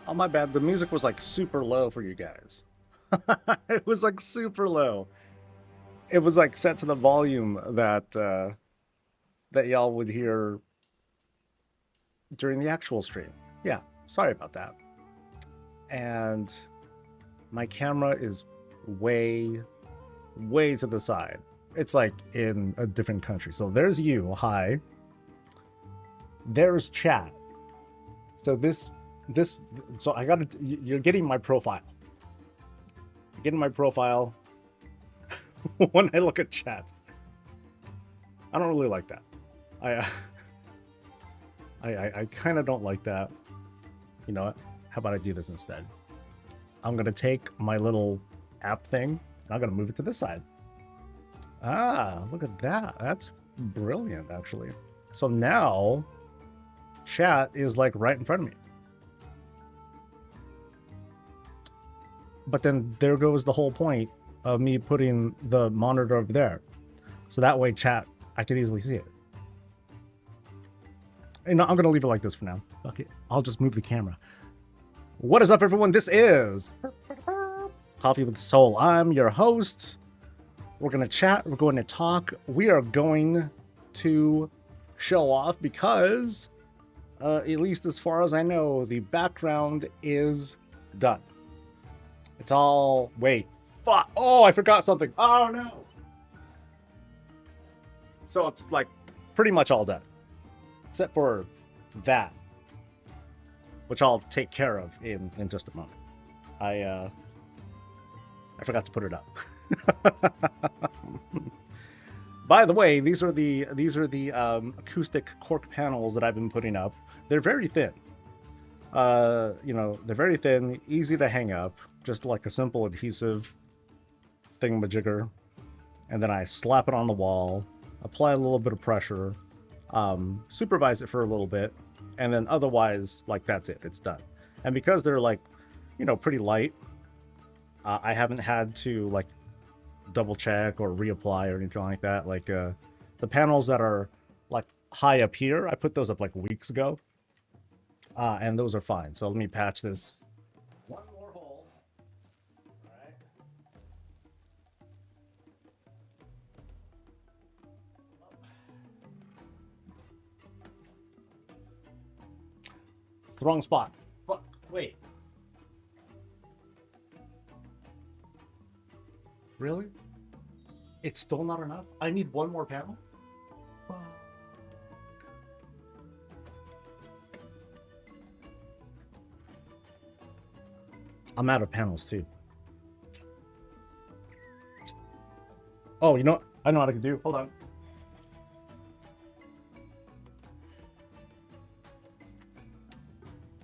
Oh, my bad. The music was like super low for you guys. It was like super low. It was like set to the volume that y'all would hear during the actual stream. Yeah, sorry about that. And my camera is way, way to the side. It's like in a different country. So there's you. Hi. There's chat. So so I gotta, you're getting my profile. You're getting my profile when I look at chat. I don't really like that. I I kind of don't like that. You know what? How about I do this instead? I'm gonna take my little app thing and I'm gonna move it to this side. Ah, look at that. That's brilliant, actually. So now chat is like right in front of me. But then there goes the whole point of me putting the monitor over there. So that way chat, I could easily see it. And I'm going to leave it like this for now. Okay, I'll just move the camera. What is up, everyone? This is Coffee with Soul. I'm your host. We're going to chat. We're going to talk. We are going to show off because, at least as far as I know, the background is done. It's all... Wait. Fuck. Oh, I forgot something. Oh, no. So it's like pretty much all done. Except for that. Which I'll take care of in just a moment. I forgot to put it up. By the way, these are the acoustic cork panels that I've been putting up. They're very thin. You know, they're very thin, easy to hang up, just like a simple adhesive thingamajigger. And then I slap it on the wall, apply a little bit of pressure, supervise it for a little bit, and then otherwise, like, that's it, it's done. And because they're like, you know, pretty light, I haven't had to like double check or reapply or anything like that. Like the panels that are like high up here, I put those up like weeks ago. And those are fine. So let me patch this one more hole. All right. It's the wrong spot. Fuck. Wait. Really? It's still not enough? I need one more panel? Fuck. I'm out of panels too. Oh, you know what? I know what I can do. Hold on.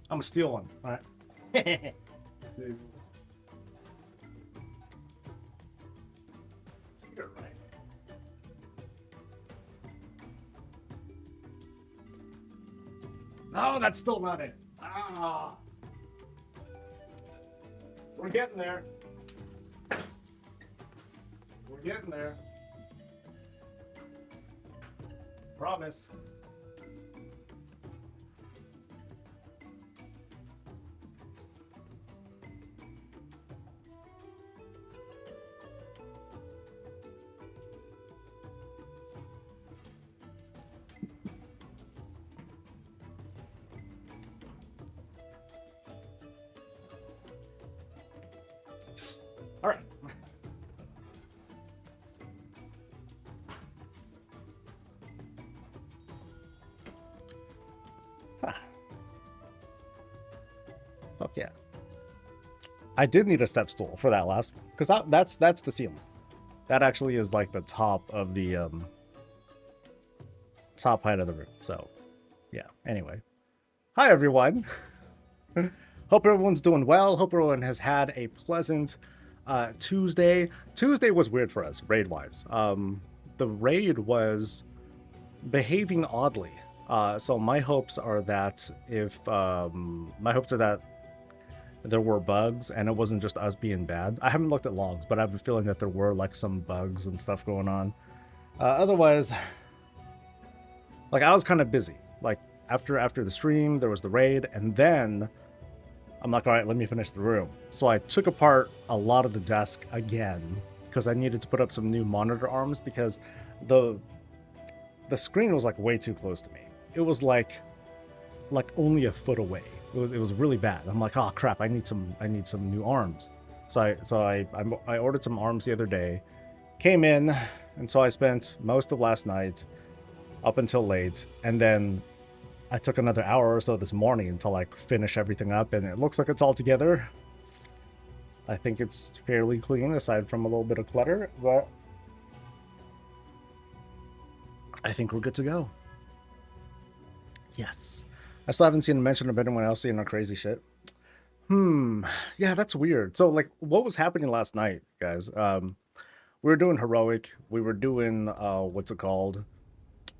I'm gonna steal one. All right. No, that's still not it. Ah. We're getting there. We're getting there. Promise. All right. Fuck yeah. I did need a step stool for that last one, because that's the ceiling. That actually is like the top of the top height of the room. So yeah. Anyway. Hi everyone. Hope everyone's doing well. Hope everyone has had a pleasant Tuesday. Tuesday was weird for us, raid-wise. The raid was behaving oddly. So my hopes are that there were bugs and it wasn't just us being bad. I haven't looked at logs, but I have a feeling that there were like some bugs and stuff going on. Otherwise, like I was kind of busy. Like after the stream, there was the raid, and then I'm like, all right, let me finish the room. So I took apart a lot of the desk again because I needed to put up some new monitor arms because the screen was like way too close to me. It was like only a foot away. It was really bad. I'm like, oh crap, I need some new arms. So I ordered some arms the other day, came in, and so I spent most of last night up until late, and then I took another hour or so this morning to like finish everything up, and it looks like it's all together. I think it's fairly clean aside from a little bit of clutter, but I think we're good to go. Yes. I still haven't seen a mention of anyone else seeing our crazy shit. Yeah, that's weird. So like what was happening last night, guys? We were doing heroic, we were doing what's it called?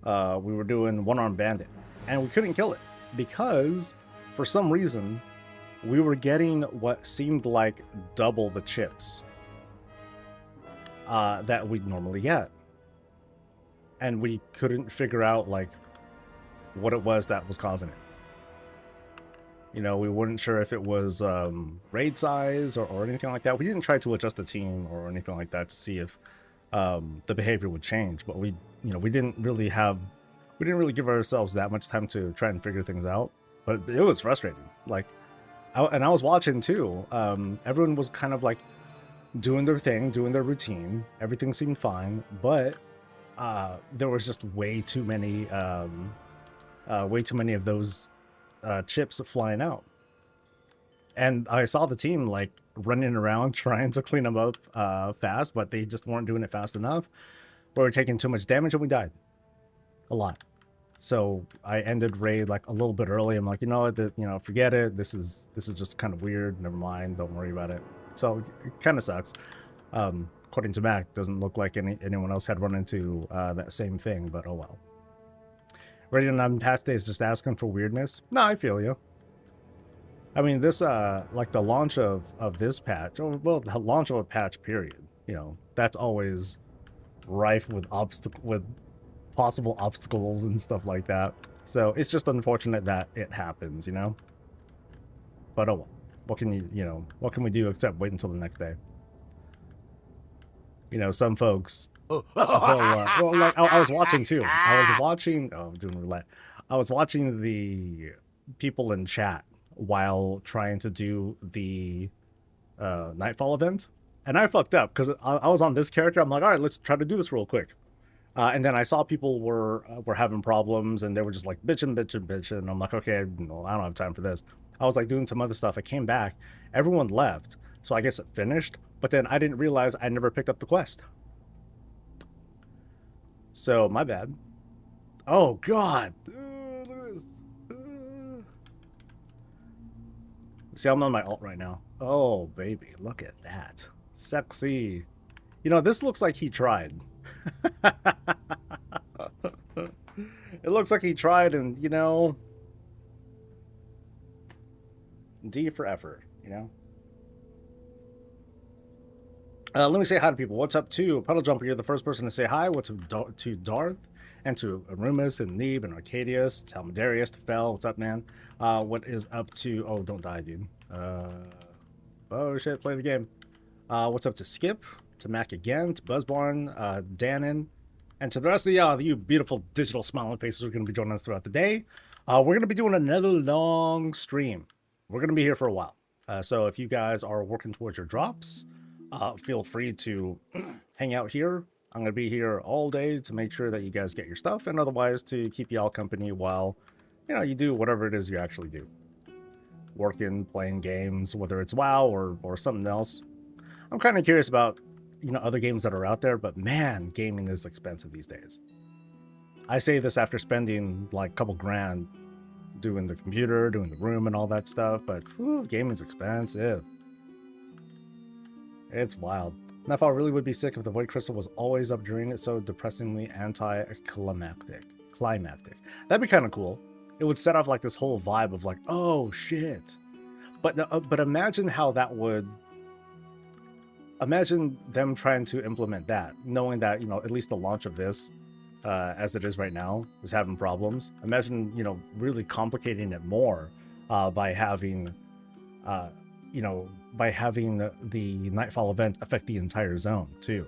We were doing one-armed bandit, and we couldn't kill it because for some reason we were getting what seemed like double the chips that we'd normally get, and we couldn't figure out like what it was that was causing it. You know, we weren't sure if it was raid size or anything like that. We didn't try to adjust the team or anything like that to see if the behavior would change, but we didn't really give ourselves that much time to try and figure things out. But it was frustrating. Like, I was watching too. Everyone was kind of like doing their thing, doing their routine. Everything seemed fine, but there was just way too many of those chips flying out. And I saw the team like running around trying to clean them up fast, but they just weren't doing it fast enough. We were taking too much damage and we died a lot. So I ended raid like a little bit early. I'm like, you know what, forget it. This is just kind of weird. Never mind. Don't worry about it. So it kind of sucks. According to Mac, doesn't look like anyone else had run into that same thing, but oh well. Ready on Unpatch Day is just asking for weirdness. No, I feel you. I mean, this, like the launch of this patch, or well, the launch of a patch period, that's always rife with possible obstacles and stuff like that. So it's just unfortunate that it happens, But oh well. What can we do except wait until the next day? Some folks. Well, like I was watching too. I'm doing roulette. I was watching the people in chat while trying to do the Nightfall event, and I fucked up because I was on this character. I'm like, all right, let's try to do this real quick. And then I saw people were having problems, and they were just like bitching. And I'm like, okay, I don't have time for this. I was like doing some other stuff. I came back, everyone left, so I guess it finished. But then I didn't realize I never picked up the quest. So, my bad. Oh, God. Look at this. See, I'm on my alt right now. Oh, baby. Look at that. Sexy. This looks like he tried. It looks like he tried, and, D for effort, Let me say hi to people. What's up to Puddle Jumper? You're the first person to say hi. What's up to Darth? And to Arumus and Neeb and Arcadius, Talmudarius, to Fel. What's up, man? What is up to... Oh, don't die, dude. Oh, shit. Play the game. What's up to Skip? To Mac again? To Buzzborn? Danon? And to the rest of you beautiful digital smiling faces who are going to be joining us throughout the day. We're going to be doing another long stream. We're going to be here for a while. So if you guys are working towards your drops... feel free to hang out here. I'm going to be here all day to make sure that you guys get your stuff, and otherwise to keep y'all company while, you do whatever it is you actually do. Working, playing games, whether it's WoW or something else. I'm kind of curious about, other games that are out there, but man, gaming is expensive these days. I say this after spending like a couple grand doing the computer, doing the room and all that stuff, but gaming's expensive. It's wild. Nightfall really would be sick if the Void Crystal was always up during it, so depressingly anticlimactic. That'd be kind of cool. It would set off like this whole vibe of like, oh shit. But imagine how that would... Imagine them trying to implement that, knowing that, at least the launch of this, as it is right now, is having problems. Imagine, really complicating it more by having you know, by having the Nightfall event affect the entire zone too.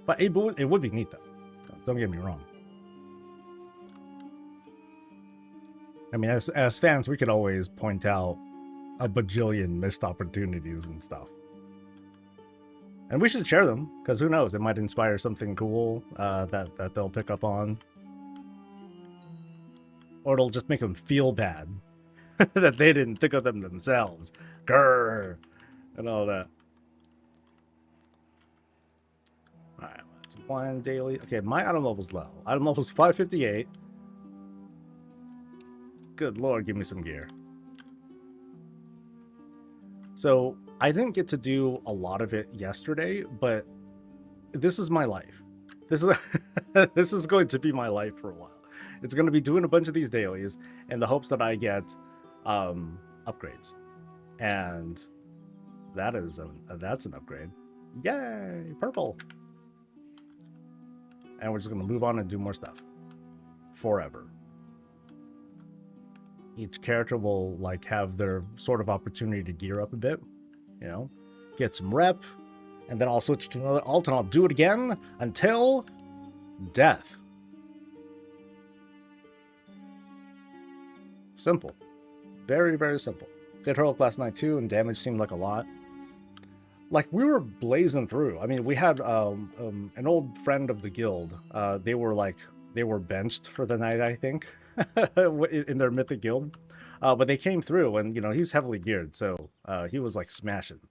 But it would be neat though. Don't get me wrong. I mean, as fans, we could always point out a bajillion missed opportunities and stuff. And we should share them, because who knows, it might inspire something cool that they'll pick up on. Or it'll just make them feel bad that they didn't think of them themselves. Grrr, and all that. Alright, that's one daily. Okay, my item level's low. Item level's 558. Good lord, give me some gear. So, I didn't get to do a lot of it yesterday, but this is my life. This is this is going to be my life for a while. It's going to be doing a bunch of these dailies in the hopes that I get upgrades. And that's an upgrade. Yay, purple. And we're just going to move on and do more stuff forever. Each character will like have their sort of opportunity to gear up a bit, you know, get some rep, and then I'll switch to another alt and I'll do it again until death. Simple. Very, very simple. Did heroic last night too, and damage seemed like a lot. Like, we were blazing through. I mean, we had an old friend of the guild. They were benched for the night, I think, in their Mythic guild. But they came through, and, you know, he's heavily geared, so he was, like, smashing.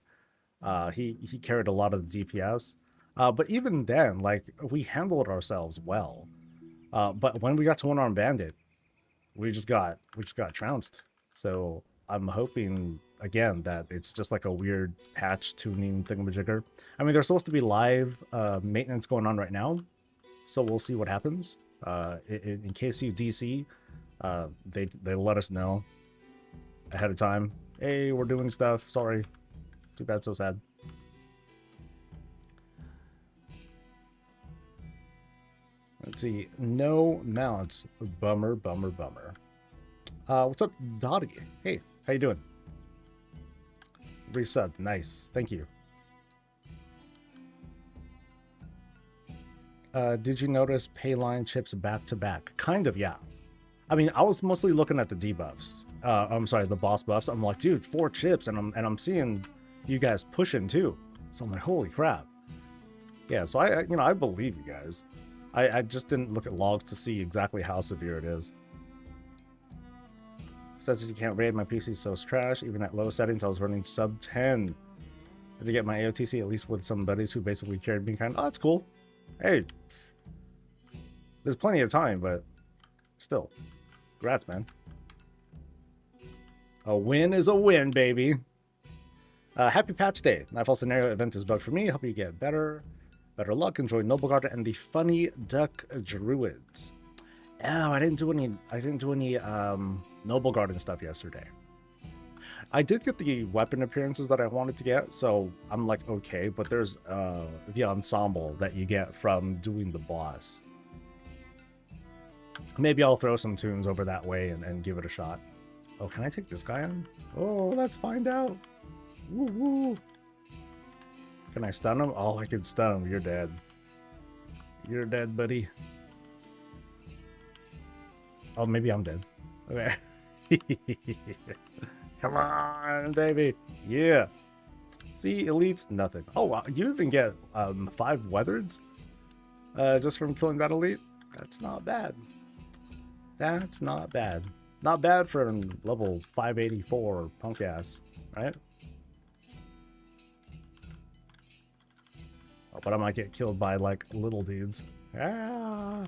He carried a lot of the DPS. But even then, like, we handled ourselves well. But when we got to One-Armed Bandit, we just got trounced. So I'm hoping again that it's just like a weird patch tuning thingamajigger. I mean, there's supposed to be live maintenance going on right now, so we'll see what happens. In case you DC, they let us know ahead of time. Hey, we're doing stuff. Sorry, too bad, so sad. Let's see. No mounts. Bummer, bummer, bummer. What's up, Dottie? Hey, how you doing? Resub. Nice. Thank you. Did you notice payline chips back to back? Kind of, yeah. I mean, I was mostly looking at the debuffs. I'm sorry, the boss buffs. I'm like, dude, 4 chips, and I'm seeing you guys pushing too. So I'm like, holy crap. Yeah, so I believe you guys. I just didn't look at logs to see exactly how severe it is. Says you can't raid my PC, so it's trash. Even at low settings, I was running sub 10. Had to get my AOTC at least with some buddies who basically carried me kind of. Oh, that's cool. Hey, there's plenty of time, but still, congrats, man. A win is a win, baby. Happy patch day. Nightfall scenario event is bugged for me. Hope you get better. Better luck. Enjoy Noble Guard and the Funny Duck Druids. Oh, I didn't do any Noble Guard and stuff yesterday. I did get the weapon appearances that I wanted to get, so I'm like, okay, but there's the ensemble that you get from doing the boss. Maybe I'll throw some tunes over that way and give it a shot. Oh, can I take this guy on? Oh, let's find out. Woo woo. Can I stun him? Oh, I can stun him. You're dead. You're dead, buddy. Oh, maybe I'm dead. Okay. Come on, baby. Yeah. See, elites, nothing. Oh, wow. You even get 5 weathers just from killing that elite? That's not bad. That's not bad. Not bad for level 584 punk ass, right? Oh, but I might get killed by, like, little dudes. Ah.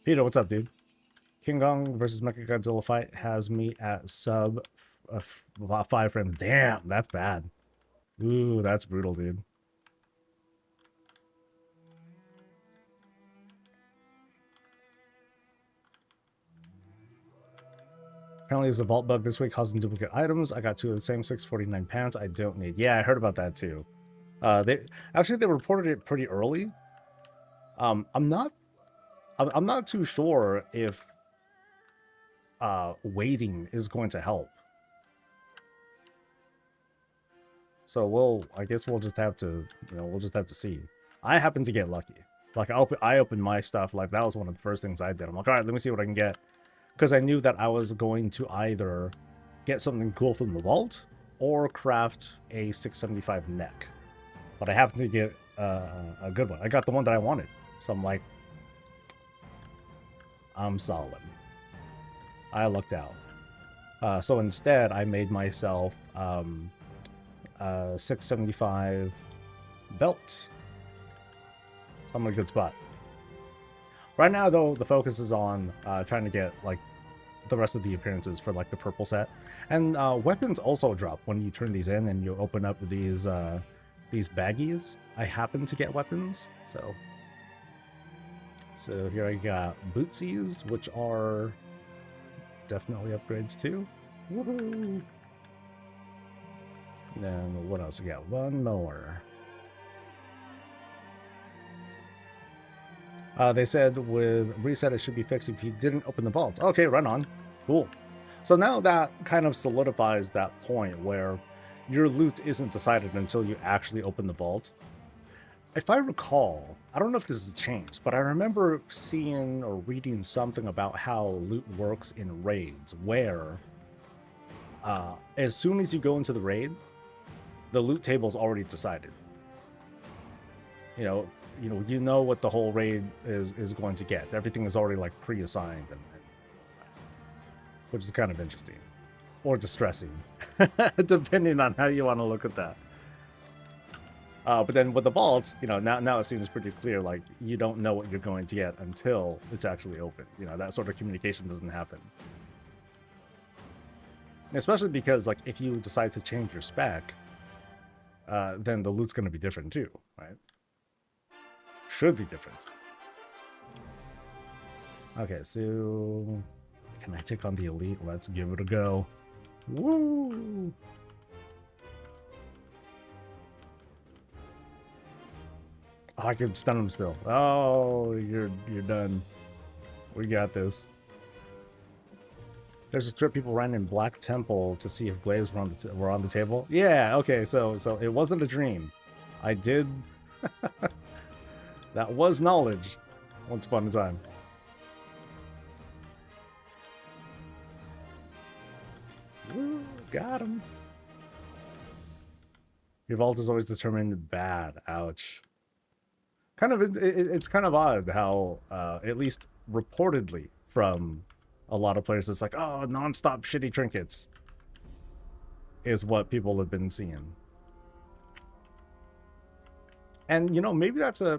Peter, what's up, dude? King Kong versus Mechagodzilla fight has me at sub 5 frames. Damn, that's bad. Ooh, that's brutal, dude. Apparently there's a vault bug this week causing duplicate items. I got 2 of the same 649 pants I don't need. Yeah, I heard about that too. They reported it pretty early. I'm not too sure if waiting is going to help. So I guess we'll just have to, we'll just have to see. I happen to get lucky. Like I opened my stuff, like that was one of the first things I did. I'm like, all right, let me see what I can get. Because I knew that I was going to either get something cool from the vault or craft a 675 neck. But I happened to get a good one. I got the one that I wanted. So I'm like, I'm solid. I lucked out. So instead, I made myself a 675 belt. So I'm in a good spot. Right now, though, the focus is on trying to get like the rest of the appearances for like the purple set. And weapons also drop when you turn these in and you open up these baggies. I happen to get weapons, so here I got bootsies, which are definitely upgrades too. Woohoo! And then what else? We got one more. They said with reset it should be fixed if you didn't open the vault. Okay, run on. Cool. So now that kind of solidifies that point where your loot isn't decided until you actually open the vault. If I recall, I don't know if this has changed, but I remember seeing or reading something about how loot works in raids, where as soon as you go into the raid, the loot table's already decided. You know what the whole raid is going to get. Everything is already like pre-assigned, which is kind of interesting or distressing, depending on how you want to look at that. But then with the vault, now it seems pretty clear. Like you don't know what you're going to get until it's actually open. That sort of communication doesn't happen. Especially because like if you decide to change your spec, then the loot's going to be different too, right? Should be different. Okay, so can I take on the elite? Let's give it a go. Woo! Oh, I can stun him still. Oh, you're done. We got this. There's a strip people ran in Black Temple to see if glaives were on the table. Yeah, okay, so it wasn't a dream. I did. That was knowledge once upon a time. Woo, got him. Your vault is always determined bad. Ouch. It's kind of odd how, at least reportedly from a lot of players, it's like, oh, non-stop shitty trinkets is what people have been seeing. And maybe that's a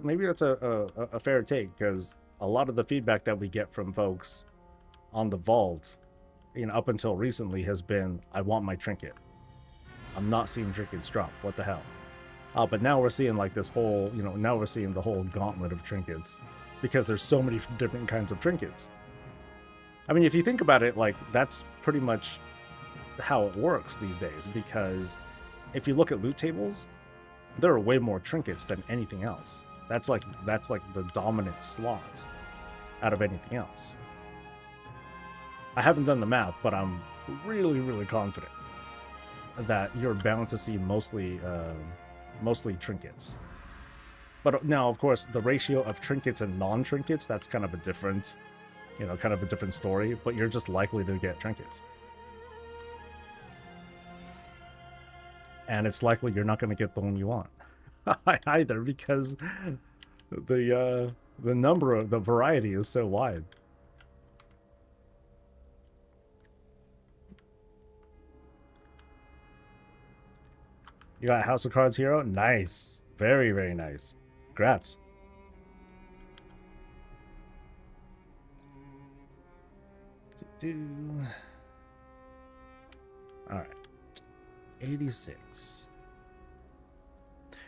fair take, because a lot of the feedback that we get from folks on the vault, up until recently, has been, I want my trinket. I'm not seeing trinkets drop. What the hell? But now we're seeing like this whole, now we're seeing the whole gauntlet of trinkets, because there's so many different kinds of trinkets. I mean, if you think about it, like that's pretty much how it works these days, because if you look at loot tables, there are way more trinkets than anything else. That's like the dominant slot out of anything else. I haven't done the math, but I'm really, really confident that you're bound to see mostly trinkets. But now, of course, the ratio of trinkets and non-trinkets, that's kind of a different, story, but you're just likely to get trinkets. And it's likely you're not going to get the one you want either, because the number of the variety is so wide. You got House of Cards hero? Nice. Very, very nice. Congrats. Alright. 86.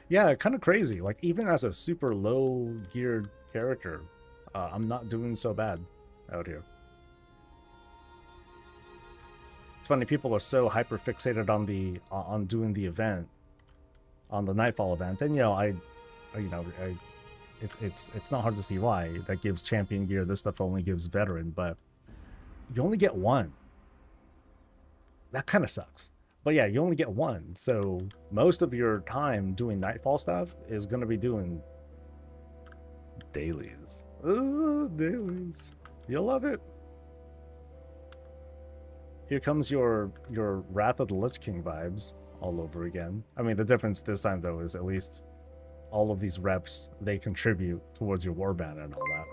Yeah, kind of crazy. Like, even as a super low geared character, I'm not doing so bad out here. It's funny, people are so hyper fixated on the on doing the event, on the Nightfall event, and it's not hard to see why. That gives champion gear. This stuff only gives veteran, but you only get one. That kind of sucks. But yeah, you only get one. So most of your time doing Nightfall stuff is going to be doing dailies. Ooh, dailies. You'll love it. Here comes your Wrath of the Lich King vibes all over again. I mean, the difference this time, though, is at least all of these reps, they contribute towards your warband and all that.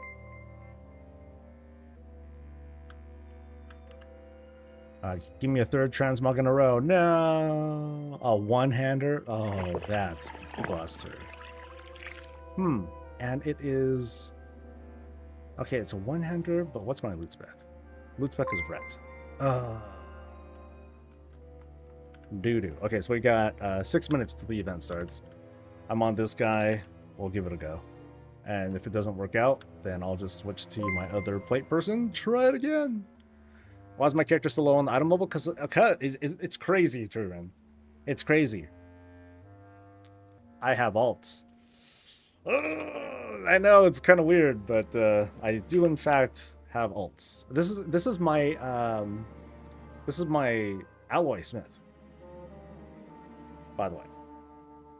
Give me a third transmog in a row. No! A one-hander? Oh, that's buster. And it is... Okay, it's a one-hander, but what's my loot spec? Loot spec is ret. Doo-doo. Okay, so we got 6 minutes till the event starts. I'm on this guy. We'll give it a go. And if it doesn't work out, then I'll just switch to my other plate person. Try it again. Why is my character so low on the item level? Because it's crazy, Turin. It's crazy. I have alts. I know it's kind of weird, but I do in fact have alts. This is my alloy smith. By the way,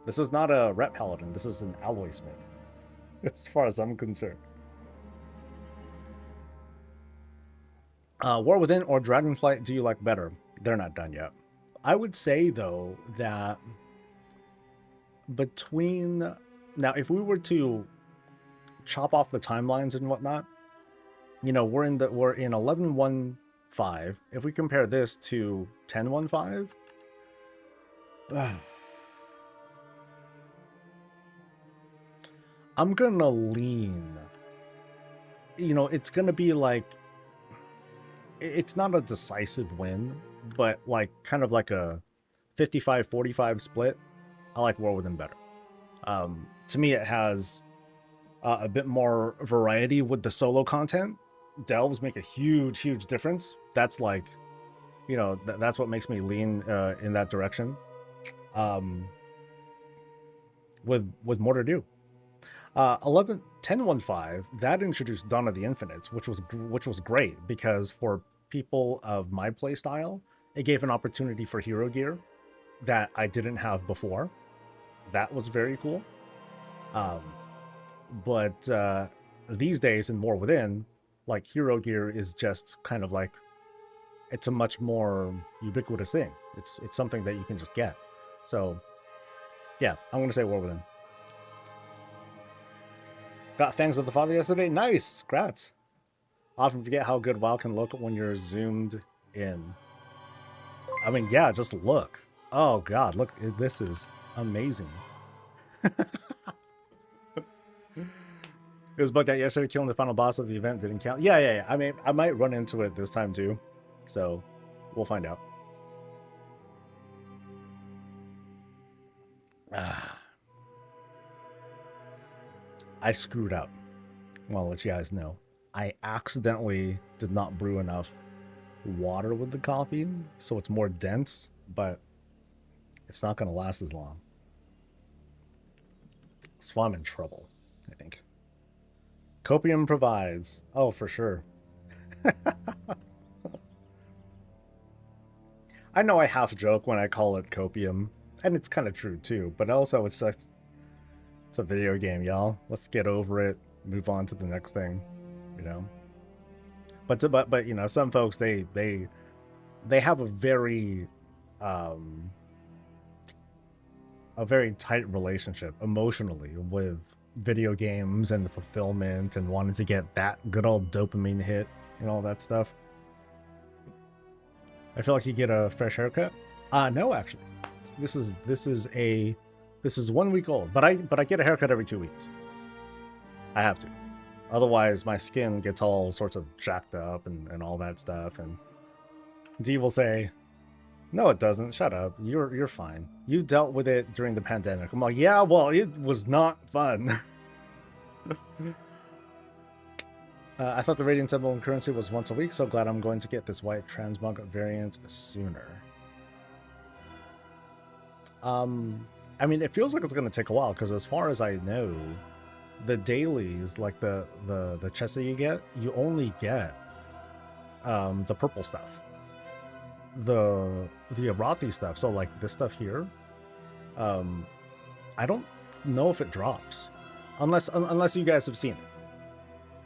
this is not a rep paladin. This is an alloy smith, as far as I'm concerned. War Within or Dragonflight, do you like better? They're not done yet. I would say, though, that between... Now, if we were to chop off the timelines and whatnot, you know, we're in 11.1.5. If we compare this to 10.1.5... I'm gonna lean... You know, it's gonna be like... It's not a decisive win, but like kind of like a 55-45 split. I like War Within better. To me, it has a bit more variety with the solo content. Delves make a huge difference. That's like, you know, that's what makes me lean in that direction. With more to do. 10.1.5, that introduced Dawn of the Infinites, which was great because for people of my play style, it gave an opportunity for hero gear that I didn't have before. That was very cool. But these days in War Within, like, hero gear is just kind of like, it's a much more ubiquitous thing. It's something that you can just get. So yeah, I'm gonna say War Within. Got Fangs of the Father yesterday. Nice, congrats. I often forget how good WoW can look when you're zoomed in. I mean, yeah, just look. Oh god, look, this is amazing. It was bugged out yesterday. Killing the final boss of the event didn't count. Yeah. I mean, I might run into it this time too, so we'll find out. I screwed up. Well, I'll let you guys know. I accidentally did not brew enough water with the coffee, so it's more dense, but it's not going to last as long. So I'm in trouble, I think. Copium provides. Oh, for sure. I know I half joke when I call it copium, and it's kind of true too, but also it's just, it's a video game, y'all. Let's get over it, move on to the next thing, you know. But you know, some folks they have a very tight relationship emotionally with video games and the fulfillment and wanting to get that good old dopamine hit and all that stuff. I feel like you get a fresh haircut. No, actually, this is 1 week old, but I get a haircut every 2 weeks. I have to, otherwise my skin gets all sorts of jacked up and all that stuff. And D will say, "No, it doesn't. Shut up. You're fine. You dealt with it during the pandemic." I'm like, yeah, well, it was not fun. I thought the Radiant Emblem currency was once a week, so glad I'm going to get this white transmog variant sooner. I mean, it feels like it's going to take a while, because as far as I know, the dailies, like the chests that you only get the purple stuff. The Arathi stuff, so like this stuff here, I don't know if it drops, unless you guys have seen it,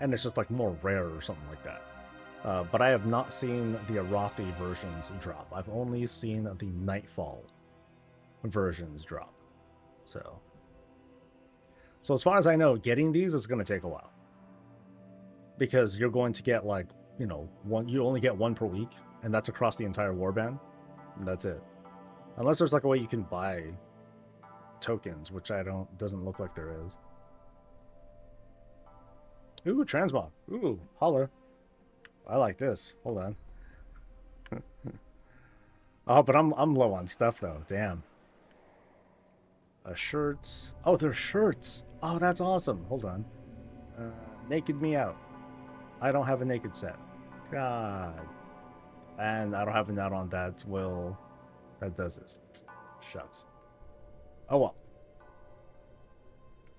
and it's just like more rare or something like that. But I have not seen the Arathi versions drop. I've only seen the Nightfall versions drop. So as far as I know, getting these is going to take a while, because you're going to get like, you know, you only get one per week, and that's across the entire warband, and that's it. Unless there's like a way you can buy tokens, which doesn't look like there is. Ooh, Transmog. Ooh, holla. I like this. Hold on. Oh, but I'm low on stuff though. Damn. Shirts. Oh, they're shirts. Oh, that's awesome. Hold on. Naked me out. I don't have a naked set. God. And I don't have an add-on that does this. Shucks. Oh well.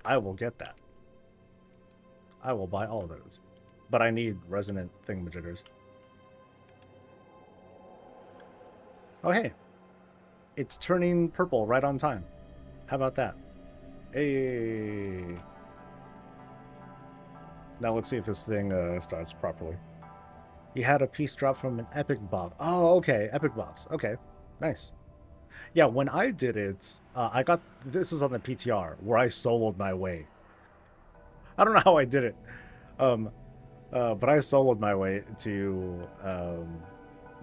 I will get that. I will buy all of those. But I need resonant thingamajiggers. Oh hey. It's turning purple right on time. How about that? Hey. Now let's see if this thing starts properly. You had a piece drop from an epic box. Oh, okay. Epic box. Okay. Nice. Yeah, when I did it, I got... This is on the PTR, where I soloed my way. I don't know how I did it. But I soloed my way to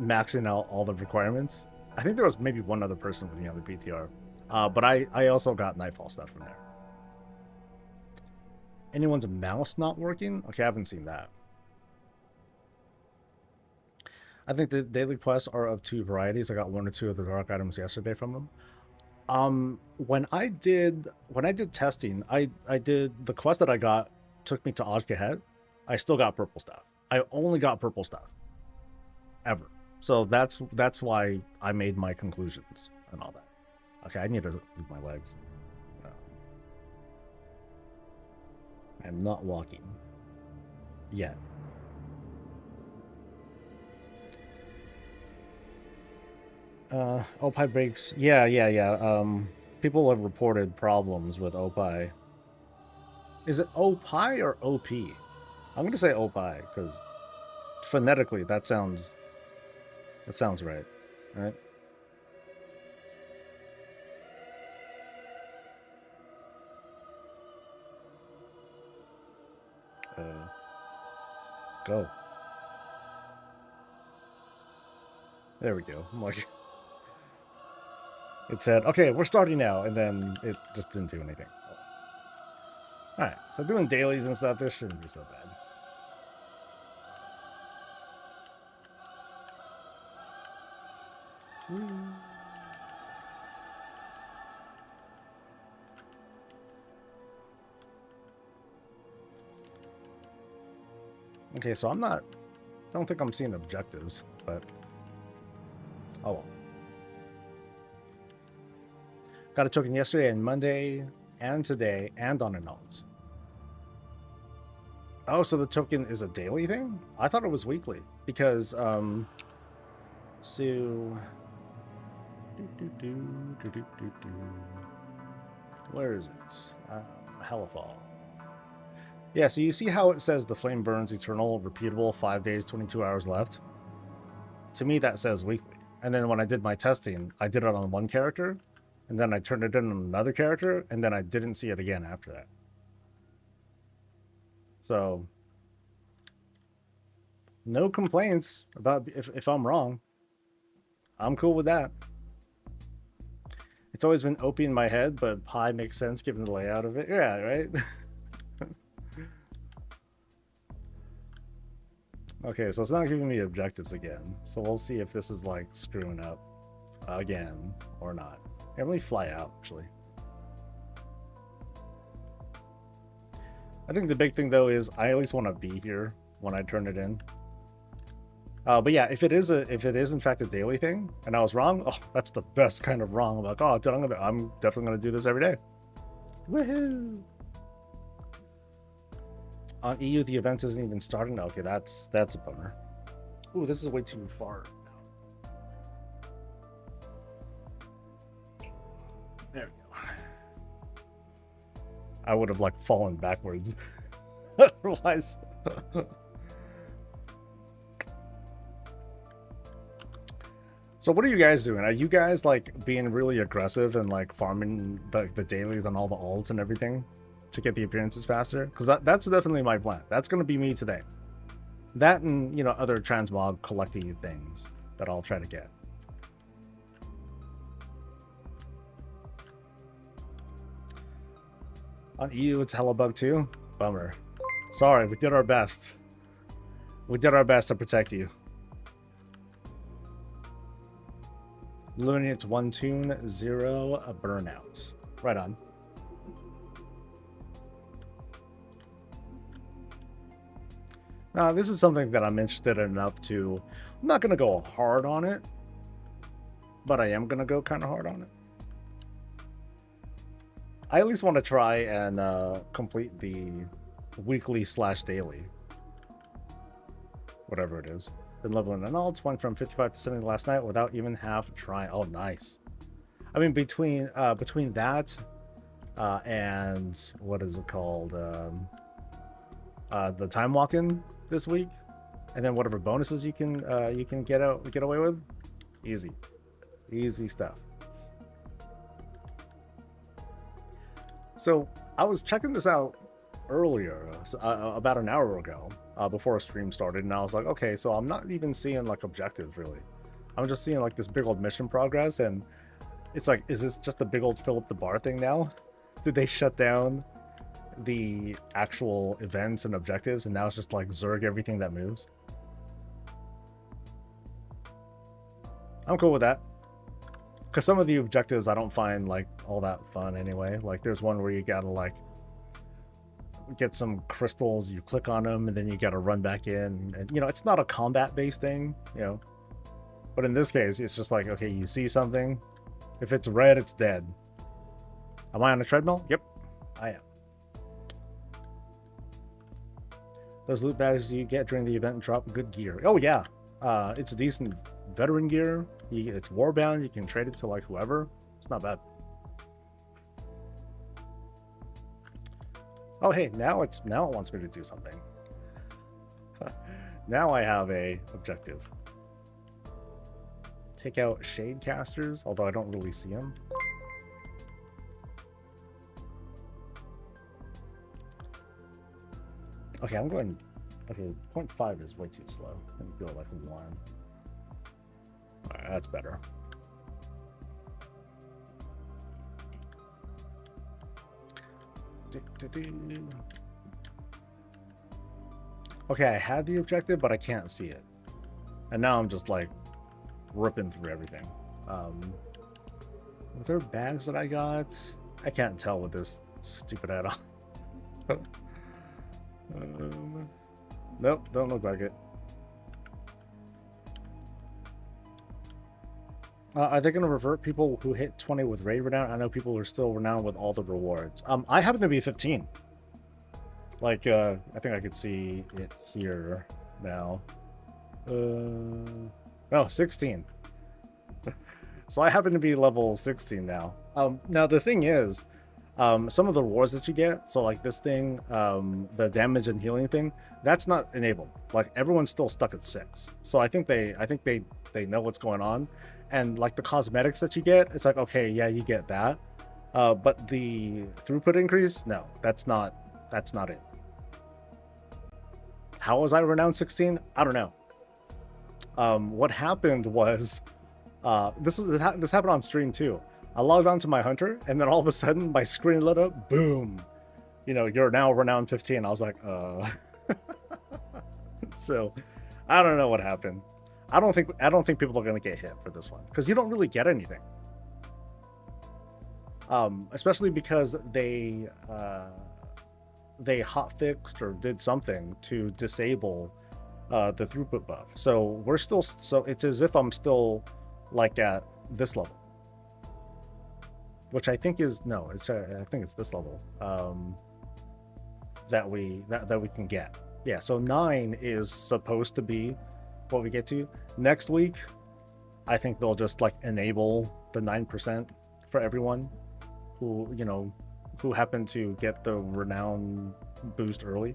maxing out all the requirements. I think there was maybe one other person with me on the PTR. But I also got Nightfall stuff from there. Anyone's mouse not working? Okay, I haven't seen that. I think the daily quests are of two varieties. I got one or two of the dark items yesterday from them. When I did testing, I did the quest that I got took me to Ajkahet. I still got purple stuff. I only got purple stuff ever. So that's why I made my conclusions and all that. Okay, I need to move my legs. I'm not walking yet. Opie breaks. Yeah. People have reported problems with Opie. Is it Opie or OP? I'm gonna say Opie because phonetically that sounds right. Right? Go. There we go. I'm like, it said, okay, we're starting now, and then it just didn't do anything. Alright, so doing dailies and stuff, this shouldn't be so bad. Okay, so I don't think I'm seeing objectives, but oh well. Got a token yesterday and Monday and today and on an alt. Oh, so the token is a daily thing? I thought it was weekly because so where is it? Hellafall. Yeah, so you see how it says the flame burns eternal, repeatable, 5 days, 22 hours left? To me, that says weekly. And then when I did my testing, I did it on one character, and then I turned it in on another character, and then I didn't see it again after that. So, no complaints about if I'm wrong. I'm cool with that. It's always been OP in my head, but pi makes sense given the layout of it. Yeah, right? Okay, so it's not giving me objectives again. So we'll see if this is like screwing up again or not. Here, let me fly out, actually. I think the big thing though is I at least want to be here when I turn it in. But yeah, if it is in fact a daily thing, and I was wrong, oh, that's the best kind of wrong. I'm like, oh, I'm definitely gonna do this every day. Woohoo! On EU, the event isn't even starting. Okay, that's a bummer. Ooh, this is way too far. There we go. I would have like fallen backwards otherwise. So what are you guys doing? Are you guys like being really aggressive and like farming the dailies on all the alts and everything to get the appearances faster? Because that's definitely my plan. That's going to be me today. That and, you know, other transmog collecting things that I'll try to get. On EU, it's Hellabug too? Bummer. Sorry, we did our best. We did our best to protect you. Luminance 1 tune, 0 a burnout. Right on. Now, this is something that I'm interested in enough to... I'm not going to go hard on it, but I am going to go kind of hard on it. I at least want to try and complete the weekly/daily. Whatever it is. Been leveling an alts, went from 55 to 70 last night without even half trying. Oh, nice. I mean, between that and what is it called? The time walking this week, and then whatever bonuses you can get away with. Easy stuff. So I was checking this out earlier, about an hour ago, before a stream started, and I was like, okay, so I'm not even seeing like objectives really. I'm just seeing like this big old mission progress, and it's like, is this just a big old fill up the bar thing now? Did they shut down the actual events and objectives, and now it's just like Zerg everything that moves? I'm cool with that, because some of the objectives I don't find like all that fun anyway. Like there's one where you gotta like get some crystals, you click on them, and then you gotta run back in, and you know, it's not a combat based thing, you know, but in this case it's just like, okay, you see something, if it's red it's dead. Am I on a treadmill? Yep, I am. Those loot bags you get during the event drop good gear. Oh yeah, it's decent veteran gear. It's warbound, you can trade it to like whoever. It's not bad. Oh hey, now it wants me to do something. Now I have a objective. Take out shade casters, although I don't really see them. Okay, I'm going. Okay, 0.5 is way too slow. Let me go like 1. Alright, that's better. Okay, I had the objective, but I can't see it. And now I'm just like ripping through everything. Were there bags that I got? I can't tell with this stupid add-on. Nope, don't look like it. Are they going to revert people who hit 20 with raid renown? I know people are still renowned with all the rewards. I happen to be 15. Like, I think I could see it here now. No, 16. So I happen to be level 16 now. Now the thing is, some of the rewards that you get, so like this thing, the damage and healing thing, that's not enabled. Like everyone's still stuck at 6. So I think they know what's going on. And like the cosmetics that you get, it's like, okay, yeah, you get that. But the throughput increase, no, that's not it. How was I renowned 16? I don't know. What happened was, this happened on stream too. I logged on to my hunter, and then all of a sudden my screen lit up, boom. You know, you're now renowned 15. I was like, So, I don't know what happened. I don't think people are going to get hit for this one, because you don't really get anything. Especially because they hotfixed or did something to disable the throughput buff. So it's as if I'm still like at this level, which I think is I think it's this level that we can get. Yeah, so 9 is supposed to be what we get to. Next week, I think they'll just like enable the 9% for everyone who, you know, who happen to get the renown boost early.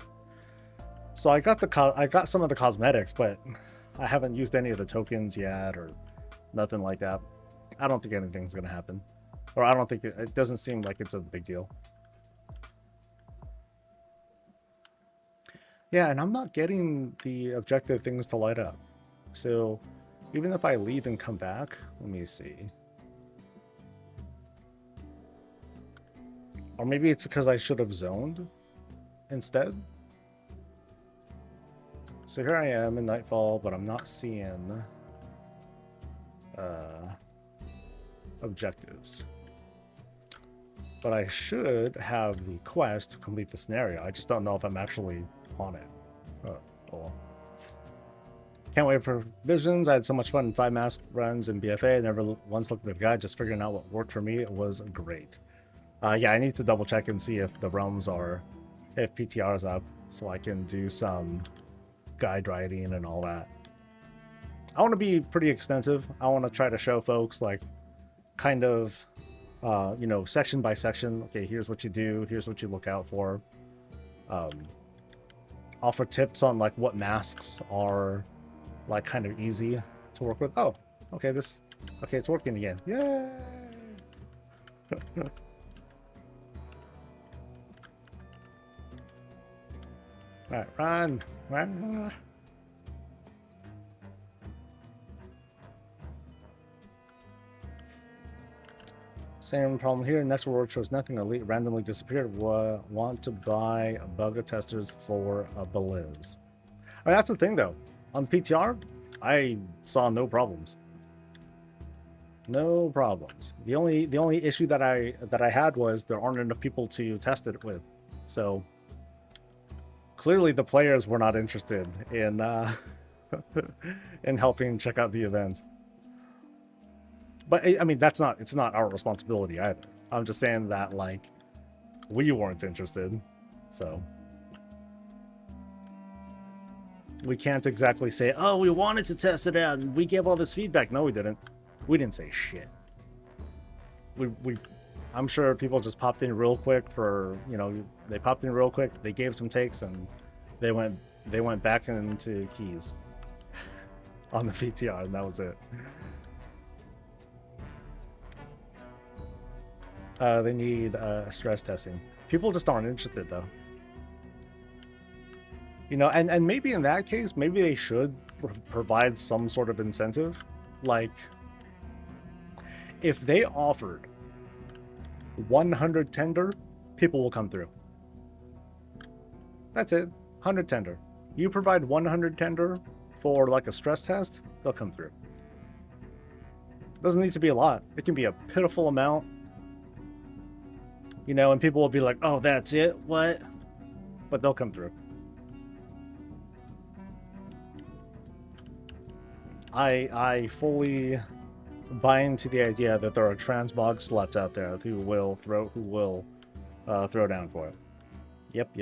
So I got some of the cosmetics, but I haven't used any of the tokens yet or nothing like that. I don't think anything's gonna happen, or I don't think it doesn't seem like it's a big deal. Yeah, and I'm not getting the objective things to light up. So even if I leave and come back, let me see. Or maybe it's because I should have zoned instead. So here I am in Nightfall, but I'm not seeing objectives. But I should have the quest to complete the scenario. I just don't know if I'm actually on it. Oh well. Can't wait for visions. I had so much fun in 5 mask runs in BFA. I never once looked at the guide, just figuring out what worked for me. It was great. Yeah, I need to double check and see if the realms are, if PTR is up, so I can do some guide writing and all that. I want to be pretty extensive. I want to try to show folks like kind of, you know, section by section. Okay, here's what you do. Here's what you look out for. Offer tips on like what masks are like kind of easy to work with. Oh, okay, okay, it's working again. Yay! All right, run. Same problem here. Next reward shows nothing. Elite randomly disappeared. Want to buy bug testers for a Beliz. I mean, that's the thing though. On PTR, I saw no problems. No problems. The only issue that I had was there aren't enough people to test it with. So clearly the players were not interested in in helping check out the event. But I mean, it's not our responsibility either. I'm just saying that like we weren't interested. So we can't exactly say, oh, we wanted to test it out and we gave all this feedback. No, we didn't. We didn't say shit. I'm sure people just popped in real quick for, you know, they popped in real quick, they gave some takes, and they went back into keys on the PTR, and that was it. They need stress testing. People just aren't interested though. You know, and maybe in that case, maybe they should provide some sort of incentive. Like, if they offered 100 tender, people will come through. That's it. 100 tender. You provide 100 tender for like a stress test, they'll come through. Doesn't need to be a lot. It can be a pitiful amount. You know, and people will be like, oh, that's it? What? But they'll come through. I fully buy into the idea that there are transmog sluts out there who will throw down for it. Yep.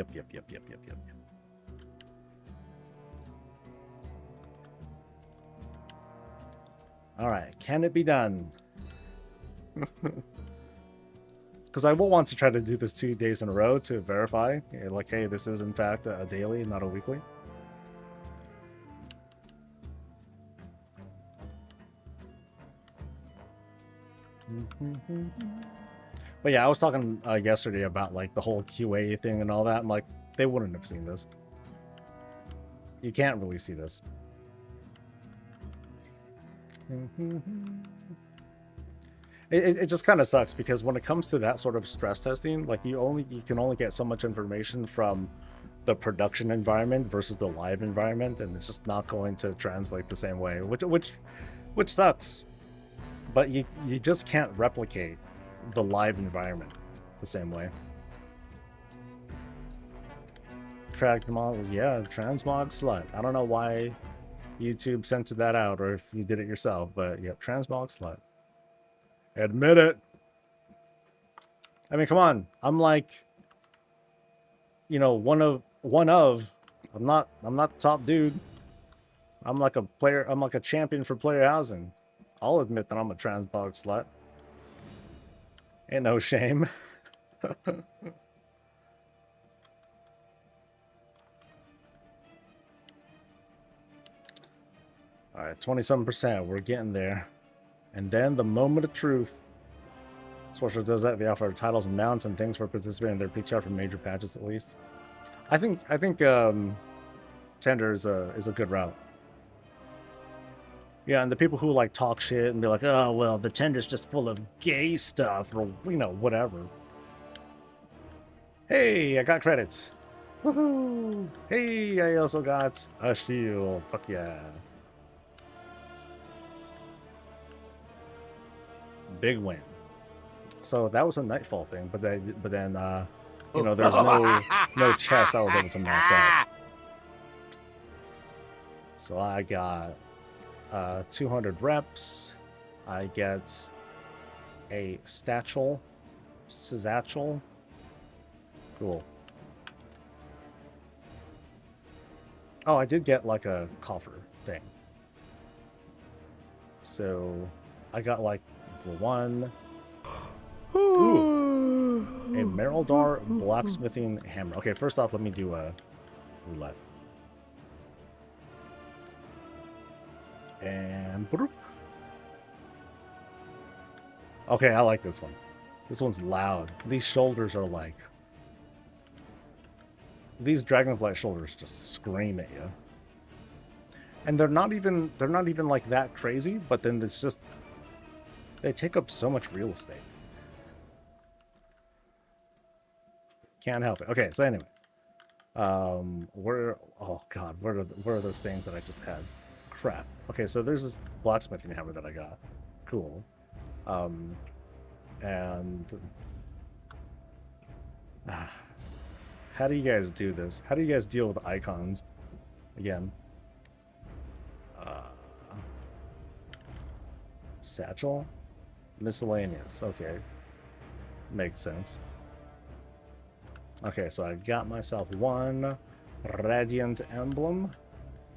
All right, can it be done? Because I will want to try to do this 2 days in a row to verify, like, hey, this is in fact a daily, not a weekly. But yeah, I was talking yesterday about like the whole QA thing and all that. I'm like, they wouldn't have seen this. You can't really see this. It just kind of sucks because when it comes to that sort of stress testing, like you can only get so much information from the production environment versus the live environment, and it's just not going to translate the same way, which sucks. But you just can't replicate the live environment the same way. Yeah, Transmog slut. I don't know why YouTube censored that out or if you did it yourself, but yeah, Transmog slut. Admit it. I mean, come on. I'm like, you know, one of. I'm not the top dude. I'm like a player. I'm like a champion for player housing. I'll admit that I'm a transmog slut. Ain't no shame. All right, 27%. We're getting there. And then the moment of truth. Sportsbook does that. They offer titles and mounts and things for participating in their PTR for major patches at least. I think Tender is a good route. Yeah, and the people who like talk shit and be like, oh well, the Tender's just full of gay stuff or whatever. Hey, I got credits. Woohoo! Hey, I also got a shield. Fuck yeah. Big win. So that was a Nightfall thing, but then there's no chest I was able to max out. So I got 200 reps. I get a statchel, Sizzatchel. Cool. Oh, I did get like a coffer thing. So I got like the one. Ooh, a Merildar blacksmithing hammer. Okay, first off, let me do a roulette. And okay, I like this one. This one's loud. These shoulders are like these Dragonflight shoulders just scream at you. And they're not even like that crazy, but then it's just they take up so much real estate. Can't help it. Okay, so anyway. Where are those things that I just had? Crap. Okay, so there's this blacksmithing hammer that I got. Cool. And how do you guys do this? How do you guys deal with icons? Again. Satchel? Miscellaneous. Okay. Makes sense. Okay, so I got myself one Radiant Emblem,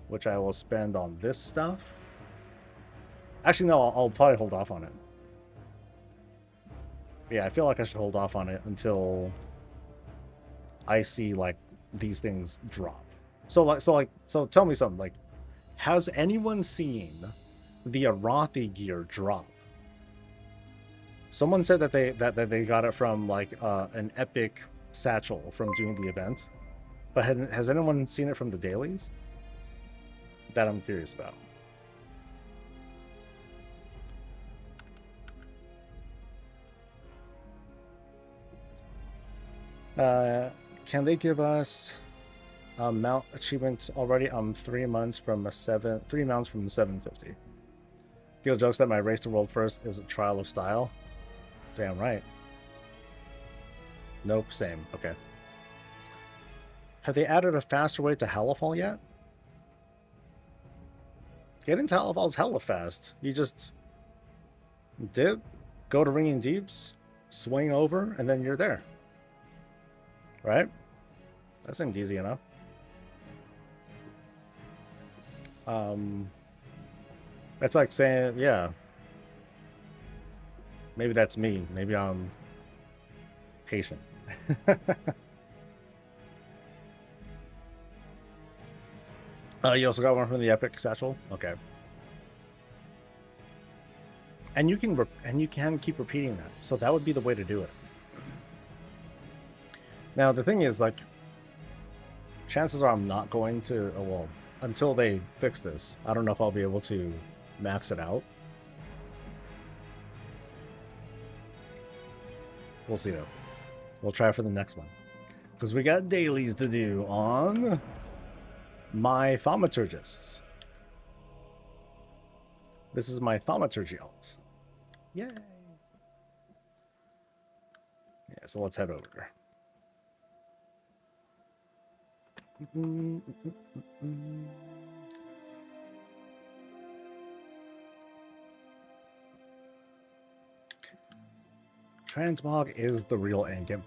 which I will spend on this stuff. Actually, no, I'll probably hold off on it. Yeah, I feel like I should hold off on it until I see, like, these things drop. So tell me something. Like, has anyone seen the Arathi gear drop? Someone said that they got it from, like, an epic satchel from doing the event, but has anyone seen it from the dailies? That I'm curious about. Can they give us a mount achievement already? 3 months from 3 mounts from 750. Deal jokes that my race to world first is a trial of style. Damn right. Nope, same. Okay. Have they added a faster way to Hallowfall yet? Getting to Hallowfall's hella fast. You just dip, go to Ringing Deeps, swing over, and then you're there. Right? That seemed easy enough. That's like saying, yeah. Maybe that's me. Maybe I'm patient. You also got one from the Epic Satchel? Okay. And you can keep repeating that. So that would be the way to do it. Now, the thing is, like, chances are I'm not going to, well, until they fix this, I don't know if I'll be able to max it out. We'll see, though. We'll try for the next one. Because we got dailies to do on my thaumaturgists. This is my thaumaturgy alt. Yay! Yeah, so let's head over. Transmog is the real endgame.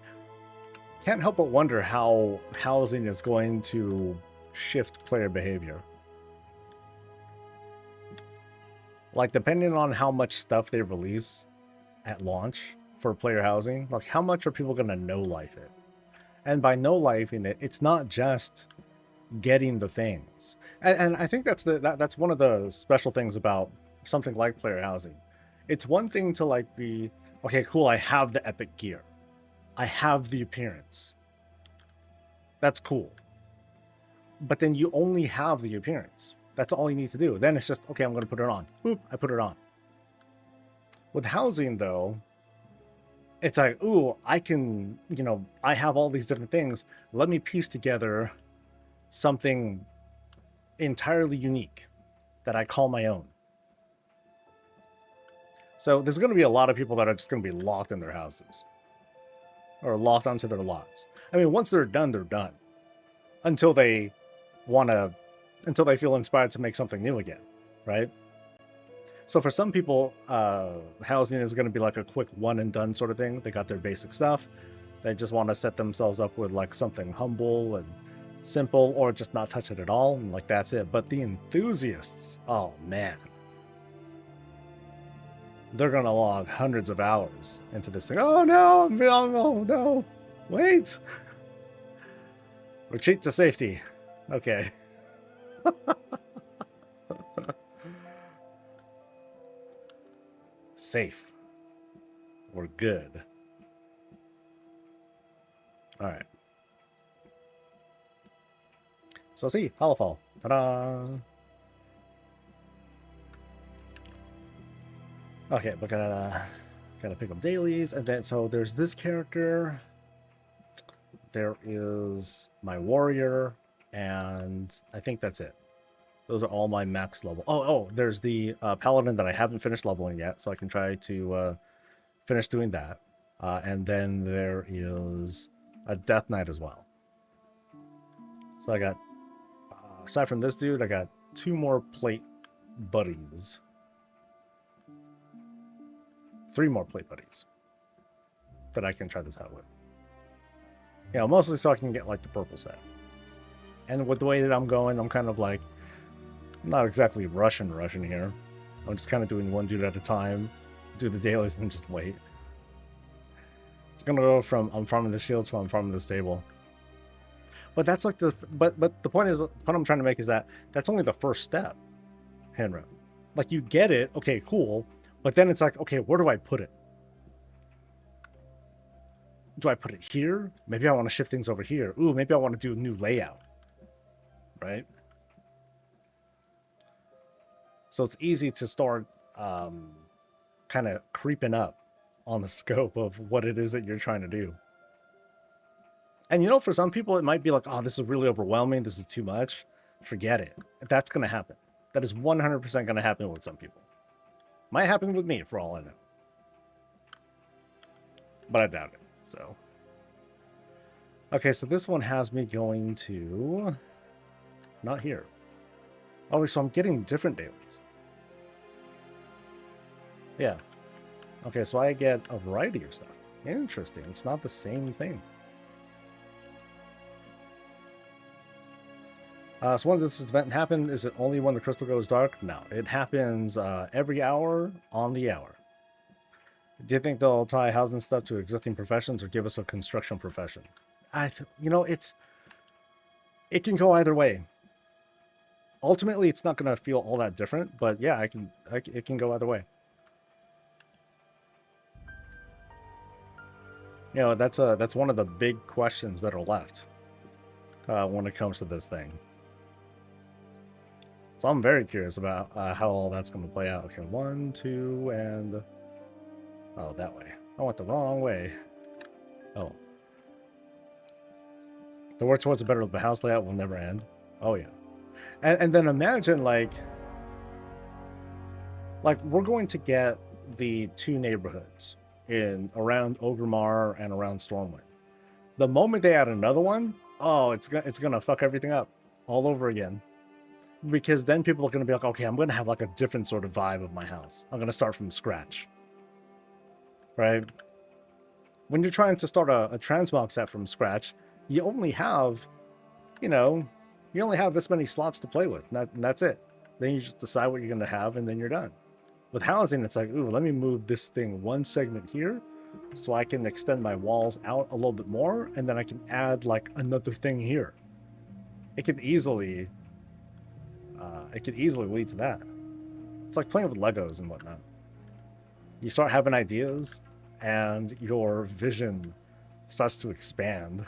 Can't help but wonder how housing is going to shift player behavior. Like, depending on how much stuff they release at launch for player housing, like how much are people going to no life it? And by no lifing it, it's not just getting the things. And I think that's one of the special things about something like player housing. It's one thing to like be, okay, cool, I have the epic gear. I have the appearance. That's cool. But then you only have the appearance. That's all you need to do. Then it's just, okay, I'm going to put it on. Boop, I put it on. With housing, though, it's like, ooh, I can, you know, I have all these different things. Let me piece together something entirely unique that I call my own. So there's going to be a lot of people that are just going to be locked in their houses or locked onto their lots. I mean, once they're done, they're done until they feel inspired to make something new again, right? So for some people, housing is going to be like a quick one and done sort of thing. They got their basic stuff. They just want to set themselves up with like something humble and simple, or just not touch it at all, and like that's it. But the enthusiasts, oh man, they're gonna log hundreds of hours into this thing. Oh no, oh no, wait. Retreat to safety. Okay. Safe. We're good. All right. So see, Hollowfall. Ta-da! Okay, but gotta pick up dailies, and then so there's this character. There is my warrior, and I think that's it. Those are all my max level. Oh, there's the paladin that I haven't finished leveling yet, so I can try to finish doing that. And then there is a death knight as well. So I got, aside from this dude, I got 2 more plate buddies. 3 more plate buddies that I can try this out with. You know, mostly so I can get like the purple set. And with the way that I'm going, I'm kind of like, not exactly rushing here. I'm just kind of doing one dude at a time, do the dailies, and then just wait. It's gonna go from I'm farming the shields to I'm farming the stable. But that's like the but the point is, what I'm trying to make is that that's only the first step, Henry. Like you get it, okay, cool. But then it's like, okay, where do I put it? Do I put it here? Maybe I want to shift things over here. Ooh, maybe I want to do a new layout. Right? So it's easy to start kind of creeping up on the scope of what it is that you're trying to do. And you know, for some people, it might be like, oh, this is really overwhelming. This is too much. Forget it. That's going to happen. That is 100% going to happen with some people. Might happen with me, for all I know. But I doubt it, so. Okay, so this one has me going to... Not here. Oh, so I'm getting different dailies. Yeah. Okay, so I get a variety of stuff. Interesting. It's not the same thing. So when does this event happen? Is it only when the crystal goes dark? No, it happens every hour on the hour. Do you think they'll tie housing stuff to existing professions or give us a construction profession? You know, it can go either way. Ultimately, it's not going to feel all that different, but yeah, it can go either way. You know, that's one of the big questions that are left when it comes to this thing. So I'm very curious about how all that's going to play out. Okay, 1, 2, and... Oh, that way. I went the wrong way. Oh. The work towards a better the house layout will never end. Oh, yeah. And then imagine, like we're going to get the 2 neighborhoods in around Ogremar and around Stormwind. The moment they add another one, oh, it's gonna fuck everything up all over again. Because then people are going to be like, okay, I'm going to have like a different sort of vibe of my house. I'm going to start from scratch. Right? When you're trying to start a transmog set from scratch, you only have, you only have this many slots to play with. And that's it. Then you just decide what you're going to have, and then you're done. With housing, it's like, ooh, let me move this thing one segment here so I can extend my walls out a little bit more, and then I can add like another thing here. It could easily lead to that. It's like playing with Legos and whatnot. You start having ideas and your vision starts to expand.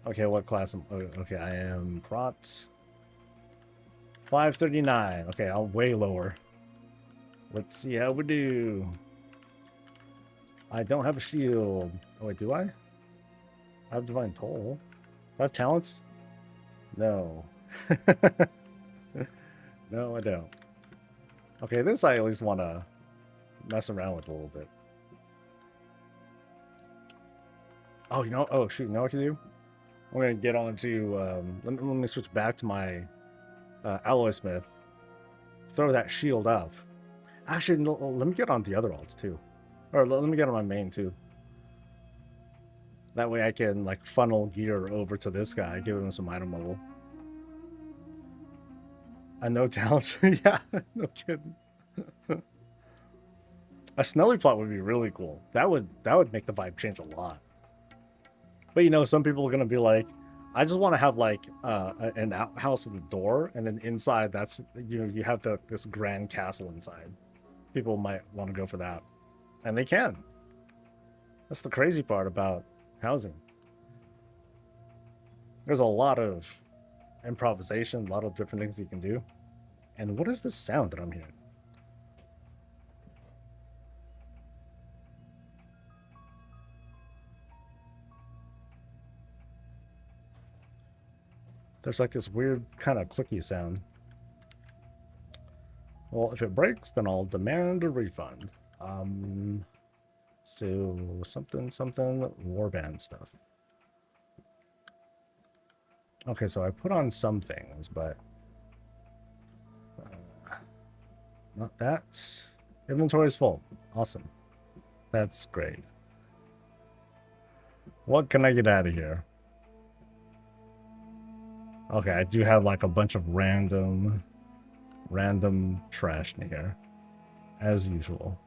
Okay, what class am okay, I am Prot 539. Okay, I'm way lower. Let's see how we do. I don't have a shield. Oh wait, do I? I have Divine Toll. Do I have talents? No. No, I don't. Okay, this I at least want to mess around with a little bit. Oh, you know, oh shoot, you know what I can do? I'm gonna get on to let me switch back to my alloy smith. Throw that shield up. Actually, no, let me get on the other alts too, or let me get on my main too. That way I can like funnel gear over to this guy, give him some item level. I know talents. Yeah, no kidding. A snowy plot would be really cool. That would make the vibe change a lot. But you know, some people are gonna be like, I just want to have like an outhouse with a door, and then inside that's, you know, you have this grand castle inside. People might want to go for that, and they can. That's the crazy part about housing. There's a lot of improvisation, a lot of different things you can do. And what is this sound that I'm hearing? There's like this weird kind of clicky sound. Well, if it breaks, then I'll demand a refund. So something warband stuff. Okay, so I put on some things, but not that. Inventory is full. Awesome. That's great. What can I get out of here? Okay, I do have like a bunch of random trash in here, as usual.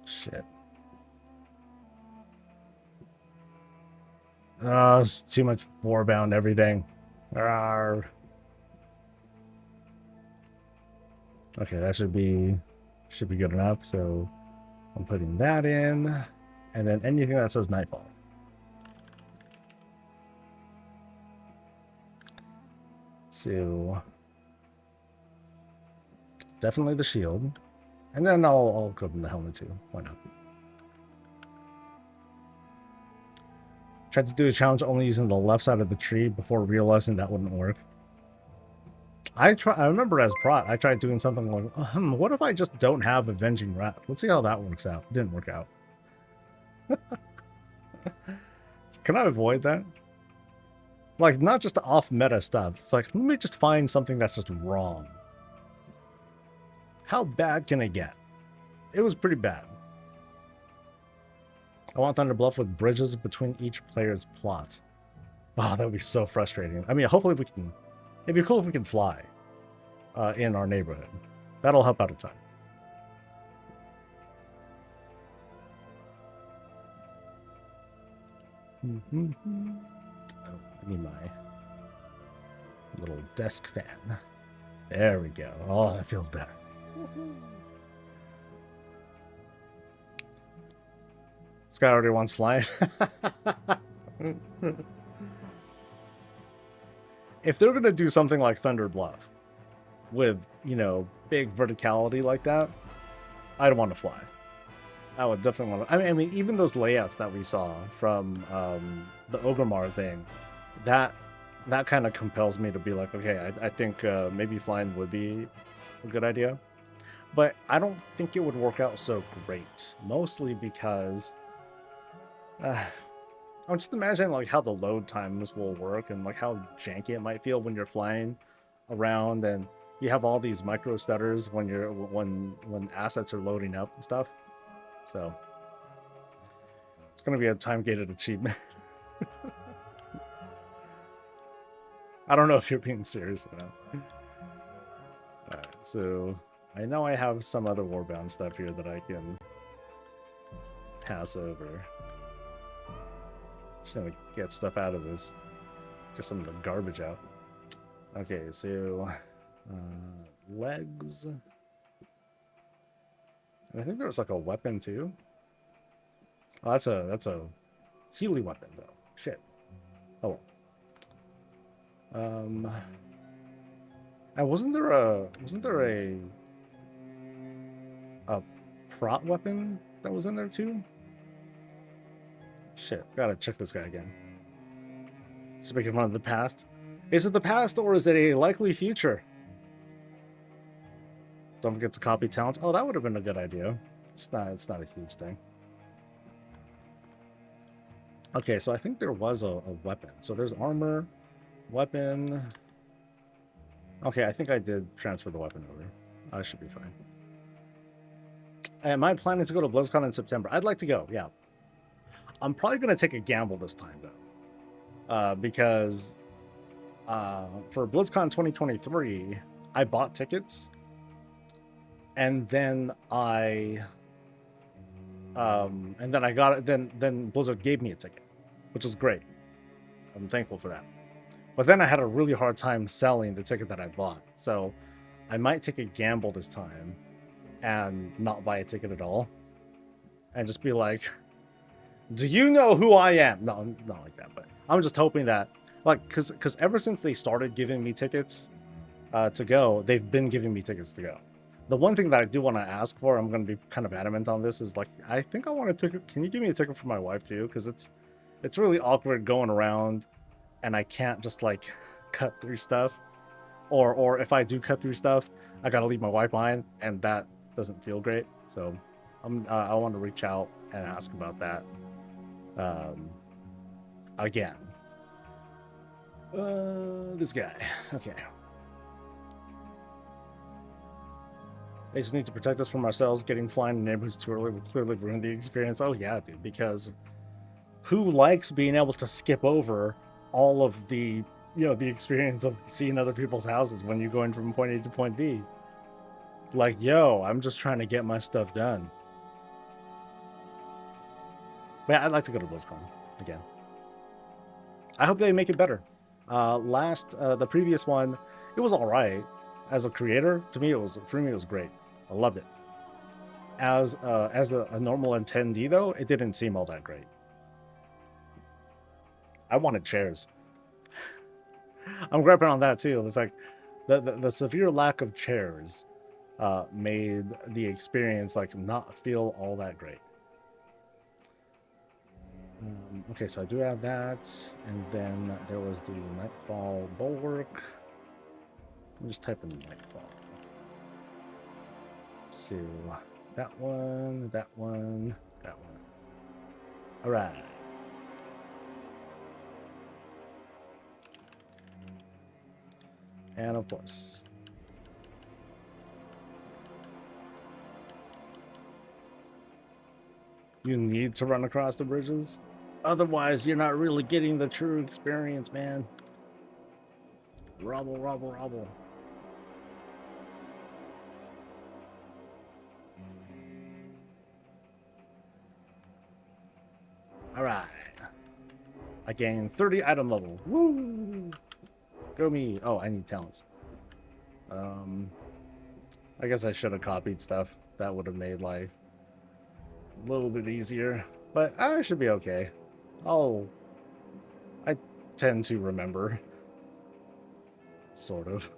Shit. It's too much warbound everything. Arrgh. Okay, that should be good enough. So I'm putting that in, and then anything that says Nightfall. So definitely the shield, and then I'll go in the helmet too. Why not? Tried to do a challenge only using the left side of the tree before realizing that wouldn't work. I remember as Prot, I tried doing something like, what if I just don't have Avenging Wrath? Let's see how that works out. It didn't work out. Can I avoid that? Like, not just off meta stuff. It's like, let me just find something that's just wrong. How bad can it get? It was pretty bad. I want Thunder Bluff with bridges between each player's plot. Oh, that would be so frustrating. I mean, hopefully we can... It'd be cool if we can fly in our neighborhood. That'll help out a ton. Oh, I need my little desk fan. There we go. Oh, that feels better. This guy already wants flying. If they're going to do something like Thunder Bluff with, you know, big verticality like that, I'd want to fly. I would definitely want to. I mean, even those layouts that we saw from the Ogremar thing, that kind of compels me to be like, okay, I think maybe flying would be a good idea. But I don't think it would work out so great. Mostly because... I'm just imagining like how the load times will work and like how janky it might feel when you're flying around and you have all these micro stutters when when assets are loading up and stuff. So it's gonna be a time gated achievement. I don't know if you're being serious or not. Alright, so I know I have some other Warbound stuff here that I can pass over. Just gonna get stuff out of this. Just some of the garbage out. Okay, so legs. I think there was like a weapon too. Oh, that's a Healy weapon though. Shit. Oh well. And wasn't there a prot weapon that was in there too? Shit, gotta check this guy again. Just making fun of the past. Is it the past or is it a likely future? Don't forget to copy talents. Oh, that would have been a good idea. It's not a huge thing. Okay, so I think there was a weapon. So there's armor, weapon. Okay, I think I did transfer the weapon over. I should be fine. Am I planning to go to BlizzCon in September? I'd like to go, yeah. I'm probably going to take a gamble this time, though. Because for BlizzCon 2023, I bought tickets. And then I got it. Then Blizzard gave me a ticket, which was great. I'm thankful for that. But then I had a really hard time selling the ticket that I bought. So I might take a gamble this time and not buy a ticket at all. And just be like, do you know who I am? No, not like that. But I'm just hoping that, like, because ever since they started giving me tickets to go, they've been giving me tickets to go. The one thing that I do want to ask for, I'm going to be kind of adamant on this, is like, I think I want a ticket. Can you give me a ticket for my wife too? Because it's really awkward going around and I can't just like cut through stuff. Or if I do cut through stuff, I got to leave my wife behind and that doesn't feel great. So I want to reach out and ask about that again. This guy. Okay. They just need to protect us from ourselves. Getting flying in neighborhoods too early will clearly ruin the experience. Oh yeah, dude, because who likes being able to skip over all of the, the experience of seeing other people's houses when you're going from point A to point B? Like, yo, I'm just trying to get my stuff done. Man, I'd like to go to BlizzCon again. I hope they make it better. The previous one, it was all right. As a creator, for me, it was great. I loved it. As a normal attendee, though, it didn't seem all that great. I wanted chairs. I'm grappling on that too. It's like the severe lack of chairs made the experience like not feel all that great. Okay, so I do have that, and then there was the Nightfall Bulwark. I'll just type in Nightfall. So that one, that one, that one. All right. And of course, you need to run across the bridges. Otherwise, you're not really getting the true experience, man. Robble, robble, robble. All right. I gained 30 item level. Woo! Go me. Oh, I need talents. I guess I should have copied stuff. That would have made life a little bit easier. But I should be okay. I tend to remember. Sort of.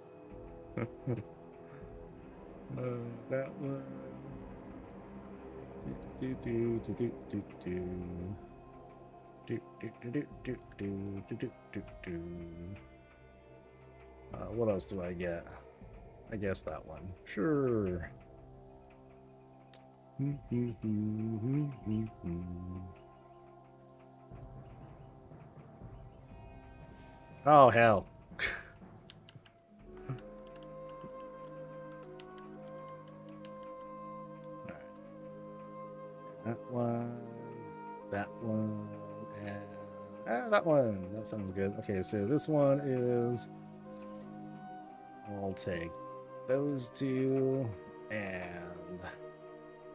That one. What else do I get? I guess that one. Sure. Oh, hell. That one, and that one. That sounds good. Okay, so this one is I'll take those two, and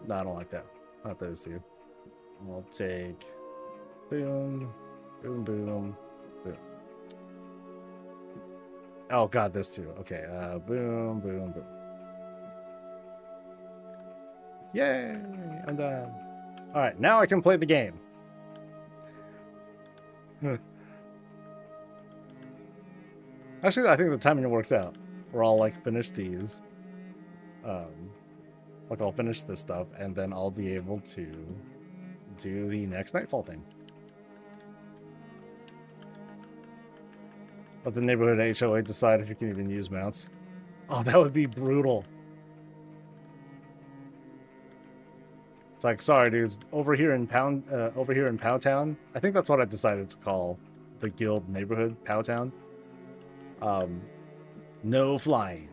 no, I don't like that. Not those two. I'll take boom, boom, boom, boom. Oh god, this too. Okay, boom, boom, boom. Yay! I'm done. All right, now I can play the game. Actually, I think the timing works out. Where I'll like finish these. Like I'll finish this stuff, and then I'll be able to do the next Nightfall thing. Let the neighborhood HOA decide if you can even use mounts. Oh, that would be brutal. It's like, sorry, dudes. Over here in Powtown, I think that's what I decided to call the guild neighborhood, Powtown. No flying.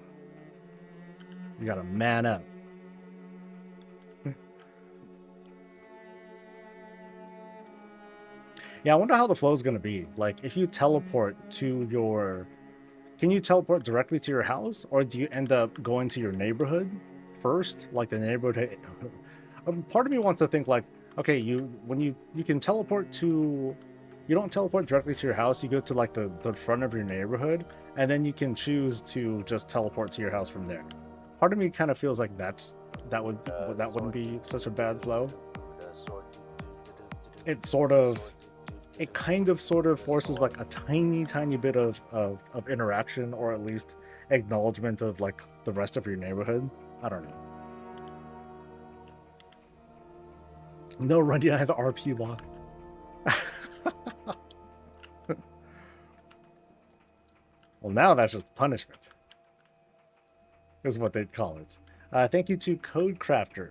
You gotta man up. Yeah, I wonder how the flow is gonna be. Like, if you teleport to your, can you teleport directly to your house, or do you end up going to your neighborhood first? Like the neighborhood. Part of me wants to think like, okay, you can teleport to, you don't teleport directly to your house. You go to like the front of your neighborhood, and then you can choose to just teleport to your house from there. Part of me kind of feels like that wouldn't be such a bad flow. It kind of sort of forces like a tiny bit of interaction, or at least acknowledgement of like the rest of your neighborhood. I don't know. No, Rundy, I have an RP lock. Well, now that's just punishment, is what they'd call it. Thank you to Code Crafter.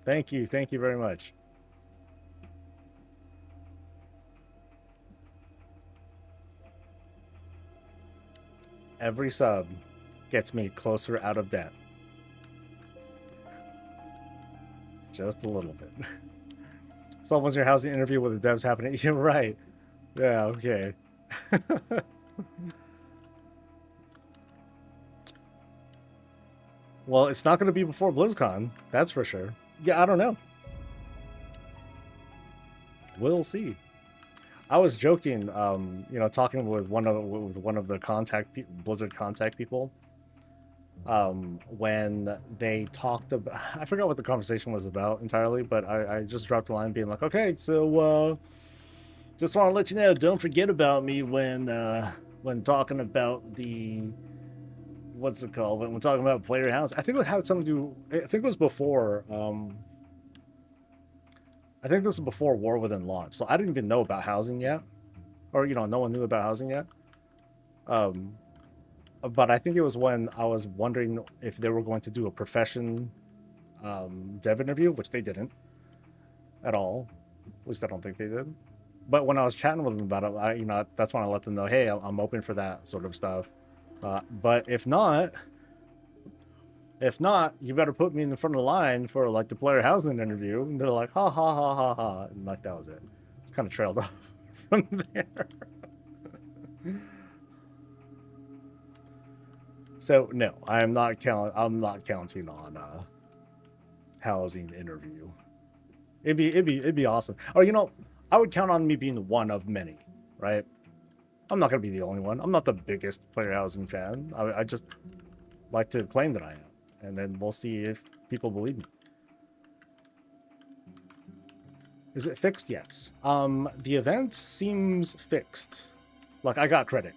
Thank you very much. Every sub gets me closer out of debt. Just a little bit. So when's your housing interview with the devs happening? You're right. Yeah, okay. Well, it's not going to be before BlizzCon, that's for sure. Yeah, I don't know. We'll see. I was joking, you know, talking with one of the Blizzard contact people, when they talked about, I forgot what the conversation was about entirely, but I just dropped a line being like, okay, so just want to let you know, don't forget about me when talking about the, what's it called, when talking about player house. I think it had something to do, I think it was before, I think this was before War Within launch, so I didn't even know about housing yet, or you know, no one knew about housing yet. But I think it was when I was wondering if they were going to do a profession dev interview, which they didn't at all. At least I don't think they did. But when I was chatting with them about it, you know, that's when I let them know, hey, I'm open for that sort of stuff. But if not, you better put me in the front of the line for like the player housing interview. And they're like, ha ha ha ha ha, and like that was it. It's kind of trailed off from there. So no, I'm not counting on housing interview. It'd be awesome. Or you know, I would count on me being one of many, right? I'm not gonna be the only one. I'm not the biggest player housing fan. I just like to claim that I am, and then we'll see if people believe me. Is it fixed yet? The event seems fixed. Like I got credit.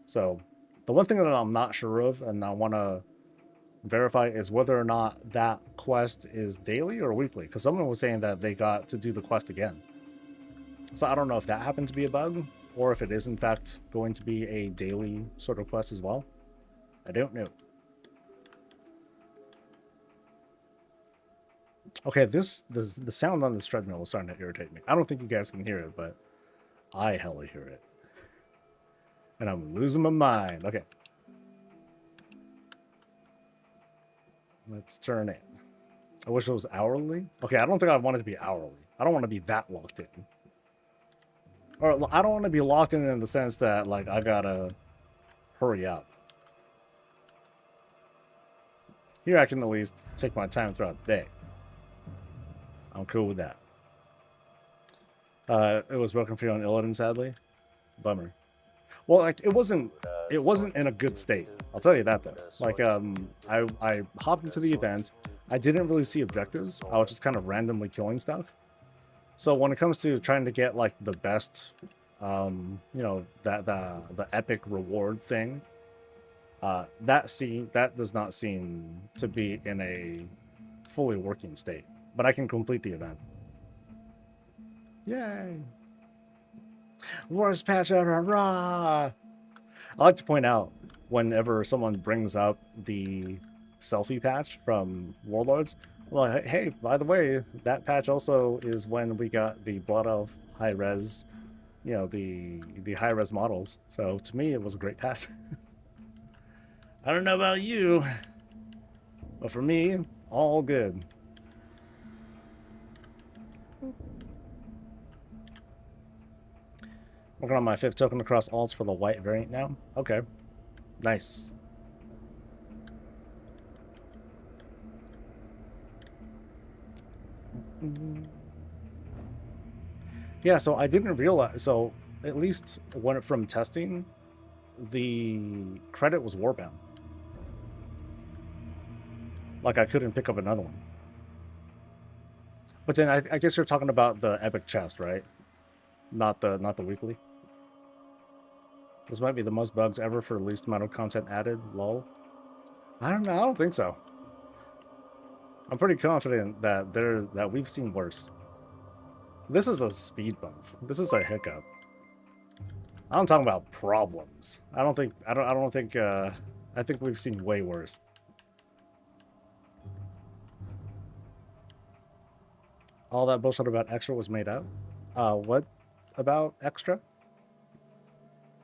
So the one thing that I'm not sure of, and I want to verify, is whether or not that quest is daily or weekly. Because someone was saying that they got to do the quest again. So I don't know if that happened to be a bug, or if it is in fact going to be a daily sort of quest as well. I don't know. Okay, the sound on this treadmill is starting to irritate me. I don't think you guys can hear it, but I hella hear it. And I'm losing my mind. Okay. Let's turn in. I wish it was hourly. Okay, I don't think I want it to be hourly. I don't want to be that locked in. Or I don't want to be locked in the sense that, like, I gotta hurry up. Here I can at least take my time throughout the day. I'm cool with that. It was broken for you on Illidan, sadly. Bummer. Well, like it wasn't in a good state. I'll tell you that though. Like I hopped into the event. I didn't really see objectives. I was just kind of randomly killing stuff. So when it comes to trying to get like the best, you know, the epic reward thing, that does not seem to be in a fully working state. But I can complete the event. Yay! Worst patch ever, rah! I like to point out whenever someone brings up the selfie patch from Warlords, well, hey, by the way, that patch also is when we got the Blood Elf high res, you know, the high res models. So to me, it was a great patch. I don't know about you, but for me, all good. Working on my 5th token across alts for the white variant now. Okay. Nice. Yeah, so I didn't realize, so at least when from testing, the credit was warbound. Like I couldn't pick up another one. But then I guess you're talking about the epic chest, right? Not the weekly. This might be the most bugs ever for the least amount of content added. Lol. I don't know. I don't think so. I'm pretty confident that we've seen worse. This is a speed bump. This is a hiccup. I'm talking about problems. I think we've seen way worse. All that bullshit about extra was made up. What about extra?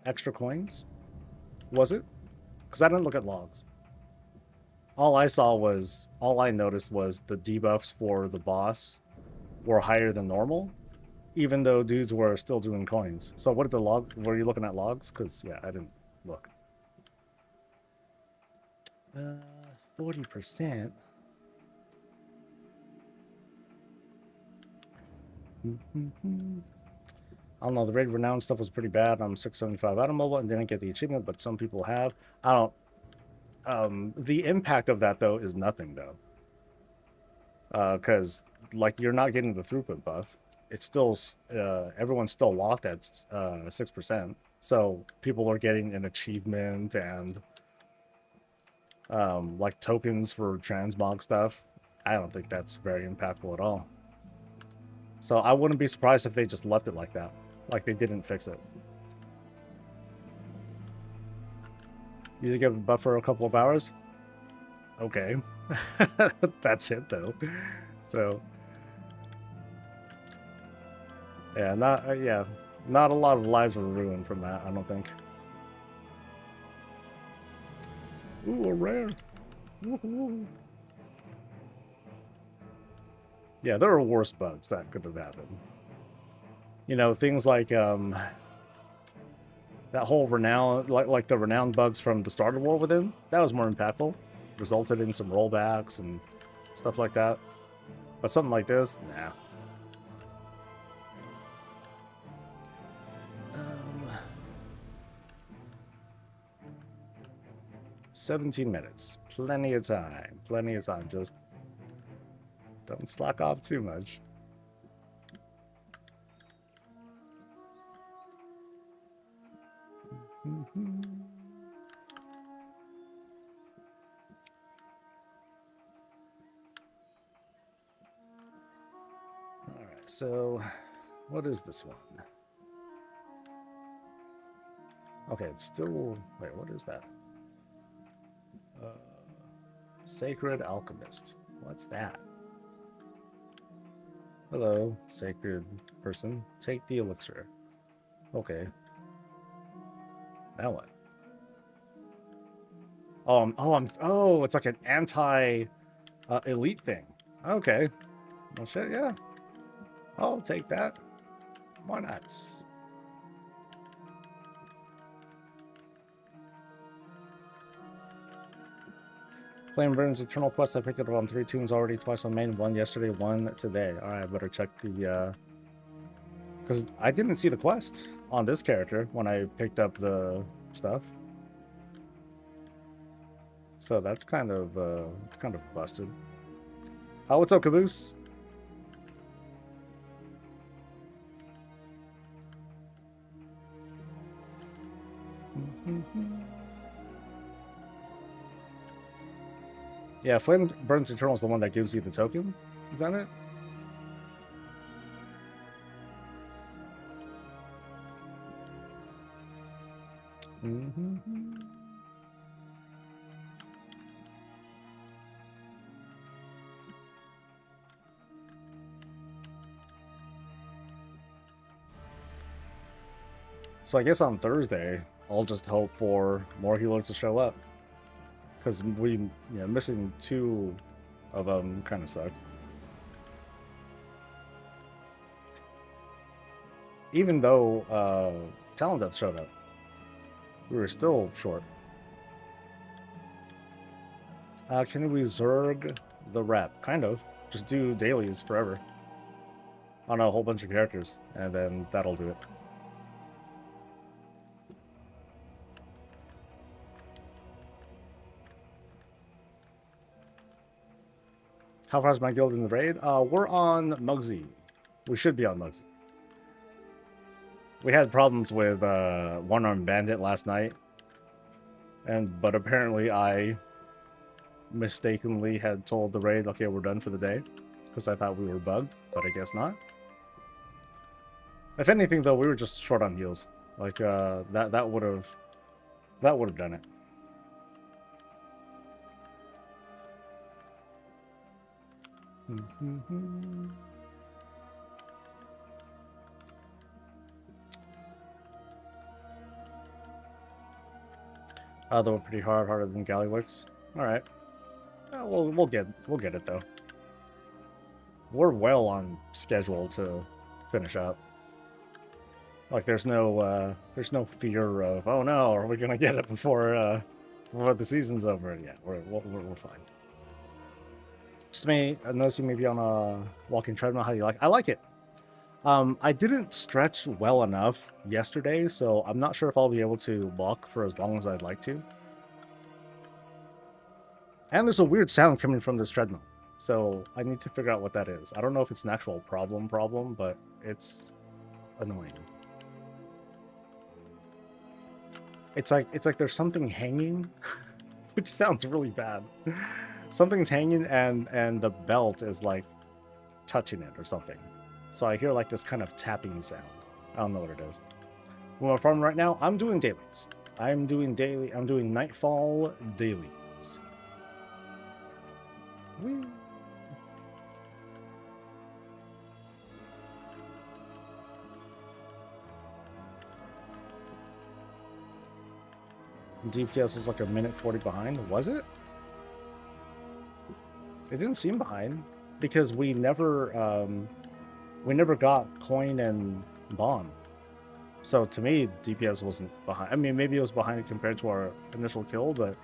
Extra coins? Was it? Because I didn't look at logs. All I noticed was the debuffs for the boss were higher than normal, even though dudes were still doing coins. So what did the log? Were you looking at logs? Because yeah, I didn't look. 40%. I don't know, the Raid Renown stuff was pretty bad. I'm 675 out of mobile and didn't get the achievement, but some people have. I don't... the impact of that, though, is nothing, though. Because, like, you're not getting the throughput buff. It's still... everyone's still locked at 6%. So, people are getting an achievement and... like, tokens for transmog stuff. I don't think that's very impactful at all. So, I wouldn't be surprised if they just left it like that. Like they didn't fix it. You give a buffer a couple of hours? Okay. That's it though. So yeah, not a lot of lives were ruined from that, I don't think. Ooh, a rare. Woo-hoo. Yeah, there are worse bugs that could have happened. You know, things like that whole renown, like the renowned bugs from the start of War Within, that was more impactful. Resulted in some rollbacks and stuff like that. But something like this, nah. 17 minutes. Plenty of time. Plenty of time. Just don't slack off too much. Alright, so what is this one? Okay, it's still... Wait, what is that? Sacred Alchemist. What's that? Hello, sacred person. Take the elixir. Okay. Now what? Oh, it's like an anti elite thing. Okay. Well, shit, yeah. I'll take that. Why not? Flame Burns Eternal Quest. I picked it up on 3 tunes already, twice on main, 1 yesterday, 1 today. Alright, I better check the because I didn't see the quest on this character when I picked up the stuff. So that's kind of it's kind of busted. Oh, what's up, Caboose? Yeah, Flame Burns Eternal is the one that gives you the token. Is that it? So I guess on Thursday, I'll just hope for more healers to show up. Because missing 2 of them kind of sucked. Even though Talon Death showed up, we were still short. Can we Zerg the rep? Kind of. Just do dailies forever on a whole bunch of characters, and then that'll do it. How far is my guild in the raid? We're on Mugsy. We should be on Mugsy. We had problems with One-Armed Bandit last night, but apparently I mistakenly had told the raid, okay, we're done for the day, because I thought we were bugged, but I guess not. If anything, though, we were just short on heals. Like that would have done it. They were pretty harder than Gallywix. All right, we'll get it though. We're well on schedule to finish up. Like there's no fear of, oh no, are we gonna get it before the season's over? Yeah, we're fine. Just me noticing maybe on a walking treadmill. How do you like? I like it. I didn't stretch well enough yesterday, so I'm not sure if I'll be able to walk for as long as I'd like to. And there's a weird sound coming from this treadmill, so I need to figure out what that is. I don't know if it's an actual problem, but it's annoying. It's like there's something hanging, which sounds really bad. Something's hanging and the belt is like touching it or something. So I hear like this kind of tapping sound. I don't know what it is. When I'm farming right now, I'm doing dailies. I'm doing Nightfall dailies. Whee. DPS is like a minute 40 behind. Was it? It didn't seem behind because we never got coin and bond. So to me, DPS wasn't behind. I mean, maybe it was behind compared to our initial kill, but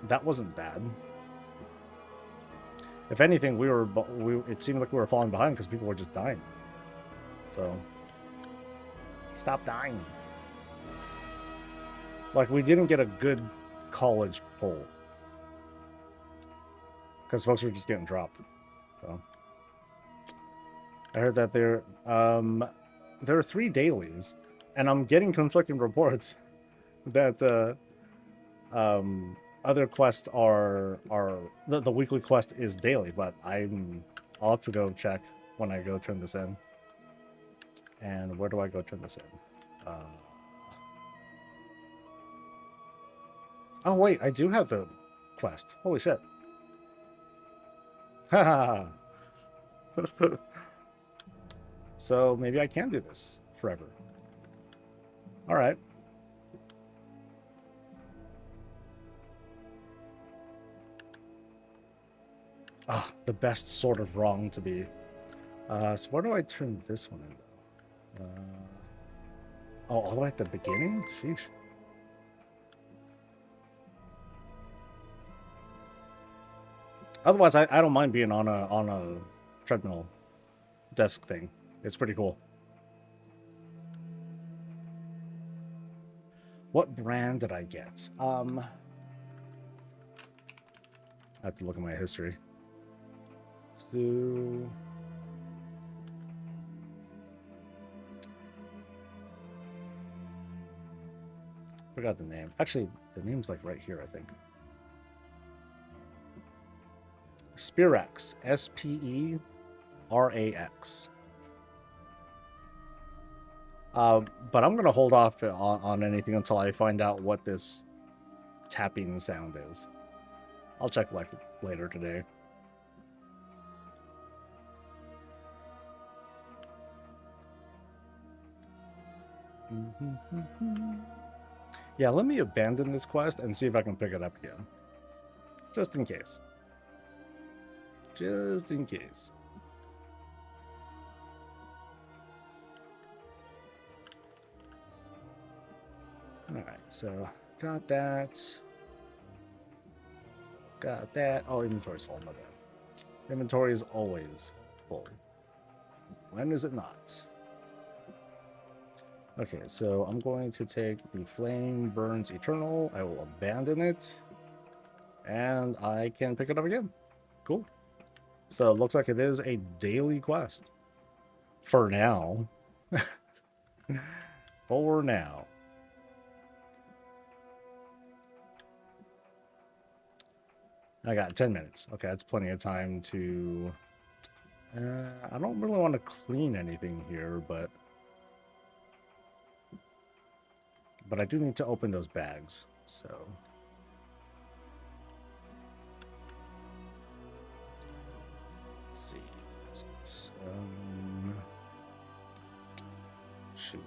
that wasn't bad. If anything, it seemed like we were falling behind because people were just dying. So stop dying. Like we didn't get a good college poll because folks were just getting dropped. So I heard that there are 3 dailies, and I'm getting conflicting reports that other quests are the weekly quest is daily, but I'll have to go check when I go turn this in. And where do I go turn this in? Oh wait, I do have the quest. Holy shit. Haha. So maybe I can do this forever. All right. Ah, the best sort of wrong to be. So where do I turn this one in? Oh, all the way at the beginning? Sheesh. Otherwise, I don't mind being on a treadmill desk thing. It's pretty cool. What brand did I get? I have to look at my history. So forgot the name. Actually, the name's like right here, I think. Sperax. S-P-E-R-A-X. But I'm gonna hold off on anything until I find out what this tapping sound is. I'll check like later today. Yeah, let me abandon this quest and see if I can pick it up again. Just in case. Just in case. Alright, so got that. Got that. Oh, inventory's full, my bad. Inventory is always full. When is it not? Okay, so I'm going to take the Flame Burns Eternal. I will abandon it. And I can pick it up again. Cool. So it looks like it is a daily quest. For now. For now. I got 10 minutes. Okay, that's plenty of time to... I don't really want to clean anything here, but I do need to open those bags, so... Let's see. Shoot.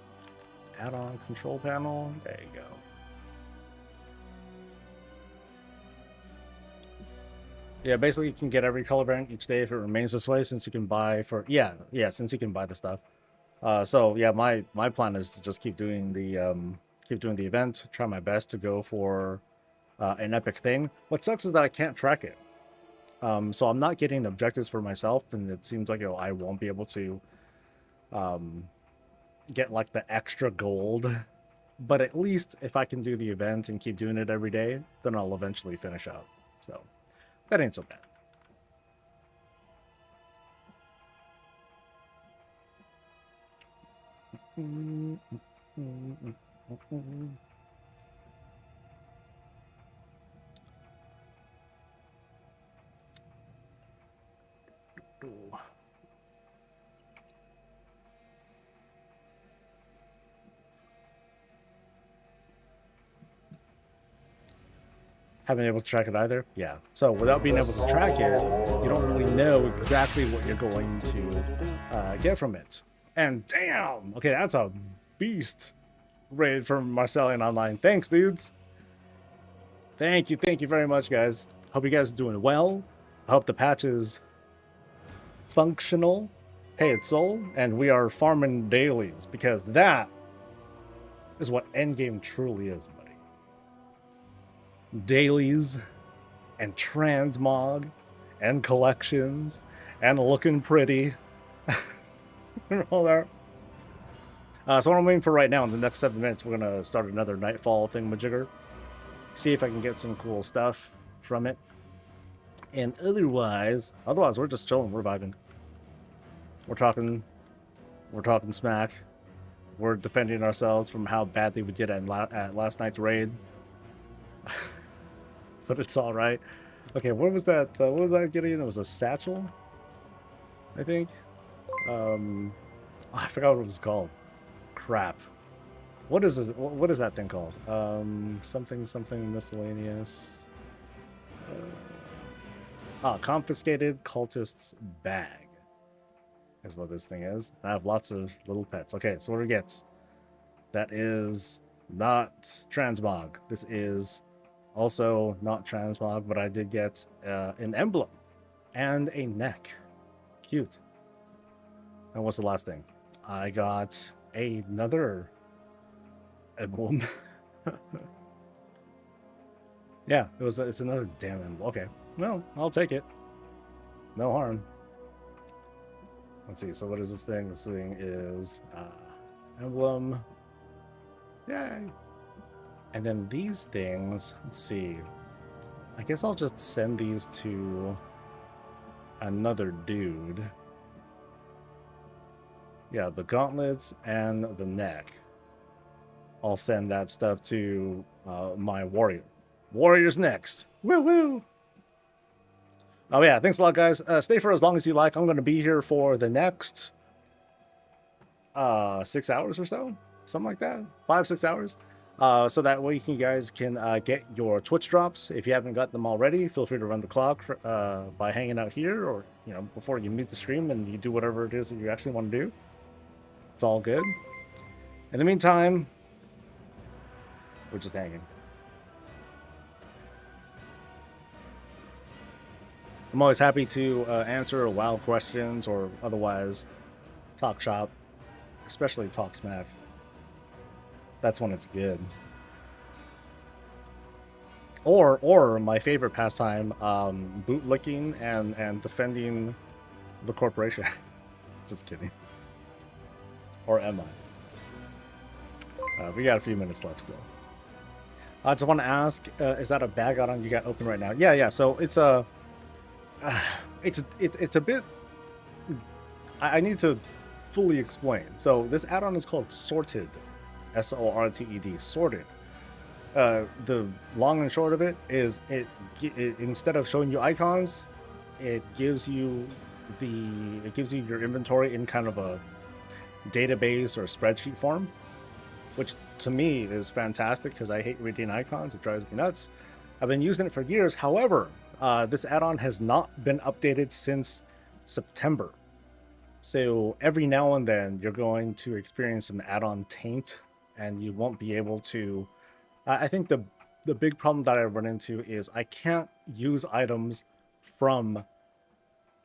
Add-on control panel. There you go. Yeah, basically you can get every color variant each day if it remains this way, since you can buy for since you can buy the stuff. So yeah, my plan is to just keep doing the event, try my best to go for an epic thing. What sucks is that I can't track it. So I'm not getting objectives for myself, and it seems like I won't be able to get like the extra gold. But at least if I can do the event and keep doing it every day, then I'll eventually finish out. So that ain't so bad. Haven't been able to track it either? Yeah. So without being able to track it, you don't really know exactly what you're going to get from it. And damn! Okay, that's a beast raid from Marcellian Online. Thanks, dudes. Thank you very much, guys. Hope you guys are doing well. I hope the patch is functional, pay its soul, and we are farming dailies, because that is what endgame truly is, buddy. Dailies and transmog and collections and looking pretty. All there. So what I'm waiting for right now, in the next 7 minutes, we're gonna start another Nightfall thingamajigger. See if I can get some cool stuff from it. And otherwise we're just chilling, we're vibing. We're talking smack. We're defending ourselves from how badly we did at last night's raid. But it's all right. Okay, what was that? What was I getting? It was a satchel, I think. I forgot what it was called. Crap. What is this? What is that thing called? Something miscellaneous. Confiscated cultist's bag is what this thing is. I have lots of little pets. Okay, so what do we get? That is not transmog. This is also not transmog, but I did get an emblem and a neck. Cute. And what's the last thing? I got another emblem. Yeah, it's another damn emblem. Okay, well, I'll take it. no harm. Let's see. So what is this thing? This thing is emblem. Yay! And then these things. Let's see. I guess I'll just send these to another dude. Yeah, the gauntlets and the neck. I'll send that stuff to my warrior. Warrior's next. Woo woo! Oh yeah, thanks a lot, guys. Stay for as long as you like. I'm going to be here for the next 6 hours or so. Something like that. 5-6 hours. So that way you guys can get your Twitch drops. If you haven't got them already, feel free to run the clock by hanging out here, or before you mute the stream and you do whatever it is that you actually want to do. It's all good. In the meantime, we're just hanging. I'm always happy to answer WoW questions or otherwise talk shop, especially talk smack. That's when it's good. Or my favorite pastime, bootlicking and defending the corporation. Just kidding. Or am I? We got a few minutes left still. I just want to ask, is that a bag add-on you got open right now? Yeah. So it's a, it's a bit. I need to fully explain. So this add-on is called Sorted, S-O-R-T-E-D, Sorted. The long and short of it is it instead of showing you icons, it gives you your inventory in kind of a database or spreadsheet form, which to me is fantastic because I hate reading icons. It drives me nuts. I've been using it for years. However, this add-on has not been updated since September. So every now and then you're going to experience some add-on taint, and you won't be able to. I think the big problem that I run into is I can't use items from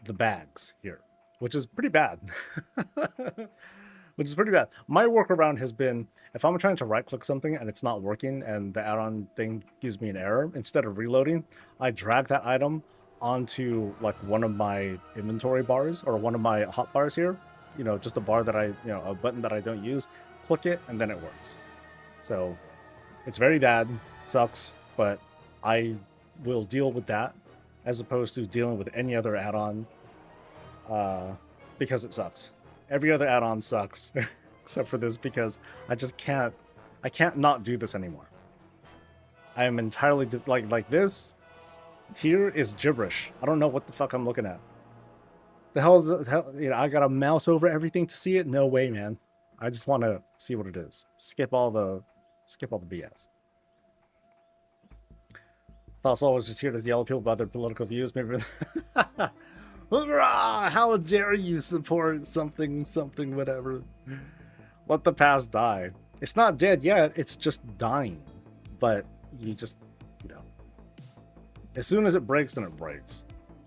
the bags here, which is pretty bad. Which is pretty bad. My workaround has been, if I'm trying to right-click something and it's not working and the add-on thing gives me an error, instead of reloading, I drag that item onto like one of my inventory bars or one of my hotbars here. Just a bar that a button that I don't use. Click it and then it works. So it's very bad, sucks, but I will deal with that as opposed to dealing with any other add-on because it sucks. Every other add-on sucks except for this because I can't not do this anymore. I am entirely like this here is gibberish. I don't know what the fuck I'm looking at. The hell, I got a mouse over everything to see it? No way, man. I just want to see what it is. Skip all the BS. Thoughts always just here to yell at people about their political views. Maybe. How dare you support something, whatever. Let the past die. It's not dead yet. It's just dying. But you just, as soon as it breaks, then it breaks.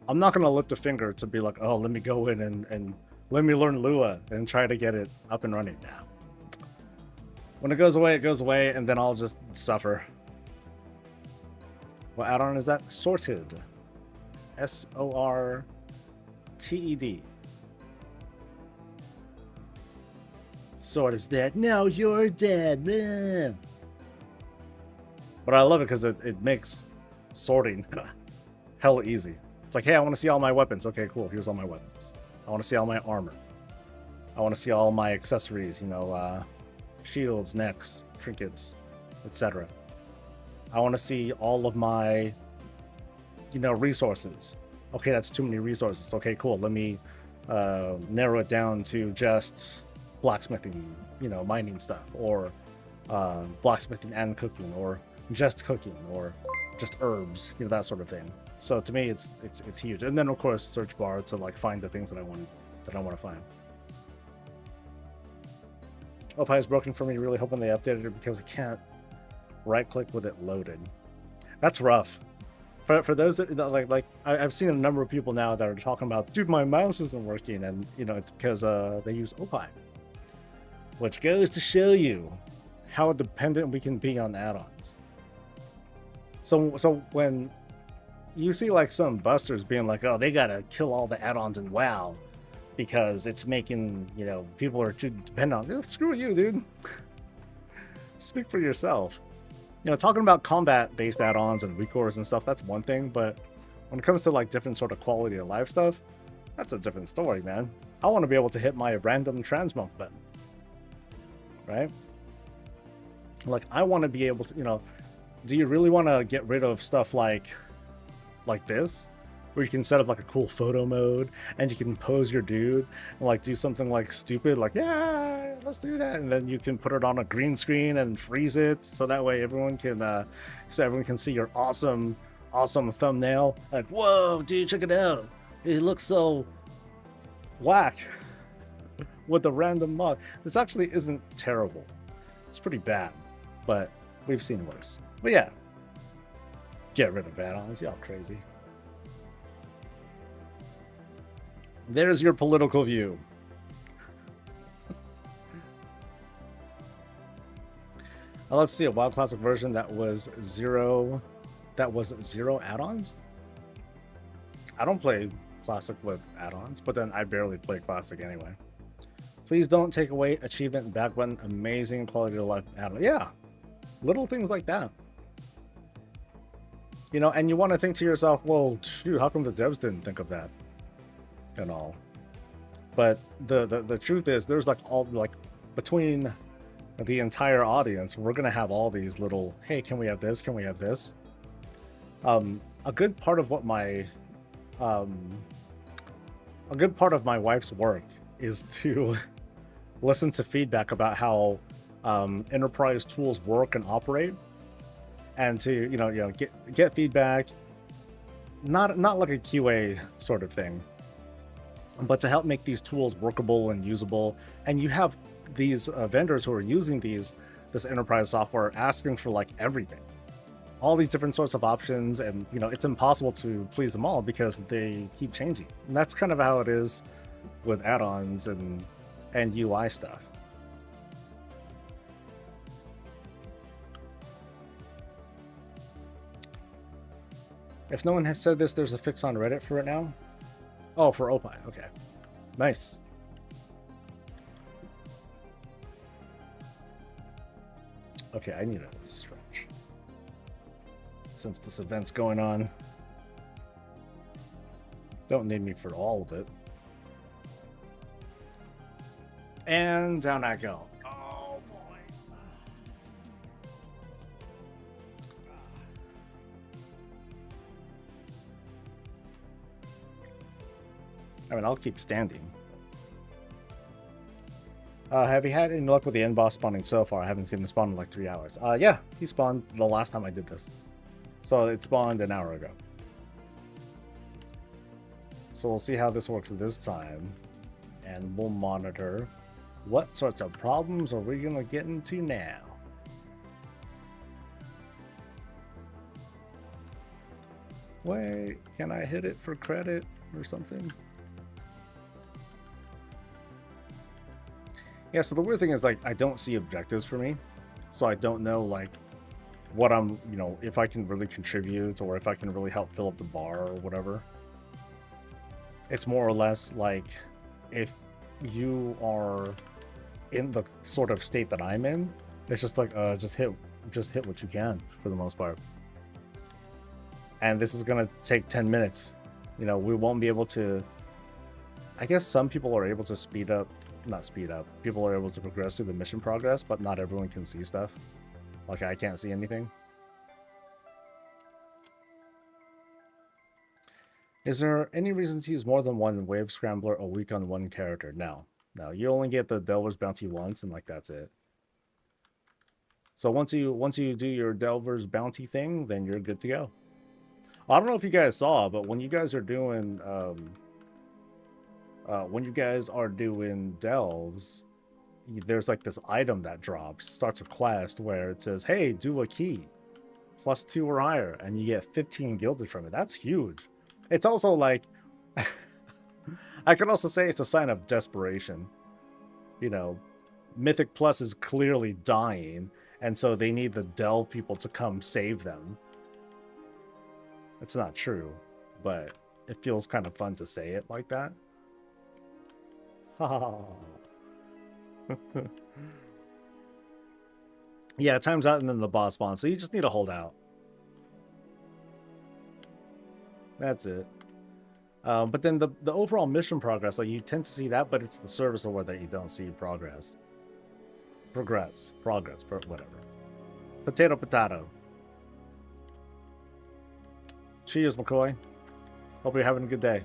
I'm not going to lift a finger to be like, oh, let me go in and let me learn Lua and try to get it up and running now. When it goes away, and then I'll just suffer. What add-on is that? Sorted. S-O-R-T-E-D. Sword is dead. No, you're dead. Man. But I love it because it makes sorting hella easy. It's like, hey, I want to see all my weapons. Okay, cool. Here's all my weapons. I want to see all my armor. I want to see all my accessories, shields, necks, trinkets, etc. I want to see all of my, resources. Okay, that's too many resources. Okay, cool. Let me narrow it down to just blacksmithing, mining stuff, or blacksmithing and cooking, or just cooking, or just herbs, that sort of thing. So to me, it's huge. And then of course, search bar to like find the things that I want to find. Opie is broken for me. Really hoping they updated it because I can't right click with it loaded. That's rough. For those that like I've seen a number of people now that are talking about, dude, my mouse isn't working, and it's because they use Opie, which goes to show you how dependent we can be on add-ons. So when you see like some busters being like, oh, they gotta kill all the add-ons in WoW because it's making, you know, people are too dependent on it. Screw you, dude. Speak for yourself. You know, talking about combat-based add-ons and recores and stuff, that's one thing, but when it comes to like different sort of quality of life stuff, that's a different story, man. I want to be able to hit my random transmog button, right? Like, I want to be able to, you know, do you really want to get rid of stuff like this, where you can set up like a cool photo mode and you can pose your dude and like do something like stupid, like, yeah, let's do that, and then you can put it on a green screen and freeze it so that way everyone can see your awesome thumbnail. Like, whoa, dude, check it out, it looks so whack with the random mod. This actually isn't terrible. It's pretty bad, but we've seen worse. But yeah, get rid of add-ons, y'all crazy. There's your political view. Let's see a WoW Classic version that was zero add-ons. I don't play Classic with add-ons, but then I barely play Classic anyway. Please don't take away achievement back when amazing quality of life add-on. Yeah, little things like that. You know, and you want to think to yourself, well, shoot, how come the devs didn't think of that? And all. But the truth is, there's like all, like, between the entire audience, we're gonna have all these little, hey, can we have this? Can we have this? A good part of my wife's work is to listen to feedback about how enterprise tools work and operate, and to you know get feedback, not like a QA sort of thing, but to help make these tools workable and usable. And you have these vendors who are using this enterprise software asking for like everything, all these different sorts of options, and you know it's impossible to please them all because they keep changing. And that's kind of how it is with add-ons and UI stuff. If no one has said this, there's a fix on Reddit for it now. Oh, for Opine. Okay, nice. Okay, I need a stretch since this event's going on. Don't need me for all of it. And down I go. Oh boy. I mean, I'll keep standing. Have you had any luck with the end boss spawning so far? I haven't seen him spawn in like 3 hours. Yeah, he spawned the last time I did this. So it spawned an hour ago. So we'll see how this works this time. And we'll monitor what sorts of problems are we going to get into now. Wait, can I hit it for credit or something? Yeah, so the weird thing is, like, I don't see objectives for me. So I don't know, like, what I'm, you know, if I can really contribute or if I can really help fill up the bar or whatever. It's more or less like, if you are in the sort of state that I'm in, it's just like, just hit what you can for the most part. And this is gonna take 10 minutes. You know, we won't be able to, I guess some people are able to not speed up. People are able to progress through the mission progress, but not everyone can see stuff. Like, I can't see anything. Is there any reason to use more than one wave scrambler a week on one character? No. No, you only get the Delver's Bounty once, and like that's it. So once you do your Delver's Bounty thing, then you're good to go. I don't know if you guys saw, but when you guys are doing delves, there's like this item that drops, starts a quest where it says, hey, do a key +2 or higher, and you get 15 gilded from it. That's huge. It's also like, I can also say it's a sign of desperation. You know, Mythic Plus is clearly dying, and so they need the delve people to come save them. It's not true, but it feels kind of fun to say it like that. Yeah, time's out and then the boss spawns, so you just need to hold out. That's it. But then the overall mission progress, like you tend to see that, but it's the service award that you don't see progress. Progress, whatever. Potato, potato. Cheers, McCoy. Hope you're having a good day.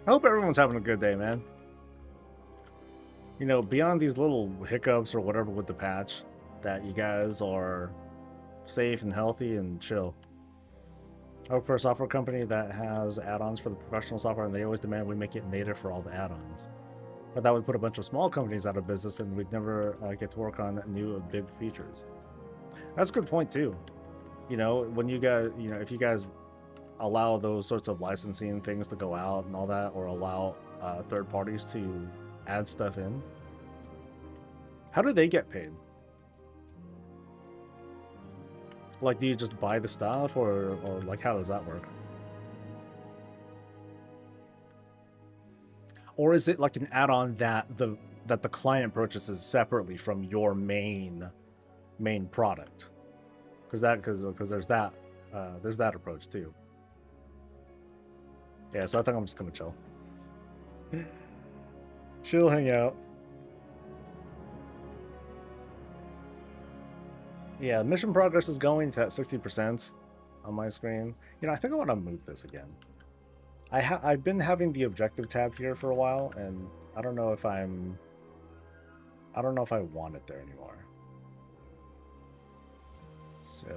I hope everyone's having a good day, man. You know, beyond these little hiccups or whatever with the patch, that you guys are safe and healthy and chill. I work for a software company that has add-ons for the professional software, and they always demand we make it native for all the add-ons. But that would put a bunch of small companies out of business, and we'd never get to work on new big features. That's a good point too. You know, when you guys, you know, if you guys allow those sorts of licensing things to go out and all that, or allow third parties to add stuff in, how do they get paid? Like, do you just buy the stuff, or like, how does that work? Or is it like an add-on that the client purchases separately from your main product? Because there's that approach too. Yeah, so I think I'm just gonna chill. Chill, hang out. Yeah, mission progress is going to 60% on my screen. You know, I think I want to move this again. I've been having the objective tab here for a while, and I don't know if I want it there anymore. So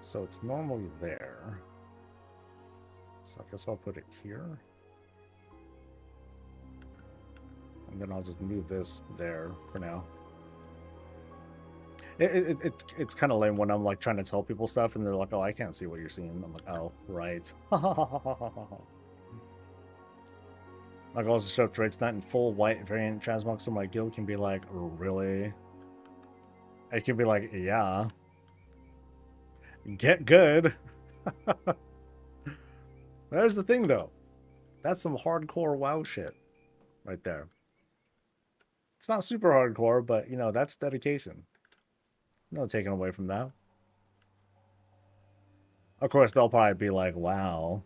it's normally there. So I guess I'll put it here. And then I'll just move this there for now. It's kind of lame when I'm like trying to tell people stuff and they're like, oh, I can't see what you're seeing. I'm like, oh, right. My goal is to show up to rates not in full white variant transmog, so my guild can be like, really? It can be like, yeah. Get good. There's the thing though. That's some hardcore WoW shit right there. It's not super hardcore, but you know, that's dedication. No taking away from that. Of course, they'll probably be like, wow,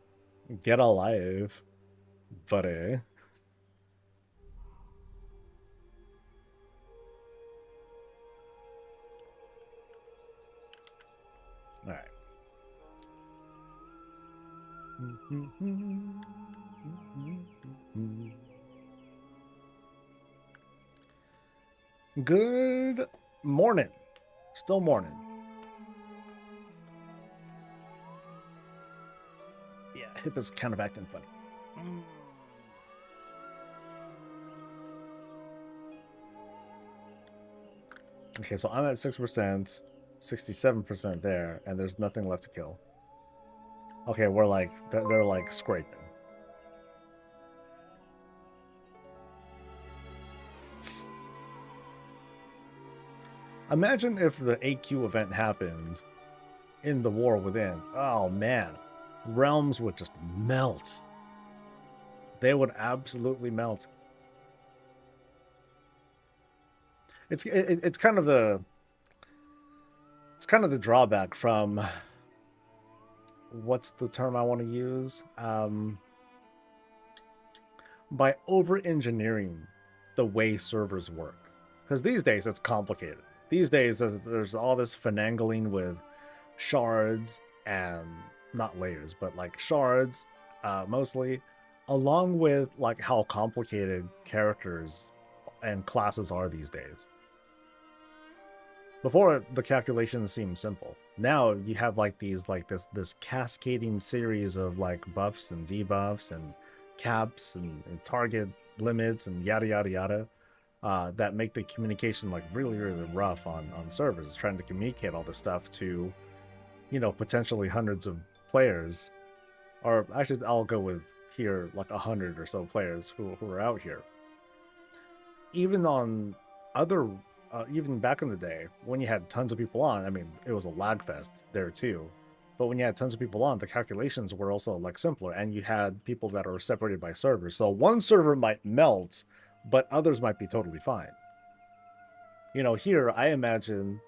get a life, buddy. All right. Good morning. Still morning. Yeah, hip is kind of acting funny. Okay, so I'm at 6%, 67% there, and there's nothing left to kill. Okay, we're like, they're like scraping. Imagine if the AQ event happened in the War Within. Oh man, realms would just melt. They would absolutely melt. It's kind of the drawback from, what's the term I want to use? By over-engineering the way servers work. Because these days it's complicated. These days there's all this finagling with shards and not layers, but like shards mostly, along with like how complicated characters and classes are these days. Before, the calculations seemed simple. Now you have like these this cascading series of like buffs and debuffs and caps and target limits and yada yada yada. That make the communication like really rough on servers, trying to communicate all this stuff to, you know, potentially hundreds of players, or actually I'll go with here like 100 or so players who are out here. Even on other, even back in the day when you had tons of people on, I mean, it was a lag fest there too. But when you had tons of people on, the calculations were also like simpler, and you had people that are separated by servers. So one server might melt, but others might be totally fine. You know, here I imagine,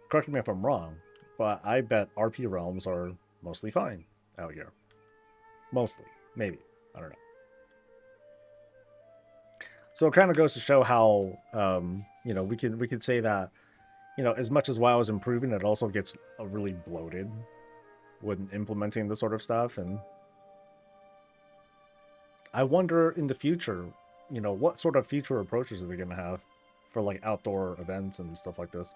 correct me if I'm wrong, but I bet RP realms are mostly fine out here. Mostly, maybe, I don't know. So it kind of goes to show how, you know, we could say that, you know, as much as WoW is improving, it also gets really bloated when implementing this sort of stuff. And I wonder in the future, you know, what sort of future approaches are they going to have for like outdoor events and stuff like this.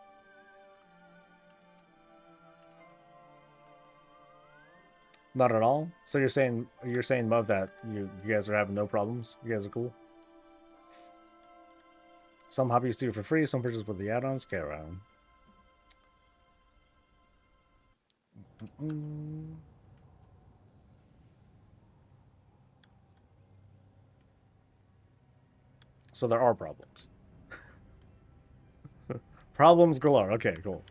Not at all. So you're saying Mov, that you guys are having no problems? You guys are cool? Some hobbies do it for free, some purchase with the add-ons. Get around. So there are problems. Problems galore. Okay, cool.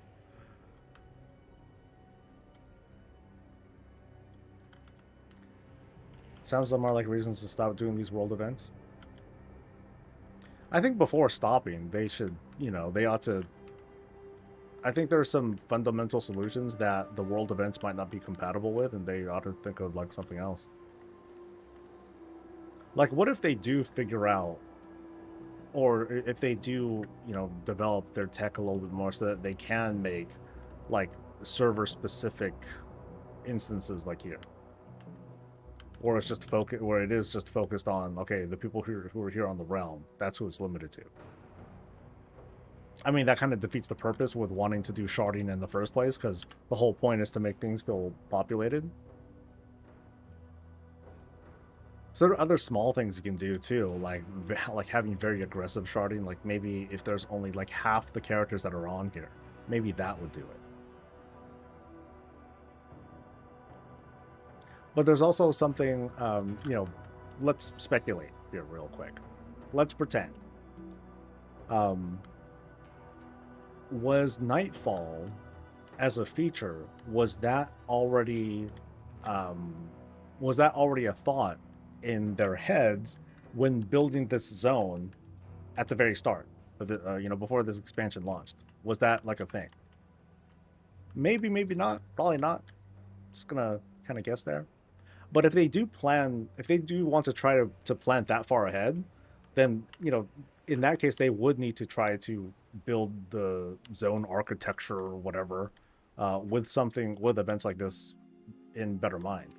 Sounds more like reasons to stop doing these world events. I think before stopping, they should, you know, they ought to... I think there are some fundamental solutions that the world events might not be compatible with, and they ought to think of like something else. Like, what if they do figure out, or if they do, you know, develop their tech a little bit more so that they can make like server-specific instances like here, or it's just focus, where it is just focused on, okay, the people who are here on the realm, that's who it's limited to. I mean, that kind of defeats the purpose with wanting to do sharding in the first place, because the whole point is to make things feel populated. So there are other small things you can do too, like having very aggressive sharding. Like maybe if there's only like half the characters that are on here, maybe that would do it. But there's also something, you know, let's speculate here real quick. Let's pretend. Was Nightfall as a feature, was that already a thought in their heads when building this zone at the very start of the, you know, before this expansion launched? Was that like a thing? Maybe, maybe not. Probably not. Just gonna kind of guess there. But if they do want to try to plan that far ahead, then, you know, in that case, they would need to try to build the zone architecture or whatever with events like this in better mind.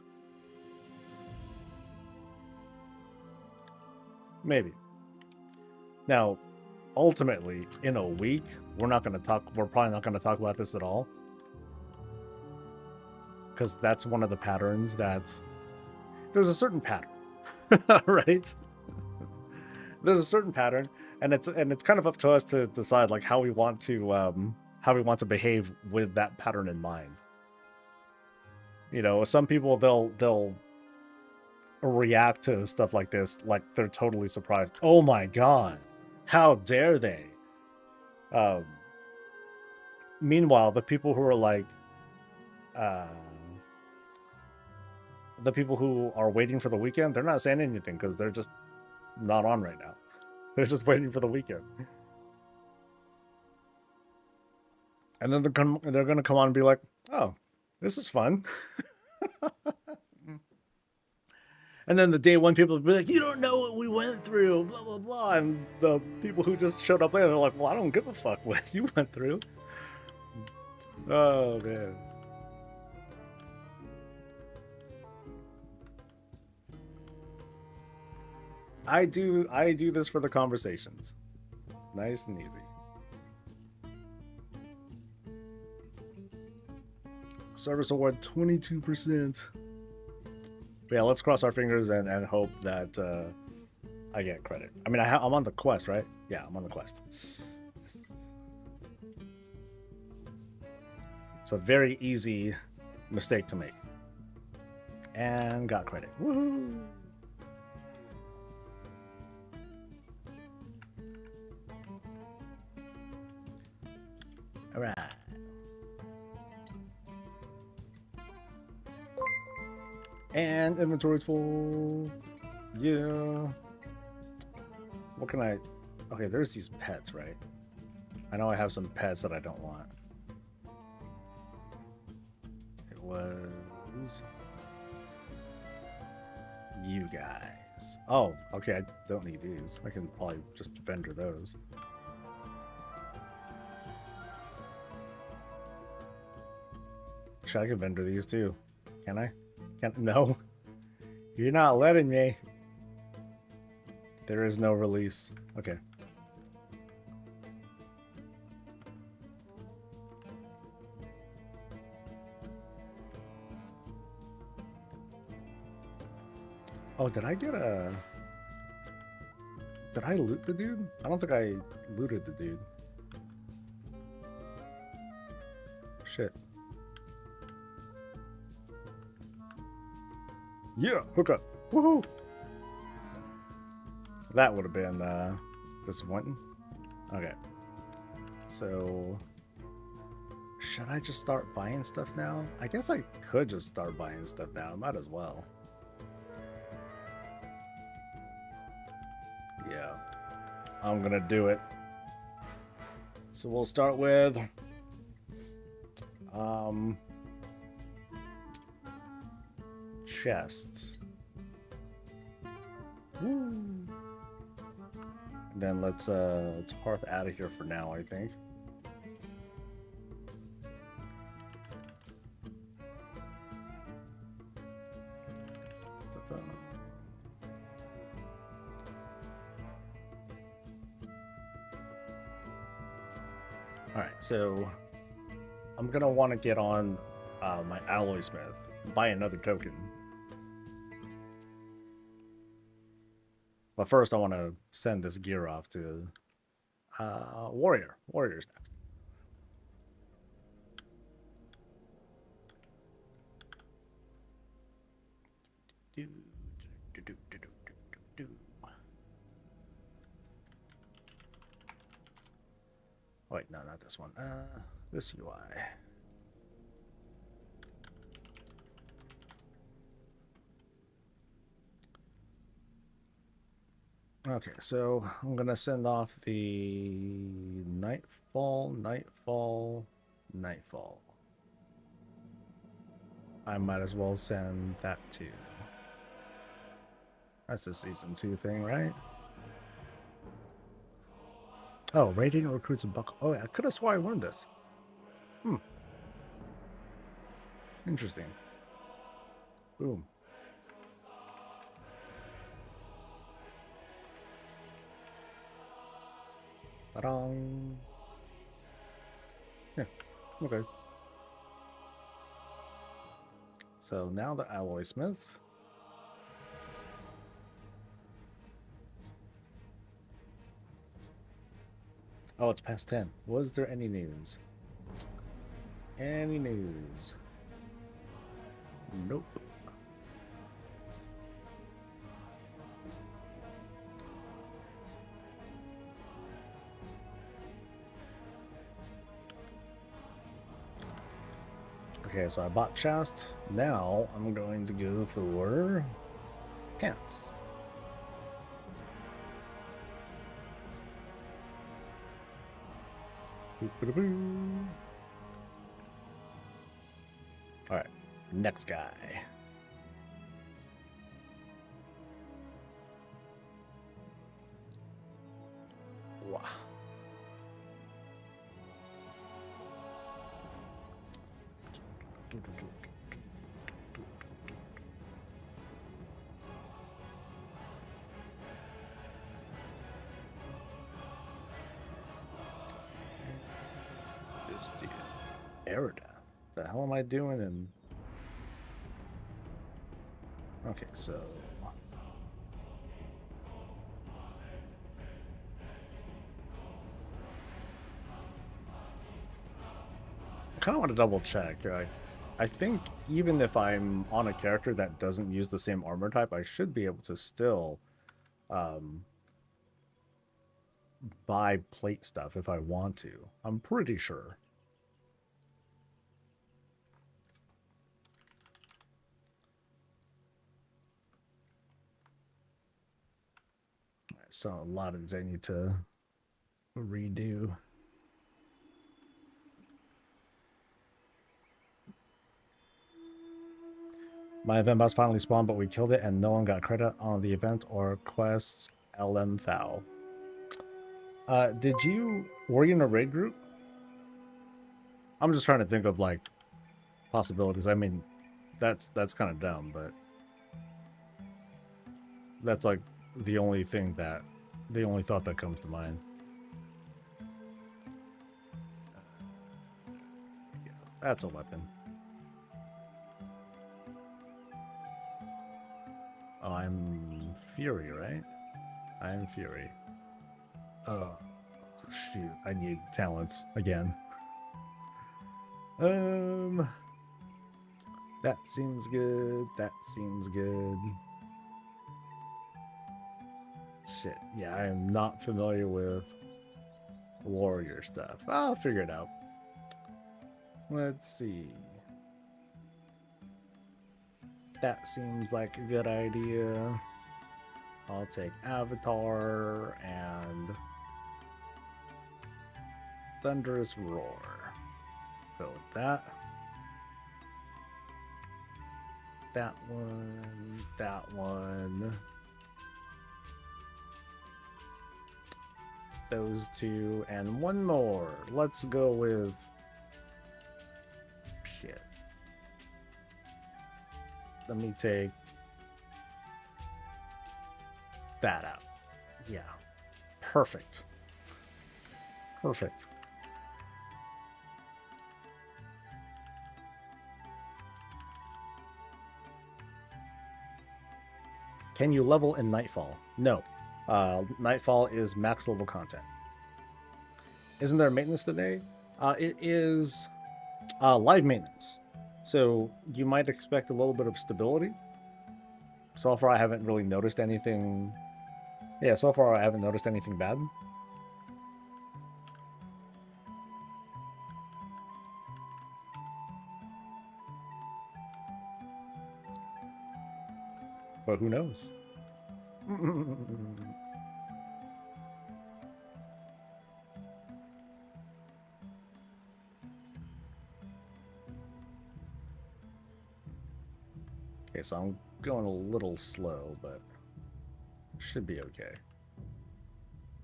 Maybe. Now, ultimately, in a week, we're probably not going to talk about this at all, because that's one of the patterns that there's a certain pattern, right? There's a certain pattern, and it's kind of up to us to decide like how we want to behave with that pattern in mind. You know, some people they'll react to stuff like this like they're totally surprised. Oh my god, how dare they? Meanwhile, the people who are like the people who are waiting for the weekend, they're not saying anything because they're just not on right now. They're just waiting for the weekend. And then they're going to come on and be like, oh, this is fun. And then the day one people will be like, you don't know what we went through, blah, blah, blah. And the people who just showed up later, they're like, well, I don't give a fuck what you went through. Oh, man. I do this for the conversations. Nice and easy. Service award 22%. But yeah, let's cross our fingers and hope that I get credit. I mean, I'm on the quest, right? Yeah, I'm on the quest. It's a very easy mistake to make. And got credit. Woohoo! All right. And inventory's full. Yeah. What can I... Okay, there's these pets, right? I know I have some pets that I don't want. It was... you guys. Oh, okay, I don't need these. I can probably just vendor those. Sure, I can vendor these too. Can I? No. You're not letting me. There is no release. Okay. Oh, did I get a... Did I loot the dude? I don't think I looted the dude. Shit. Yeah, hook up. Woohoo! That would have been disappointing. Okay. So, should I just start buying stuff now? I guess I could just start buying stuff now. Might as well. Yeah. I'm gonna do it. So we'll start with chests. Woo. Then let's hearth out of here for now, I think. Alright, so I'm gonna want to get on my alloy smith, buy another token. But first I want to send this gear off to Warrior. Warrior's next. Oh, wait, no, not this one. This UI. Okay, so I'm gonna send off the Nightfall. I might as well send that too. That's a season 2 thing, right? Oh, Radiant recruits a buck. Oh, I could have sworn I learned this. Interesting. Boom. Ta-dong. Yeah, okay. So now the alloy smith. Oh, it's past 10. Was there any news? Any news? Nope. Okay, so I bought chest. Now I'm going to go for pants. All right, next guy. Wow. This dude, Aerodeath. The hell am I doing? And okay, so I kind of want to double check. I think even if I'm on a character that doesn't use the same armor type, I should be able to still buy plate stuff if I want to. I'm pretty sure. So a lot of these I need to redo. My event boss finally spawned, but we killed it and no one got credit on the event or quests. LM foul. Were you in a raid group? I'm just trying to think of like possibilities. I mean, that's kind of dumb, but that's like the only thought that comes to mind. Yeah, that's a weapon. Oh, I'm Fury, right? I'm Fury. Oh, shoot. I need talents again. That seems good. That seems good. Shit. Yeah, I am not familiar with warrior stuff. I'll figure it out. Let's see. That seems like a good idea. I'll take Avatar and Thunderous Roar. Go with that. That one. That one. Those two. And one more. Let's go with... Shit. Let me take that out. Yeah. Perfect. Perfect. Can you level in Nightfall? No. Nightfall is max level content. Isn't there maintenance today? It is live maintenance. So you might expect a little bit of stability. So far I haven't really noticed anything. Yeah, so far I haven't noticed anything bad. But who knows? Okay, so I'm going a little slow, but should be okay.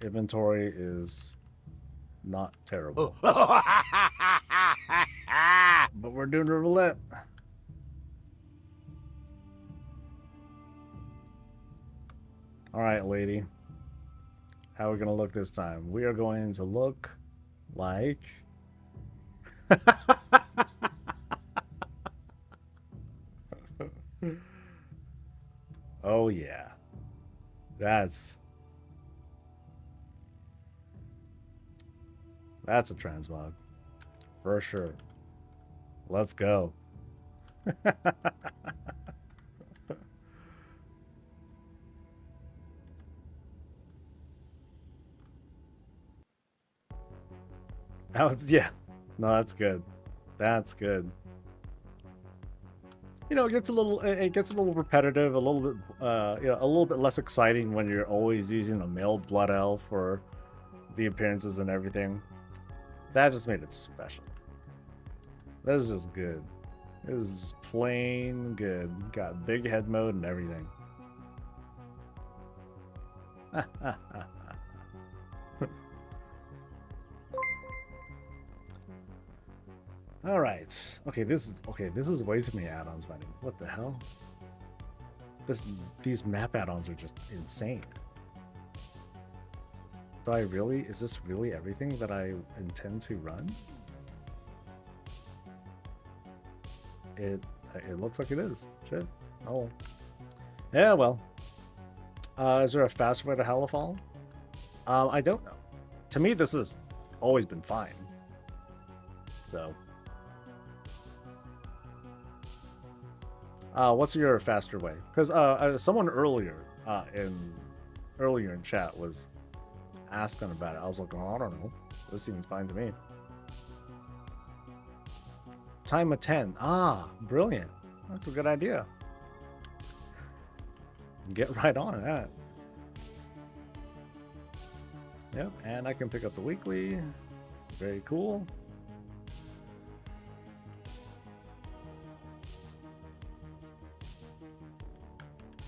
Inventory is not terrible. But we're doing a roulette. All right, lady. How are we going to look this time? We are going to look like... Oh, yeah. That's a transmog. For sure. Let's go. Yeah. No, that's good. That's good. You know, it gets a little repetitive, a little bit, a little bit less exciting when you're always using a male blood elf for the appearances and everything. That just made it special. This is just good. This is just plain good. Got big head mode and everything. All right. Okay, this is way too many add-ons, buddy. What the hell? These map add-ons are just insane. Is this really everything that I intend to run? It looks like it is. Shit. Oh. Yeah, well. Is there a faster way to Halifall? I don't know. To me, this has always been fine. So. What's your faster way? Because someone earlier in chat was asking about it. I was like, oh, I don't know. This seems fine to me. Time of 10. Ah, brilliant. That's a good idea. Get right on that. Yep, and I can pick up the weekly. Very cool.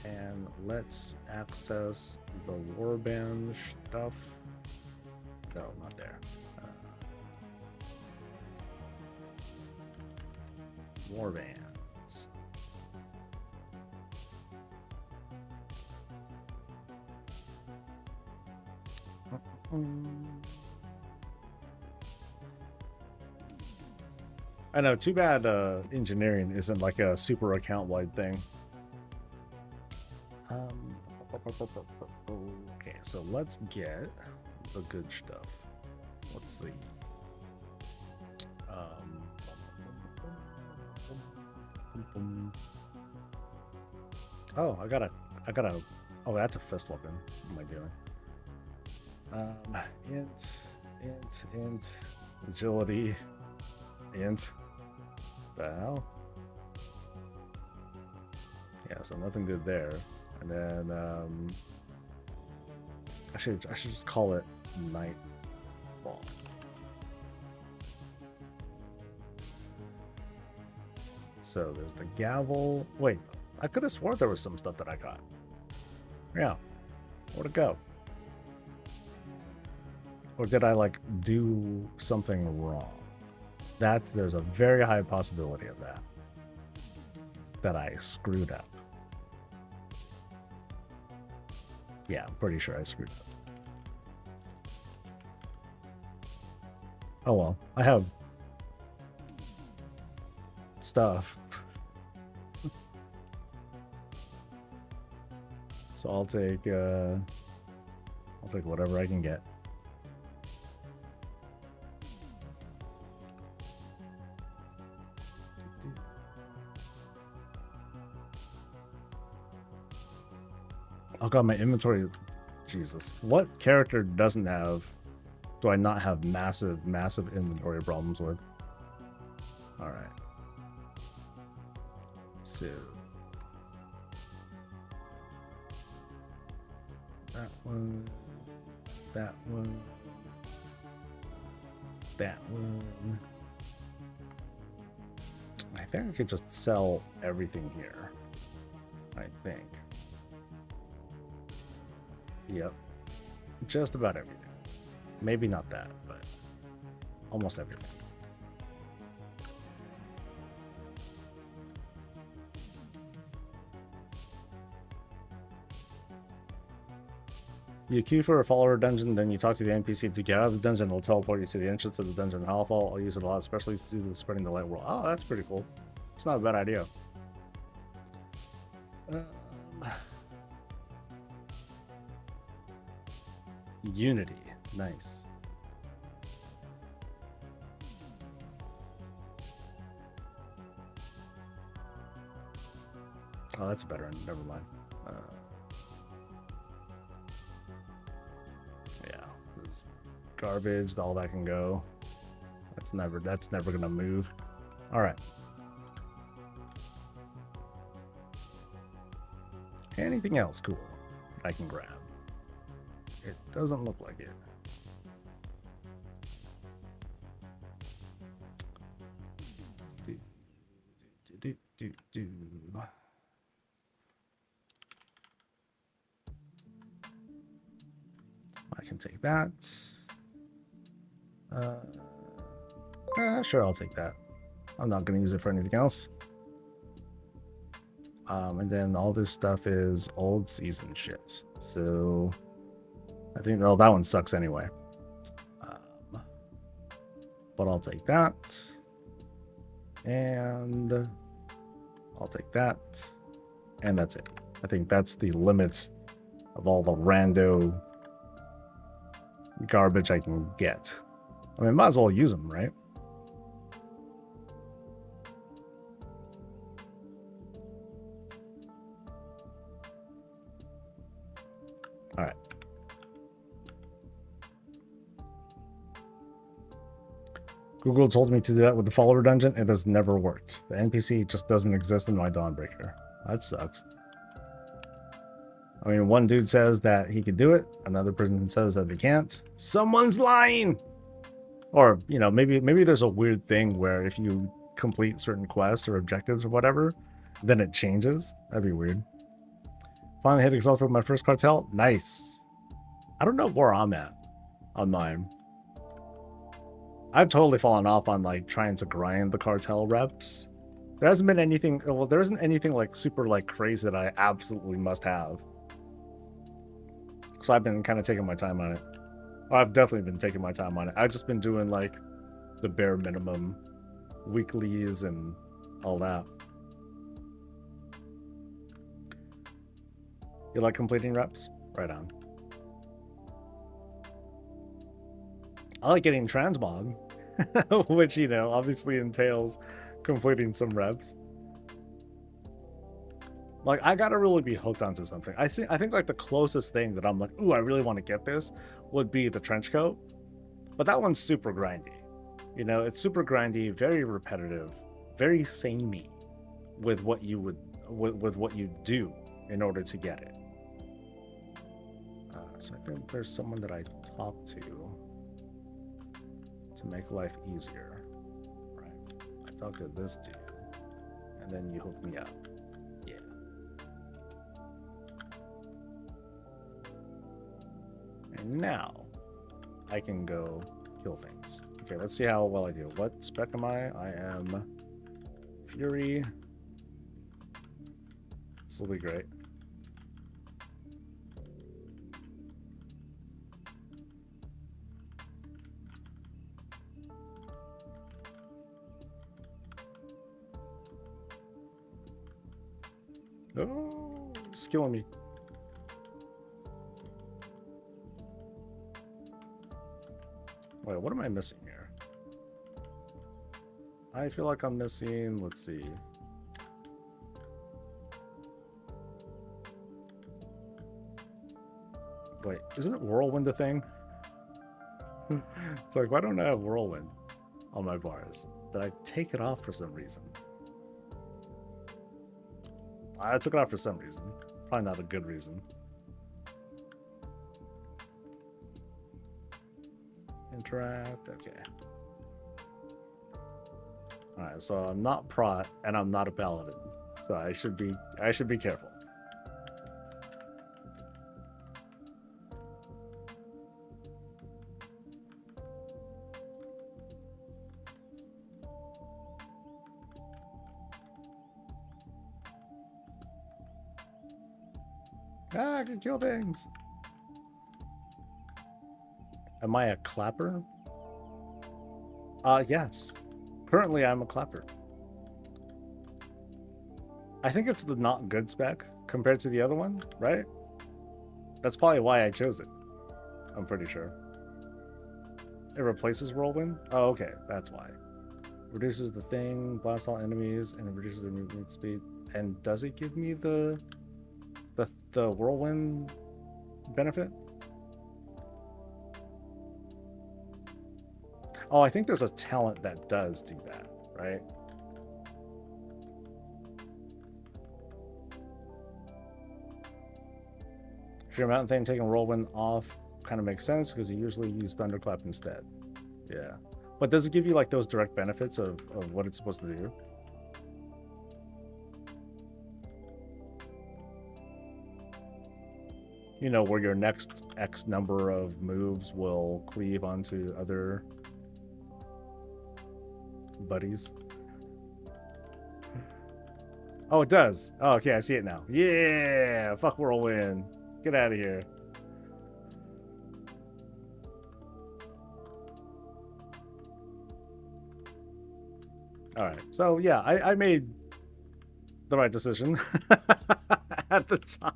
And let's access the warband stuff. No, not there. Warbands. I know, too bad engineering isn't like a super account-wide thing. Okay, so let's get the good stuff. Let's see. Oh, I gotta, oh, that's a fist weapon. What am I doing? Int, agility, int, the hell? Yeah, so nothing good there. And then, I should just call it Nightfall. So there's the gavel. Wait, I could have sworn there was some stuff that I got. Yeah, where'd it go? Or did I like do something wrong? There's a very high possibility of that I screwed up. Yeah, I'm pretty sure I screwed up. Oh well, I have stuff. So I'll take whatever I can get. Oh god, my inventory. Jesus. What character do I not have massive inventory problems with? Alright. So. That one. That one. That one. I think I could just sell everything here. I think. Yep. Just about everything. Maybe not that, but almost everything. You queue for a follower dungeon, then you talk to the NPC to get out of the dungeon. It'll teleport you to the entrance of the dungeon in Nightfall. I'll use it a lot, especially to spreading the light world. Oh, that's pretty cool. It's not a bad idea. Unity. Nice. Oh, that's a better one. Never mind. Yeah, this is garbage. All that can go. That's never gonna move. All right. Anything else cool I can grab? It doesn't look like it. I can take that. Sure, I'll take that. I'm not going to use it for anything else. And then all this stuff is old season shit. So I think, well, that one sucks anyway. But I'll take that. And I'll take that. And that's it. I think that's the limit of all the rando garbage I can get. I mean, might as well use them, right? All right. Google told me to do that with the follower dungeon. It has never worked. The NPC just doesn't exist in my Dawnbreaker. That sucks. I mean, one dude says that he can do it. Another person says that they can't. Someone's lying. Or, you know, maybe there's a weird thing where if you complete certain quests or objectives or whatever, then it changes. That'd be weird. Finally hit exalt for my first cartel. Nice. I don't know where I'm at on mine. I've totally fallen off on like trying to grind the cartel reps. There hasn't been anything, well, there isn't anything like super like crazy that I absolutely must have. So I've been kind of taking my time on it. Well, I've definitely been taking my time on it. I've just been doing like the bare minimum weeklies and all that. You like completing reps? Right on. I like getting transmog, which, you know, obviously entails completing some reps. Like, I gotta really be hooked onto something. I think like the closest thing that I'm like, ooh, I really want to get this would be the trench coat. But that one's super grindy. You know, it's super grindy, very repetitive, very samey with what you would with what you do in order to get it. So I think there's someone that I talk to make life easier. Right. I talked to this dude, and then you hook me up. Yeah. And now I can go kill things. Okay, let's see how well I do. What spec am I? I am Fury. This will be great. Oh, it's killing me. Wait, what am I missing here? I feel like I'm missing, let's see. Wait, isn't it Whirlwind a thing? It's like, why don't I have Whirlwind on my bars? But I take it off for some reason. I took it off for some reason. Probably not a good reason. Interact, okay. Alright, so I'm not prot and I'm not a paladin. So I should be careful. Ah, I can kill things. Am I a clapper? Yes. Currently, I'm a clapper. I think it's the not good spec compared to the other one, right? That's probably why I chose it. I'm pretty sure. It replaces Whirlwind? Oh, okay. That's why. Reduces the thing, blasts all enemies, and it reduces their movement speed. And does it give me the Whirlwind benefit? Oh, I think there's a talent that does do that, right? If you're a mountain thing, taking Whirlwind off kind of makes sense because you usually use Thunderclap instead. Yeah. But does it give you like those direct benefits of what it's supposed to do? You know, where your next X number of moves will cleave onto other buddies. Oh, it does. Oh, okay, I see it now. Yeah, fuck Whirlwind. Get out of here. All right, so yeah, I made the right decision at the time.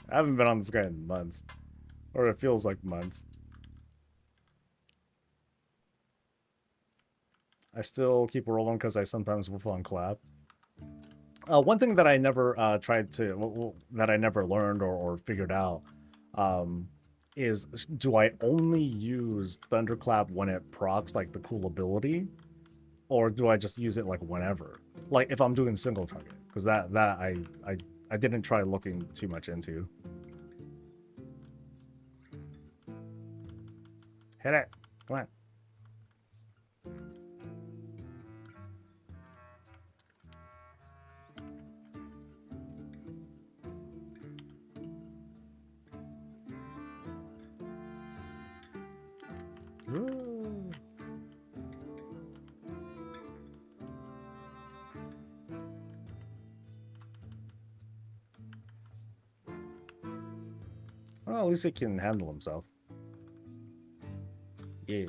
I haven't been on this guy in months, or it feels like months. I still keep rolling because I sometimes wolf on clap. One thing that I never that I never learned or figured out is, do I only use Thunderclap when it procs like the cool ability, or do I just use it like whenever? Like if I'm doing single target. because that I didn't try looking too much into. Hit it. Come on. Ooh. Well, at least he can handle himself. Yeah.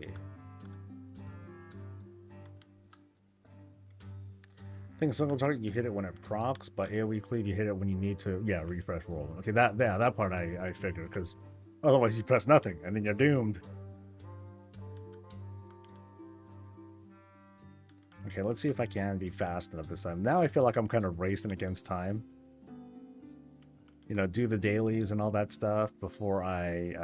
I think single target you hit it when it procs, but AoE cleave you hit it when you need to. Yeah, refresh roll. Okay, that part I figured, because otherwise you press nothing and then you're doomed. Okay, let's see if I can be fast enough this time. Now I feel like I'm kind of racing against time. You know, do the dailies and all that stuff before I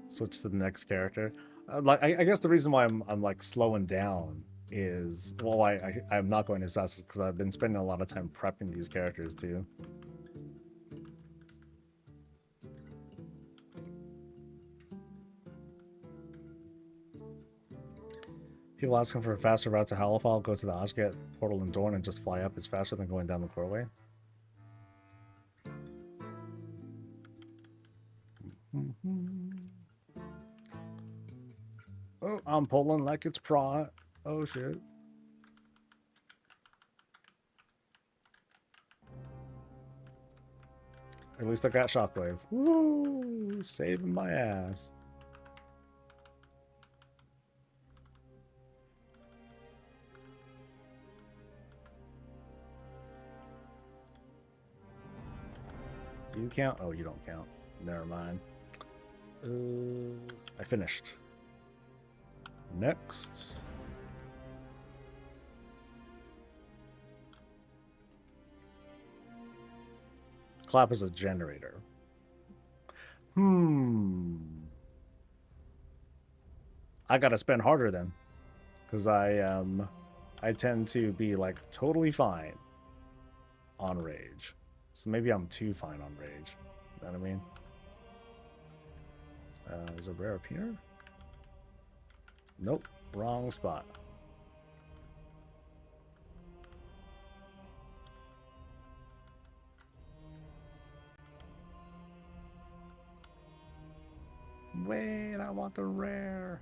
switch to the next character. Like I guess the reason why I'm like slowing down is, well, I'm not going as fast because I've been spending a lot of time prepping these characters too. People asking for a faster route to Halifal, go to the Ashket portal and Dorn and just fly up. It's faster than going down the Coreway. Oh, I'm pulling like it's prot. Oh shit. At least I got Shockwave. Woo! Saving my ass. Do you count? Oh, you don't count. Never mind. I finished. Next. Clap is a generator. I gotta spend harder then, because I tend to be like totally fine on rage. So maybe I'm too fine on rage. You know what I mean? Is a rare up here? Nope, wrong spot. Wait, I want the rare.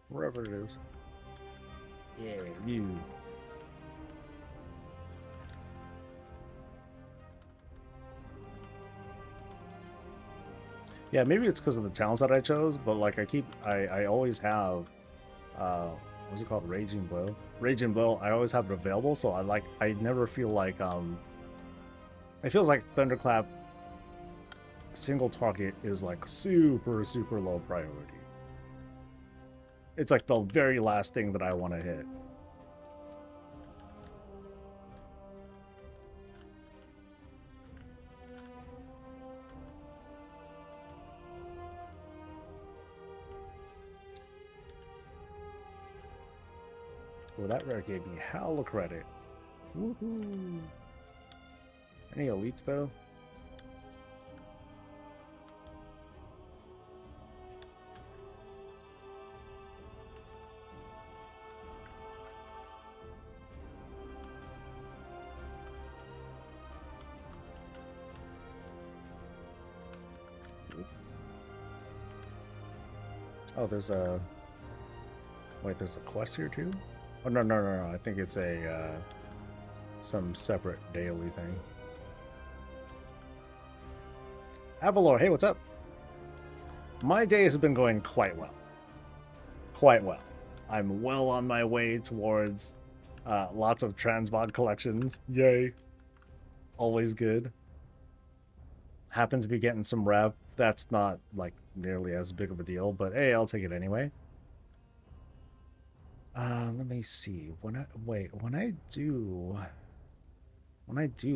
Wherever it is. Yeah, you. Yeah, maybe it's because of the talents that I chose, but like I always have, what's it called? Raging Blow. Raging Blow, I always have it available, so I never feel like, it feels like Thunderclap single target is like super, super low priority. It's like the very last thing that I want to hit. Well, that rare gave me hella credit. Woohoo! Any elites though? Oh, there's a... Wait, there's a quest here too? Oh, no. I think it's a, some separate daily thing. Avalor, hey, what's up? My day has been going quite well. Quite well. I'm well on my way towards lots of Transmog collections. Yay. Always good. Happen to be getting some rep. That's not, like, nearly as big of a deal, but hey, I'll take it anyway. Let me see. When I do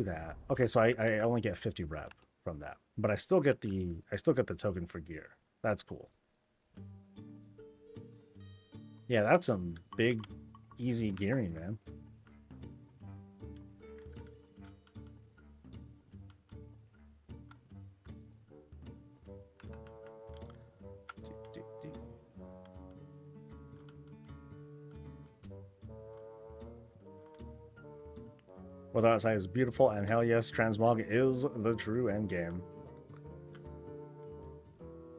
that. Okay, so I only get 50 rep from that. But I still get the token for gear. That's cool. Yeah, that's some big easy gearing, man. Weather outside is beautiful, and hell yes, Transmog is the true endgame.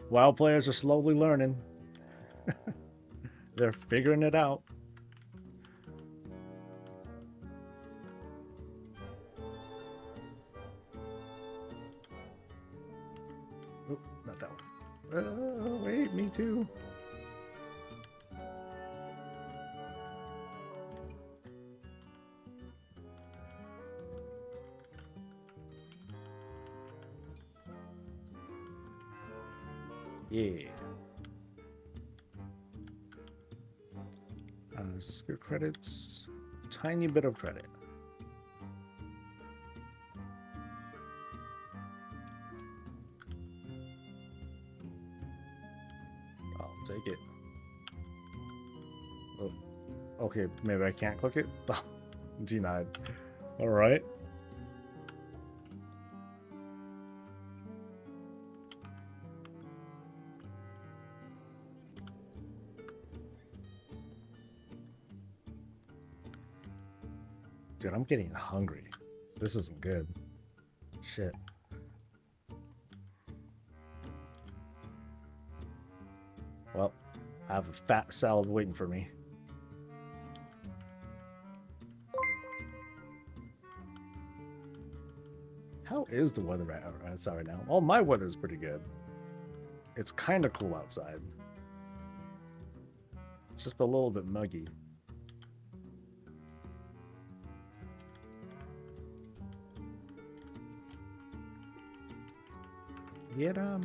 WoW players are slowly learning. They're figuring it out. Oop, not that one. Wait, me too. Yeah. There's a skill credits. Tiny bit of credit. I'll take it. Oh, okay, maybe I can't click it. Oh, denied. All right. Dude, I'm getting hungry. This isn't good. Shit. Well, I have a fat salad waiting for me. How is the weather outside right now? Well, my weather's pretty good. It's kind of cool outside. It's just a little bit muggy. Yet, I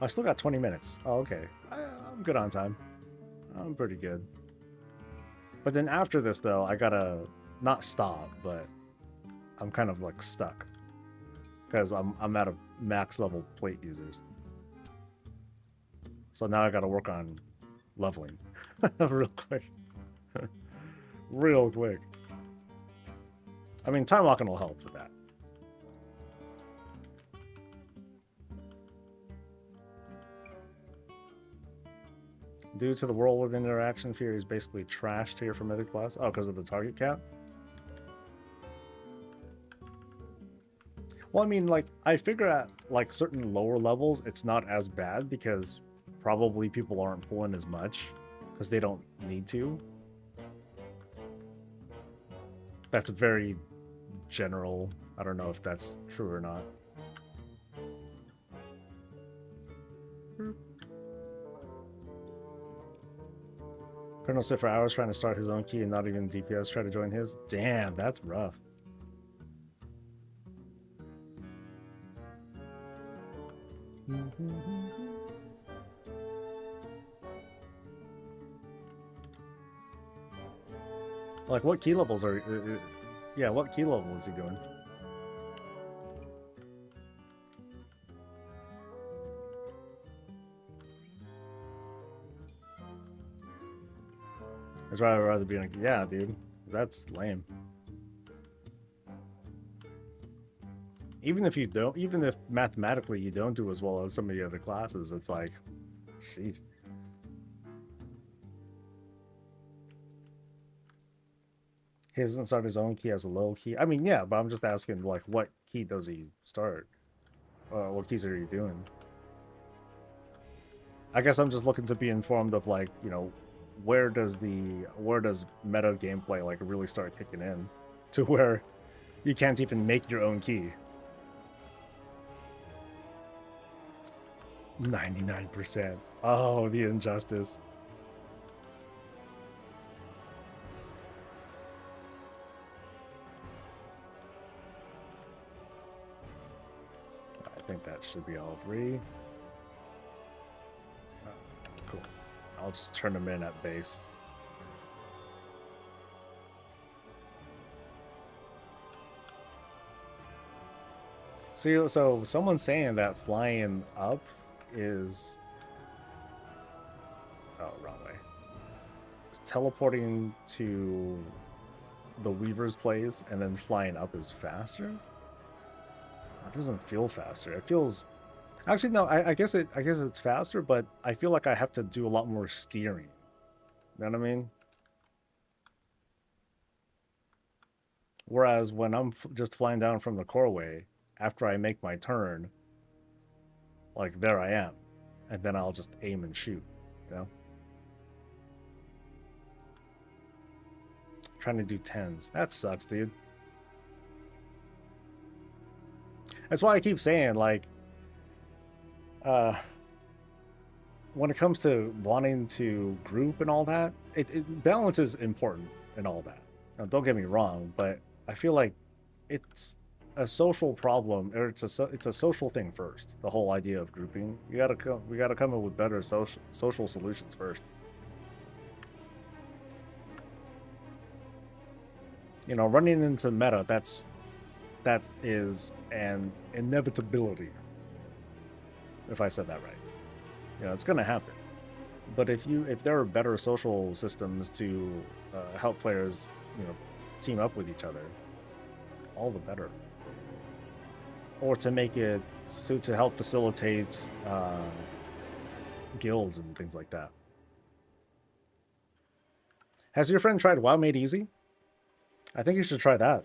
still got 20 minutes. Oh, okay. I'm good on time. I'm pretty good. But then after this, though, I gotta not stop, but I'm kind of like stuck because I'm out of max level plate users. So now I gotta work on leveling real quick. Real quick. I mean, time walking will help with that. Due to the whirlwind interaction, Fury is basically trashed here for Mythic Plus. Oh, because of the target cap? Well, I mean, like, I figure at, like, certain lower levels, it's not as bad because probably people aren't pulling as much because they don't need to. That's very general. I don't know if that's true or not. Colonel sit for hours trying to start his own key and not even DPS try to join his. Damn, that's rough. Like, what key levels are... yeah, what key level is he doing? I'd rather be like, yeah, dude, that's lame. Even if you don't, even if mathematically you don't do as well as some of the other classes, it's like, sheesh. He doesn't start his own key as a low key. I mean, yeah, but I'm just asking, like, what key does he start? What keys are you doing? I guess I'm just looking to be informed of, like, you know, where does meta gameplay like really start kicking in to where you can't even make your own key. 99%. Oh, the injustice. I think that should be all three. Cool. I'll just turn them in at base. So someone's saying that flying up is... oh, wrong way. It's teleporting to the Weaver's place and then flying up is faster? It doesn't feel faster. It feels... actually, no, I guess it's faster, but I feel like I have to do a lot more steering. You know what I mean? Whereas when I'm just flying down from the coreway, after I make my turn, like there I am, and then I'll just aim and shoot, you know? Trying to do 10s. That sucks, dude. That's why I keep saying, like, when it comes to wanting to group and all that, balance is important and all that. Now, don't get me wrong, but I feel like it's a social problem, or it's a social thing first. The whole idea of grouping, we gotta come up with better social solutions first. You know, running into meta, that is an inevitability. If I said that right, you know, it's gonna happen. But if there are better social systems to help players, you know, team up with each other, all the better. Or to make it to help facilitate guilds and things like that. Has your friend tried WoW Made Easy? I think you should try that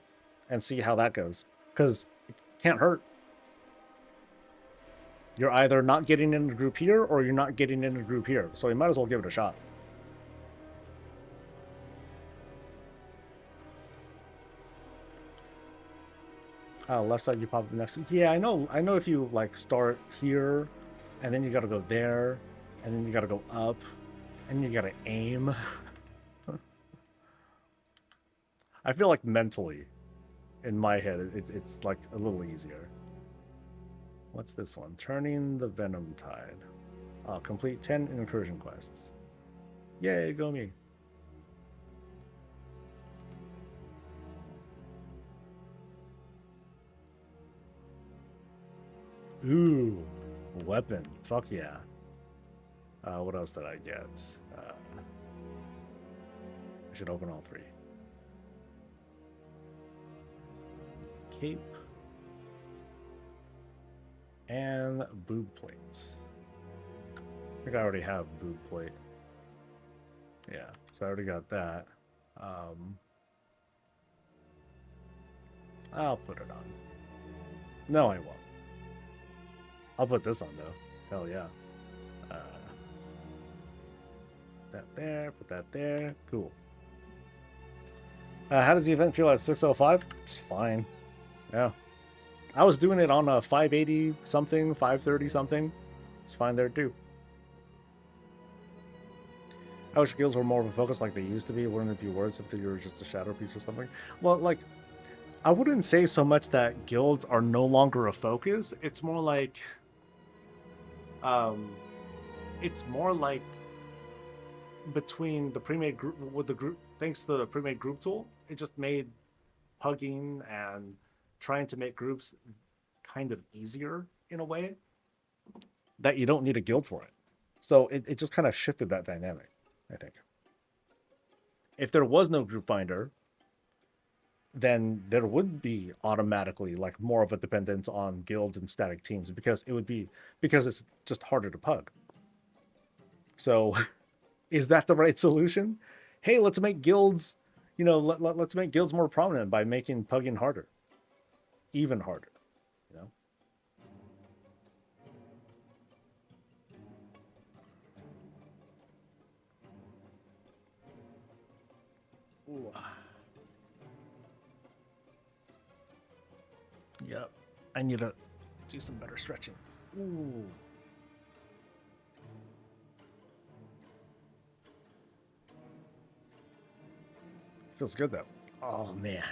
and see how that goes, because it can't hurt. You're either not getting in a group here or you're not getting in a group here, so you might as well give it a shot. Left side, you pop up next. Yeah, I know if you like start here and then you gotta go there and then you gotta go up and you gotta aim. I feel like mentally, in my head, it's like a little easier. What's this one? Turning the Venom Tide. Complete 10 incursion quests. Yay, go me. Ooh, weapon. Fuck yeah. What else did I get? I should open all three. Cape. And boob plates. I think I already have boob plate. Yeah, so I already got that. I'll put it on. No, I won't. I'll put this on though. Hell yeah. That there, put that there. Cool. How does the event feel at 605? It's fine. Yeah. I was doing it on a 580 something, 530 something. It's fine there too. I wish guilds were more of a focus like they used to be. Wouldn't it be worse if you were just a shadow piece or something? Well, like, I wouldn't say so much that guilds are no longer a focus. It's more like, between the pre-made group, with the group, thanks to the pre-made group tool, it just made pugging and trying to make groups kind of easier in a way that you don't need a guild for it. So it just kind of shifted that dynamic, I think. If there was no group finder, then there would be automatically like more of a dependence on guilds and static teams because it's just harder to pug. So is that the right solution? Hey, let's make guilds, you know, let's make guilds more prominent by making pugging harder. Even harder, you know? Ooh. Yep. I need to do some better stretching. Ooh. Feels good though. Oh man.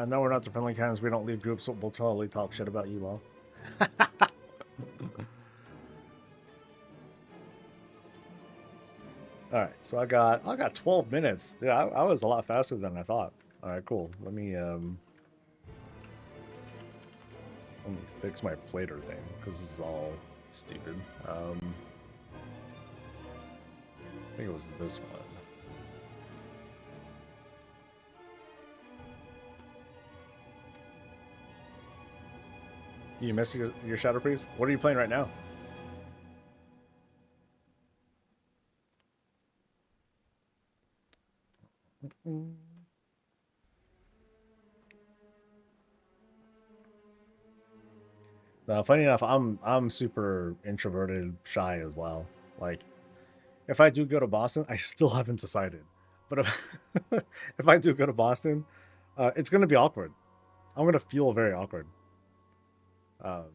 No, we're not the friendly kinds. We don't leave groups. We'll totally talk shit about you, lol. All right, so I got 12 minutes. Yeah, I was a lot faster than I thought. All right, cool. Let me fix my plater thing because this is all stupid. I think it was this one. You missed your Shadow Priest? What are you playing right now? Now, funny enough, I'm super introverted, shy as well. Like, if I do go to Boston, I still haven't decided. But if if I do go to Boston, it's gonna be awkward. I'm gonna feel very awkward. Um,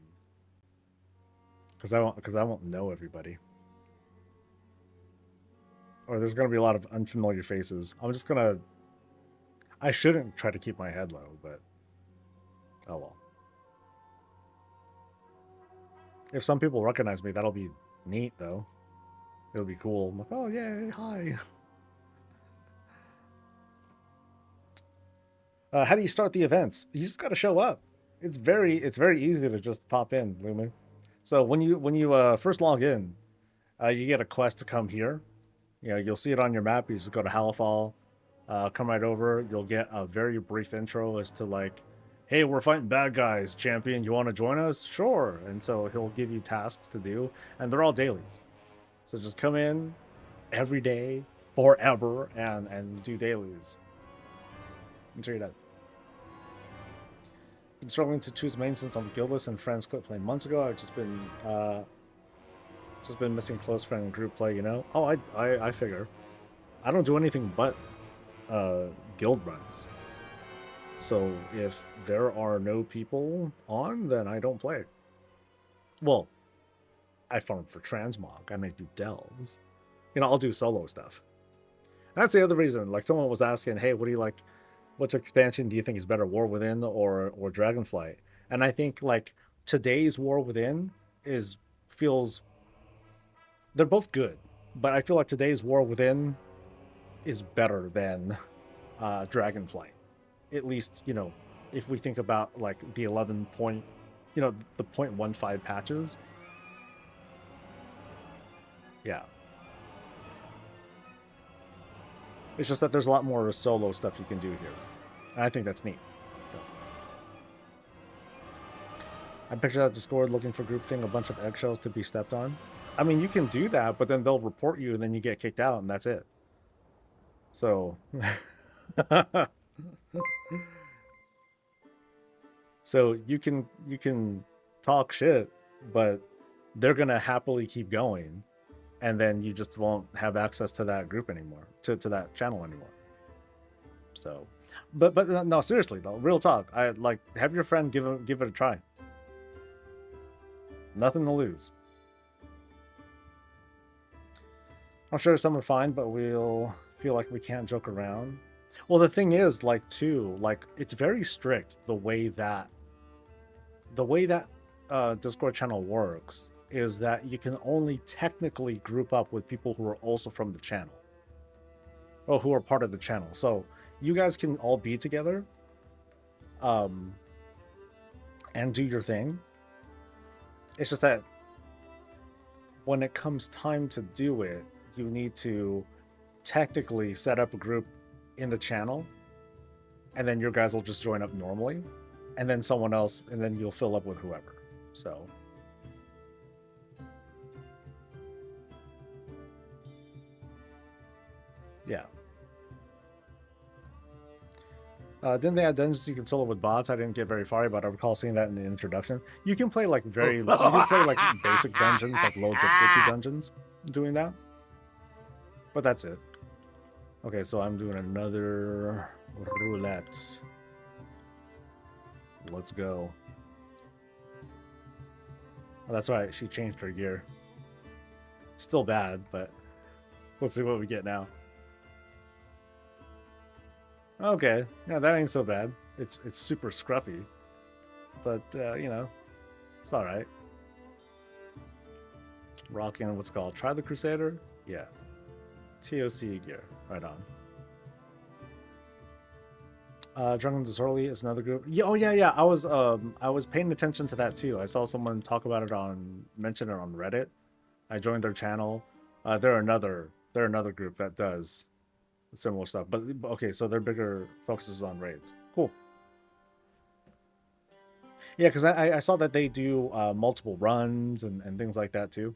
because I won't know everybody, or there's gonna be a lot of unfamiliar faces. I'm just gonna. I shouldn't try to keep my head low, but oh well. If some people recognize me, that'll be neat, though. It'll be cool. I'm like, oh, yay, hi. How do you start the events? You just got to show up. It's very easy to just pop in, Lumen. So when you first log in, you get a quest to come here. You know, you'll see it on your map. You just go to Halifal, come right over. You'll get a very brief intro as to like, hey, we're fighting bad guys, champion. You want to join us? Sure. And so he'll give you tasks to do, and they're all dailies. So just come in every day, forever, and do dailies until you're done. Been struggling to choose main since I'm guildless and friends quit playing months ago. I've just been missing close friend group play. You know? Oh, I figure. I don't do anything but guild runs. So if there are no people on, then I don't play. Well, I farm for Transmog. I may do delves. You know, I'll do solo stuff. And that's the other reason. Like someone was asking, hey, what do you like? Which expansion do you think is better, War Within or Dragonflight? And I think like today's War Within feels they're both good, but I feel like today's War Within is better than Dragonflight. At least, you know, if we think about like the 11 point, you know, the 0.15 patches. Yeah. It's just that there's a lot more solo stuff you can do here. And I think that's neat. I picture that Discord looking for groupthink, a bunch of eggshells to be stepped on. I mean, you can do that, but then they'll report you and then you get kicked out and that's it. So... So you can talk shit, but they're gonna happily keep going, and then you just won't have access to that group anymore, to that channel anymore. So, but no, seriously though, real talk. I like have your friend give it a try. Nothing to lose. I'm sure some are fine, but we'll feel like we can't joke around. Well, the thing is, like, too, like, it's very strict the way that Discord channel works is that you can only technically group up with people who are also from the channel or who are part of the channel. So you guys can all be together and do your thing. It's just that when it comes time to do it, you need to technically set up a group in the channel, and then your guys will just join up normally, and then someone else, and then you'll fill up with whoever. So yeah. Didn't they add dungeons you can solo with bots? I didn't get very far, but I recall seeing that in the introduction. You can play like you can play like basic dungeons, like low difficulty dungeons, doing that. But that's it. Okay, so I'm doing another roulette. Let's go. Oh, that's right, she changed her gear. Still bad, but let's see what we get now. Okay, yeah, that ain't so bad. It's super scruffy, but you know, it's all right. Rocking what's it called? Try the Crusader? Yeah. TOC gear, right on. Drunken Disorderly is another group. Yeah, oh yeah. I was paying attention to that too. I saw someone talk about it mention it on Reddit. I joined their channel. They're another group that does similar stuff. But okay, so their bigger focuses on raids. Cool. Yeah, because I saw that they do multiple runs and things like that too.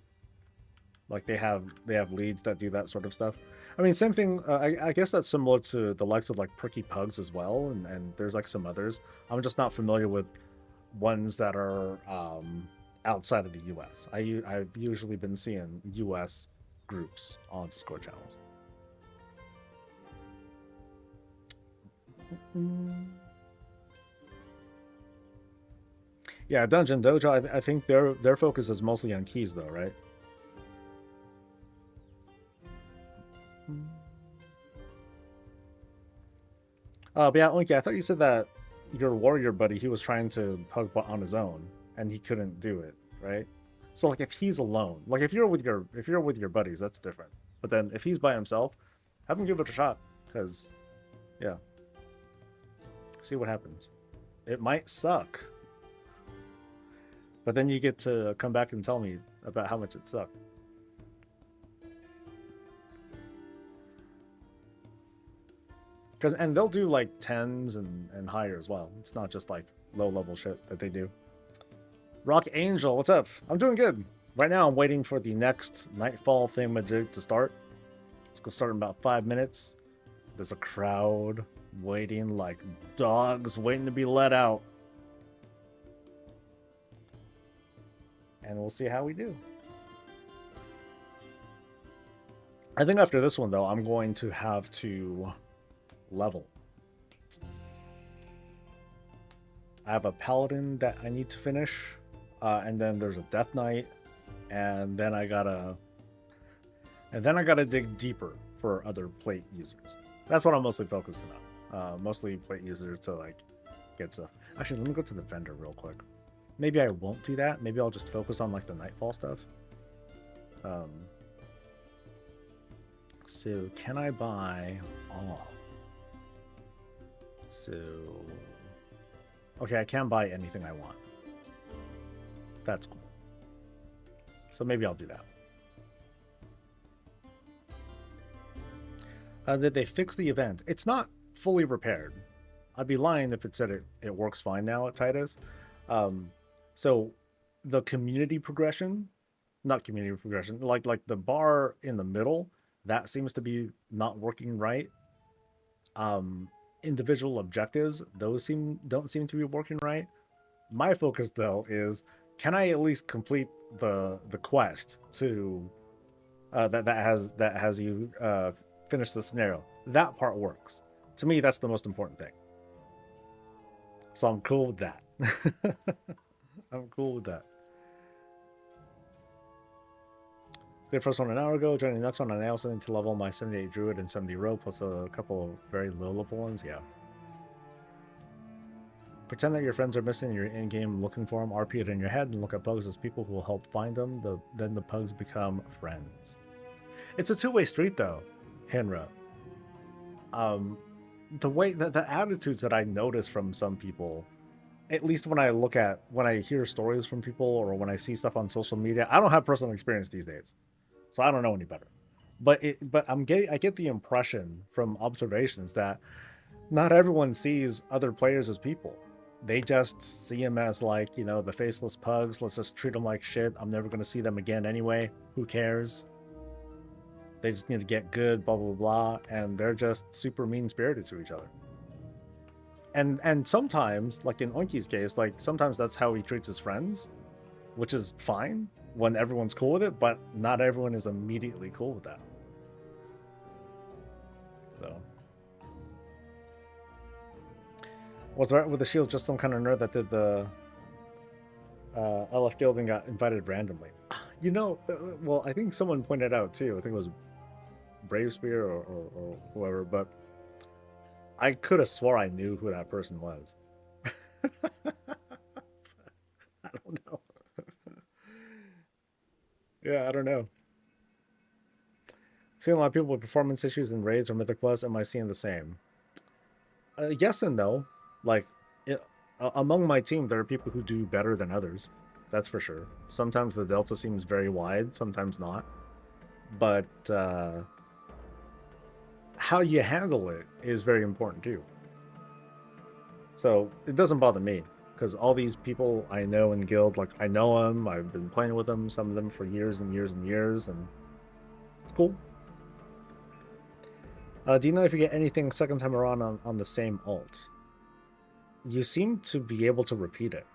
Like they have leads that do that sort of stuff. I mean, same thing. I guess that's similar to the likes of like Perky Pugs as well, and there's like some others. I'm just not familiar with ones that are outside of the U.S. I've usually been seeing U.S. groups on Discord channels. Yeah, Dungeon Dojo. I think their focus is mostly on keys, though, right? But yeah, Oinky, I thought you said that your warrior buddy, he was trying to pug on his own and he couldn't do it, right? So like if he's alone, like if you're with your buddies, that's different. But then if he's by himself, have him give it a shot, because yeah. See what happens. It might suck. But then you get to come back and tell me about how much it sucked. And they'll do like 10s and higher as well. It's not just like low level shit that they do. Rock Angel, what's up? I'm doing good. Right now I'm waiting for the next Nightfall thingamajig to start. It's gonna start in about 5 minutes. There's a crowd waiting like dogs waiting to be let out. And we'll see how we do. I think after this one though, I'm going to have to level. I have a paladin that I need to finish, and then there's a death knight, and then I gotta dig deeper for other plate users. That's what I'm mostly focusing on. Mostly plate users to like get stuff. Actually, let me go to the vendor real quick. Maybe I won't do that. Maybe I'll just focus on like the Nightfall stuff. So can I buy all? So, okay, I can buy anything I want. That's cool. So maybe I'll do that. Did they fix the event? It's not fully repaired. I'd be lying if it said it works fine now at Titus. So the community progression, not community progression, like the bar in the middle, that seems to be not working right. Individual objectives, those don't seem to be working right. My focus though is, can I at least complete the quest to that has you finish the scenario? That part works. To me, that's the most important thing. So I'm cool with that. I'm cool with that. Did first one an hour ago, joining the next one, and I also need to level my 78 druid and 70 rogue, plus a couple of very low level ones. Yeah. Pretend that your friends are missing, you're in-game looking for them, RP it in your head, and look at pugs as people who will help find them. Then the pugs become friends. It's a two-way street though, Henra. The way that the attitudes that I notice from some people, at least when I hear stories from people or when I see stuff on social media, I don't have personal experience these days, so I don't know any better. But I get the impression from observations that not everyone sees other players as people. They just see them as like, you know, the faceless pugs. Let's just treat them like shit. I'm never going to see them again anyway. Who cares? They just need to get good, blah, blah, blah. And they're just super mean-spirited to each other. And sometimes, like in Oinky's case, like sometimes that's how he treats his friends, which is fine when everyone's cool with it, but not everyone is immediately cool with that. So. Was right with the shield just some kind of nerd that did the LF Guild and got invited randomly? You know, well, I think someone pointed out too. I think it was Brave Spear or whoever, but I could have swore I knew who that person was. I don't know. Yeah, I don't know. Seeing a lot of people with performance issues in raids or Mythic Plus, am I seeing the same? Yes and no. Like, among my team, there are people who do better than others. That's for sure. Sometimes the delta seems very wide, sometimes not. But how you handle it is very important too. So it doesn't bother me. because all these people I know in guild, like I know them, I've been playing with them, some of them for years and years and years, and it's cool. Do you know if you get anything second time around on the same alt? You seem to be able to repeat it,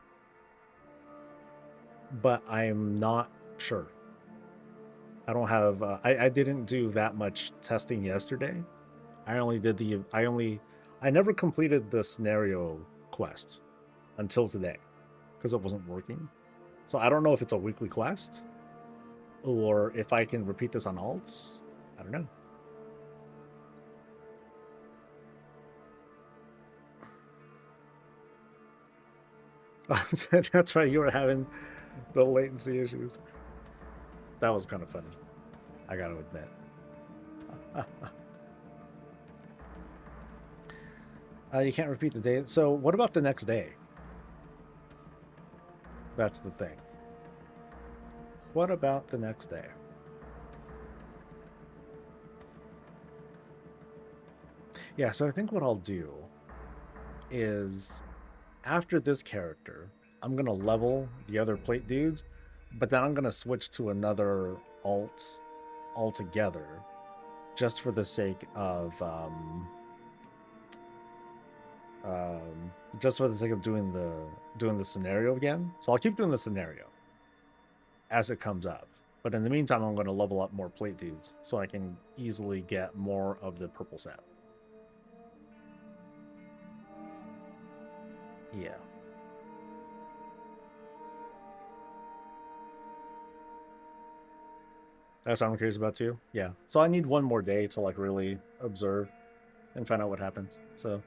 but I'm not sure. I don't have. I didn't do that much testing yesterday. I never completed the scenario quest until today because it wasn't working. So I don't know if it's a weekly quest or if I can repeat this on alts. I don't know. That's right, you were having the latency issues. That was kind of funny, I gotta admit. You can't repeat the day. So what about the next day? That's the thing. What about the next day? Yeah, so I think what I'll do is after this character, I'm going to level the other plate dudes, but then I'm going to switch to another alt altogether just for the sake of doing the scenario again. So I'll keep doing the scenario as it comes up, but in the meantime I'm going to level up more plate dudes so I can easily get more of the purple set. Yeah. That's what I'm curious about too. Yeah. So I need one more day to like really observe and find out what happens. So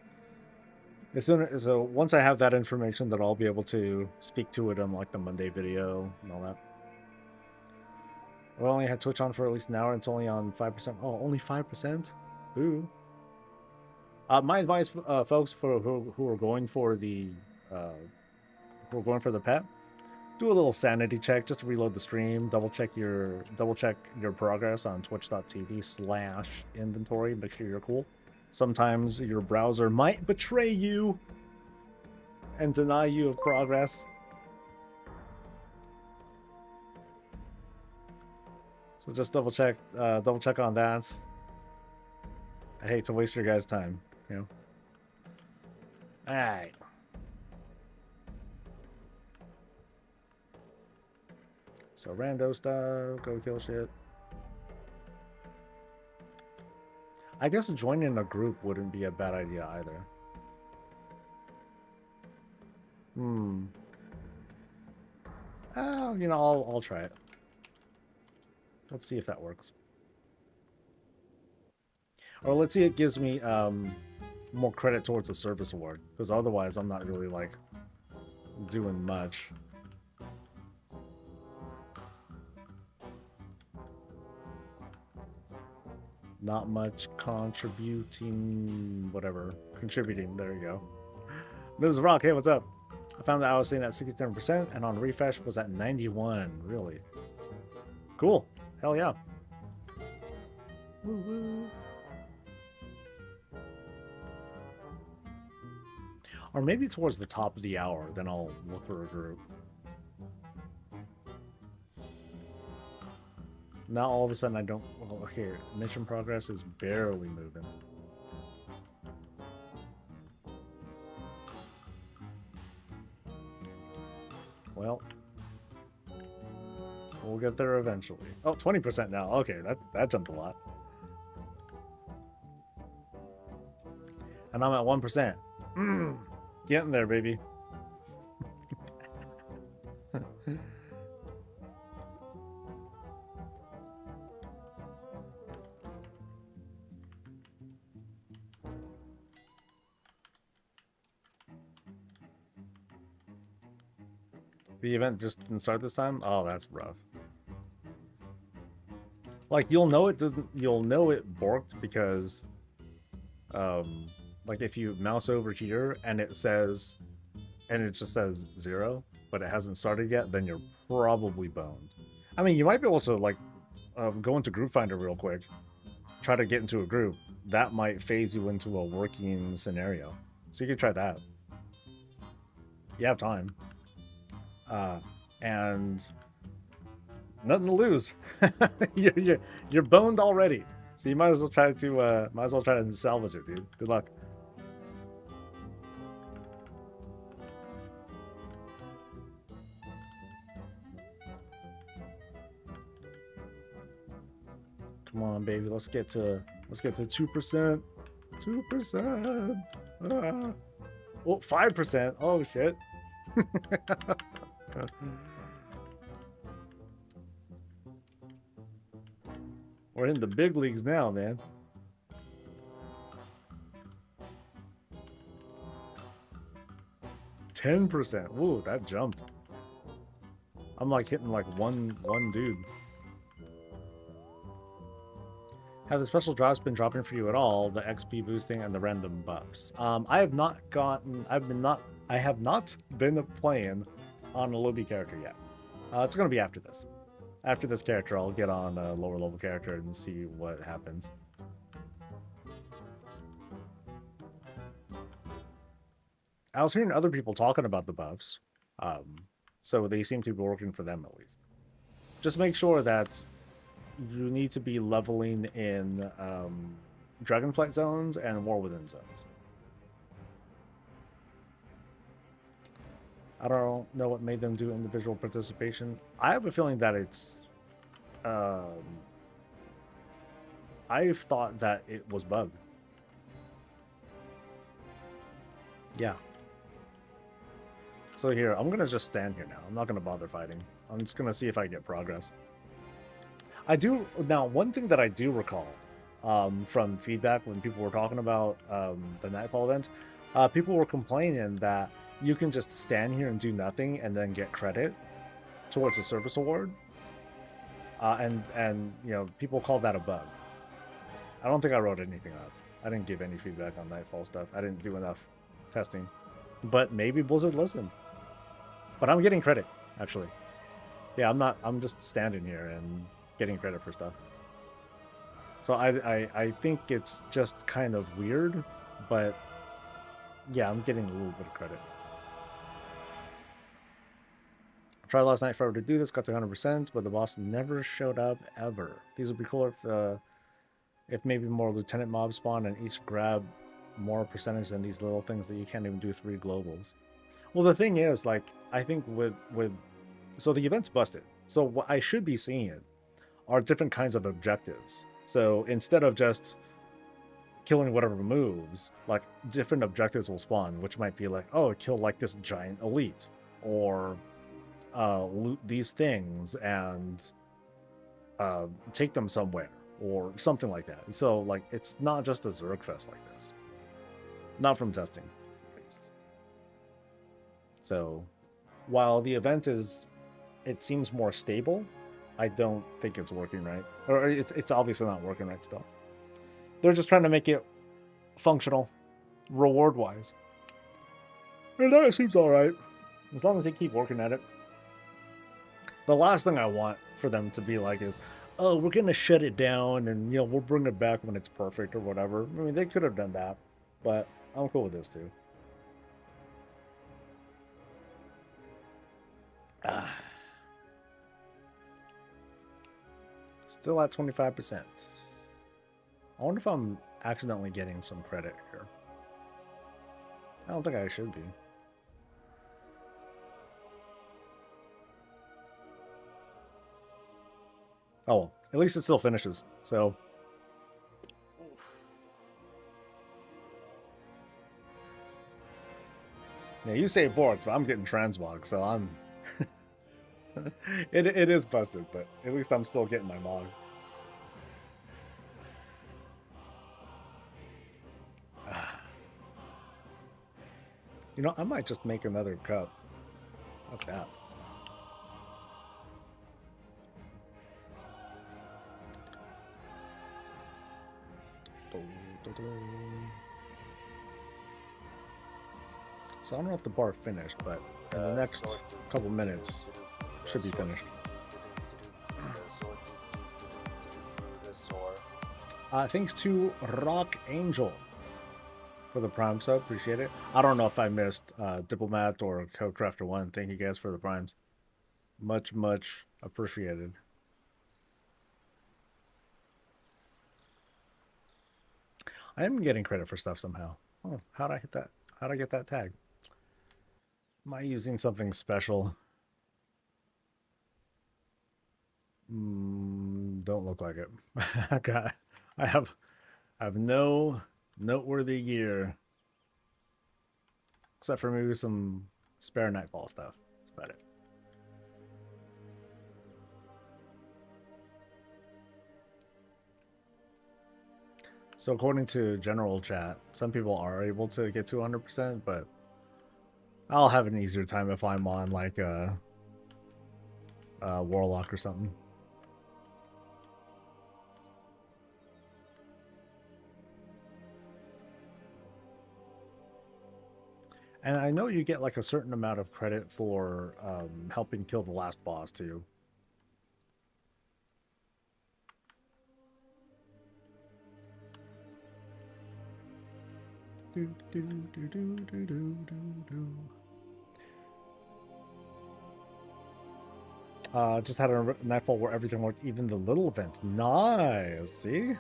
once I have that information, then I'll be able to speak to it on like the Monday video and all that. I only had Twitch on for at least an hour. It's only on 5%. Oh, only 5%? Boo. My advice, folks, for who are going for the pet, do a little sanity check. Just reload the stream. Double check your progress on twitch.tv/inventory. Make sure you're cool. Sometimes your browser might betray you and deny you of progress. So just double check on that. I hate to waste your guys' time, you know. All right. So rando stuff, go kill shit. I guess joining a group wouldn't be a bad idea either. Oh, you know, I'll try it. Let's see if that works. Or let's see, it gives me more credit towards the service award, because otherwise I'm not really like doing much. Not much contributing, whatever. Contributing, there you go. Mrs. Rock, hey, what's up? I found that I was sitting at 67% and on refresh was at 91. Really? Cool. Hell yeah. Woo woo. Or maybe towards the top of the hour, then I'll look for a group. Now all of a sudden I don't... Well, okay, mission progress is barely moving. Well, we'll get there eventually. Oh, 20% now. Okay, that jumped a lot. And I'm at 1%. Getting there, baby. The event just didn't start this time? Oh, that's rough. Like, you'll know it borked because like if you mouse over here and it just says 0, but it hasn't started yet, then you're probably boned. I mean, you might be able to like go into Group Finder real quick, try to get into a group. That might phase you into a working scenario. So you could try that. You have time. And nothing to lose. You're boned already. So you might as well try to salvage it, dude. Good luck. Come on, baby. Let's get to 2%. 2%. Well, 5%. Oh shit. We're in the big leagues now, man. %. Ooh, that jumped. I'm like hitting like one dude. Have the special drops been dropping for you at all? The XP boosting and the random buffs. I have not been playing on a Lobby character yet. It's gonna be after this. After this character, I'll get on a lower level character and see what happens. I was hearing other people talking about the buffs, so they seem to be working for them at least. Just make sure that you need to be leveling in Dragonflight zones and War Within zones. I don't know what made them do individual participation. I have a feeling that it's... I've thought that it was bugged. Yeah. So here, I'm going to just stand here now. I'm not going to bother fighting. I'm just going to see if I get progress. I do... Now, one thing that I do recall from feedback when people were talking about the Nightfall event, people were complaining that you can just stand here and do nothing and then get credit towards a service award. And you know, people call that a bug. I don't think I wrote anything up. I didn't give any feedback on Nightfall stuff. I didn't do enough testing. But maybe Blizzard listened. But I'm getting credit, actually. Yeah, I'm just standing here and getting credit for stuff. So I think it's just kind of weird, but yeah, I'm getting a little bit of credit. Tried last night forever to do this, got to 100%, but the boss never showed up ever. These would be cool if maybe more lieutenant mobs spawn and each grab more percentage than these little things that you can't even do 3 globals. Well, the thing is, like, I think so the event's busted. So what I should be seeing are different kinds of objectives. So instead of just killing whatever moves, like different objectives will spawn, which might be like, oh, kill like this giant elite, or loot these things and take them somewhere, or something like that. So like, it's not just a Zerg fest like this. Not from testing, at least. So while the event it seems more stable, I don't think it's working right. Or it's obviously not working right still. They're just trying to make it functional, reward-wise. And that seems alright, as long as they keep working at it. The last thing I want for them to be like is, oh, we're going to shut it down and, you know, we'll bring it back when it's perfect or whatever. I mean, they could have done that, but I'm cool with this too. Still at 25%. I wonder if I'm accidentally getting some credit here. I don't think I should be. Oh, well, at least it still finishes, so. Yeah, you say Borked, but I'm getting Transmog, so I'm... it is busted, but at least I'm still getting my Mog. You know, I might just make another cup. Fuck that. So I don't know if the bar finished, but in the next couple minutes, should be finished. Thanks to Rock Angel. for the Prime sub. Appreciate it. I don't know if I missed Diplomat or Codecrafter 1. Thank you guys for the Primes. Much, much appreciated. I am getting credit for stuff somehow. Oh, how'd I hit that? How'd I get that tag? Am I using something special? Don't look like it. I have no noteworthy gear. Except for maybe some spare Nightfall stuff. That's about it. So according to general chat, some people are able to get to 100%, but I'll have an easier time if I'm on like a Warlock or something. And I know you get like a certain amount of credit for helping kill the last boss too. Just had a Nightfall where everything worked, even the little events. Nice, see?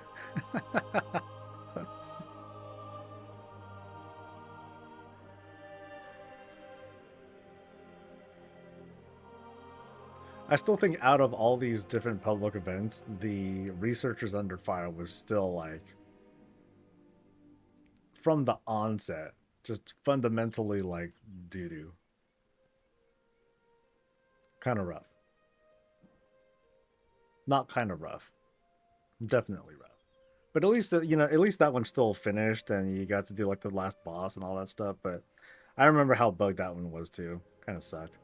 I still think out of all these different public events, the Researchers Under Fire was still like, from the onset, just fundamentally like doo-doo. Kind of rough. Not kind of rough. Definitely rough. But at least, you know, at least that one's still finished and you got to do like the last boss and all that stuff. But I remember how bugged that one was too. Kind of sucked.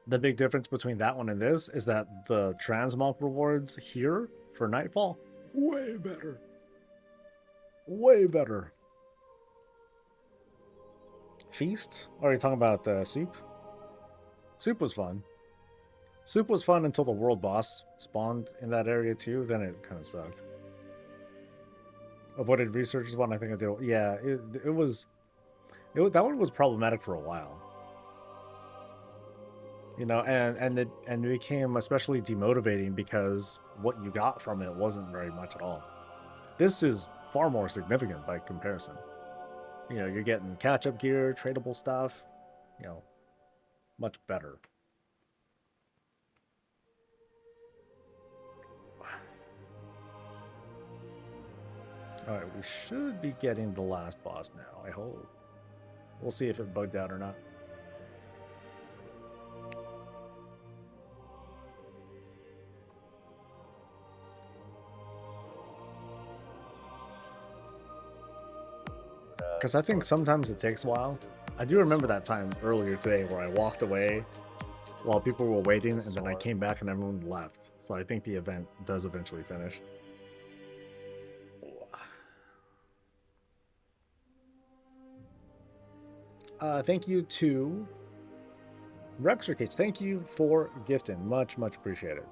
The big difference between that one and this is that the Transmog rewards here for Nightfall, way better. Way better. Feast? Or are you talking about the soup? Soup was fun. Soup was fun until the world boss spawned in that area too. Then it kind of sucked. Avoided Researchers one, I think I did. Yeah, that one was problematic for a while. You know, and it became especially demotivating because what you got from it wasn't very much at all. This is far more significant by comparison. You know, you're getting catch-up gear, tradable stuff, you know, much better. Alright, we should be getting the last boss now, I hope. We'll see if it bugged out or not. Because I think sometimes it takes a while. I do remember that time earlier today where I walked away while people were waiting, and then I came back and everyone left. So I think the event does eventually finish. Thank you to Rexercage. Thank you for gifting. Much, much appreciated.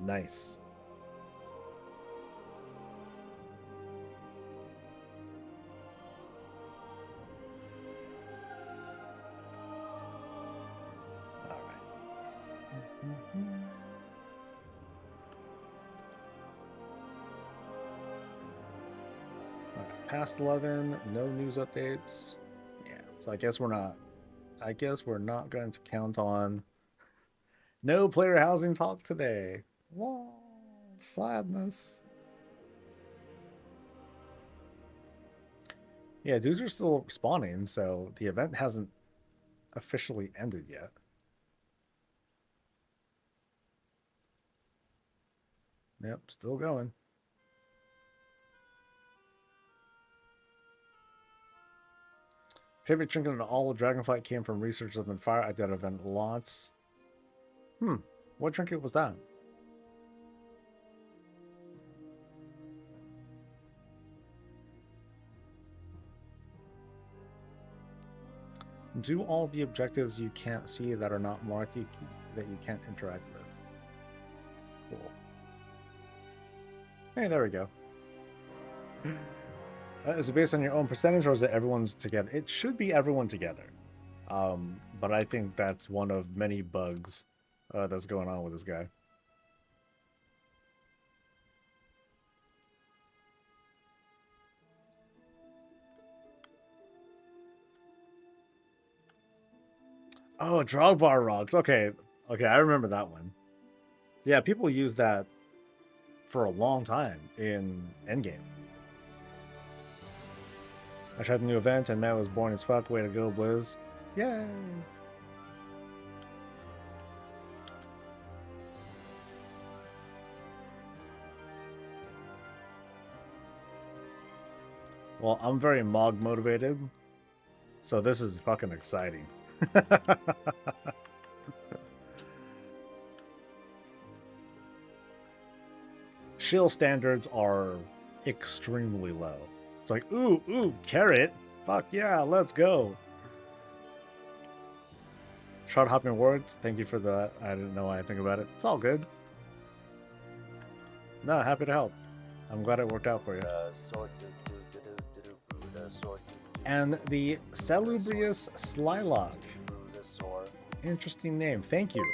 Nice. Past 11, no news updates. Yeah, so I guess we're not going to count on no player housing talk today. Whoa, sadness. Yeah, dudes are still spawning, so the event hasn't officially ended yet. Yep, still going. Favorite trinket in all of Dragonflight came from Researchers on Fire. I did event lots. What trinket was that? Do all the objectives you can't see that are not marked that you can't interact with. Cool. Hey, there we go. Is it based on your own percentage or is it everyone's together? It should be everyone together. But I think that's one of many bugs that's going on with this guy. Oh, Drogbar rocks. Okay. Okay, I remember that one. Yeah, people use that for a long time in Endgame. I tried the new event and Matt was boring as fuck. Way to go, Blizz. Yay! Well, I'm very Mog motivated, so this is fucking exciting. Shield standards are extremely low. It's like, ooh, carrot. Fuck yeah, let's go. Shard hopping words. Thank you for that. I didn't know anything about it. It's all good. No, happy to help. I'm glad it worked out for you. And the Salubrious Slylock. Interesting name. Thank you.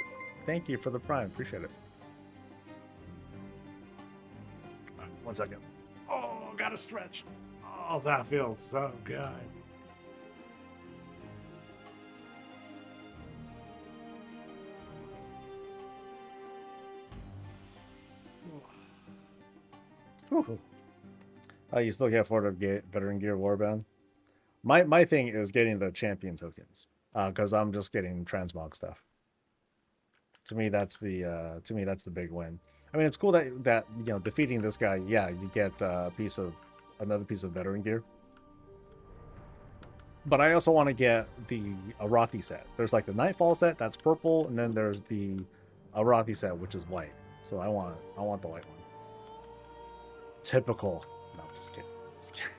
Thank you for the prime. Appreciate it. Right, 1 second. Oh, gotta stretch. Oh, that feels so good. You still can't afford to get Veteran Gear Warband. My thing is getting the champion tokens, because I'm just getting transmog stuff. To me, that's the big win. I mean, it's cool that you know, defeating this guy, yeah, you get another piece of veteran gear. But I also want to get the Arathi set. There's like the Nightfall set, that's purple, and then there's the Arathi set, which is white. So I want the white one. Typical. No, just kidding. Just kidding.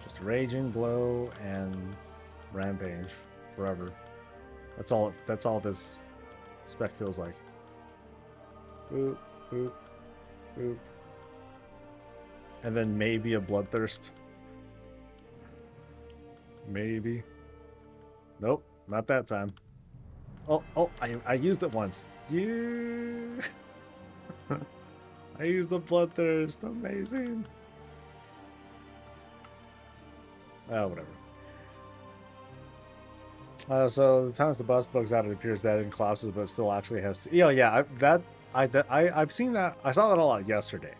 Just Raging Blow and Rampage forever. That's all this spec feels like. Boop, boop, boop. And then maybe a Bloodthirst. Maybe. Nope, not that time. Oh, I used it once. Yeah. I used the Bloodthirst. Amazing. Oh, whatever. So the times the bus bugs out, it appears that it collapses, but still actually has. Yeah. I've seen that. I saw that a lot yesterday.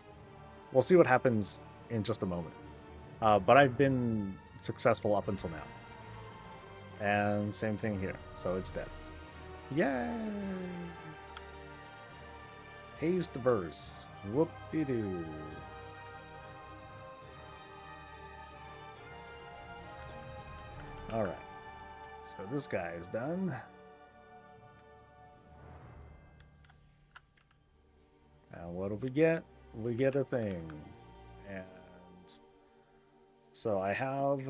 We'll see what happens in just a moment. But I've been successful up until now. And same thing here. So it's dead. Yay! Haste verse. Whoop-de-doo. Alright. So this guy is done. And what do we get? We get a thing. And so I have...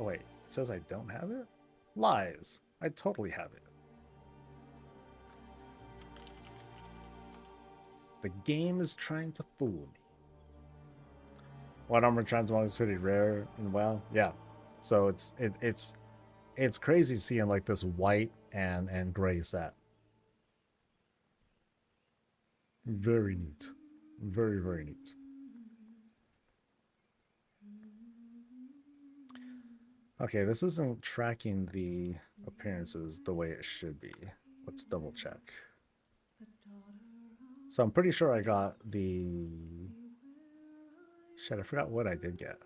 Oh wait, it says I don't have it? Lies. I totally have it. The game is trying to fool me. White armor transmog is pretty rare in WoW. Yeah. So it's crazy seeing like this white and gray set. Very neat. Very, very neat. Okay, this isn't tracking the appearances the way it should be. Let's double check. So I'm pretty sure I got the... Shit, I forgot what I did get.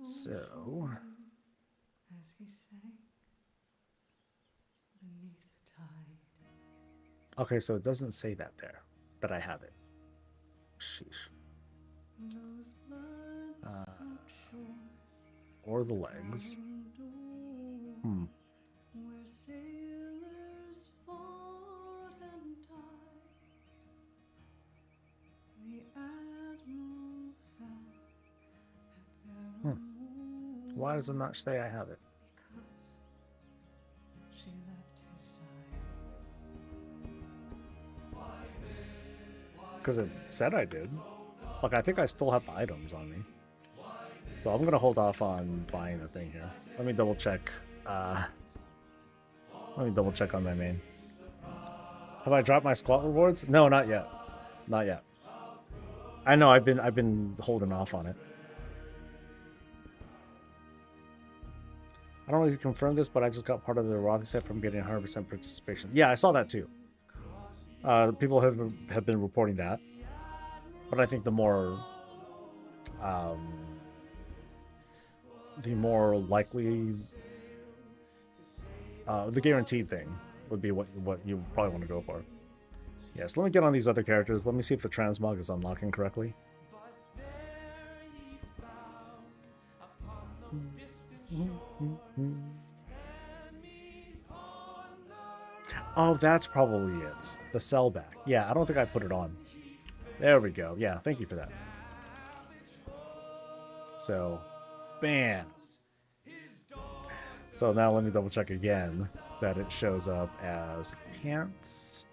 So... Okay, so it doesn't say that there, that I have it. Sheesh. Or the legs. Why does it not say I have it? Because it said I did. Like, I think I still have the items on me. So I'm going to hold off on buying the thing here. Let me double check. Let me double check on my main. Have I dropped my squat rewards? No, not yet. Not yet. I know I've been holding off on it. I don't know if you confirmed this, but I just got part of the Roth set from getting 100% participation. Yeah, I saw that too. People have been reporting that, but I think the more likely, the guaranteed thing would be what you probably want to go for. Yes, let me get on these other characters. Let me see if the transmog is unlocking correctly. Oh, that's probably it. The sellback. Yeah, I don't think I put it on. There we go. Yeah, thank you for that. So, bam. So now let me double check again that it shows up as pants.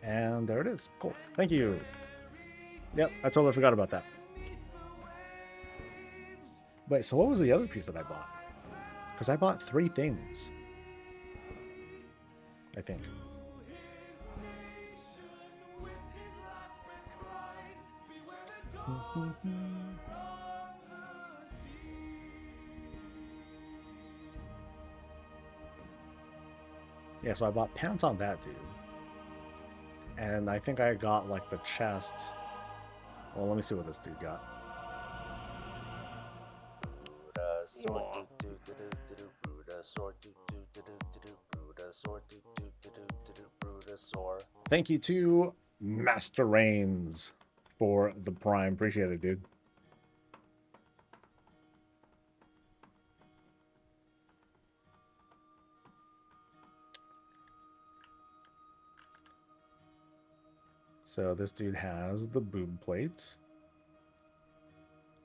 And there it is. Cool. Thank you. Yep, I totally forgot about that. Wait, so what was the other piece that I bought? Because I bought 3 things. I think. Yeah, so I bought pants on that dude. And I think I got like the chest. Well, let me see what this dude got. Thank you to Master Reigns for the Prime. Appreciate it, dude. So this dude has the boob plates.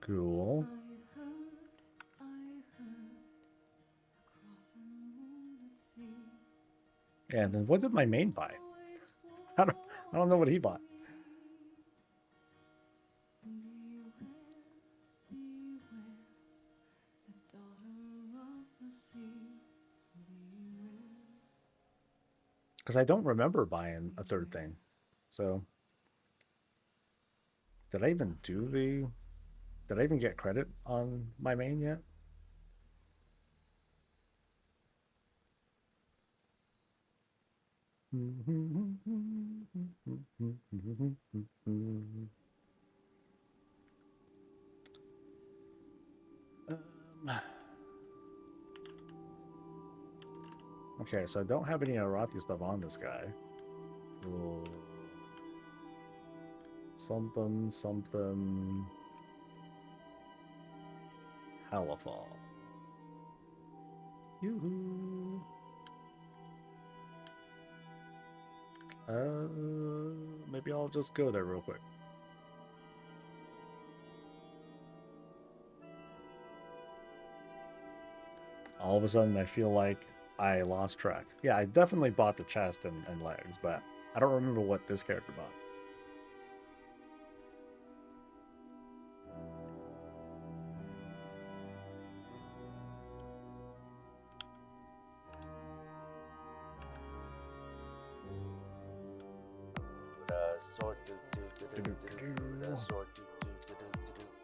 Cool. And then what did my main buy? I don't know what he bought. Because I don't remember buying a 3rd thing. So did I even do the... Did I even get credit on my main yet? Okay, so I don't have any Arathi stuff on this guy. Ooh. Something. Halifal. Yoo-hoo. Maybe I'll just go there real quick. All of a sudden, I feel like I lost track. Yeah, I definitely bought the chest and legs, but I don't remember what this character bought.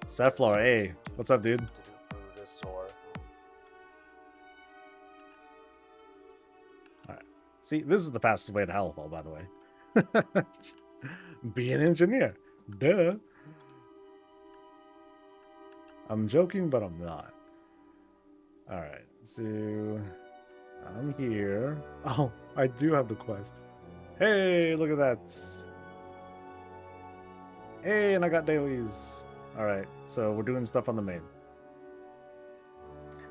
Sephlor, hey, what's up, dude? Alright. See, this is the fastest way to Halifal, by the way. Just be an engineer. Duh. I'm joking, but I'm not. Alright, so I'm here. Oh, I do have the quest. Hey, look at that. Hey, and I got dailies. Alright, so we're doing stuff on the main.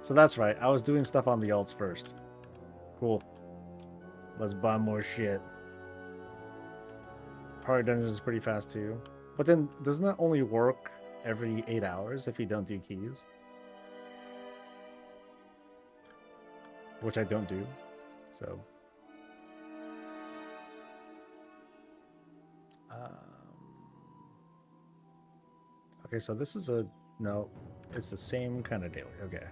So that's right, I was doing stuff on the alts first. Cool. Let's buy more shit. Party dungeon is pretty fast too. But then, doesn't that only work every 8 hours if you don't do keys? which I don't do. So, okay, so this is no, it's the same kind of daily. Okay.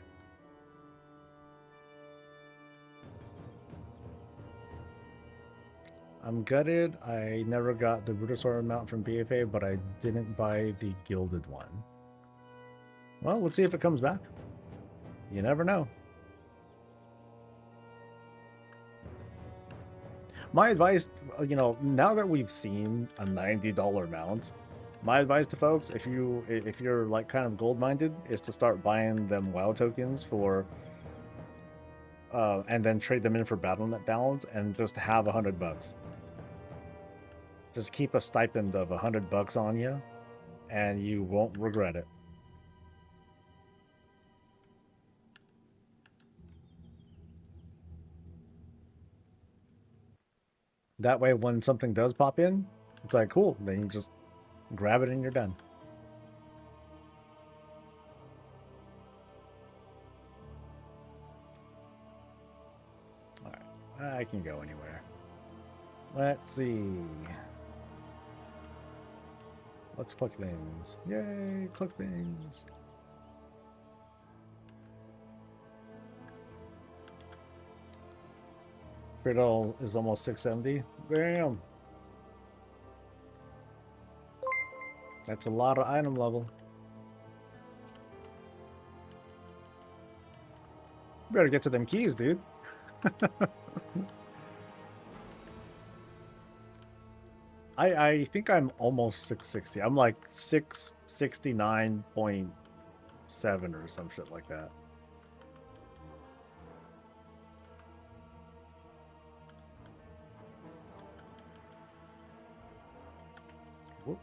I'm gutted. I never got the Brutosaur mount from BFA, but I didn't buy the gilded one. Well, let's see if it comes back. You never know. My advice, you know, now that we've seen a $90 mount, my advice to folks, if you're like kind of gold minded, is to start buying them WoW tokens for, and then trade them in for BattleNet balance, and just have $100. Just keep a stipend of $100 on you, and you won't regret it. That way, when something does pop in, it's like, cool, then you just grab it and you're done. All right, I can go anywhere. Let's see. Let's click things. Yay, click things. Cradle is almost 670. Bam! That's a lot of item level. Better get to them keys, dude. I think I'm almost 660. I'm like 669.7 or some shit like that. Whoop.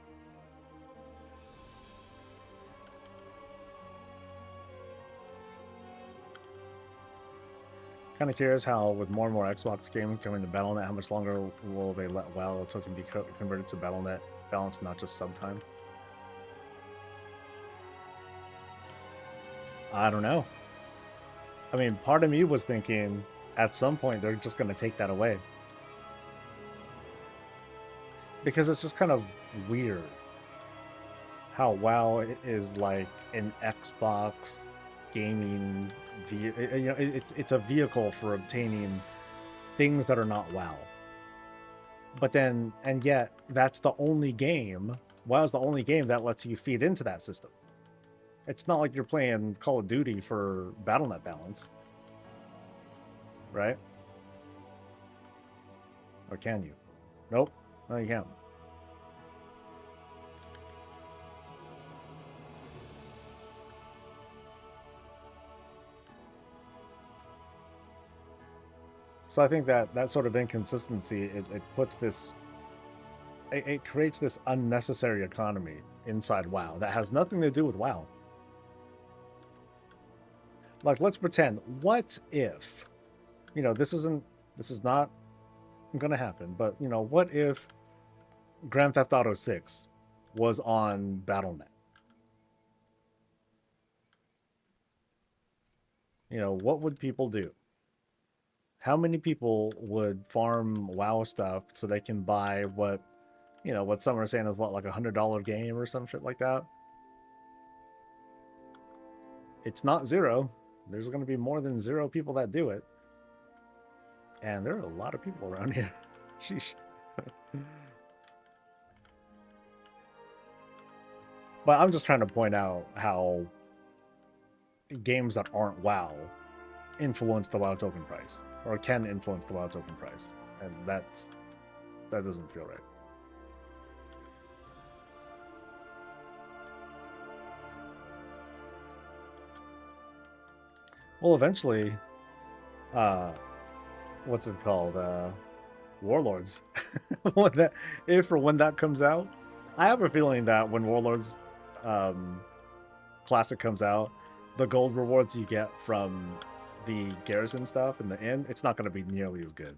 Kind of curious how, with more and more Xbox games coming to BattleNet, how much longer will they let WoW token be converted to BattleNet balance, not just sometime? I don't know. I mean, part of me was thinking at some point they're just going to take that away. Because it's just kind of weird how WoW is like an Xbox gaming, you know, it's a vehicle for obtaining things that are not WoW. But then, and yet, that's the only game. WoW's the only game that lets you feed into that system. It's not like you're playing Call of Duty for BattleNet balance, right? Or can you? Nope. No, you can't. So I think that sort of inconsistency, it puts this, it creates this unnecessary economy inside WoW that has nothing to do with WoW. Like, let's pretend, what if, you know, this is not gonna happen, but, you know, what if Grand Theft Auto 6 was on BattleNet? You know, what would people do? How many people would farm WoW stuff so they can buy what, you know, what some are saying is what, like $100 game or some shit like that? It's not zero. There's going to be more than 0 people that do it. And there are a lot of people around here. Sheesh. But I'm just trying to point out how games that aren't WoW influence the WoW token price, or can influence the WoW token price, and that doesn't feel right. Well, eventually, what's it called? Warlords. If or when that comes out, I have a feeling that when Warlords Classic comes out, the gold rewards you get from the garrison stuff in the inn, it's not going to be nearly as good.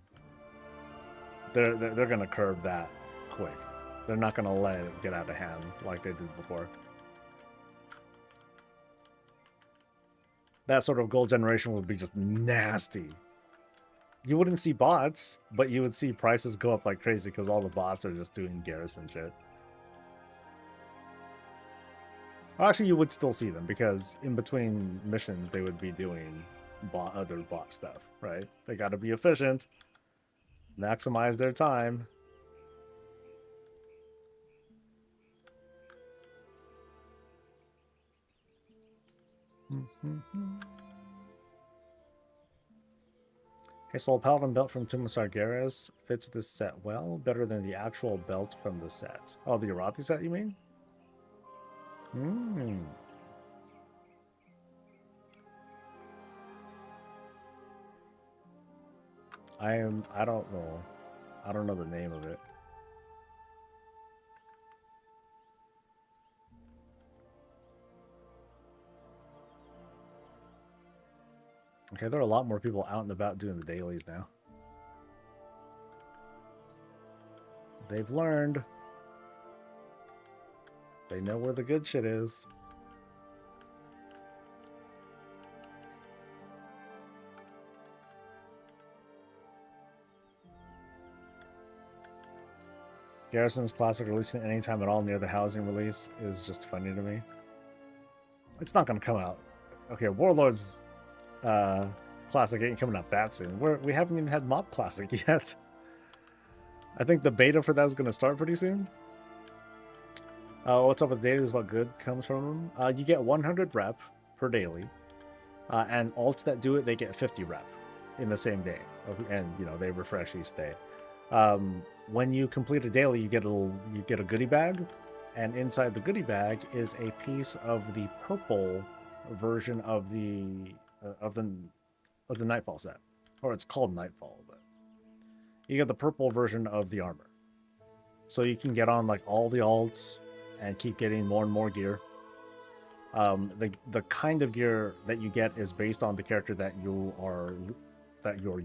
They're going to curb that quick. They're not going to let it get out of hand like they did before. That sort of gold generation would be just nasty You wouldn't see bots, but you would see prices go up like crazy because all the bots are just doing garrison shit. Well, actually, you would still see them because in between missions, they would be doing other bot stuff, right? They got to be efficient, maximize their time. Hey, Soul Paladin belt from Tomb of Sargeras fits this set well, better than the actual belt from the set. Oh, the Arathi set, you mean? I don't know. I don't know the name of it. Okay, there are a lot more people out and about doing the dailies now. They've learned. They know where the good shit is. Garrison's Classic releasing anytime at all near the housing release is just funny to me. It's not going to come out. Okay, Warlords Classic ain't coming out that soon. We haven't even had Mob Classic yet. I think the beta for that is going to start pretty soon. What's up with dailies? What good comes from them? You get 100 rep per daily, and alts that do it, they get 50 rep in the same day, and you know they refresh each day. When you complete a daily, you get a goodie bag, and inside the goodie bag is a piece of the purple version of the Nightfall set, or it's called Nightfall, but you get the purple version of the armor, so you can get on like all the alts and keep getting more and more gear. The kind of gear that you get is based on the character that you're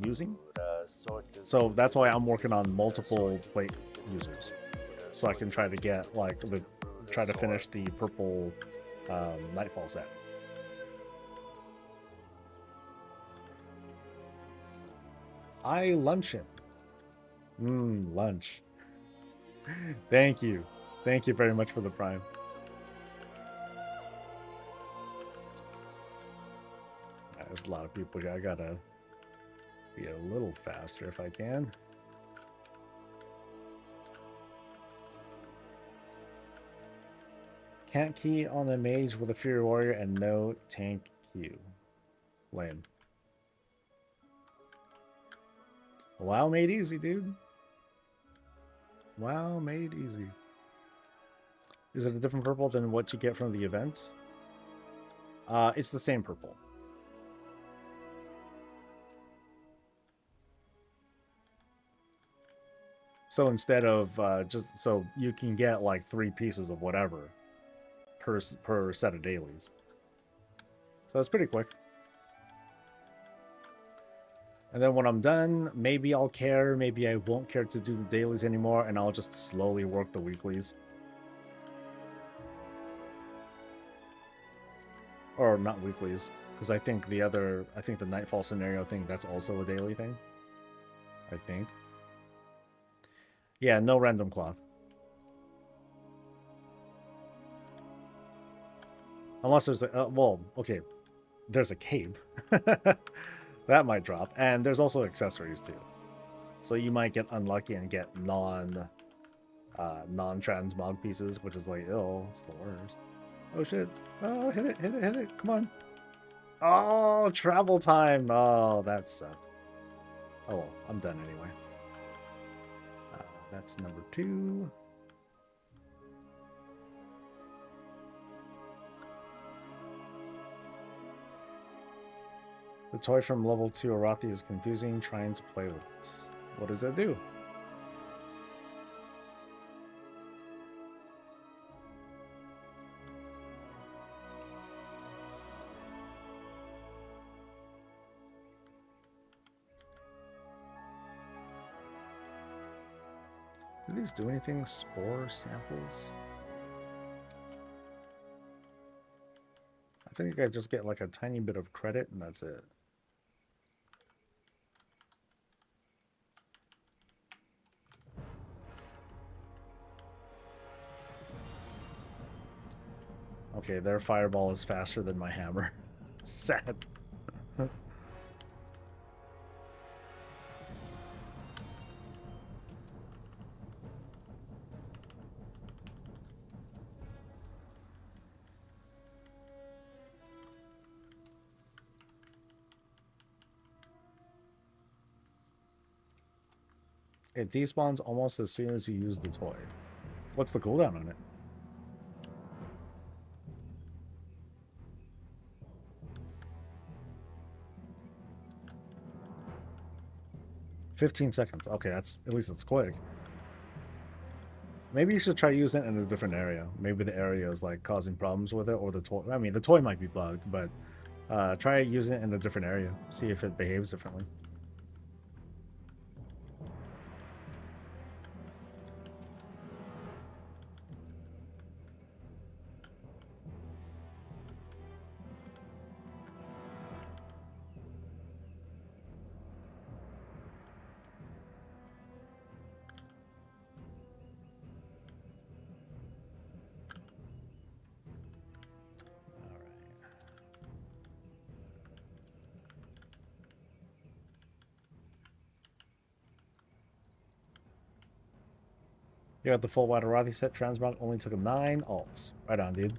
using. So that's why I'm working on multiple plate users, so I can try to get try to finish the purple Nightfall set. Luncheon. Lunch. Thank you. Thank you very much for the Prime. There's a lot of people here. I gotta be a little faster if I can. Can't key on a mage with a Fury Warrior and no tank Q. Lame. WoW made easy, dude. WoW made easy. Is it a different purple than what you get from the events? It's the same purple. So instead of so you can get like 3 pieces of whatever per set of dailies. So it's pretty quick. And then when I'm done, maybe I'll care, maybe I won't care to do the dailies anymore, and I'll just slowly work the weeklies. Or not weeklies, because I think the Nightfall scenario thing, that's also a daily thing. I think. Yeah, no random cloth. Unless there's a, well, okay, there's a cape. That might drop. And there's also accessories too. So you might get unlucky and get non-transmog pieces, which is like, oh, it's the worst. Oh shit. Oh, hit it. Come on. Oh, travel time. Oh, that sucked. Oh well, I'm done anyway. That's number 2. The toy from level 2 Arathi is confusing trying to play with it. What does it do? Do these do anything? Spore samples? I think I just get like a tiny bit of credit and that's it. Okay, their fireball is faster than my hammer. Sad. It despawns almost as soon as you use the toy. What's the cooldown on it? "15 seconds. Okay, that's at least it's quick. Maybe you should try using it in a different area. Maybe the area is like causing problems with it, or the toy. I mean, the toy might be bugged, but try using it in a different area. See if it behaves differently. You got the full Wadarathi set. Transmog only took 9 alts. Right on, dude.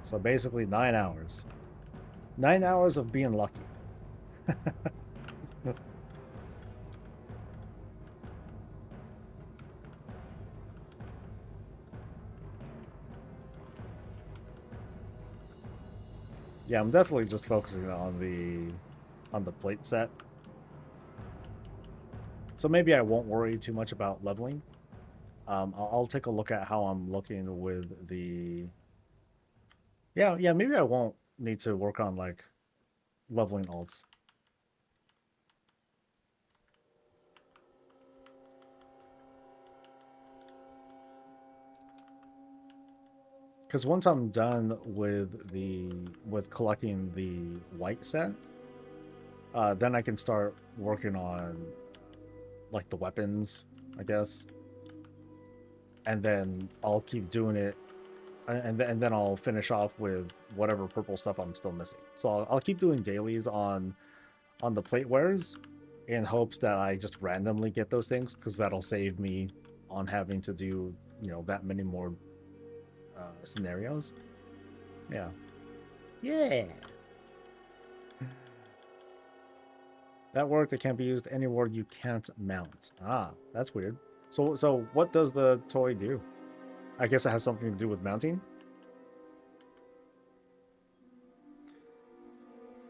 So basically 9 hours. 9 hours of being lucky. Yeah, I'm definitely just focusing on the plate set. So maybe I won't worry too much about leveling. I'll take a look at how I'm looking with the... Yeah, maybe I won't need to work on, like, leveling alts. Because once I'm done with collecting the white set, then I can start working on, like, the weapons, I guess. And then I'll keep doing it, and then I'll finish off with whatever purple stuff I'm still missing. So I'll keep doing dailies on the plate wares in hopes that I just randomly get those things, because that'll save me on having to do, you know, that many more scenarios. Yeah. That worked. It can't be used anywhere you can't mount. Ah, that's weird. So what does the toy do? I guess it has something to do with mounting.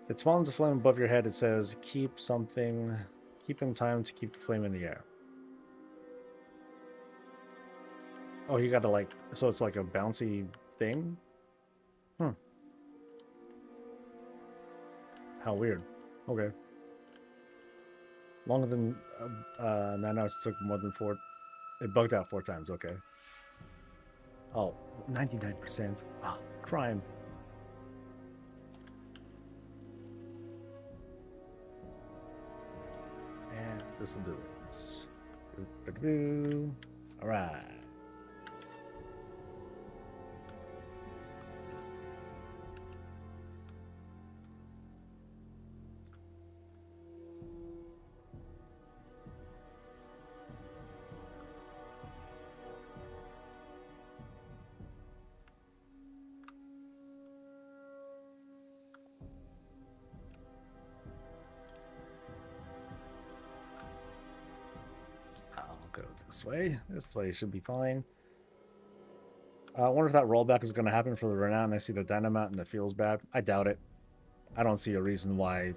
It spawns a flame above your head. It says keep in time to keep the flame in the air. Oh, you gotta, like, so it's like a bouncy thing? How weird. Okay. Longer than 9 hours. Took more than 4. It bugged out 4 times. Okay. Oh, 99%. Ah, crime. And this will do it. All right. I'll go this way. This way should be fine. I wonder if that rollback is going to happen for the Renown. I see the Dynamite and it feels bad. I doubt it. I don't see a reason why.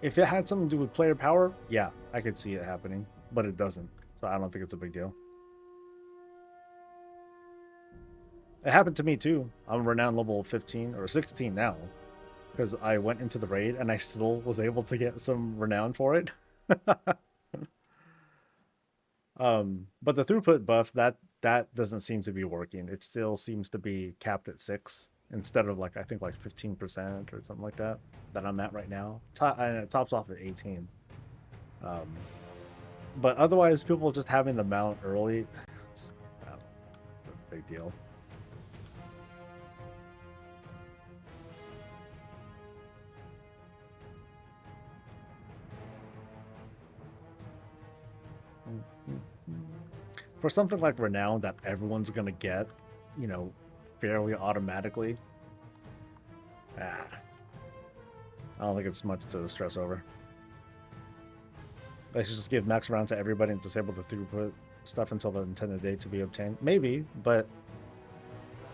If it had something to do with player power, yeah, I could see it happening. But it doesn't. So I don't think it's a big deal. It happened to me too. I'm Renown level 15 or 16 now. Because I went into the raid and I still was able to get some Renown for it. But the throughput buff, that doesn't seem to be working. It still seems to be capped at 6 instead of, like, I think like 15% or something like that I'm at right now. It tops off at 18. But otherwise, people just having the mount early, it's a big deal. For something like Renown that everyone's going to get, you know, fairly automatically, I don't think it's much to stress over. They should just give max round to everybody and disable the throughput stuff until the intended date to be obtained. Maybe, but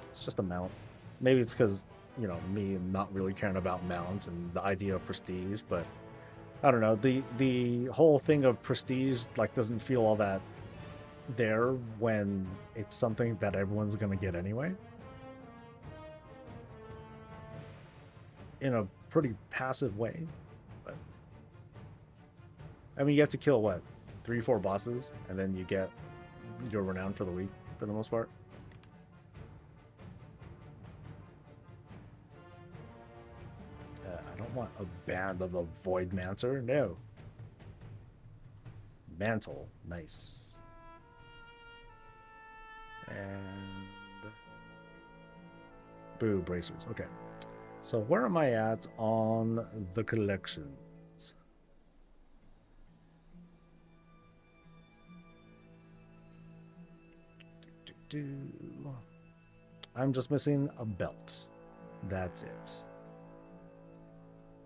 it's just a mount. Maybe it's because, you know, me not really caring about mounts and the idea of prestige, but I don't know. The whole thing of prestige like doesn't feel all that there when it's something that everyone's gonna get anyway. In a pretty passive way. But I mean, you have to kill what, 3-4 bosses, and then you get your renown for the week for the most part. I don't want a band of the Void Mancer. No. Mantle, nice. And boo, bracers. Okay, so where am I at on the collections? I'm just missing a belt. That's it.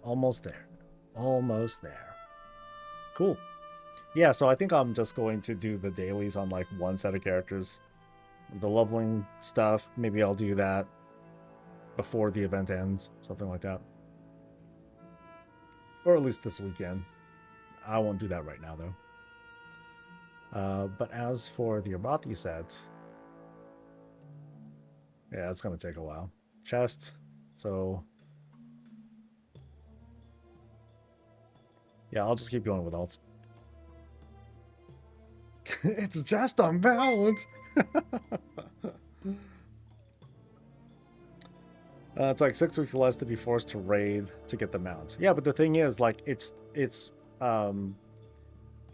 Almost there. Almost there. Cool. Yeah, so I think I'm just going to do the dailies on like one set of characters. The leveling stuff, maybe I'll do that before the event ends, something like that. Or at least this weekend. I won't do that right now, though. But as for the Abati set, yeah, it's going to take a while. Chest, so... yeah, I'll just keep going with alts. It's just a mount! It's like 6 weeks less to be forced to raid to get the mount. Yeah, but the thing is, like, it's you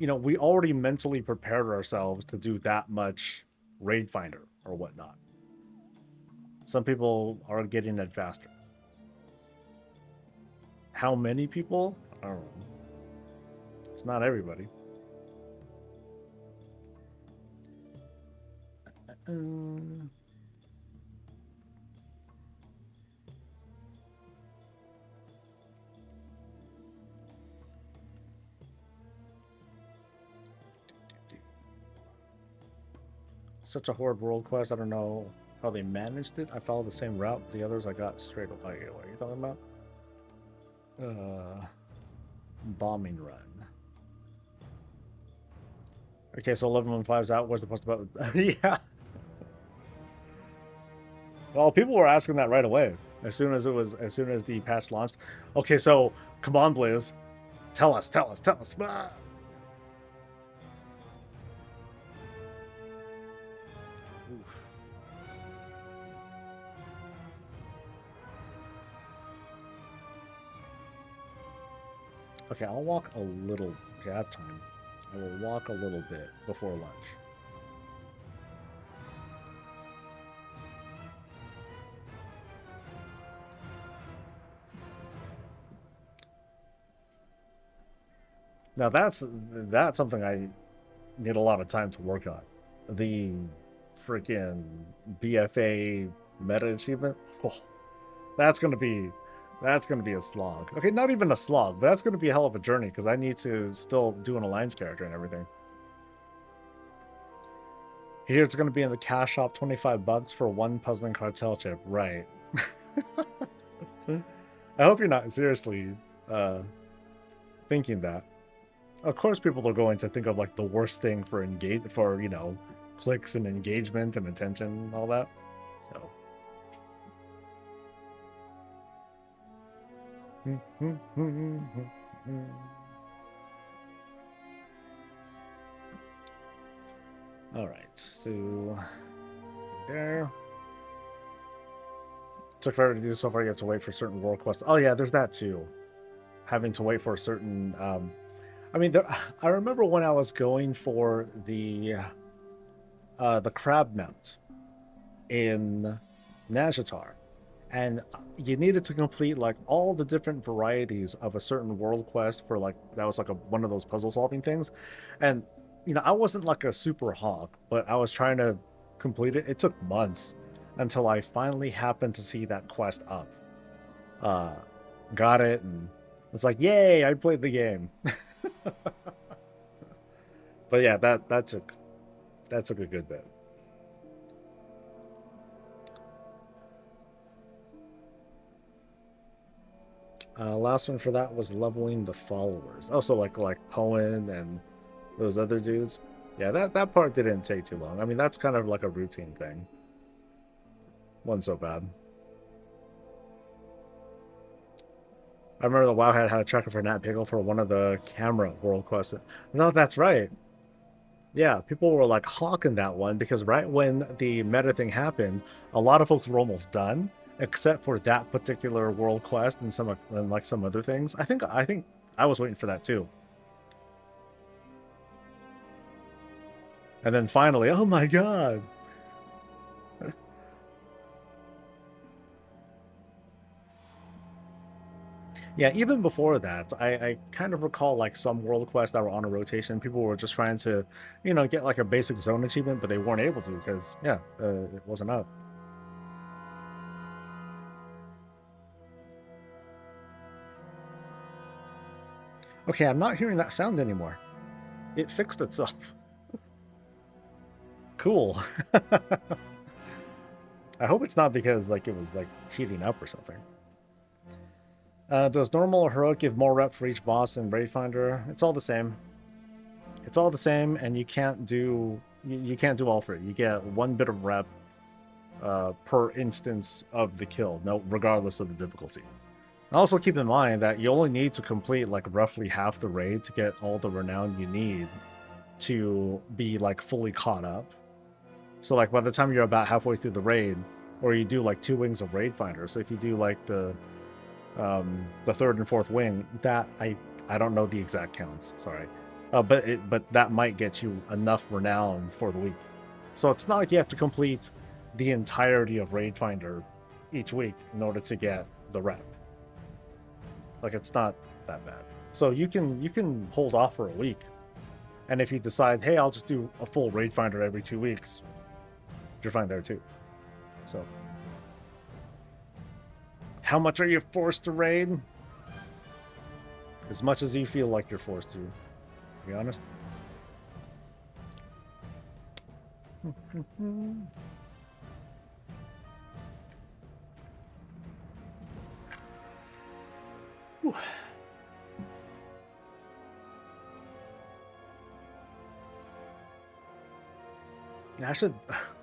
know, we already mentally prepared ourselves to do that much raid finder or whatnot. Some people are getting it faster. How many people? I don't know. It's not everybody. Such a horrid world quest. I don't know how they managed it. I followed the same route. The others I got straight up. Like, what are you talking about? Bombing run. Okay, so 11.15's out. Where's the post about? Yeah. Well, people were asking that right away as soon as the patch launched. Okay, so come on, Blizz, tell us. Ah. Okay, I'll walk a little. Okay, I have time. I will walk a little bit before lunch. Now that's something I need a lot of time to work on. The freaking BFA meta achievement. Oh, that's gonna be a slog. Okay, not even a slog, but that's gonna be a hell of a journey because I need to still do an alliance character and everything. Here it's gonna be in the cash shop, $25 for one puzzling cartel chip. Right. I hope you're not seriously thinking that. Of course, people are going to think of like the worst thing for you know, clicks and engagement and attention and all that. So. All right, so there. Took forever to do so far. You have to wait for certain world quests. Oh yeah, there's that too. Having to wait for a certain. I mean, I remember when I was going for the crab mount in Nazjatar, and you needed to complete like all the different varieties of a certain world quest for like that was like one of those puzzle solving things, and you know I wasn't like a super hog, but I was trying to complete it. It took months until I finally happened to see that quest up. Got it, and it's like, yay! I played the game. But yeah, that took a good bit. Last one for that was leveling the followers. Also, like Poen and those other dudes. Yeah, that part didn't take too long. I mean, that's kind of like a routine thing. Wasn't so bad. I remember the WoW had a tracker for Nat Pickle for one of the camera world quests. No, that's right. Yeah, people were like hawking that one because right when the meta thing happened, a lot of folks were almost done, except for that particular world quest and like some other things. I think I was waiting for that too. And then finally, oh my god. Yeah, even before that, I kind of recall like some world quests that were on a rotation. People were just trying to, you know, get like a basic zone achievement, but they weren't able to because, yeah, it wasn't up. Okay, I'm not hearing that sound anymore. It fixed itself. Cool. I hope it's not because like it was like heating up or something. Does normal or heroic give more rep for each boss in Raidfinder? It's all the same. It's all the same, and you can't do you can't do all three. You get one bit of rep per instance of the kill, no, regardless of the difficulty. Also keep in mind that you only need to complete like roughly half the raid to get all the renown you need to be like fully caught up. So like by the time you're about halfway through the raid, or you do like 2 wings of Raidfinder. So if you do like the third and fourth wing, that I don't know the exact counts, sorry, but that might get you enough renown for the week. So it's not like you have to complete the entirety of Raidfinder each week in order to get the rep. Like it's not that bad. So you can hold off for a week, and if you decide, hey, I'll just do a full Raidfinder every 2 weeks, you're fine there too. So how much are you forced to raid? As much as you feel like you're forced to be honest.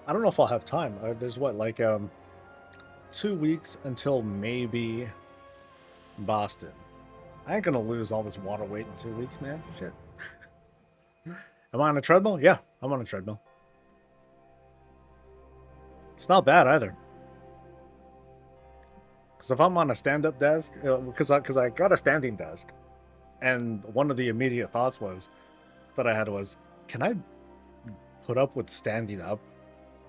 I don't know if I'll have time. There's what, like 2 weeks until maybe Boston. I ain't gonna lose all this water weight in 2 weeks, man. Shit. Am I on a treadmill? Yeah, I'm on a treadmill. It's not bad either. Because if I'm on a stand-up desk, because I got a standing desk, and one of the immediate thoughts that I had was, can I put up with standing up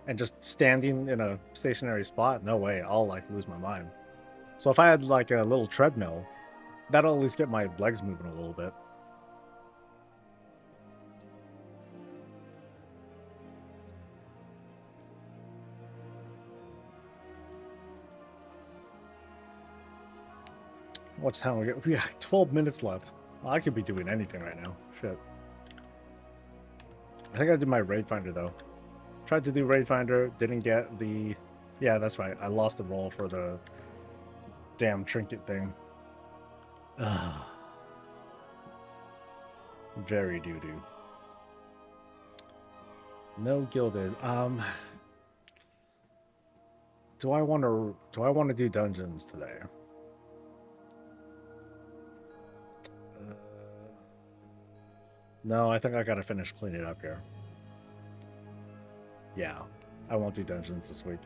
and just standing in a stationary spot? No way, I'll like lose my mind. So if I had like a little treadmill, that'll at least get my legs moving a little bit. What's time we got? We got 12 minutes left. Well, I could be doing anything right now. Shit. I think I did my Raidfinder though. Tried to do Raidfinder, didn't get the... Yeah, that's right. I lost the roll for the damn trinket thing. Ugh. Very doo-doo. No gilded. Do I want to do dungeons today? No, I think I gotta finish cleaning up here. Yeah, I won't do dungeons this week.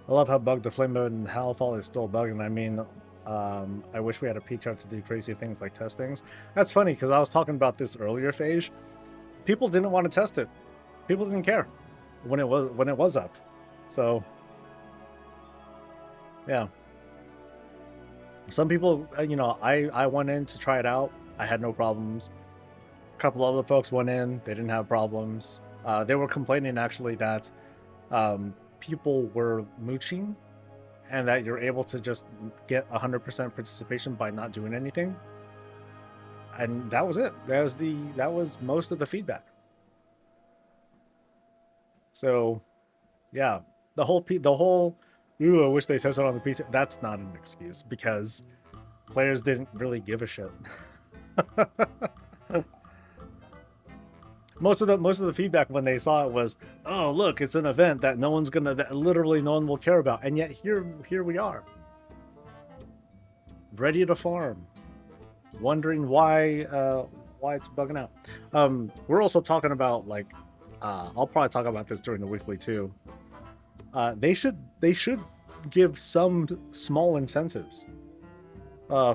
I love how bugged the flame mode in Hellfall is still bugging. I mean, I wish we had a PTR to do crazy things like test things. That's funny because I was talking about this earlier, Phage. People didn't want to test it. People didn't care when it was up. So yeah, some people, you know, I went in to try it out. I had no problems. A couple other folks went in, they didn't have problems. They were complaining actually that people were mooching and that you're able to just get 100% participation by not doing anything. And that was it. That was most of the feedback. So yeah, the whole ooh, I wish they tested on the PC. That's not an excuse because players didn't really give a shit. Most of the feedback when they saw it was, oh look, it's an event that literally no one will care about, and yet here we are, ready to farm, wondering why it's bugging out. We're also talking about, like, I'll probably talk about this during the weekly too. They should give some small incentives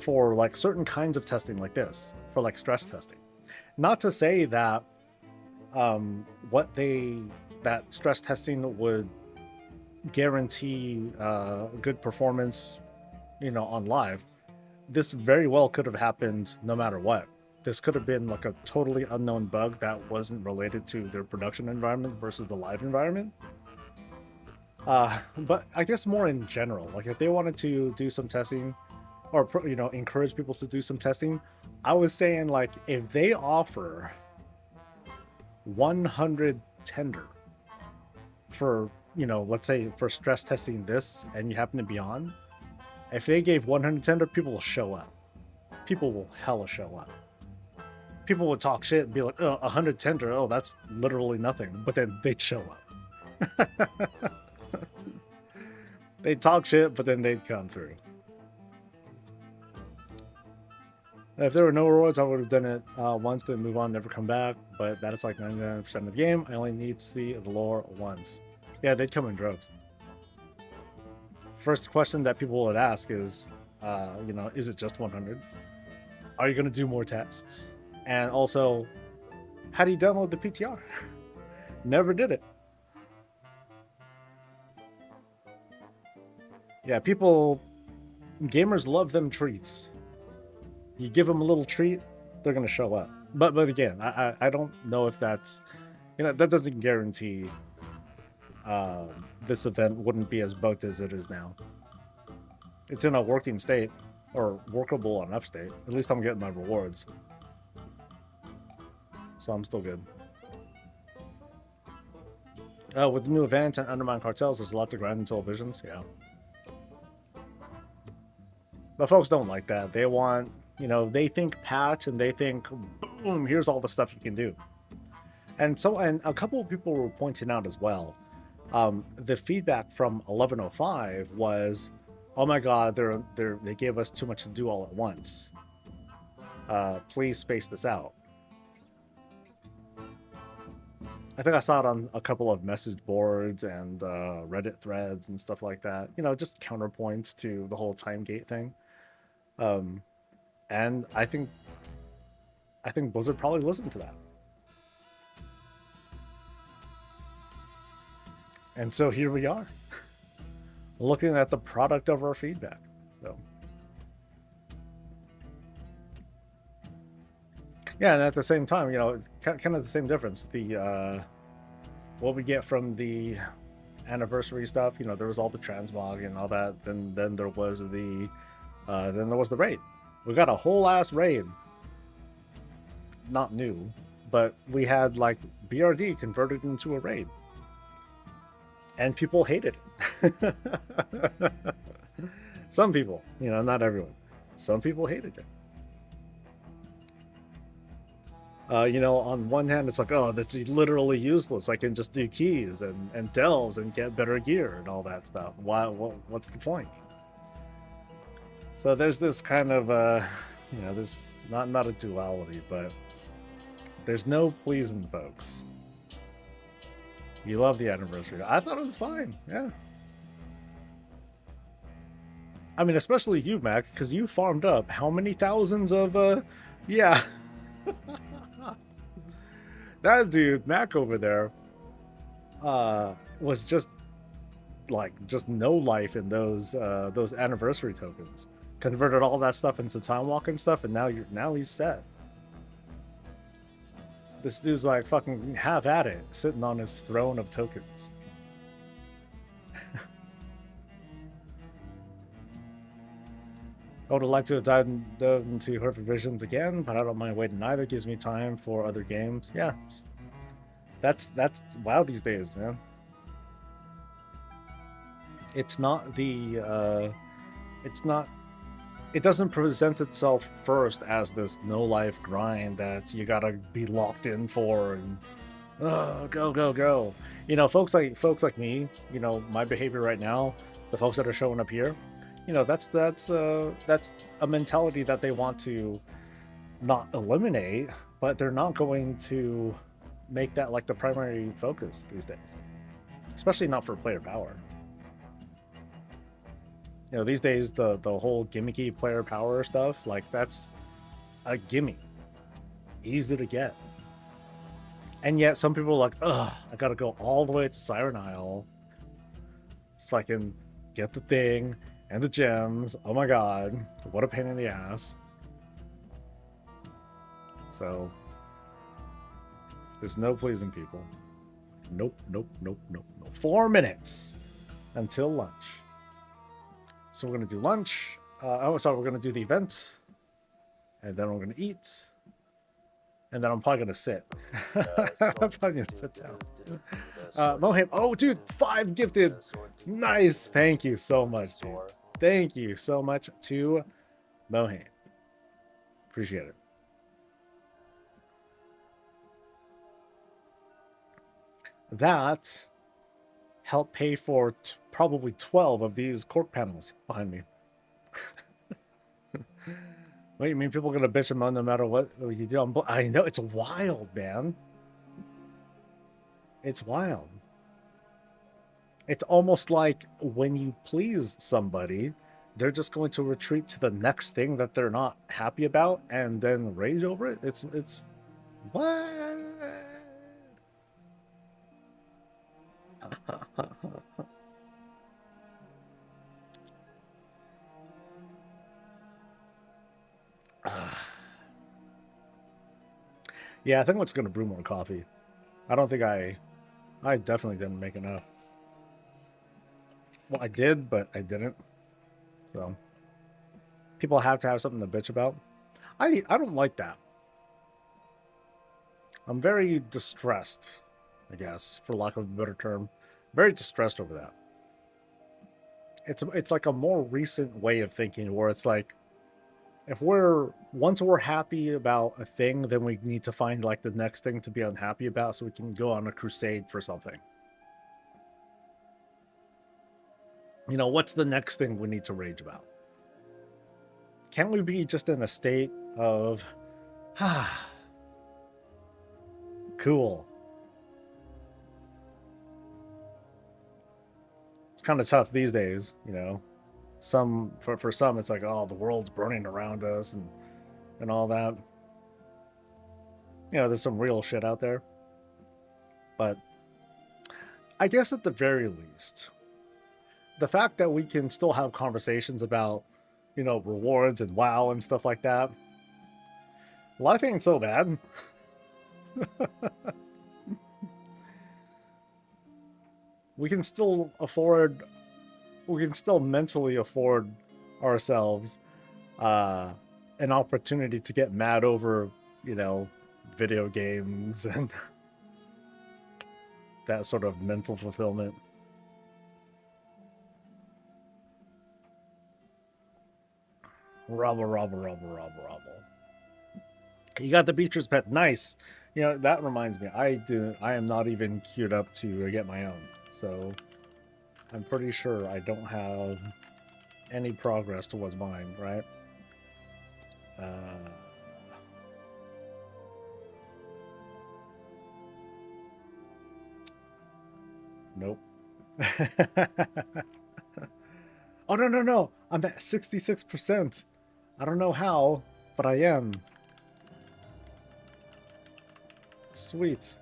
for like certain kinds of testing like this, for like stress testing. Not to say that that stress testing would guarantee good performance, you know, on live. This very well could have happened no matter what. This could have been like a totally unknown bug that wasn't related to their production environment versus the live environment. But I guess more in general, like if they wanted to do some testing or, you know, encourage people to do some testing, I was saying, like, if they offer 100 tender for, you know, let's say for stress testing this, and you happen to be on, if they gave 100 tender, people will show up. People will hella show up. People would talk shit and be like, oh, 100 tender, oh, that's literally nothing. But then they'd show up. They'd talk shit, but then they'd come through. If there were no rewards, I would have done it once, then move on, never come back. But that is like 99% of the game. I only need to see the lore once. Yeah, they'd come in droves. First question that people would ask is, you know, is it just 100? Are you going to do more tests? And also, how do you download the PTR? Never did it. Yeah, gamers love them treats. You give them a little treat, they're going to show up. But again, I don't know if that's, you know, that doesn't guarantee this event wouldn't be as bugged as it is now. It's in a working state, or workable enough state. At least I'm getting my rewards. So I'm still good. With the new event and Undermine cartels, there's a lot to grind in televisions. Yeah. But folks don't like that. They want, you know, they think patch and they think, boom, here's all the stuff you can do. And a couple of people were pointing out as well, the feedback from 1105 was, oh my god, they gave us too much to do all at once. Please space this out. I think I saw it on a couple of message boards and Reddit threads and stuff like that. You know, just counterpoints to the whole time gate thing. And I think Blizzard probably listened to that. And so here we are, looking at the product of our feedback. So yeah, and at the same time, you know, kind of the same difference. The what we get from the anniversary stuff, you know, there was all the transmog and all that. Then there was the raid. We got a whole ass raid. Not new, but we had like BRD converted into a raid. And people hated it. Some people, you know, not everyone. Some people hated it. You know, on one hand, it's like, oh, that's literally useless. I can just do keys and delves and get better gear and all that stuff. What's the point? So there's this kind of, you know, there's not a duality, but there's no pleasing folks. You love the anniversary. I thought it was fine. Yeah. I mean, especially you, Mac, because you farmed up how many thousands of, yeah. That dude, Mac over there, was just no life in those anniversary tokens. Converted all that stuff into time walk and stuff, and now he's set. This dude's like fucking have at it, sitting on his throne of tokens. I would have liked to have dove into her Visions again, but I don't mind waiting either. Gives me time for other games. Yeah, that's WoW these days, man. It's not the it doesn't present itself first as this no life grind that you gotta be locked in for and go. You know, folks like me, you know, my behavior right now, the folks that are showing up here, you know, that's a mentality that they want to not eliminate, but they're not going to make that like the primary focus these days, especially not for player power. You know, these days the whole gimmicky player power stuff, like that's a gimme, easy to get. And yet some people are like, ugh, I gotta go all the way to Siren Isle so I can get the thing and the gems. Oh my god, what a pain in the ass. So there's no pleasing people. Nope. 4 minutes until lunch. So we're going to do lunch. We're going to do the event. And then we're going to eat. And then I'm probably going to sit. I'm probably going to sit down. Moham. Oh, dude, 5 gifted. Nice. Thank you so much, dude. Thank you so much to Moham. Appreciate it. That helped pay for probably 12 of these cork panels behind me. Wait, you mean people are gonna bitch them on no matter what you do? I know, it's wild, man. It's wild. It's almost like when you please somebody, they're just going to retreat to the next thing that they're not happy about and then rage over it. It's what? Yeah, I think I'm just gonna brew more coffee. I don't think I definitely didn't make enough. Well, I did, but I didn't. So people have to have something to bitch about. I don't like that. I'm very distressed, I guess, for lack of a better term. Very distressed over that. It's like a more recent way of thinking where it's like, if once we're happy about a thing, then we need to find like the next thing to be unhappy about so we can go on a crusade for something. You know, what's the next thing we need to rage about? Can't we be just in a state of, cool. It's kind of tough these days, you know. For some it's like, oh, the world's burning around us and all that. You know, there's some real shit out there. But I guess at the very least, the fact that we can still have conversations about, you know, rewards and WoW and stuff like that, life ain't so bad. We can still mentally afford ourselves an opportunity to get mad over, you know, video games and that sort of mental fulfillment. Robble. You got the Beatrice pet. Nice. You know, that reminds me. I am not even queued up to get my own. So I'm pretty sure I don't have any progress towards mine, right? Nope. Oh, no. I'm at 66%. I don't know how, but I am. Sweet.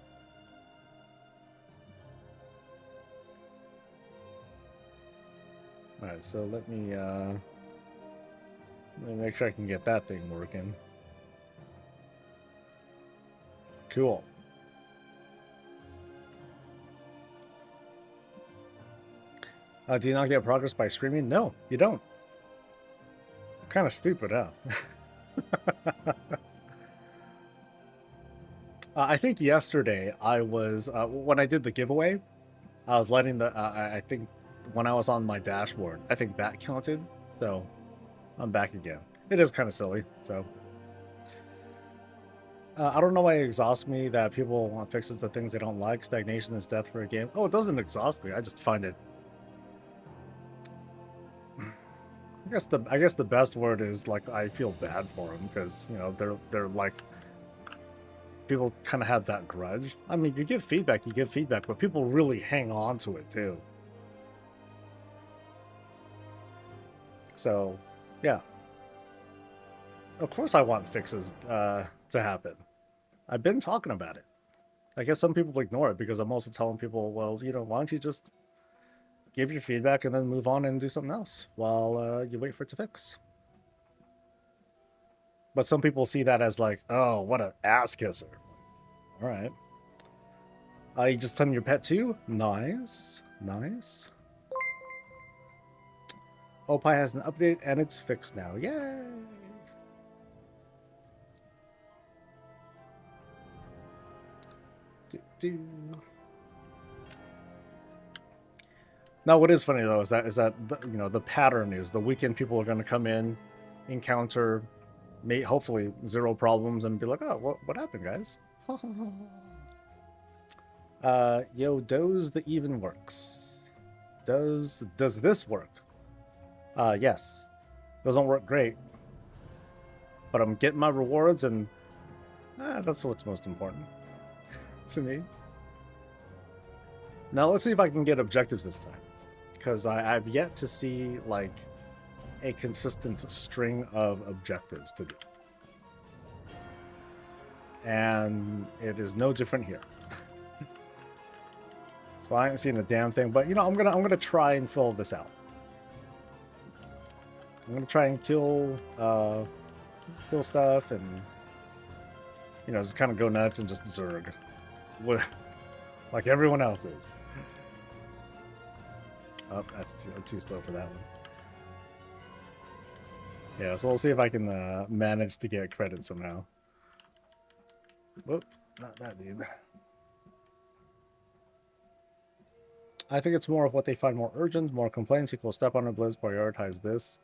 Alright, so let me make sure I can get that thing working. Cool. Do you not get progress by streaming? No, you don't. Kind of stupid, huh? I think yesterday I was, when I did the giveaway, I was letting the, I think when I was on my dashboard, I think that counted. So I'm back again. It is kind of silly, so. I don't know why it exhausts me that people want fixes to things they don't like. Stagnation is death for a game. Oh, it doesn't exhaust me. I just find it. I guess the best word is like I feel bad for them because you know they're like people kind of have that grudge. I mean, you give feedback, but people really hang on to it too. So, yeah. Of course, I want fixes to happen. I've been talking about it. I guess some people ignore it because I'm also telling people, well, you know, why don't you just give your feedback and then move on and do something else while you wait for it to fix. But some people see that as like, oh, what an ass kisser. All right. You just claimed your pet too? Nice. Nice. Opie has an update and it's fixed now. Yay! Now, what is funny though is that you know the pattern is the weekend people are going to come in, encounter, hopefully 0 problems, and be like, oh, what happened, guys? Yo, does the even works? Does this work? Yes. Doesn't work great, but I'm getting my rewards, and that's what's most important to me. Now let's see if I can get objectives this time, because I've yet to see like a consistent string of objectives to do, and it is no different here. So I ain't seen a damn thing, but you know I'm gonna try and fill this out. I'm gonna try and kill stuff, and you know just kind of go nuts and just zerg, like everyone else is. Oh, that's too slow for that one. Yeah, so we'll see if I can manage to get credit somehow. Whoop, not that dude. I think it's more of what they find more urgent, more complaints equals step on a blitz, prioritize this.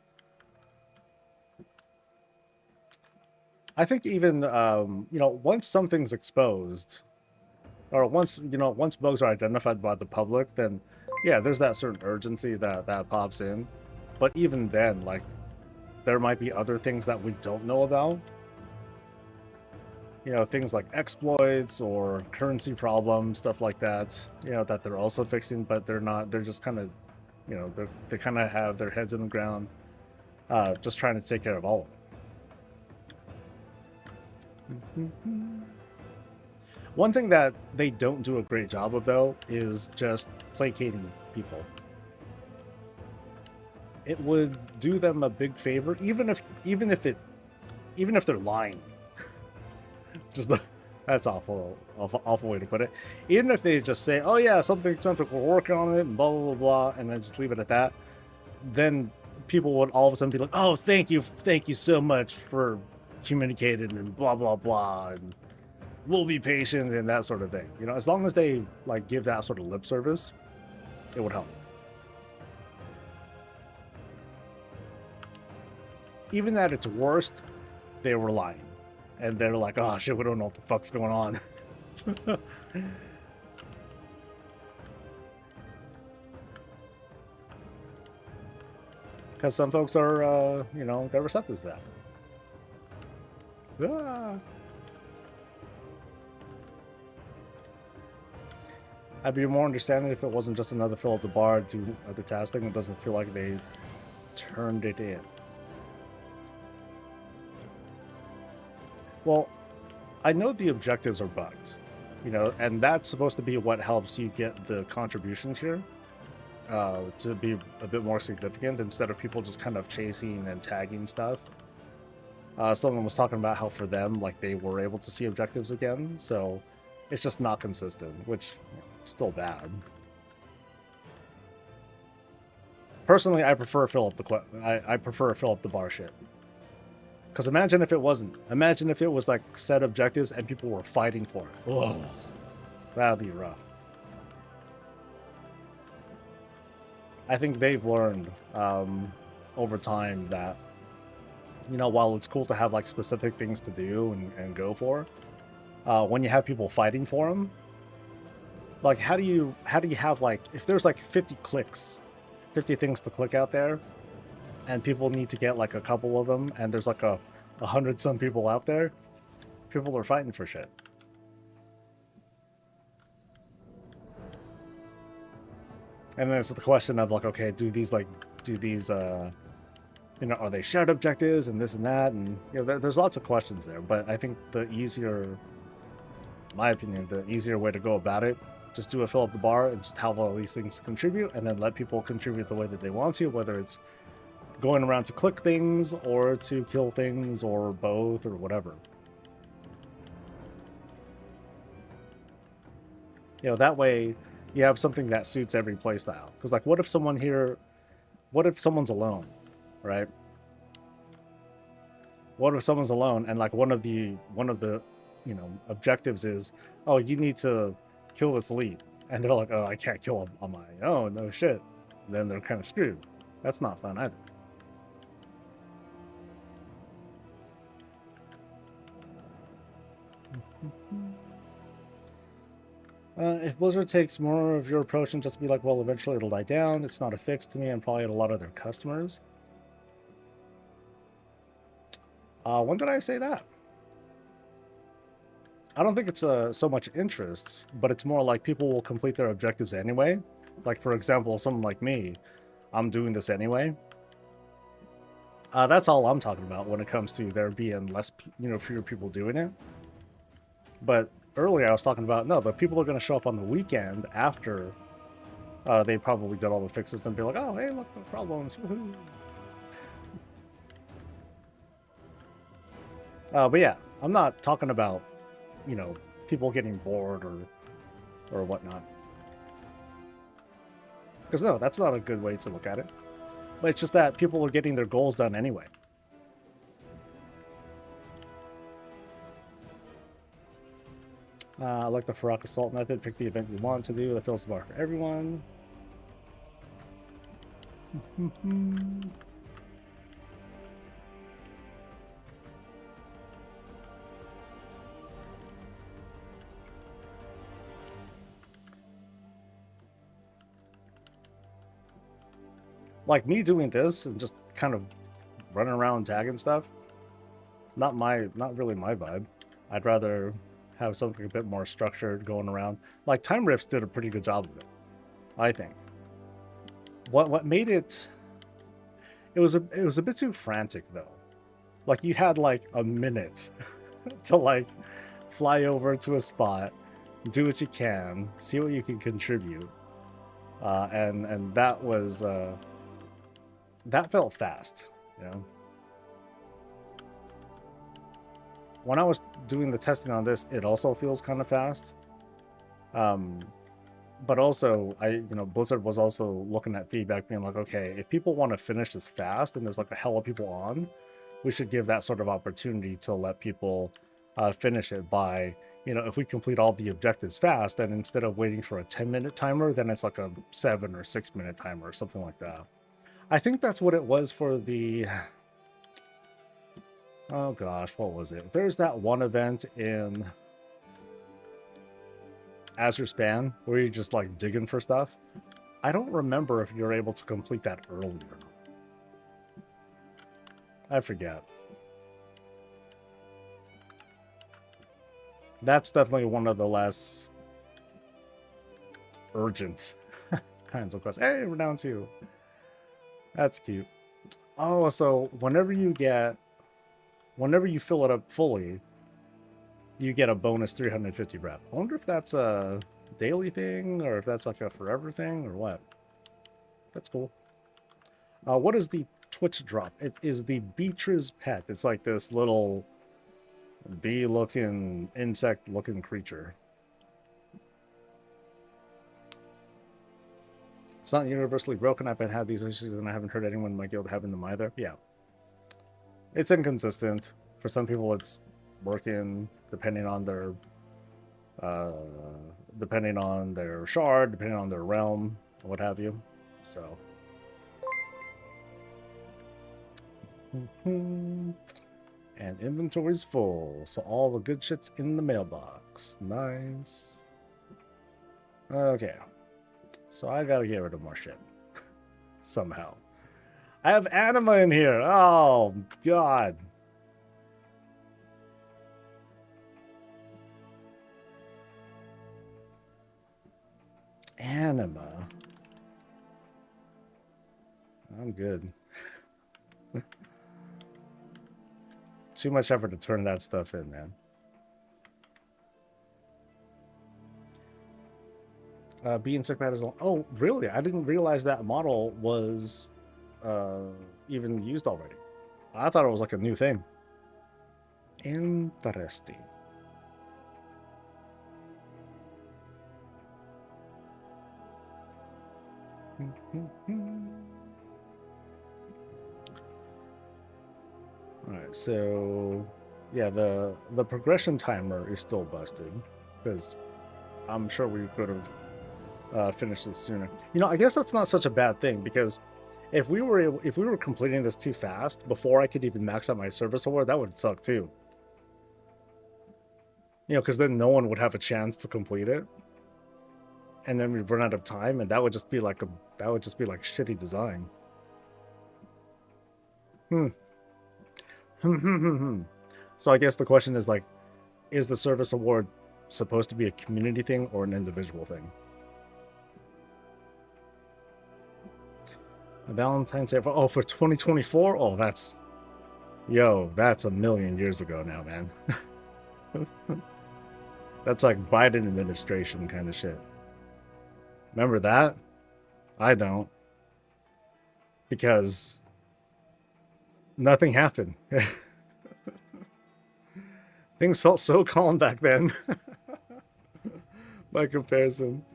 I think even, you know, once something's exposed, or once bugs are identified by the public, then yeah, there's that certain urgency that pops in. But even then, like, there might be other things that we don't know about. You know, things like exploits or currency problems, stuff like that, you know, that they're also fixing, but they're not, they're just kind of, you know, they kind of have their heads in the ground, just trying to take care of all of it. One thing that they don't do a great job of, though, is just placating people. It would do them a big favor, even if they're lying. Just that's awful way to put it. Even if they just say, "Oh yeah, something we're working on it," and blah blah blah, and then just leave it at that, then people would all of a sudden be like, "Oh, thank you so much for communicating," and blah blah blah, and we'll be patient and that sort of thing. You know, as long as they like give that sort of lip service, it would help. Even at its worst, they were lying. And they're like, oh shit, we don't know what the fuck's going on. Because some folks are, you know, they're receptive to that. Ah. I'd be more understanding if it wasn't just another fill of the bar to the task thing. It doesn't feel like they turned it in. Well, I know the objectives are bugged, you know, and that's supposed to be what helps you get the contributions here to be a bit more significant instead of people just kind of chasing and tagging stuff. Someone was talking about how for them, like, they were able to see objectives again, so it's just not consistent, which is still bad. Personally, I prefer fill up the bar shit. Because imagine if it wasn't. Imagine if it was like set objectives and people were fighting for it. Ugh, that'd be rough. I think they've learned over time that, you know, while it's cool to have like specific things to do and go for, when you have people fighting for them, like how do you have like, if there's like 50 clicks, 50 things to click out there, and people need to get like a couple of them, and there's like 100 some people out there, people are fighting for shit. And then it's the question of like, okay, do these you know, are they shared objectives and this and that, and you know, there's lots of questions there. But I think the easier, in my opinion, the easier way to go about it, just do a fill up the bar and just have all these things contribute, and then let people contribute the way that they want to, whether it's going around to click things or to kill things or both or whatever. You know, that way you have something that suits every playstyle. Because like, what if someone's alone, right? What if someone's alone and like one of the you know, objectives is, oh, you need to kill this elite, and they're like, oh, I can't kill him on my own, no shit. Then they're kind of screwed. That's not fun either. If Blizzard takes more of your approach and just be like, well, eventually it'll die down, it's not a fix to me and probably a lot of their customers. When did I say that? I don't think it's so much interest, but it's more like people will complete their objectives anyway. Like, for example, someone like me, I'm doing this anyway. That's all I'm talking about when it comes to there being less, you know, fewer people doing it. But earlier I was talking about, no, the people are going to show up on the weekend after they probably did all the fixes and be like, oh, hey, look, no problems. Woohoo. But yeah, I'm not talking about, you know, people getting bored or whatnot. Because no, that's not a good way to look at it. But it's just that people are getting their goals done anyway. I like the Farrakh Assault method. Pick the event you want to do that fills the bar for everyone. Like me doing this and just kind of running around tagging stuff, not really my vibe. I'd rather have something a bit more structured going around. Like Time Rifts did a pretty good job of it, I think. What made it was a bit too frantic though. Like you had like a minute to like fly over to a spot, do what you can, see what you can contribute, and that was that felt fast, you know. When I was doing the testing on this, it also feels kind of fast. But also, Blizzard was also looking at feedback, being like, okay, if people want to finish this fast and there's like a hell of people on, we should give that sort of opportunity to let people finish it by, you know, if we complete all the objectives fast, then instead of waiting for a 10-minute timer, then it's like a 7 or 6-minute timer or something like that. I think that's what it was for the... Oh gosh, what was it? There's that one event in Azure Span where you're just like digging for stuff. I don't remember if you're able to complete that earlier. I forget. That's definitely one of the less urgent kinds of quests. Hey, we're down 2. That's cute. Oh, so whenever you fill it up fully, you get a bonus 350 rep. I wonder if that's a daily thing or if that's like a forever thing or what. That's cool. What is the Twitch drop? It is the Beatrice pet. It's like this little bee-looking, insect-looking creature. It's not universally broken. I've had these issues and I haven't heard anyone in my guild having them either. Yeah. It's inconsistent. For some people, it's working depending on their shard, depending on their realm, what have you. So. And inventory's full, so all the good shit's in the mailbox. Nice. Okay. So I gotta get rid of more shit. Somehow. I have anima in here. Oh, God. Anima. I'm good. Too much effort to turn that stuff in, man. Being sick bad is all. Oh, really? I didn't realize that model was even used already. I thought it was like a new thing. Interesting. Alright, so yeah, the progression timer is still busted because I'm sure we could have finished this sooner. You know, I guess that's not such a bad thing because if we were completing this too fast before I could even max out my service award, that would suck too. You know, because then no one would have a chance to complete it, and then we'd run out of time, and that would just be like shitty design. So I guess the question is like, is the service award supposed to be a community thing or an individual thing? A Valentine's Day for 2024? Oh, that's a million years ago now, man. That's like Biden administration kind of shit. Remember that? I don't. Because nothing happened. Things felt so calm back then. By comparison.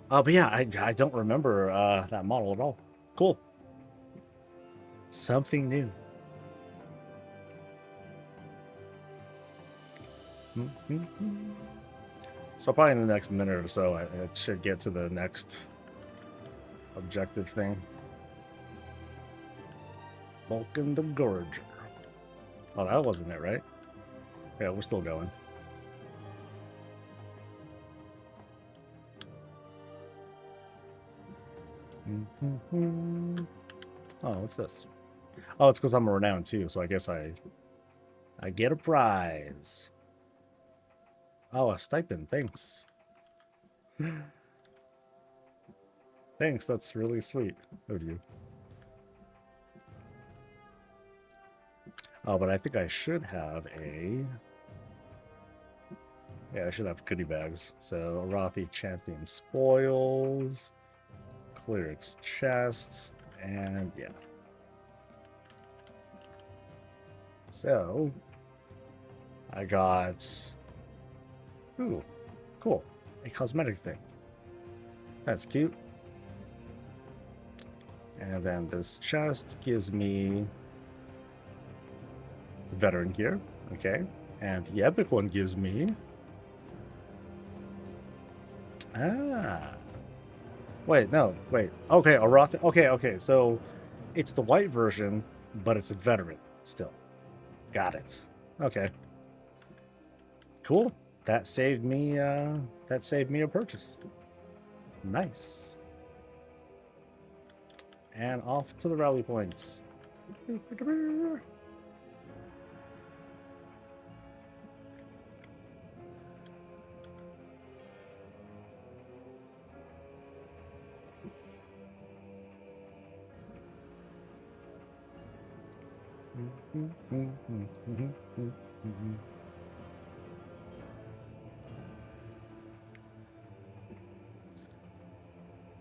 But yeah, I don't remember that model at all. Cool. Something new. So probably in the next minute or so, it should get to the next objective thing. Vulcan the Gorger. Oh, that wasn't it, right? Yeah, we're still going. Oh, what's this? Oh, it's because I'm a renowned too, so I guess I get a prize. Oh, a stipend. Thanks. Thanks, that's really sweet of you. Oh, but I think I should have a... Yeah, I should have goodie bags. So, Arathi Champion Spoils, Cleric's Chest, and yeah. So, I got... Ooh, cool. A cosmetic thing. That's cute. And then this chest gives me veteran gear. Okay. And the epic one gives me... Wait, no, wait. Okay, Arathi. Okay. So it's the white version, but it's a veteran still. Got it. Okay. Cool. That saved me a purchase. Nice. And off to the rally points.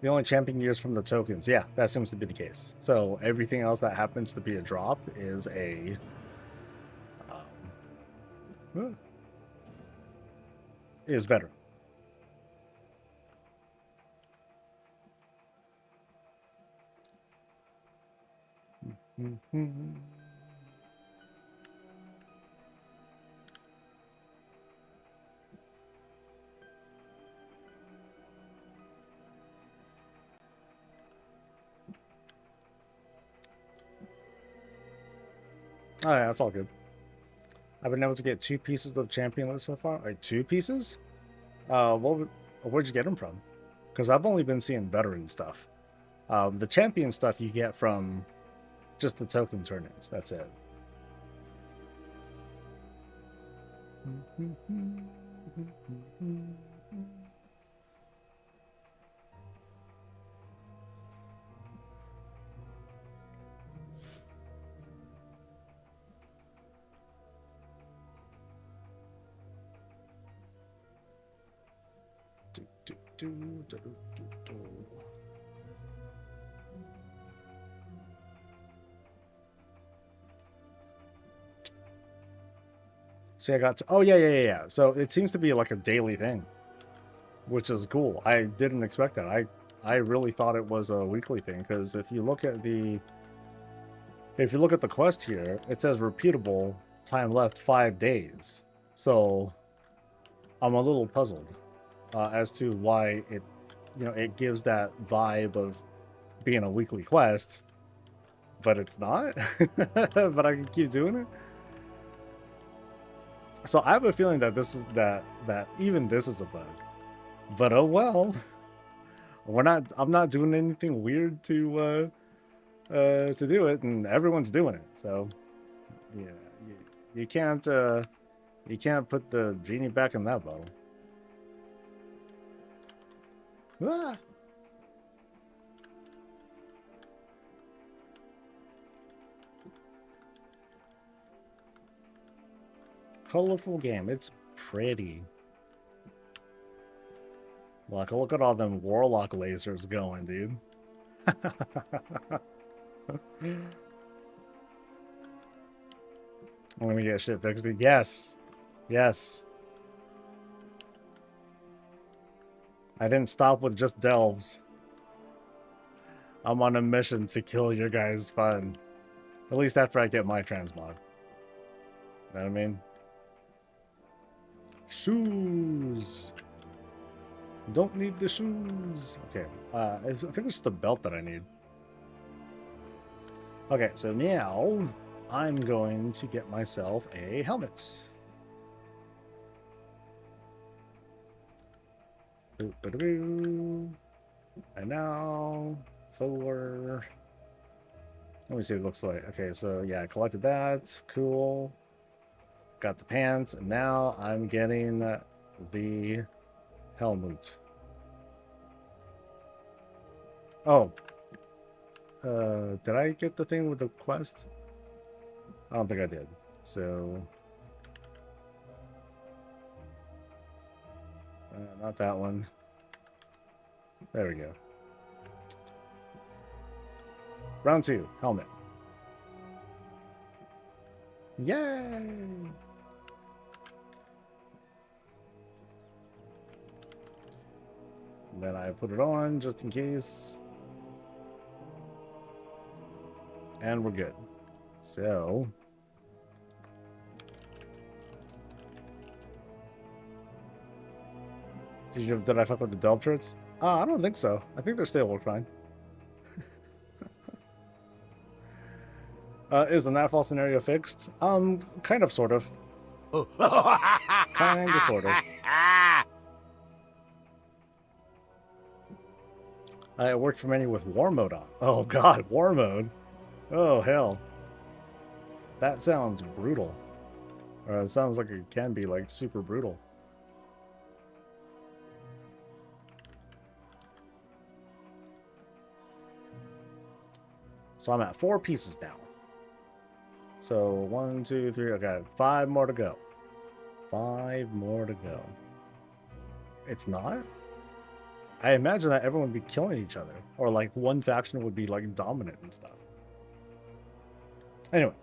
The only champion gears from the tokens. Yeah, that seems to be the case. So everything else that happens to be a drop is a is veteran. Oh yeah, that's all good. I've been able to get 2 pieces of champion list so far. Like 2 pieces? Where'd you get them from? Because I've only been seeing veteran stuff. The champion stuff you get from just the token turn-ins. That's it. See, I got to, oh yeah. So it seems to be like a daily thing, which is cool. I didn't expect that. I really thought it was a weekly thing, because if you look at the quest here, it says repeatable, time left 5 days. So I'm a little puzzled as to why it gives that vibe of being a weekly quest, but it's not. But I can keep doing it. So I have a feeling that this is that even this is a bug. But oh well. I'm not doing anything weird to do it, and everyone's doing it. So yeah, you can't put the genie back in that bottle. Ah. Colorful game. It's pretty. Look at all them warlock lasers going, dude. I'm gonna get shit fixed. Yes. Yes. I didn't stop with just delves. I'm on a mission to kill your guys' fun. At least after I get my transmog. Know what I mean? Shoes. Don't need the shoes. Okay. I think it's the belt that I need. Okay, so now I'm going to get myself a helmet. And now for... Let me see what it looks like. Okay, so yeah, I collected that. Cool. Got the pants, and now I'm getting the helmet. Oh. Did I get the thing with the quest? I don't think I did. So... not that one. There we go. Round 2, helmet. Yay! And then I put it on just in case. And we're good. So... Did I fuck with the delve turrets? I don't think so. I think they're still work fine. Is the Nightfall scenario fixed? Kind of, sort of. Kind of, sort of. It worked for many with war mode on. Oh god, war mode. Oh hell. That sounds brutal. Or it sounds like it can be like super brutal. So I'm at 4 pieces now. So 1, 2, 3. Okay, 5 more to go. 5 more to go. It's not? I imagine that everyone would be killing each other. Or like one faction would be like dominant and stuff. Anyway.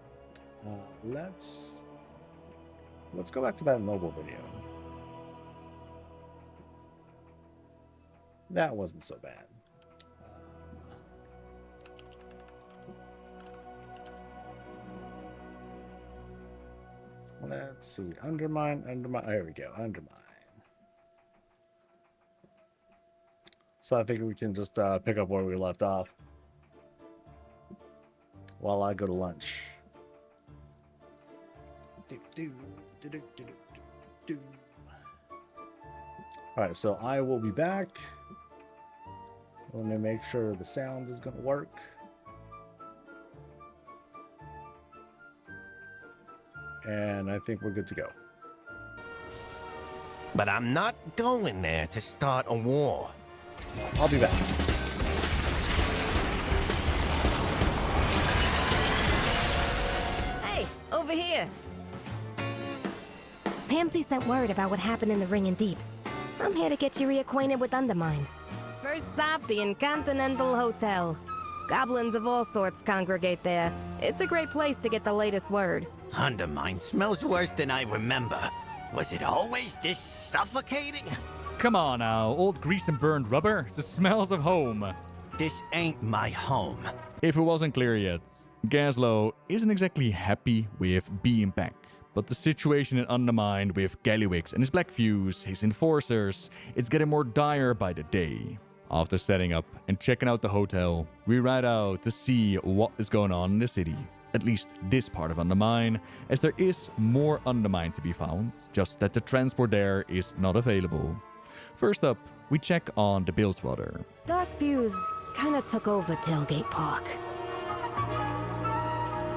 Let's go back to that noble video. That wasn't so bad. Let's see. Undermine. There we go. Undermine. So I think we can just pick up where we left off while I go to lunch. Alright, so I will be back. Let me make sure the sound is going to work. And I think we're good to go. But I'm not going there to start a war. I'll be back. Hey, over here. Pansy sent word about what happened in the Ring and Deeps. I'm here to get you reacquainted with Undermine. First stop, the Incontinental Hotel. Goblins of all sorts congregate there. It's a great place to get the latest word. Undermine smells worse than I remember. Was it always this suffocating? Come on now, old grease and burned rubber. The smells of home. This ain't my home. If it wasn't clear yet, Gaslow isn't exactly happy with being back. But the situation in Undermine with Gallywix and his Black Fuse, his enforcers, it's getting more dire by the day. After setting up and checking out the hotel, we ride out to see what is going on in the city. At least this part of Undermine, as there is more Undermine to be found, just that the transport there is not available. First up, we check on the Bilgewater. Dark Fuse kinda took over Tailgate Park.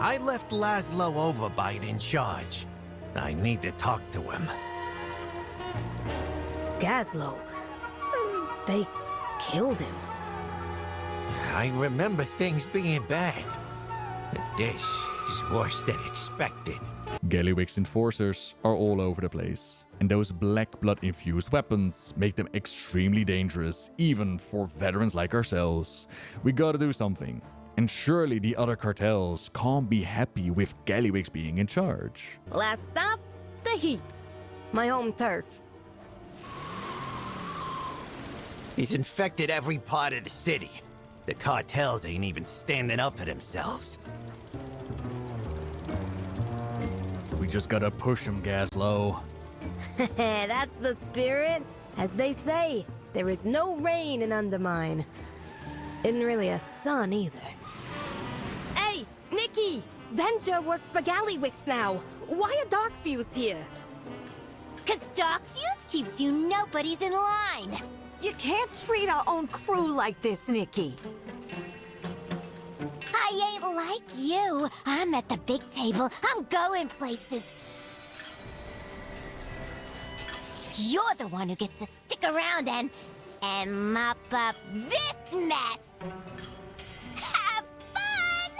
I left Laszlo Overbite in charge. I need to talk to him. Gaslow. They killed him. I remember things being bad. But this is worse than expected. Gallywix enforcers are all over the place, and those black blood-infused weapons make them extremely dangerous, even for veterans like ourselves. We gotta do something. And surely the other cartels can't be happy with Gallywix being in charge. Last stop, the Heaps. My home turf. He's infected every part of the city. The cartels ain't even standing up for themselves. We just gotta push him, Gaslow. That's the spirit. As they say, there is no rain in Undermine. Isn't really a sun either. Hey, Nikki! Venture works for Gallywix now. Why a Dark Fuse here? 'Cause Dark Fuse keeps you nobody's in line. You can't treat our own crew like this, Nikki. I ain't like you. I'm at the big table. I'm going places. You're the one who gets to stick around and mop up this mess. Have fun!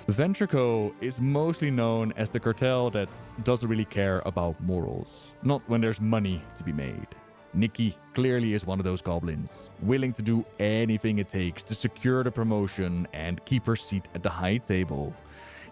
VentureCo is mostly known as the cartel that doesn't really care about morals, not when there's money to be made. Nikki clearly is one of those goblins, willing to do anything it takes to secure the promotion and keep her seat at the high table.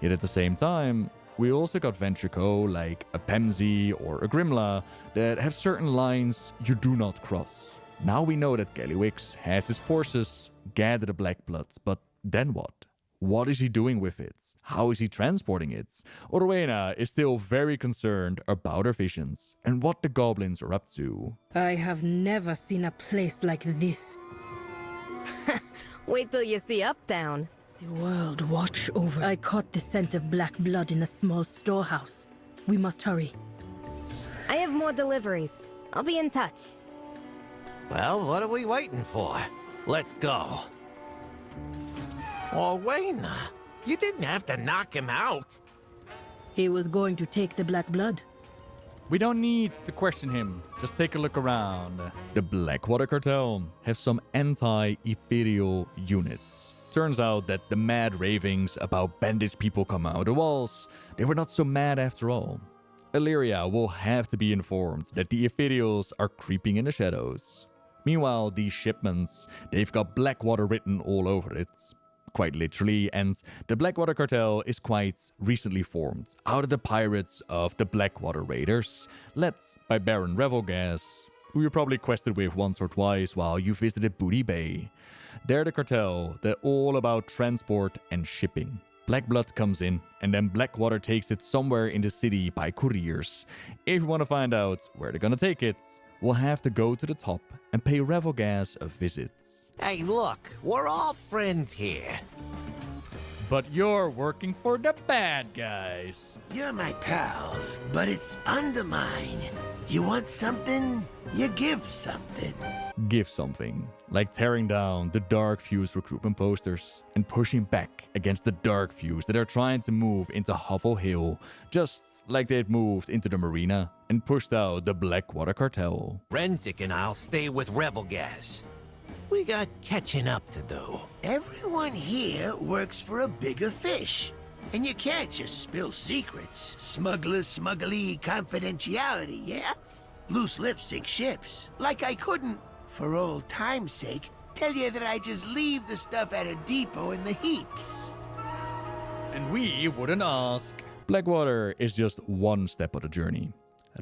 Yet at the same time, we also got VentureCo like a Pemsy or a Grimla that have certain lines you do not cross. Now we know that Gallywix has his forces gather the Black Bloods, but then what? What is he doing with it? How is he transporting it? Orwena is still very concerned about her visions and what the goblins are up to. I have never seen a place like this. Wait till you see Uptown. The world watch over. I caught the scent of black blood in a small storehouse. We must hurry. I have more deliveries. I'll be in touch. Well, what are we waiting for? Let's go. Orwena, you didn't have to knock him out. He was going to take the black blood. We don't need to question him, just take a look around. The Blackwater Cartel have some anti-ethereal units. Turns out that the mad ravings about bandaged people coming out of the walls, they were not so mad after all. Illyria will have to be informed that the Ephedials are creeping in the shadows. Meanwhile, these shipments, they've got Blackwater written all over it. Quite literally, and the Blackwater Cartel is quite recently formed out of the pirates of the Blackwater Raiders, led by Baron Revelgas, who you probably quested with once or twice while you visited Booty Bay. They're the cartel, they're all about transport and shipping. Black blood comes in, and then Blackwater takes it somewhere in the city by couriers. If you want to find out where they're gonna take it, we'll have to go to the top and pay Revelgas a visit. Hey, look, we're all friends here. But you're working for the bad guys. You're my pals, but it's Undermine. You want something, you give something. Give something, like tearing down the Dark Fuse recruitment posters and pushing back against the Dark Fuse that are trying to move into Hovel Hill, just like they'd moved into the marina and pushed out the Blackwater Cartel. Renzik and I'll stay with Revelgas. We got catching up to do. Everyone here works for a bigger fish. And you can't just spill secrets. Smuggly confidentiality, yeah? Loose lips sink ships. Like I couldn't, for old time's sake, tell you that I just leave the stuff at a depot in the heaps. And we wouldn't ask. Blackwater is just one step of the journey.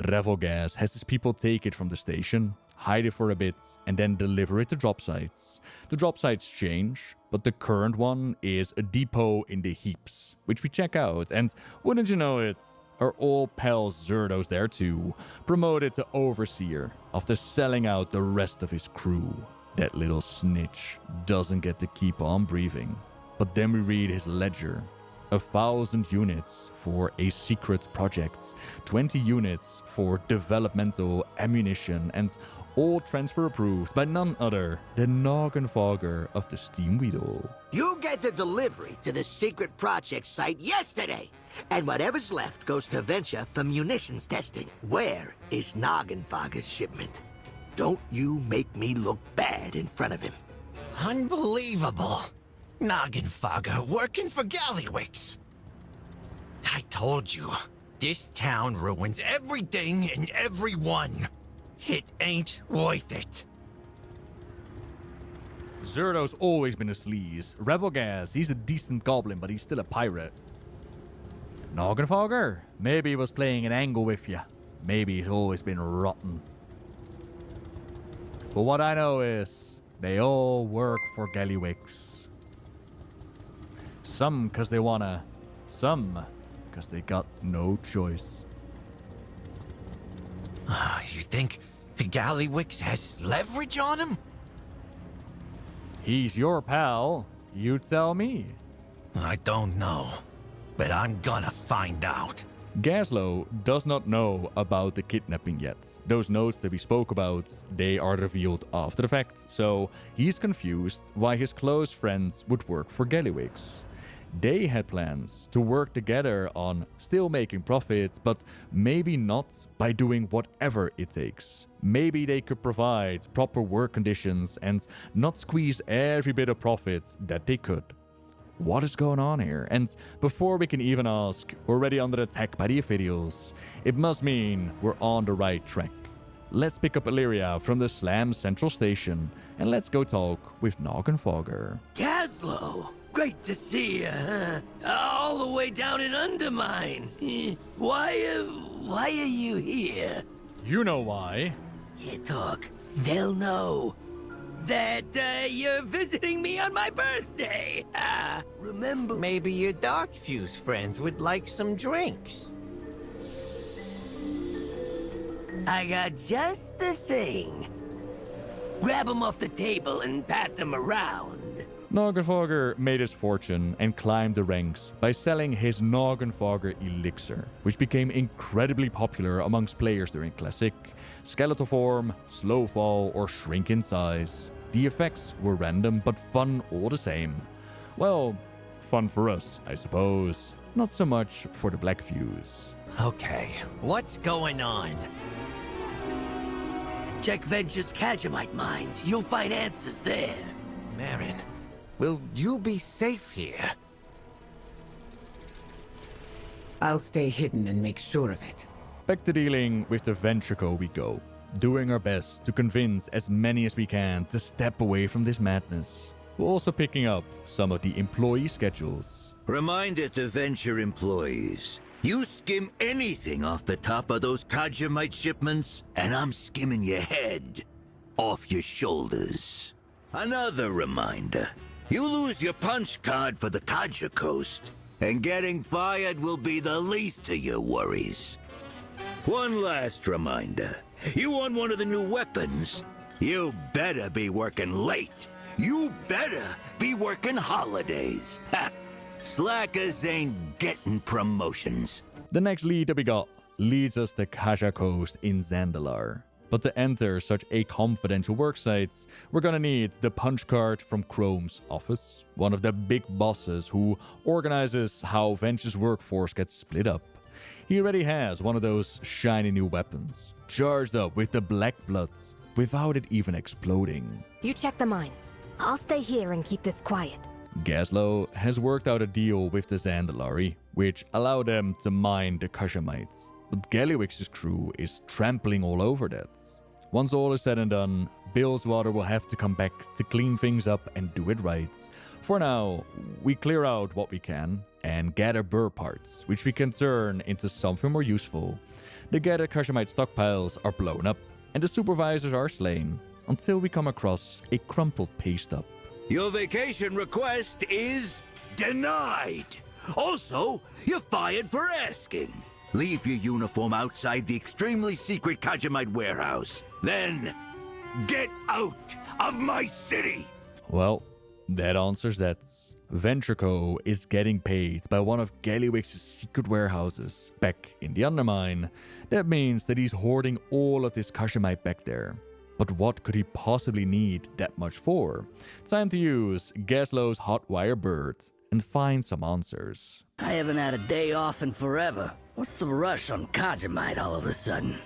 Revelgas has his people take it from the station, hide it for a bit, and then deliver it to drop sites. The drop sites change, but the current one is a depot in the heaps, which we check out, and wouldn't you know it, our old pal Zerdos there too, promoted to overseer after selling out the rest of his crew. That little snitch doesn't get to keep on breathing. But then we read his ledger. 1,000 units for a secret project, 20 units for developmental ammunition, and all transfer approved by none other than Noggenfogger of the Steam Weedle. You get the delivery to the secret project site yesterday, and whatever's left goes to Venture for munitions testing. Where is Noggenfogger's shipment? Don't you make me look bad in front of him. Unbelievable. Noggenfogger working for Gallywix. I told you, this town ruins everything and everyone. It ain't worth it. Zerdo's always been a sleaze. Revelgas, he's a decent goblin, but he's still a pirate. Noggenfogger? Maybe he was playing an angle with you. Maybe he's always been rotten. But what I know is, they all work for Gallywix. Some because they wanna, some because they got no choice. You think Gallywix has leverage on him? He's your pal, you tell me. I don't know, but I'm gonna find out. Gaslow does not know about the kidnapping yet. Those notes that we spoke about, they are revealed after the fact, so he's confused why his close friends would work for Gallywix. They had plans to work together on still making profits, but maybe not by doing whatever it takes. Maybe they could provide proper work conditions and not squeeze every bit of profits that they could. What is going on here? And before we can even ask, we're already under attack by the Ephedials. It must mean we're on the right track. Let's pick up Illyria from the Slam Central Station and let's go talk with Noggenfogger. Gaslow! Great to see you, huh? All the way down in Undermine. Why are you here? You know why. You talk. They'll know. That you're visiting me on my birthday. Remember? Maybe your Dark Fuse friends would like some drinks. I got just the thing. Grab 'em off the table and pass 'em around. Noggenfogger made his fortune and climbed the ranks by selling his Noggenfogger elixir, which became incredibly popular amongst players during Classic, Skeletal Form, Slow Fall, or Shrink in size. The effects were random, but fun all the same. Well, fun for us, I suppose. Not so much for the Black Fuse. Okay, what's going on? Check Venture's Cagemite mines. You'll find answers there. Marin, Will you be safe here? I'll stay hidden and make sure of it. Back to dealing with the Ventrico we go, doing our best to convince as many as we can to step away from this madness. We're also picking up some of the employee schedules. Reminder to Venture employees. You skim anything off the top of those Kajamite shipments, and I'm skimming your head off your shoulders. Another reminder. You lose your punch card for the Kaja Coast, and getting fired will be the least of your worries. One last reminder. You want one of the new weapons? You better be working late. You better be working holidays. Ha! Slackers ain't getting promotions. The next lead that we got leads us to Kaja Coast in Zandalar. But to enter such a confidential worksite, we're gonna need the punch card from Chrome's office, one of the big bosses who organizes how Venture's workforce gets split up. He already has one of those shiny new weapons, charged up with the Black Bloods, without it even exploding. You check the mines. I'll stay here and keep this quiet. Gaslow has worked out a deal with the Zandalari, which allowed them to mine the Kashamites. But Gallywix's crew is trampling all over that. Once all is said and done, Billswater will have to come back to clean things up and do it right. For now, we clear out what we can and gather burr parts, which we can turn into something more useful. The gathered Kashamite stockpiles are blown up, and the supervisors are slain, until we come across a crumpled pay stub. Your vacation request is denied. Also, you're fired for asking. Leave your uniform outside the extremely secret Kajamite warehouse. Then, get out of my city! Well, that answers that. Ventrico is getting paid by one of Gallywix's secret warehouses back in the Undermine. That means that he's hoarding all of this Kashimite back there. But what could he possibly need that much for? Time to use Gaslow's Hotwire Bird and find some answers. I haven't had a day off in forever. What's the rush on Kajamite all of a sudden?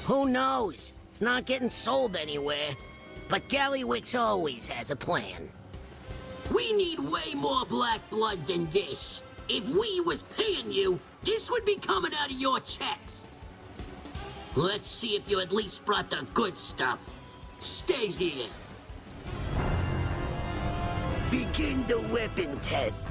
Who knows? It's not getting sold anywhere. But Gallywix always has a plan. We need way more black blood than this. If we was paying you, this would be coming out of your checks. Let's see if you at least brought the good stuff. Stay here. Begin the weapon test.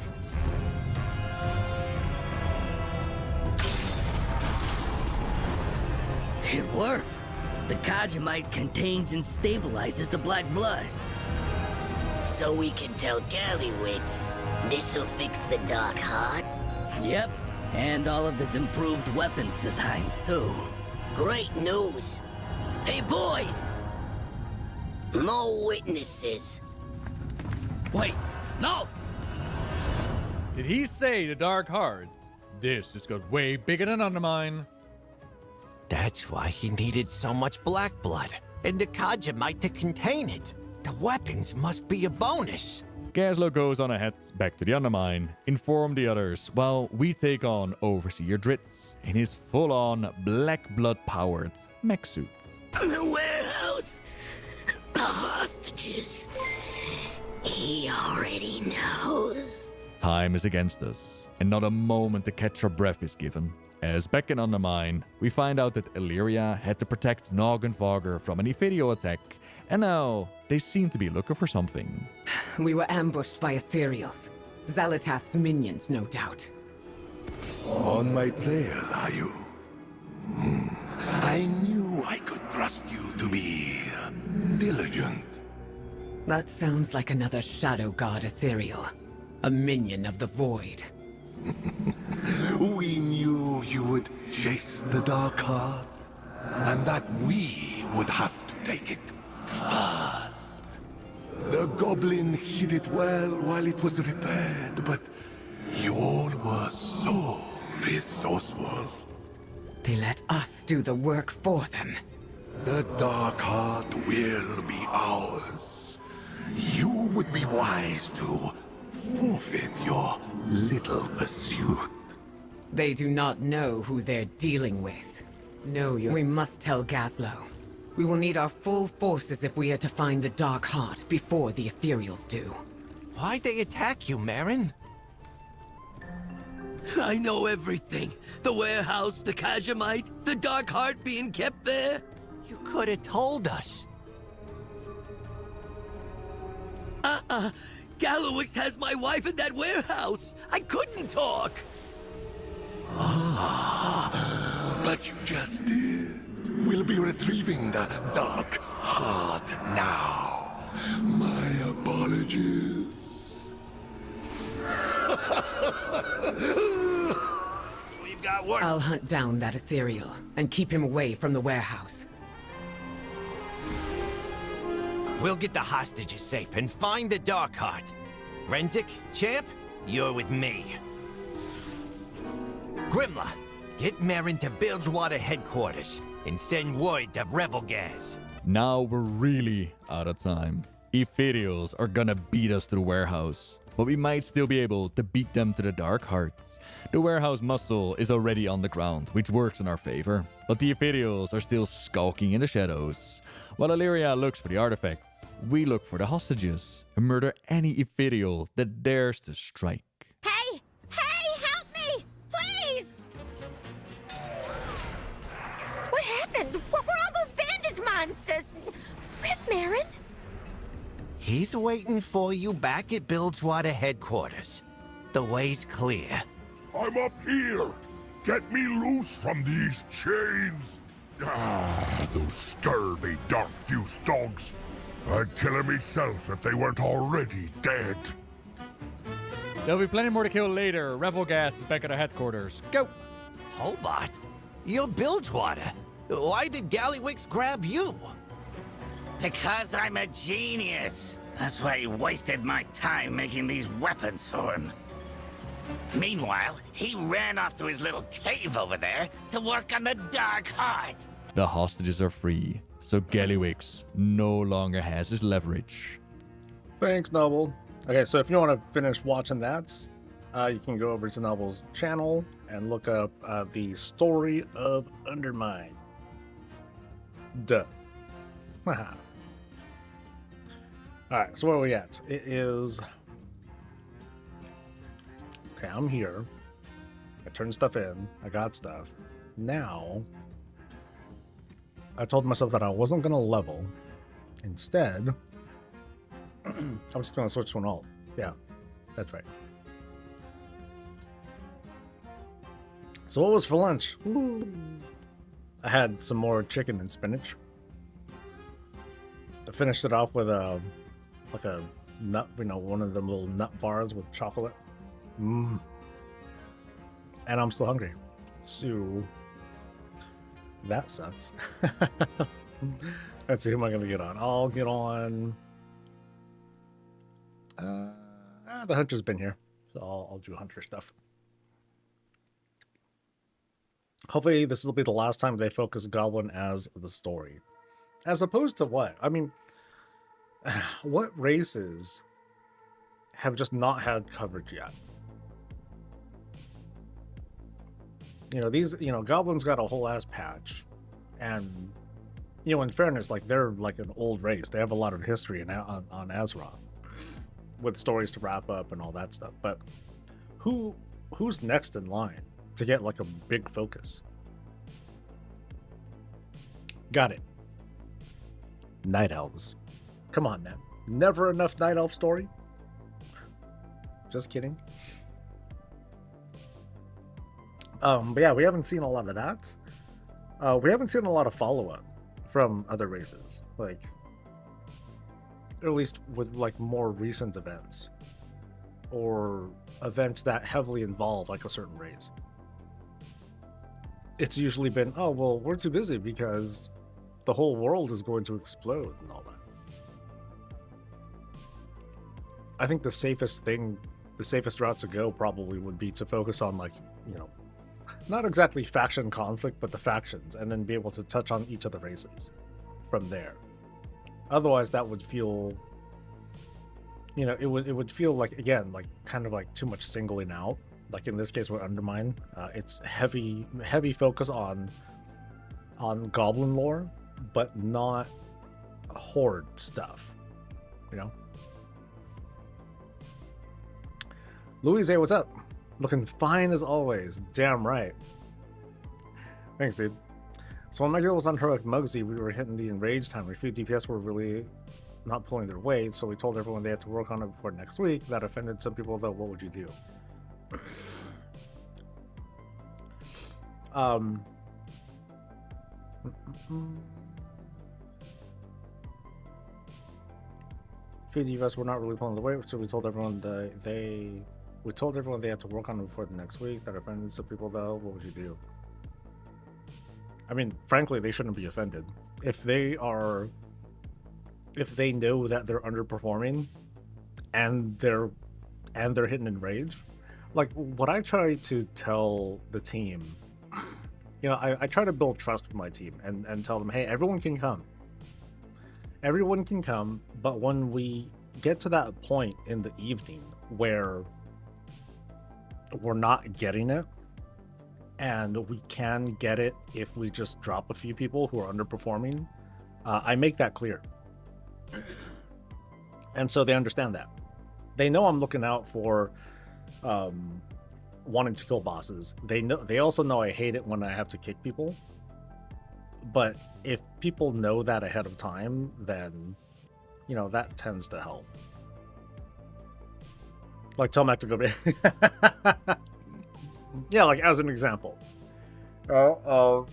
It worked. The Kajamite contains and stabilizes the black blood. So we can tell Gallywix this'll fix the Dark Heart? Yep, and all of his improved weapons designs too. Great news. Hey boys! No witnesses. Wait, no! Did he say the Dark Hearts? This has got way bigger than Undermine. That's why he needed so much black blood, and the Kajamite to contain it. The weapons must be a bonus. Gaslow goes on ahead back to the Undermine, inform the others, while we take on Overseer Dritz in his full-on black blood-powered mech suit. The warehouse. The hostages. He already knows. Time is against us, and not a moment to catch our breath is given. As back in Undermine, we find out that Illyria had to protect Nog and Vogger from an Ethereal attack, and now they seem to be looking for something. We were ambushed by Ethereals. Zalatath's minions, no doubt. On my trail, are you? I knew I could trust you to be diligent. That sounds like another Shadow God Ethereal. A minion of the Void. We knew you would chase the Dark Heart, and that we would have to take it fast. The goblin hid it well while it was repaired, but you all were so resourceful. They let us do the work for them. The Dark Heart will be ours. You would be wise to forfeit your little pursuit. They do not know who they're dealing with. No, we must tell Gaslow. We will need our full forces if we are to find the Dark Heart before the Ethereals do. Why'd they attack you, Marin? I know everything. The warehouse, the Kajamite, the Dark Heart being kept there. You could have told us. Gallowix has my wife in that warehouse. I couldn't talk. But you just did. We'll be retrieving the Dark Heart now. My apologies. We've got work. I'll hunt down that Ethereal and keep him away from the warehouse. We'll get the hostages safe and find the Dark Heart. Renzik, Champ, you're with me. Grimla, get Marin to Bilgewater headquarters and send word to Revelgaz. Now we're really out of time. Ethereals are gonna beat us to the warehouse, but we might still be able to beat them to the Dark Hearts. The warehouse muscle is already on the ground, which works in our favor, but the Ethereals are still skulking in the shadows. While Illyria looks for the artifacts, we look for the hostages and murder any Ethereal that dares to strike. Hey! Hey, help me! Please! What happened? What were all those bandage monsters? Where's Marin? He's waiting for you back at Bilgewater headquarters. The way's clear. I'm up here. Get me loose from these chains. Ah, those scurvy dark-fused dogs. I'd kill them myself if they weren't already dead. There'll be plenty more to kill later. Revelgaz is back at our headquarters. Go! Hobart, you're Bilgewater. Why did Gallywix grab you? Because I'm a genius. That's why he wasted my time making these weapons for him. Meanwhile, he ran off to his little cave over there to work on the Dark Heart. The hostages are free, so Gallywix no longer has his leverage. Thanks, Noble. Okay, so if you want to finish watching that, you can go over to Noble's channel and look up the story of Undermine. Duh. Alright, so where are we at? It is... Okay, I'm here. I turned stuff in. I got stuff. Now, I told myself that I wasn't going to level. Instead, I'm just going to switch to an alt. Yeah, that's right. So what was for lunch? I had some more chicken and spinach. I finished it off with like a nut, one of them little nut bars with chocolate. And I'm still hungry. So that sucks. Let's see, who am I going to get on? I'll get on... the Hunter's been here, so I'll do Hunter stuff. Hopefully this will be the last time they focus Goblin as the story. As opposed to what? I mean, what races have just not had coverage yet? Goblins got a whole ass patch, and in fairness, like they're like an old race. They have a lot of history on Azeroth, with stories to wrap up and all that stuff. But who's next in line to get like a big focus? Got it. Night Elves. Come on, man. Never enough Night Elf story? Just kidding. But yeah, we haven't seen a lot of that. We haven't seen a lot of follow-up from other races, like, or at least with like more recent events or events that heavily involve like a certain race. It's usually been, oh well, we're too busy because the whole world is going to explode and all that. I think the safest route to go probably would be to focus on like, not exactly faction conflict, but the factions, and then be able to touch on each of the races from there. Otherwise, that would feel, it would feel like, again, like kind of like too much singling out. Like in this case with Undermine, it's heavy focus on Goblin lore, but not horde stuff, you know? Louise, what's up? Looking fine as always. Damn right. Thanks, dude. So when my girl was on her Mugsy, we were hitting the enrage time. A few DPS were really not pulling their weight, so we told everyone they had to work on it before next week. That offended some people, though. What would you do? Few DPS were not really pulling the weight, so we told everyone they had to work on it before the next week. That offended some people, though. What would you do? I mean, frankly, they shouldn't be offended. If they know that they're underperforming and they're hitting in rage, like what I try to tell the team, you know, I try to build trust with my team and tell them, hey, everyone can come. Everyone can come, but when we get to that point in the evening where we're not getting it, and we can get it if we just drop a few people who are underperforming, I make that clear. And so they understand that. They know I'm looking out for wanting to kill bosses. They also know I hate it when I have to kick people. But if people know that ahead of time, then, you know, that tends to help. Like, tell Mac to go back. Yeah, like as an example. But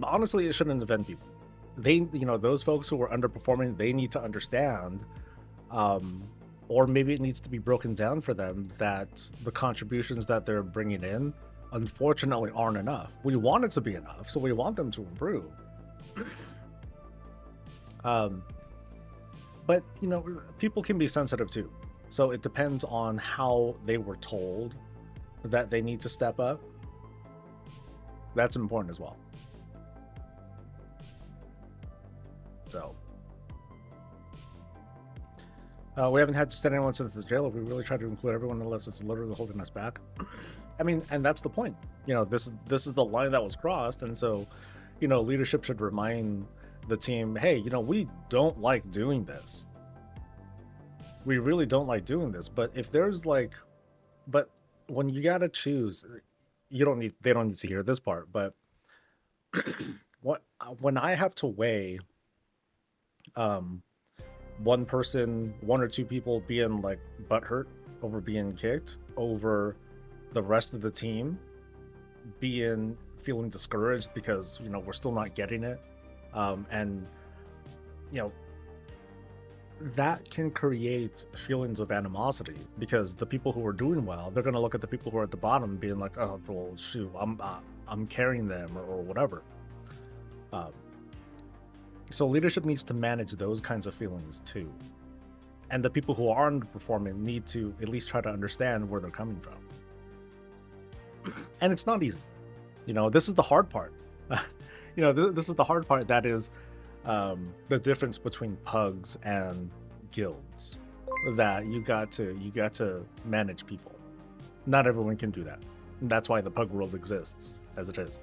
honestly, it shouldn't offend people. Those folks who are underperforming, they need to understand, or maybe it needs to be broken down for them that the contributions that they're bringing in, unfortunately, aren't enough. We want it to be enough, so we want them to improve. But, you know, people can be sensitive too. So it depends on how they were told that they need to step up. That's important as well. So we haven't had to send anyone since the jail. We really try to include everyone unless it's literally holding us back. I mean, and that's the point. You know, this is the line that was crossed, and so, you know, leadership should remind the team, hey, you know, we don't like doing this. We really don't like doing this. But if there's like, but when you gotta choose, they don't need to hear this part. But when I have to weigh, one or two people being like butthurt over being kicked, over the rest of the team feeling discouraged because, you know, we're still not getting it, and, you know, that can create feelings of animosity, because the people who are doing well, they're going to look at the people who are at the bottom being like, oh, well, shoot, I'm carrying them or whatever. So leadership needs to manage those kinds of feelings too. And the people who are underperforming need to at least try to understand where they're coming from. And it's not easy. You know, this is the hard part. You know, this is the hard part. That is the difference between pugs and guilds. That you got to manage people. Not everyone can do that. And that's why the pug world exists as it is.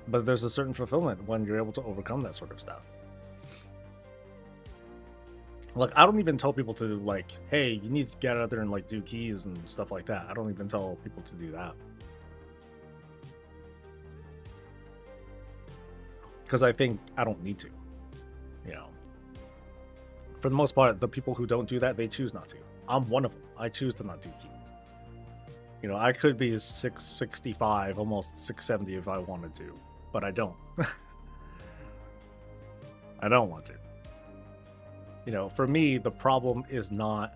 But there's a certain fulfillment when you're able to overcome that sort of stuff. Like, I don't even tell people to, like, hey, you need to get out there and, like, do keys and stuff like that. I don't even tell people to do that. Because I think I don't need to. You know. For the most part, the people who don't do that, they choose not to. I'm one of them. I choose to not do keys. You know, I could be 665, almost 670 if I wanted to. But I don't. I don't want to. You know, for me, the problem is not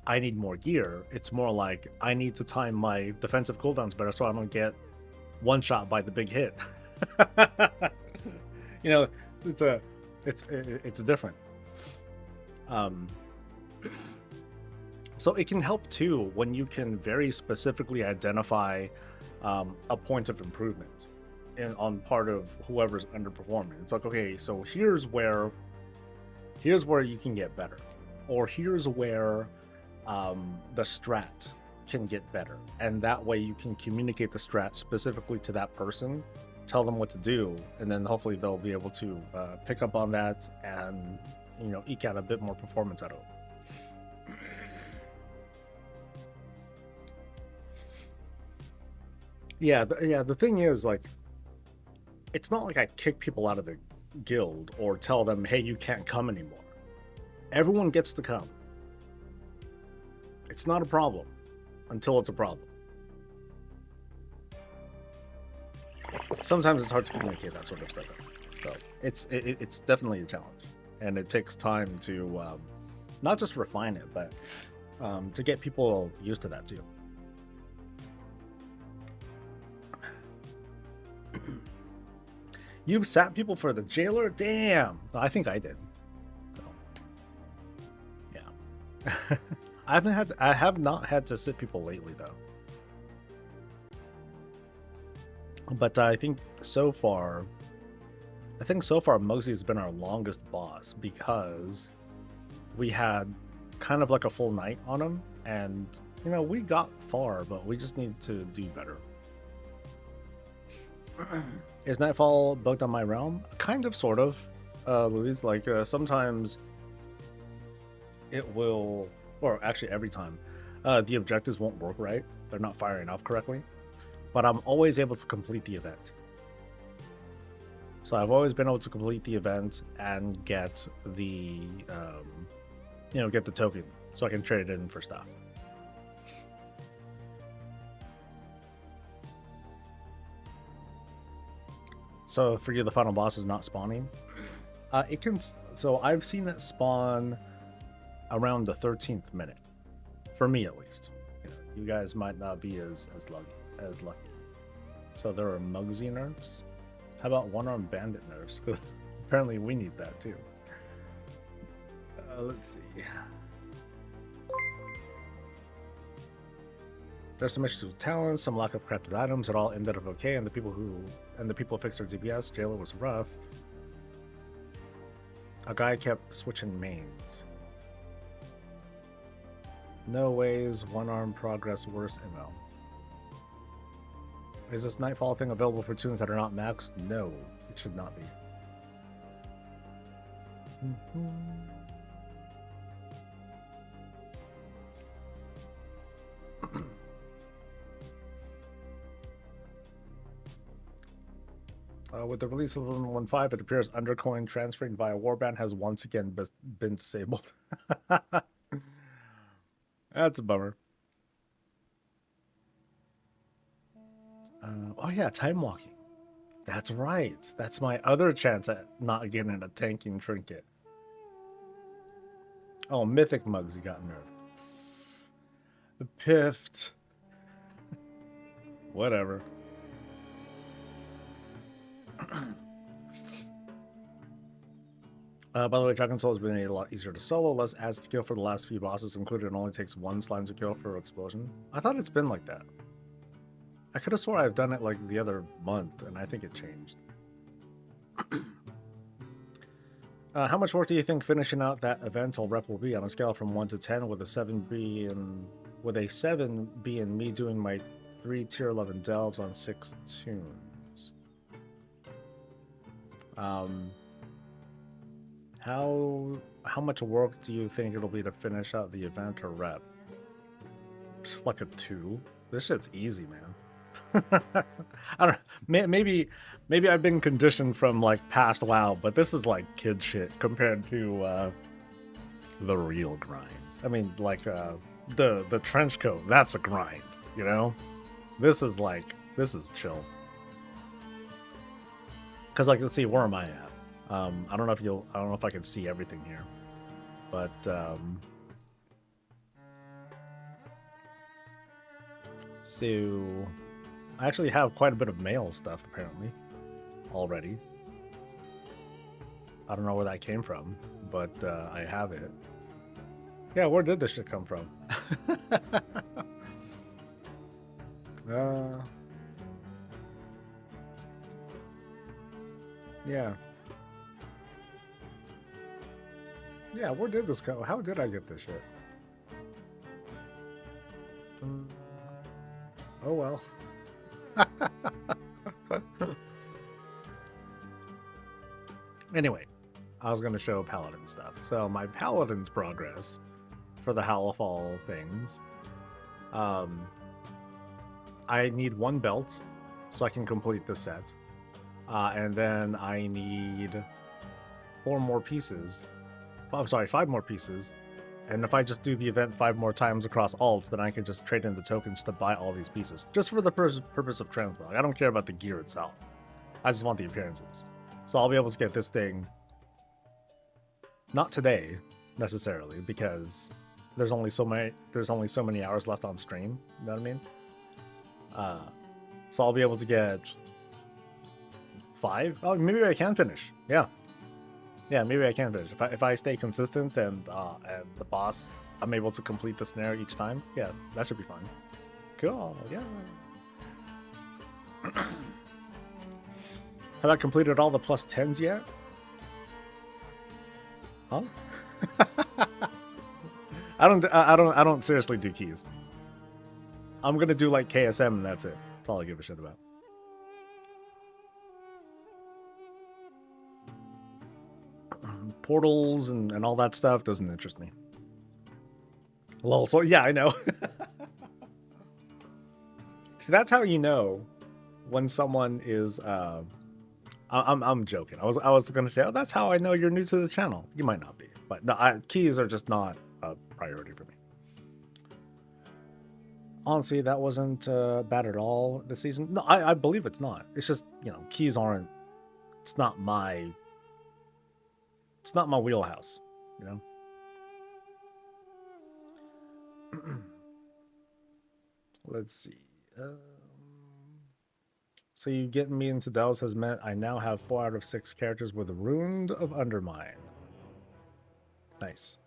I need more gear. It's more like I need to time my defensive cooldowns better so I don't get one shot by the big hit. You know, it's different. So it can help too when you can very specifically identify a point of improvement on part of whoever's underperforming. It's like, okay, so here's where you can get better, or here's where the strat can get better. And that way you can communicate the strat specifically to that person, tell them what to do, and then hopefully they'll be able to pick up on that and, you know, eke out a bit more performance out of it. Yeah, the thing is, like, it's not like I kick people out of the guild or tell them, hey, you can't come anymore. Everyone gets to come. It's not a problem until it's a problem. Sometimes it's hard to communicate that sort of stuff. So it's definitely a challenge, and it takes time to not just refine it, but to get people used to that too. You sat people for the jailer? Damn. I think I did. So, yeah. I have not had to sit people lately though. But I think so far Mugsy's been our longest boss because we had kind of like a full night on him, and you know, we got far, but we just need to do better. Is Nightfall bugged on my realm? Kind of, sort of, Louise. Like, sometimes it will, or actually every time, the objectives won't work right. They're not firing off correctly. But I'm always able to complete the event. So I've always been able to complete the event and get the, get the token so I can trade it in for stuff. So for you, the final boss is not spawning. It can. So I've seen it spawn around the 13th minute, for me at least. You guys might not be as lucky. So there are Mugsy nerfs. How about one-armed bandit nerfs? Apparently we need that too. Let's see. There's some issues with talents, some lack of crafted items. It all ended up okay, and the people fixed their DPS. Jailer was rough. A guy kept switching mains. No ways. One-arm progress worse ML. Is this Nightfall thing available for tunes that are not maxed? No, it should not be. With the release of 11.15, it appears Undercoin transferring via Warband has once again been disabled. That's a bummer. Oh yeah, time walking. That's right. That's my other chance at not getting a tanking trinket. Oh, Mythic Mugs got nerfed. Piffed. Whatever. By the way, Dragon Soul has been made a lot easier to solo, less adds to kill for the last few bosses included. It only takes one slime to kill for explosion. I thought it's been like that. I could have swore I've done it like the other month, and I think it changed. How much work do you think finishing out that event or rep will be on a scale from 1 to 10, with a 7 being me doing my 3 tier 11 delves on 6 tunes? How much work do you think it'll be to finish out the event or rep? Just like a 2. This shit's easy, man. I don't know. Maybe I've been conditioned from like past WoW, but this is like kid shit compared to the real grinds. I mean, like the trench coat, that's a grind, you know? This is chill. Cause like, let's see, where am I at? I don't know if I can see everything here, but so I actually have quite a bit of mail stuff apparently already. I don't know where that came from, but I have it. Yeah, where did this shit come from? Yeah. Yeah, where did this go? How did I get this shit? Oh well. Anyway, I was going to show Paladin stuff. So my Paladin's progress for the Howlfall things. I need 1 belt so I can complete the set. And then I need 4 more pieces. I'm sorry, 5 more pieces. And if I just do the event 5 more times across alts, then I can just trade in the tokens to buy all these pieces. Just for the purpose of Transmog. I don't care about the gear itself. I just want the appearances. So I'll be able to get this thing, not today necessarily, because there's only so many hours left on stream. You know what I mean? So I'll be able to get 5. Oh, maybe I can finish. Yeah, maybe I can finish if I stay consistent and the boss, I'm able to complete the snare each time. Yeah, that should be fine. Cool. Yeah. Have I completed all the plus 10s yet? Huh? I don't seriously do keys. I'm gonna do like KSM and that's it. That's all I give a shit about. Portals and all that stuff doesn't interest me. Lol, so yeah, I know. See, that's how you know when someone is I'm joking. I was gonna say, oh, that's how I know you're new to the channel. You might not be, but no, keys are just not a priority for me. Honestly, that wasn't bad at all this season. No, I believe it's not. It's just, you know, keys aren't. It's not my wheelhouse, you know. Let's see. So you getting me into Dells has meant I now have 4 out of 6 characters with a Rune of Undermine. Nice.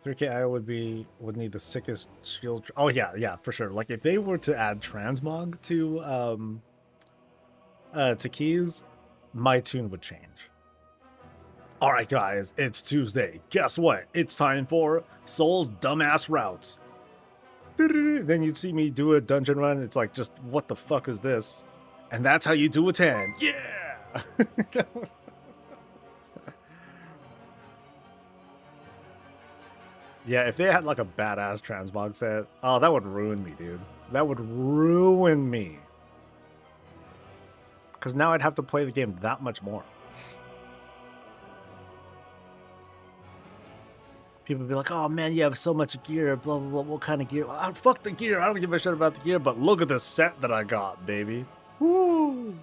3K I would need the sickest shield. Oh yeah, for sure. Like if they were to add Transmog to keys, my tune would change. All right, guys, it's Tuesday. Guess what? It's time for Soul's dumbass route. Then you'd see me do a dungeon run. It's like, just what the fuck is this? And that's how you do a 10. Yeah. Yeah, if they had like a badass Transmog set, oh, that would ruin me, dude. That would ruin me. Because now I'd have to play the game that much more. People would be like, oh man, you have so much gear, blah, blah, blah, what kind of gear? Oh, fuck the gear, I don't give a shit about the gear, but look at the set that I got, baby. Woo!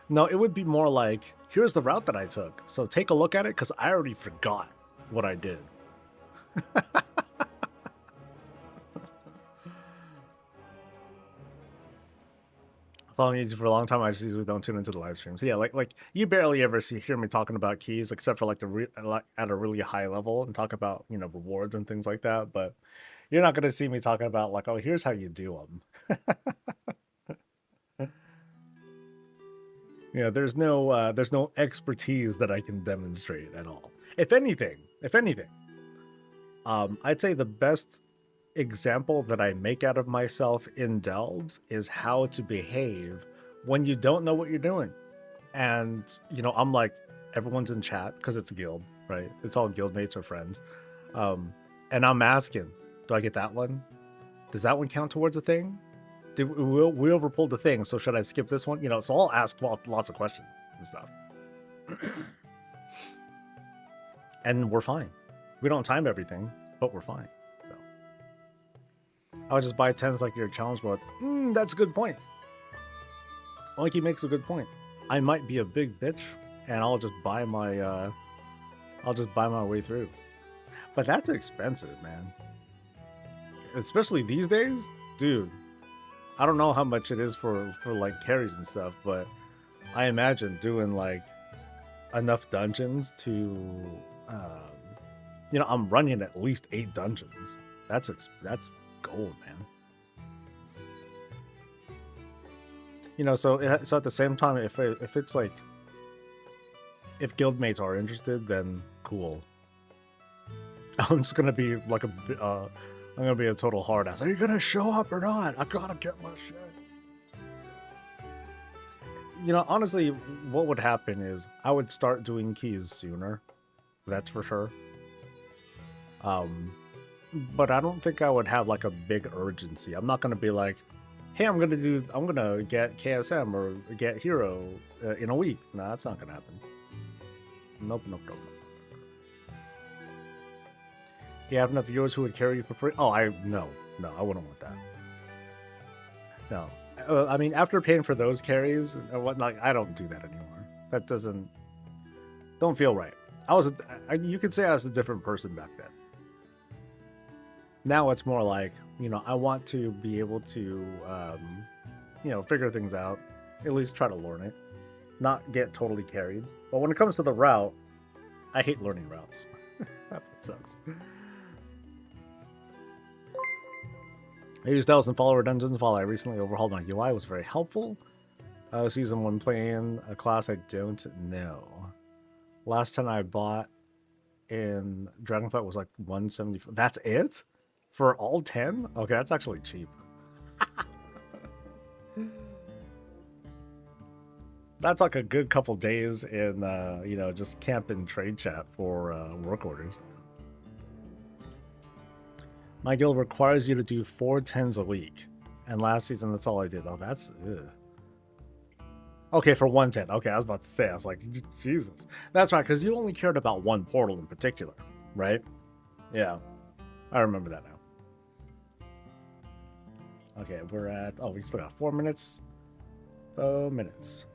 No, it would be more like, here's the route that I took, so take a look at it, because I already forgot what I did. Following you for a long time, I just usually don't tune into the live streams. Yeah, like you barely ever hear me talking about keys, except for like at a really high level and talk about, you know, rewards and things like that. But you're not gonna see me talking about like, oh, here's how you do them. Yeah, there's no expertise that I can demonstrate at all. If anything, I'd say the best example that I make out of myself in Delves is how to behave when you don't know what you're doing. And, you know, I'm like, everyone's in chat because it's a guild, right? It's all guildmates or friends. And I'm asking, do I get that one? Does that one count towards a thing? We overpulled the thing, so should I skip this one? You know, so I'll ask lots of questions and stuff. And we're fine. We don't time everything, but we're fine. I would just buy 10s like your challenge mode. That's a good point. Oinky makes a good point. I might be a big bitch, and I'll just buy my way through. But that's expensive, man. Especially these days, dude. I don't know how much it is for like carries and stuff, but I imagine doing like enough dungeons to, you know, I'm running at least 8 dungeons. That's gold, man. You know, so at the same time, if it's like, if guildmates are interested, then cool. I'm just gonna be like I'm gonna be a total hard ass. Are you gonna show up or not? I gotta get my shit. You know, honestly, what would happen is I would start doing keys sooner. That's for sure. But I don't think I would have like a big urgency. I'm not gonna be like, hey, I'm gonna get KSM or get Hero in a week. No, that's not gonna happen. Nope. You have enough viewers who would carry you for free? Oh, no, I wouldn't want that. No, I mean, after paying for those carries and whatnot, I don't do that anymore. That don't feel right. You could say I was a different person back then. Now it's more like, you know, I want to be able to, you know, figure things out, at least try to learn it, not get totally carried. But when it comes to the route, I hate learning routes. That sucks. I used 1,000 follower dungeons fall. I recently overhauled my UI. It was very helpful. Season 1 playing a class I don't know. Last time I bought in Dragonflight was like 174. That's it? For all 10? Okay, that's actually cheap. That's like a good couple days in, you know, just camp and trade chat for work orders. My guild requires you to do 4 10s a week. And last season, that's all I did. Oh, that's... Ugh. Okay, for 110. Okay, I was about to say. I was like, Jesus. That's right, because you only cared about one portal in particular, right? Yeah. I remember that now. Okay, we're at... Oh, we still got 4 minutes. 4 minutes.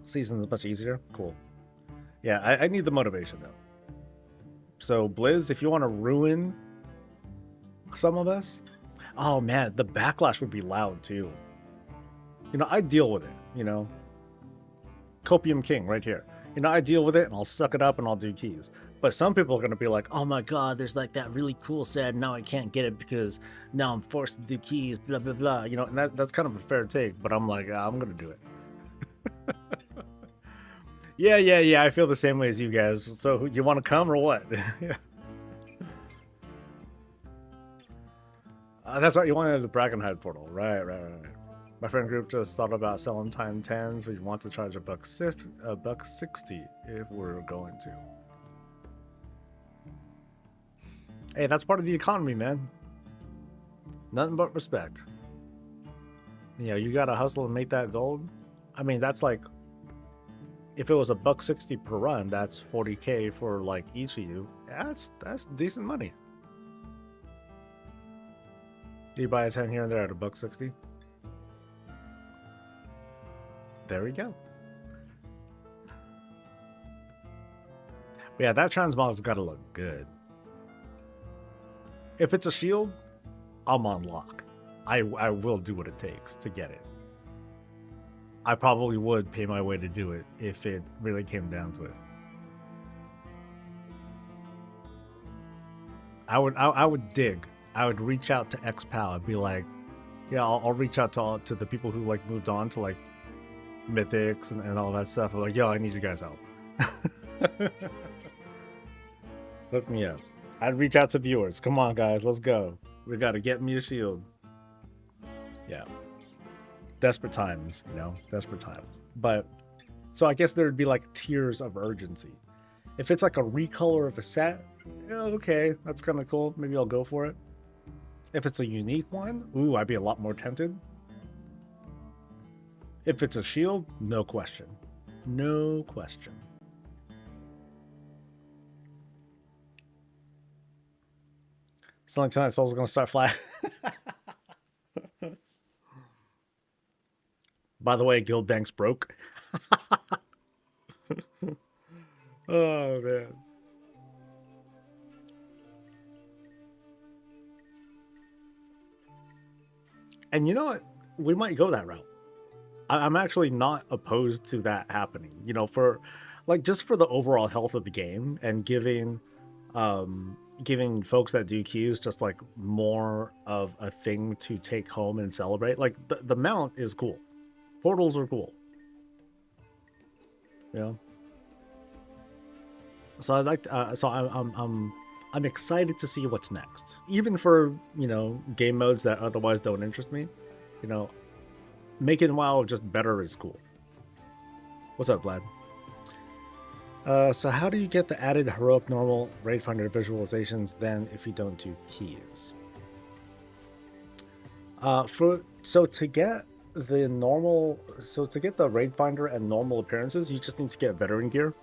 Season's much easier. Cool. Yeah, I need the motivation, though. So, Blizz, if you want to ruin some of us, oh man, the backlash would be loud too. You know, I deal with it, you know. Copium King right here. You know, I deal with it and I'll suck it up and I'll do keys. But some people are going to be like, oh my god, there's like that really cool set, now I can't get it because now I'm forced to do keys, blah, blah, blah. You know, and that's kind of a fair take, but I'm like, I'm going to do it. Yeah, I feel the same way as you guys. So, you want to come or what? Yeah. That's right, you wanted the Dragonflight portal. Right. My friend group just thought about selling time 10s. We want to charge $1.60 if we're going to. Hey, that's part of the economy, man. Nothing but respect. You know, you gotta hustle and make that gold. I mean, that's like... If it was $1.60 per run, that's 40K for like each of you. That's decent money. You buy a 10 here and there at $1.60. There we go. But yeah, that transmog's got to look good. If it's a shield, I'm on lock. I will do what it takes to get it. I probably would pay my way to do it if it really came down to it. I would dig. I would reach out to XPAL and be like, yeah, I'll reach out to the people who like moved on to like Mythics and all that stuff. I'm like, yo, I need you guys help. Hook me up. I'd reach out to viewers. Come on, guys, let's go. We gotta get me a shield. Yeah. Desperate times, you know, desperate times. But so I guess there would be like tiers of urgency. If it's like a recolor of a set, yeah, okay, that's kind of cool. Maybe I'll go for it. If it's a unique one, ooh, I'd be a lot more tempted. If it's a shield, no question. No question. Selling tonight, Soul's gonna start flying. By the way, Guild Bank's broke. Oh, man. And you know what? We might go that route. I'm actually not opposed to that happening. You know, for like just for the overall health of the game and giving folks that do keys just like more of a thing to take home and celebrate. Like the mount is cool. Portals are cool. You know? So I'm excited to see what's next. Even for, you know, game modes that otherwise don't interest me, you know, making WoW just better is cool. What's up, Vlad? So how do you get the added heroic normal raid finder visualizations then if you don't do keys? So to get the raid finder and normal appearances, you just need to get veteran gear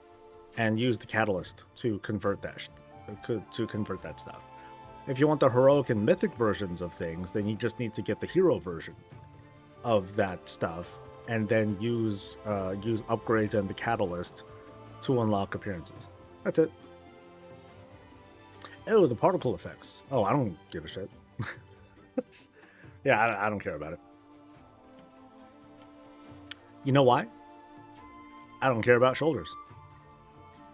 and use the catalyst to convert that stuff. If you want the heroic and mythic versions of things, then you just need to get the hero version of that stuff and then use upgrades and the catalyst to unlock appearances. That's it. Oh, the particle effects. Oh, I don't give a shit. Yeah, I don't care about it. You know why? I don't care about shoulders.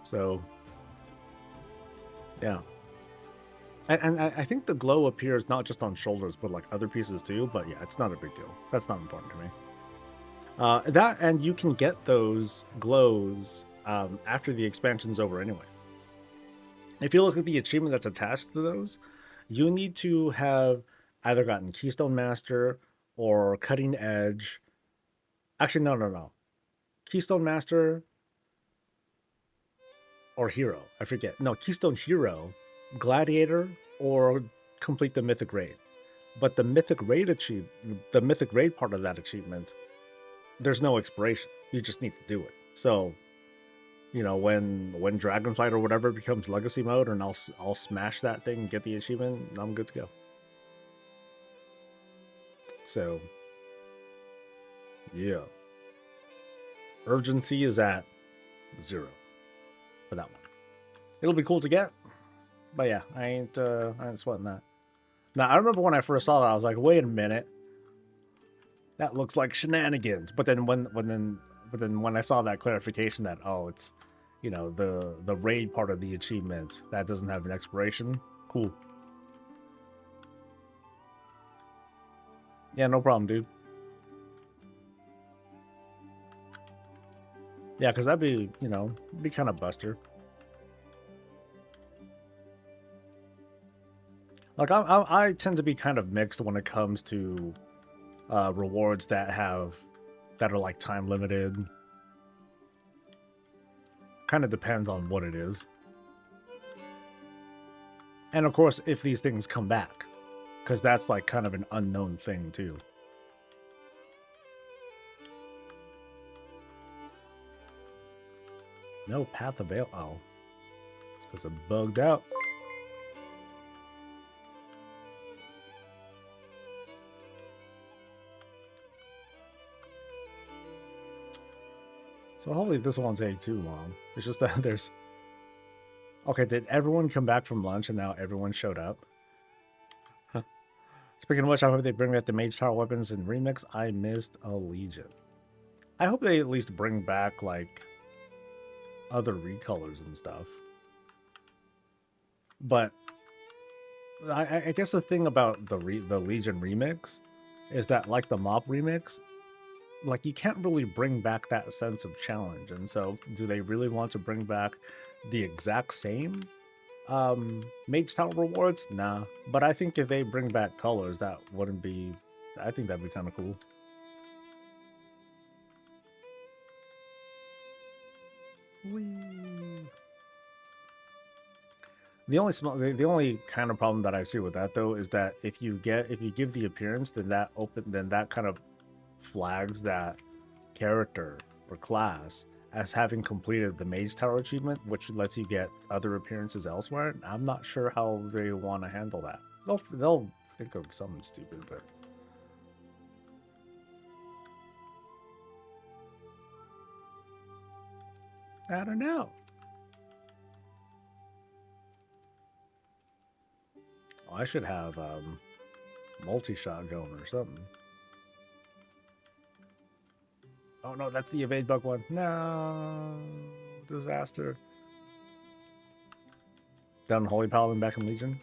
So, yeah. And I think the glow appears not just on shoulders, but like other pieces too. But yeah, it's not a big deal. That's not important to me. And you can get those glows after the expansion's over anyway. If you look at the achievement that's attached to those, you need to have either gotten Keystone Master or Cutting Edge. Actually, no. Keystone Master or Hero. I forget. No, Keystone Hero, Gladiator, or complete the Mythic Raid. But the Mythic Raid part of that achievement, there's no expiration. You just need to do it. So, you know, when Dragonflight or whatever becomes Legacy mode, and I'll smash that thing and get the achievement, I'm good to go. So, yeah. Urgency is at 0 for that one. It'll be cool to get, but yeah, I ain't sweating that. Now, I remember when I first saw that, I was like, wait a minute, that looks like shenanigans. But then when I saw that clarification that, oh, it's, you know, the raid part of the achievement that doesn't have an expiration, cool. Yeah, no problem, dude. Yeah, because that'd be, you know, be kind of buster. Like, I tend to be kind of mixed when it comes to rewards that are like time limited. Kind of depends on what it is. And of course, if these things come back, because that's like kind of an unknown thing too. No path avail. Oh, it's because I'm bugged out. So hopefully this won't take too long. It's just that there's... Okay, did everyone come back from lunch and now everyone showed up? Huh. Speaking of which, I hope they bring back the Mage Tower weapons in Remix. I missed a Legion. I hope they at least bring back, like, other recolors and stuff. But I guess the thing about the Legion Remix is that, like the Mop Remix, like, you can't really bring back that sense of challenge. And so, do they really want to bring back the exact same Mage Tower rewards? Nah. But I think if they bring back colors, that wouldn't be... I think that'd be kind of cool. Whee. The only kind of problem that I see with that, though, is that if you give the appearance, then that kind of flags that character or class as having completed the Mage Tower achievement, which lets you get other appearances elsewhere. I'm not sure how they want to handle that. They'll think of something stupid, but I don't know. Oh, I should have multi-shot going or something. Oh no, that's the evade bug one. No, disaster. Down Holy Paladin back in Legion.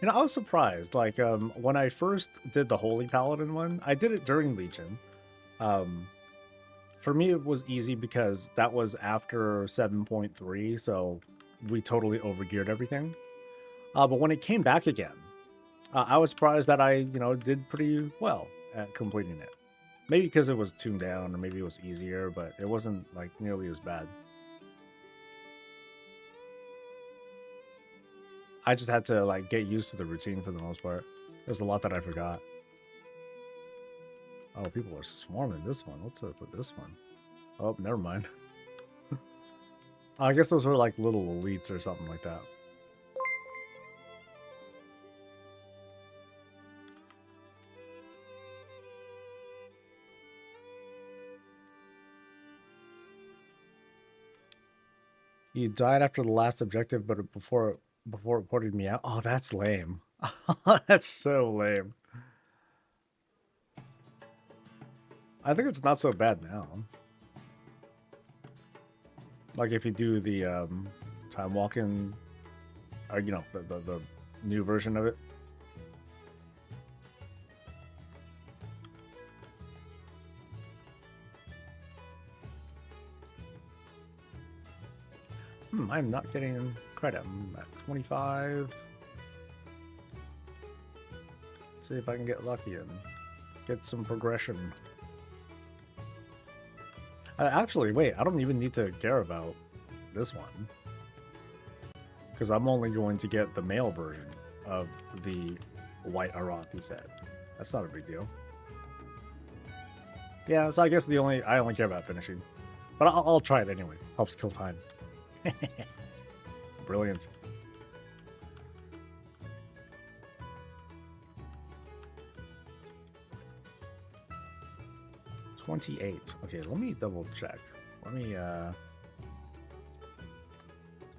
And I was surprised, like, when I first did the Holy Paladin one, I did it during Legion. For me, it was easy because that was after 7.3, so we totally overgeared everything. But when it came back again, I was surprised that I, did pretty well at completing it. Maybe because it was tuned down, or maybe it was easier, but it wasn't like nearly as bad. I just had to like get used to the routine for the most part. There's a lot that I forgot. Oh, people are swarming this one. What's up with this one? Oh, never mind. I guess those were like little elites or something like that. You died after the last objective, but before reporting me out. Oh, that's lame. That's so lame. I think it's not so bad now. Like if you do the time walking, or the new version of it. I'm not getting credit. I'm at 25. Let's see if I can get lucky and get some progression. Actually, wait, I don't even need to care about this one. Because I'm only going to get the male version of the white Arathi set. That's not a big deal. Yeah, so I guess I only care about finishing. But I'll try it anyway. Helps kill time. Brilliant. $28. Okay, let me double check. Let me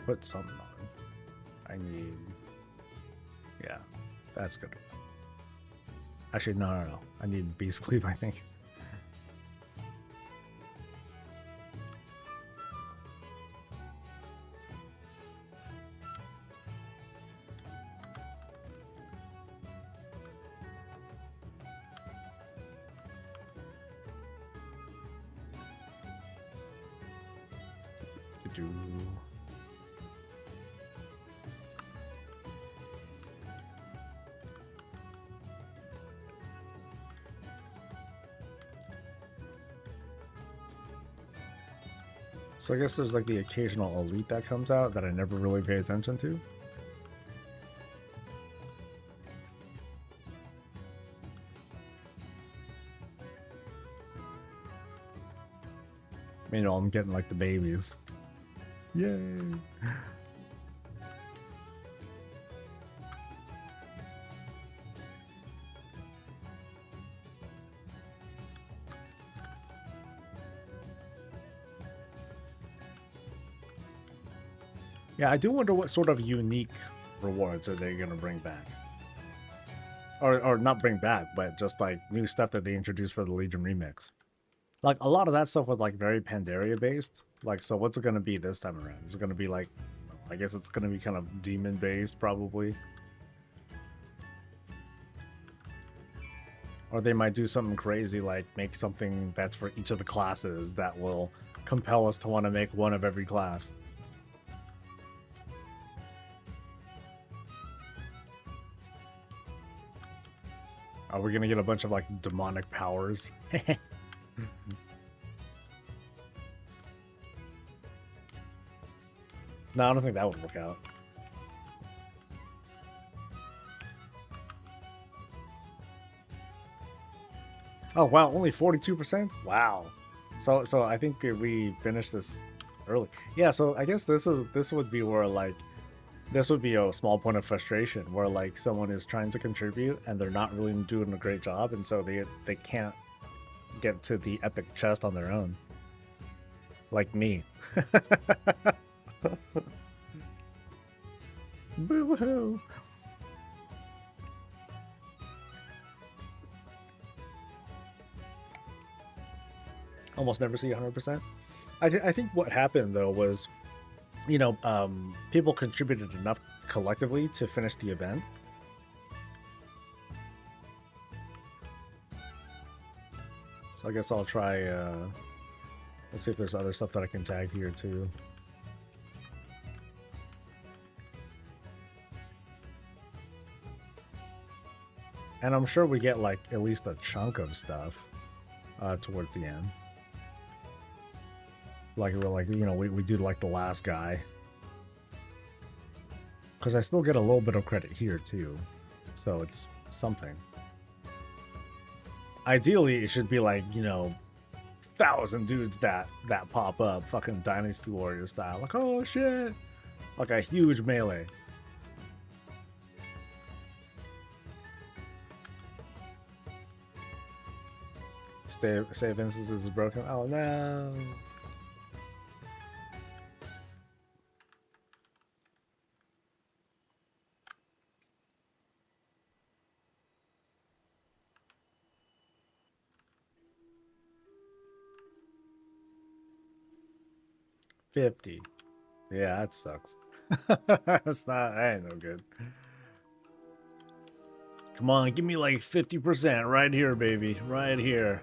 put something on. I need, yeah, that's good. Actually, no. I need Beast Cleave, I think. So I guess there's like the occasional elite that comes out that I never really pay attention to. Meanwhile, I'm getting like the babies. Yay! Yeah, I do wonder what sort of unique rewards are they going to bring back. Or not bring back, but just like new stuff that they introduced for the Legion Remix. Like a lot of that stuff was like very Pandaria based. Like, so what's it going to be this time around? Is it going to be like, I guess it's going to be kind of demon based probably. Or they might do something crazy like make something that's for each of the classes that will compel us to want to make one of every class. Are we gonna get a bunch of like demonic powers? No, I don't think that would work out. Oh wow, only 42%? Wow. So I think we finished this early. Yeah, so I guess this would be where like this would be a small point of frustration where like someone is trying to contribute and they're not really doing a great job, and so they can't get to the epic chest on their own. Like me. Boo-hoo. Almost never see 100%. I think what happened though was, you know, people contributed enough collectively to finish the event. So I guess I'll try, let's see if there's other stuff that I can tag here too. And I'm sure we get like at least a chunk of stuff towards the end. Like we're like, you know, we do like the last guy. Because I still get a little bit of credit here too. So it's something. Ideally, it should be like, you know, 1,000 dudes that pop up, fucking Dynasty Warrior style. Like, oh shit! Like a huge melee. Save instances is broken. Oh no. $50. Yeah, that sucks. That's not, that ain't no good. Come on, give me like 50% right here, baby. Right here.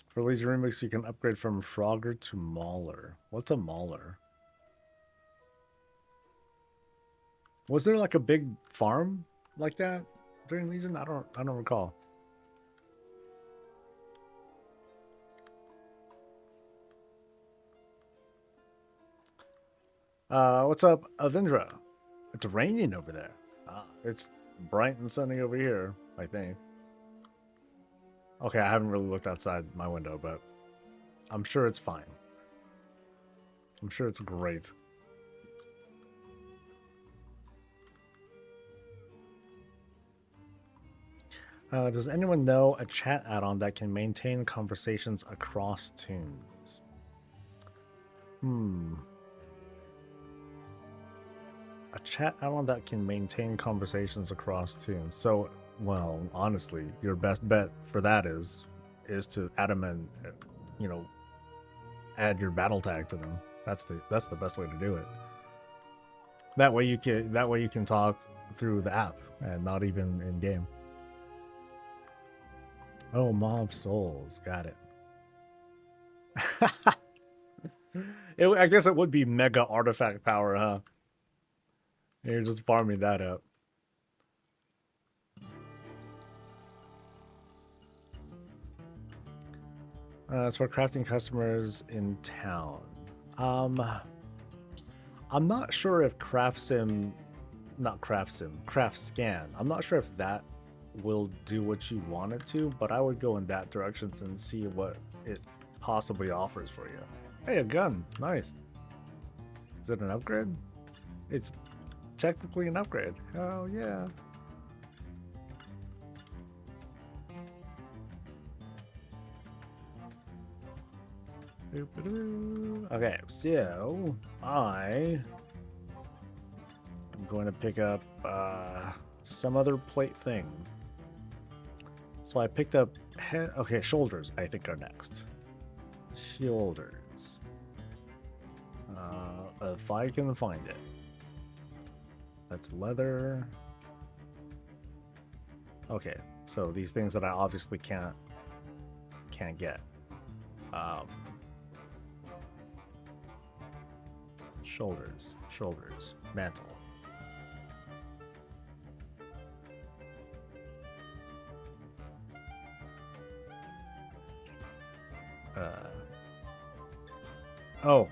For Legion Remix, you can upgrade from Frogger to Mauler. What's a Mauler? Was there like a big farm like that during Legion? I don't recall. What's up, Avindra? It's raining over there. It's bright and sunny over here, I think. Okay, I haven't really looked outside my window, but I'm sure it's fine. I'm sure it's great. Does anyone know a chat add-on that can maintain conversations across tunes? A chat add-on that can maintain conversations across tunes. So, well, honestly, your best bet for that is to add them and, you know, add your battle tag to them. That's the best way to do it. That way you can talk through the app and not even in game. Oh, Mob Souls, got it. I guess it would be mega artifact power, huh? You're just farming that up. It's for crafting customers in town. I'm not sure if CraftScan. I'm not sure if that will do what you want it to, but I would go in that direction and see what it possibly offers for you. Hey, a gun. Nice. Is it an upgrade? It's technically an upgrade. Oh, yeah. Okay, so I'm going to pick up some other plate thing. So I picked up head. Okay, shoulders I think are next. Shoulders. If I can find it. That's leather. Okay, so these things that I obviously can't get. Shoulders, mantle. Oh,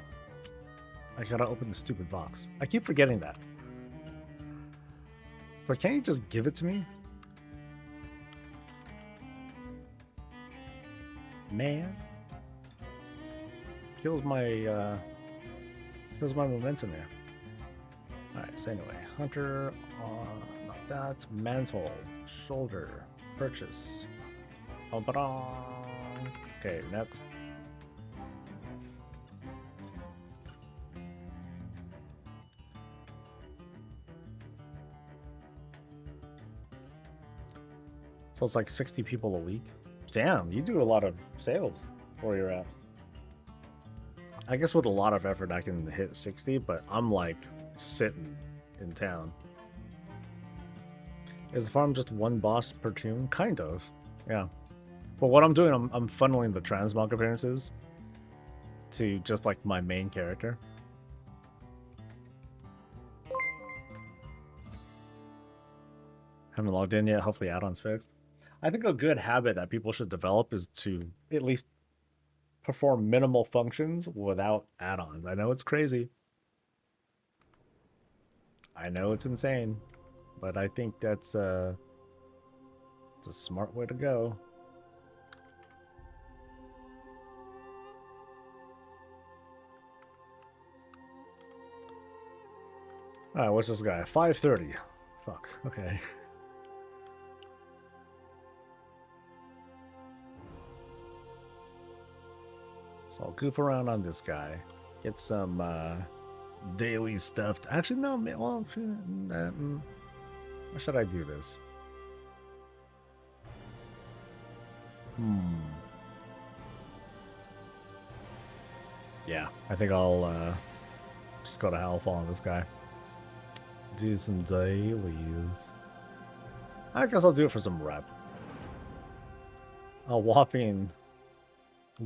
I gotta open the stupid box. I keep forgetting that. But can't you just give it to me? Man. Kills my momentum there. Alright, so anyway. Hunter, not that. Mantle. Shoulder. Purchase. Okay, next. So it's like 60 people a week. Damn, you do a lot of sales where you're at. I guess with a lot of effort I can hit 60, but I'm like sitting in town. Is the farm just one boss per tune? Kind of, yeah. But what I'm doing, I'm funneling the transmog appearances to just like my main character. Haven't logged in yet. Hopefully add-ons fixed. I think a good habit that people should develop is to at least perform minimal functions without add-ons. I know it's crazy. I know it's insane. But I think that's it's a smart way to go. Alright, what's this guy? 5:30. Fuck. Okay. So I'll goof around on this guy. Get some daily stuff. Actually, no. Well, how should I do this? Yeah, I think I'll just go to Hellfall on this guy. Do some dailies. I guess I'll do it for some rep. A whopping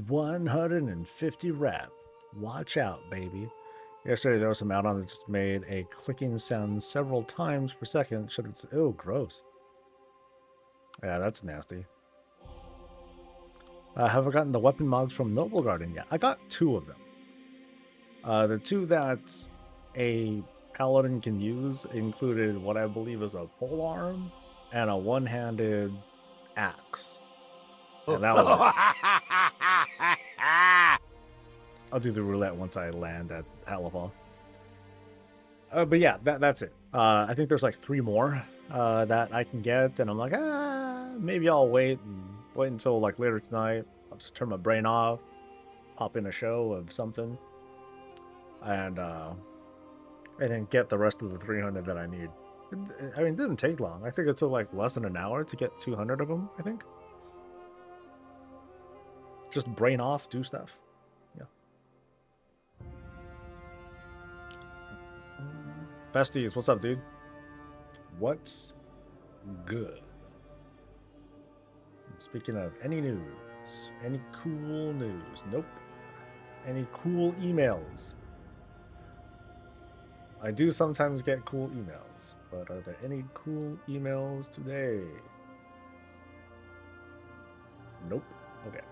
150 rep. Watch out, baby. Yesterday there was some add-on that just made a clicking sound several times per second. Should have... Oh, gross. Yeah, that's nasty. Have I gotten the weapon mods from Noble Garden yet? I got 2 of them. The 2 that a paladin can use included what I believe is a polearm and a one-handed axe. And that was it. I'll do the roulette once I land at Hellfall. But yeah, that's it. I think there's like 3 more that I can get, and I'm like, maybe I'll wait until like later tonight. I'll just turn my brain off, pop in a show of something, and then get the rest of the 300 that I need. I mean, it didn't take long. I think it took like less than an hour to get 200 of them, I think. Just brain off, do stuff. Yeah. Festies, what's up, dude? What's good? Speaking of any news, any cool news? Nope. Any cool emails? I do sometimes get cool emails, but are there any cool emails today? Nope. Okay.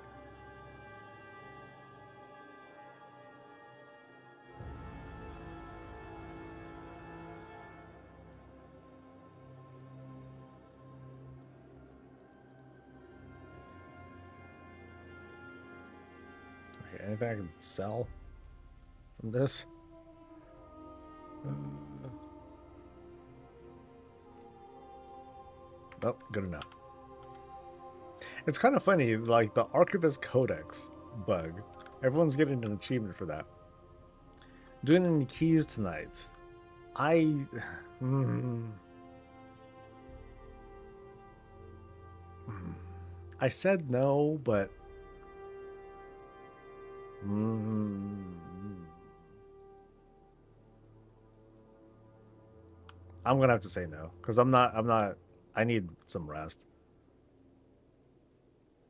Anything I can sell from this? Nope, good enough. It's kind of funny, like the Archivist Codex bug. Everyone's getting an achievement for that. Doing any keys tonight? I said no, but I'm gonna have to say no, because I'm not I need some rest.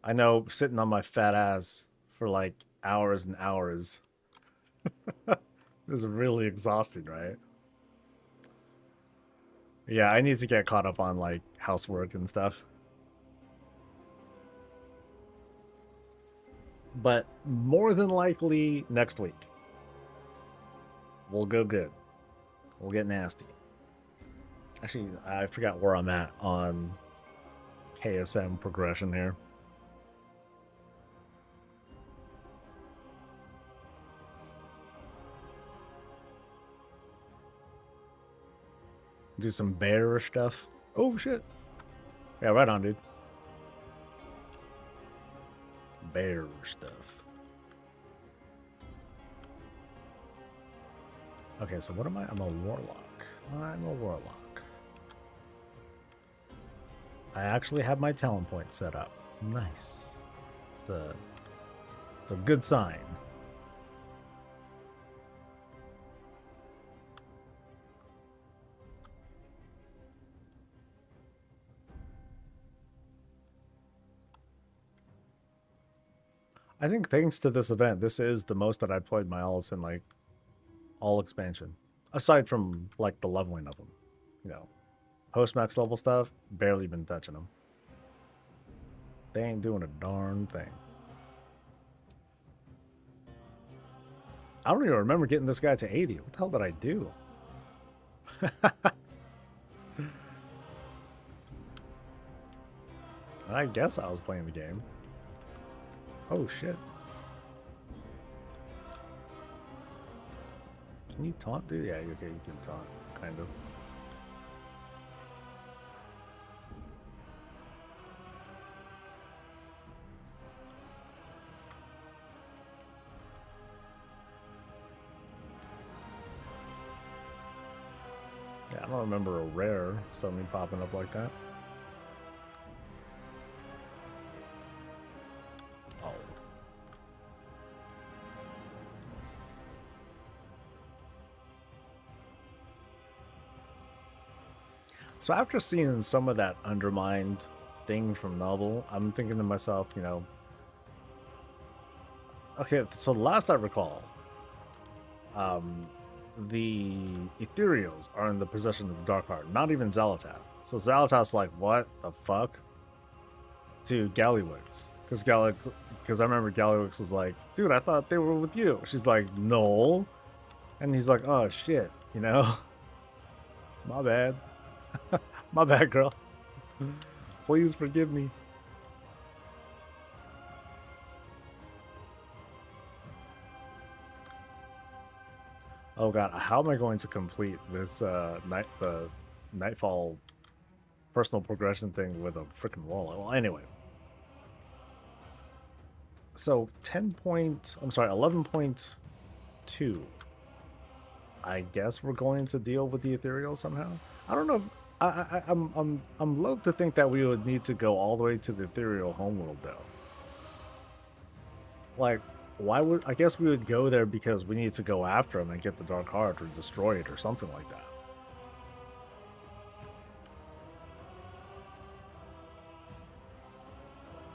I know sitting on my fat ass for like hours and hours is really exhausting, right? Yeah, I need to get caught up on like housework and stuff. But more than likely next week we'll go good. We'll get nasty. Actually, I forgot where I'm at on KSM progression here. Do some bear stuff. Oh shit. Yeah, right on, dude. Bear stuff. Okay, so what am I? I'm a warlock. I'm a warlock. I actually have my talent point set up. Nice. It's a good sign. I think thanks to this event, this is the most that I've played my alts in like all expansion. Aside from like the leveling of them, you know, Post-max level stuff, barely been touching them. They ain't doing a darn thing. I don't even remember getting this guy to 80. What the hell did I do? I guess I was playing the game. Oh shit. Can you taunt, dude? Yeah, okay, you can taunt, kind of. Yeah, I don't remember a rare suddenly popping up like that. Oh. So after seeing some of that undermined thing from Novel, I'm thinking to myself, you know, okay, so last I recall, the Ethereals are in the possession of the Dark Heart, not even Xalatath. So Xalatath's like, what the fuck? To Gallywix. Because I remember Gallywix was like, dude, I thought they were with you. She's like, no. And he's like, oh shit, you know? My bad. My bad, girl. Please forgive me. Oh god, how am I going to complete this Nightfall personal progression thing with a freaking wall? Well, anyway. So 11.2. I guess we're going to deal with the Ethereal somehow. I don't know. I'm loath to think that we would need to go all the way to the Ethereal homeworld though. Like, why would I guess we would go there because we need to go after him and get the Dark Heart or destroy it or something like that.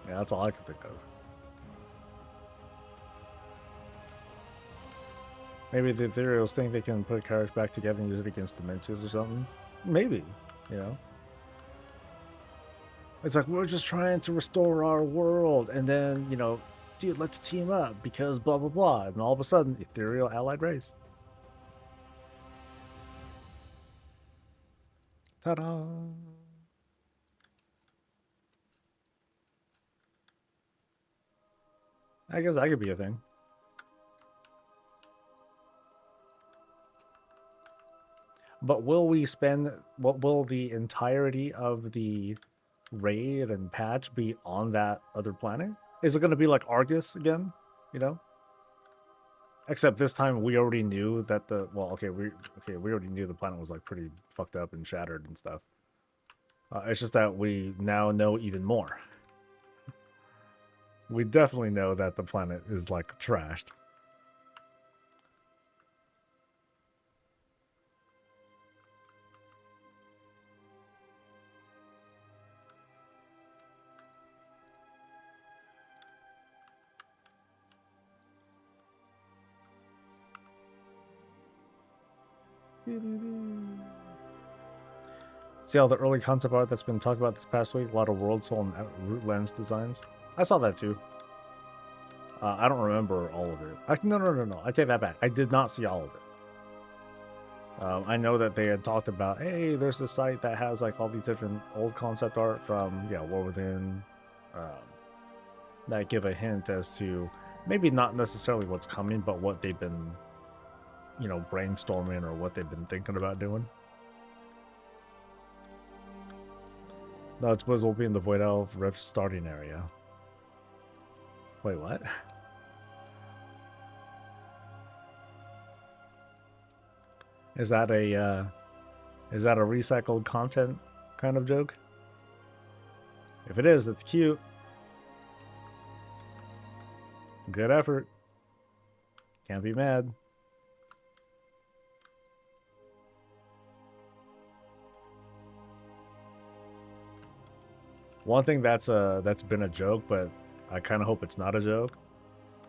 Yeah, that's all I can think of. Maybe the Ethereals think they can put carriage back together and use it against dementias or something. Maybe, you know. It's like, we're just trying to restore our world, and then, you know, dude, let's team up because blah blah blah, and all of a sudden, Ethereal allied race. Ta-da! I guess that could be a thing. But will we spend, what will the entirety of the raid and patch be on that other planet? Is it going to be like Argus again, you know? Except this time we already knew that we already knew the planet was like pretty fucked up and shattered and stuff. It's just that we now know even more. We definitely know that the planet is like trashed. See all the early concept art that's been talked about this past week? A lot of World Soul and Root Lens designs. I saw that too. I don't remember all of it. No. I take that back. I did not see all of it. I know that they had talked about, hey, there's a site that has like all these different old concept art from, War Within, that give a hint as to maybe not necessarily what's coming, but what they've been, brainstorming or what they've been thinking about doing. No, it's Blizz will be in the Void Elf Rift starting area. Wait, what? Is that a recycled content kind of joke? If it is, it's cute. Good effort. Can't be mad. One thing that's been a joke, but I kind of hope it's not a joke.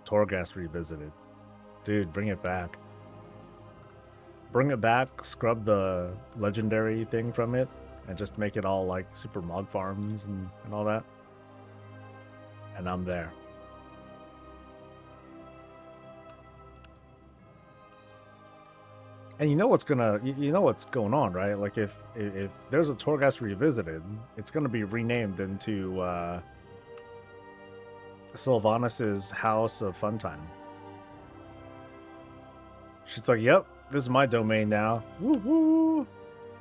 Torghast Revisited. Dude, bring it back. Bring it back, scrub the legendary thing from it, and just make it all like super mog farms and all that. And I'm there. And you know what's gonna, you know what's going on, right? Like if there's a Torghast Revisited, it's gonna be renamed into Sylvanas' House of Funtime. She's like, yep, this is my domain now. Woo woo!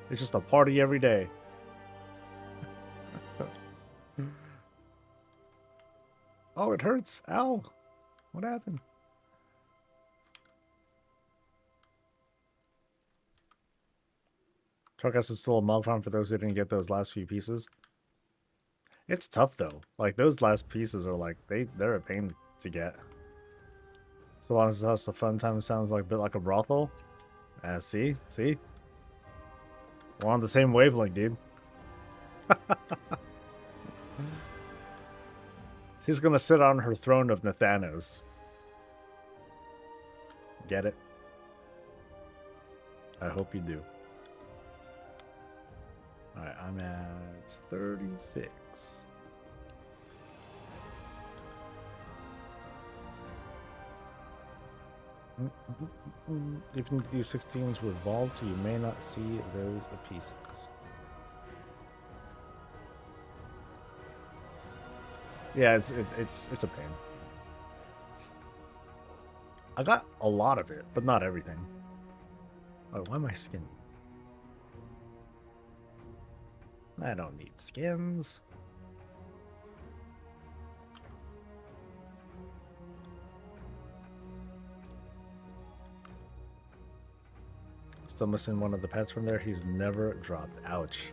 It's just a party every day. Oh, it hurts. Ow. What happened? Torghast is still a mog farm for those who didn't get those last few pieces. It's tough though. Like those last pieces are like they're a pain to get. So long as the fun time sounds like a bit like a brothel. See? We're on the same wavelength, dude. She's gonna sit on her throne of Nathanos. Get it? I hope you do. Alright, I'm at 36. If you do 16s with vaults, you may not see those pieces. Yeah, it's a pain. I got a lot of it, but not everything. Oh, why am I skinny? I don't need skins. Still missing one of the pets from there. He's never dropped. Ouch.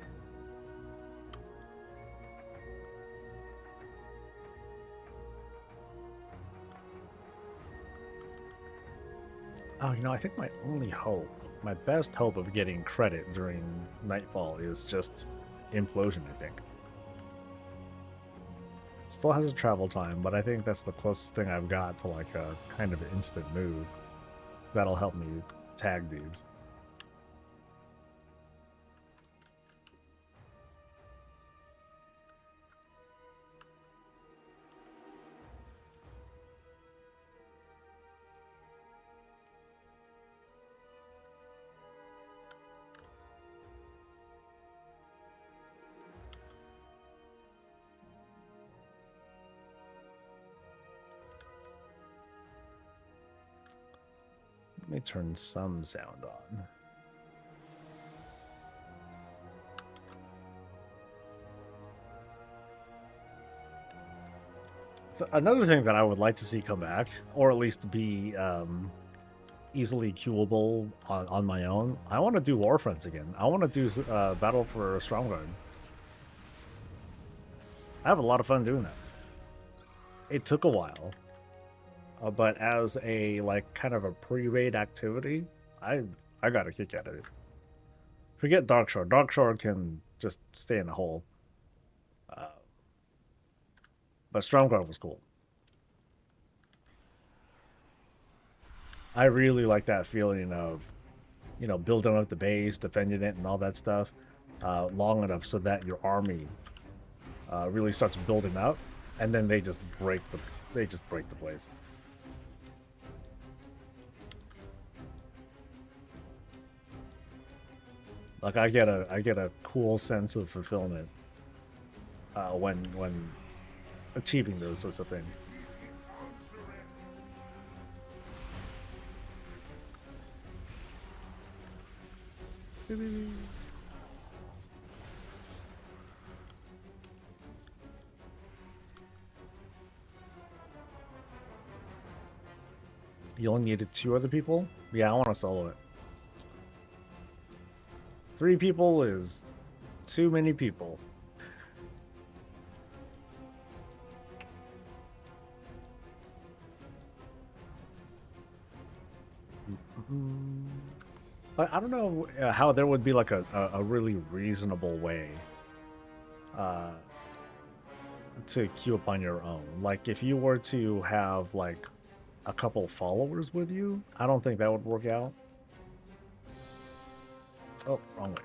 Oh, you know, I think my only hope, my best hope of getting credit during Nightfall is just Implosion, I think. Still has a travel time, but I think that's the closest thing I've got to like a kind of instant move that'll help me tag dudes. Let me turn some sound on. Another thing that I would like to see come back, or at least be easily queuable on my own, I want to do Warfronts again. I want to do Battle for Stromgarde. I have a lot of fun doing that. It took a while. But as a like kind of a pre-raid activity, I got a kick out of it. Forget Darkshore. Darkshore can just stay in a hole. But Stromgarde was cool. I really like that feeling of, you know, building up the base, defending it, and all that stuff long enough so that your army really starts building up, and then they just break the place. Like I get a cool sense of fulfillment when achieving those sorts of things. You only needed 2 other people? Yeah, I want to solo it. 3 people is too many people. But I don't know how there would be like a really reasonable way to queue up on your own. Like if you were to have like a couple followers with you, I don't think that would work out. Oh, wrong way.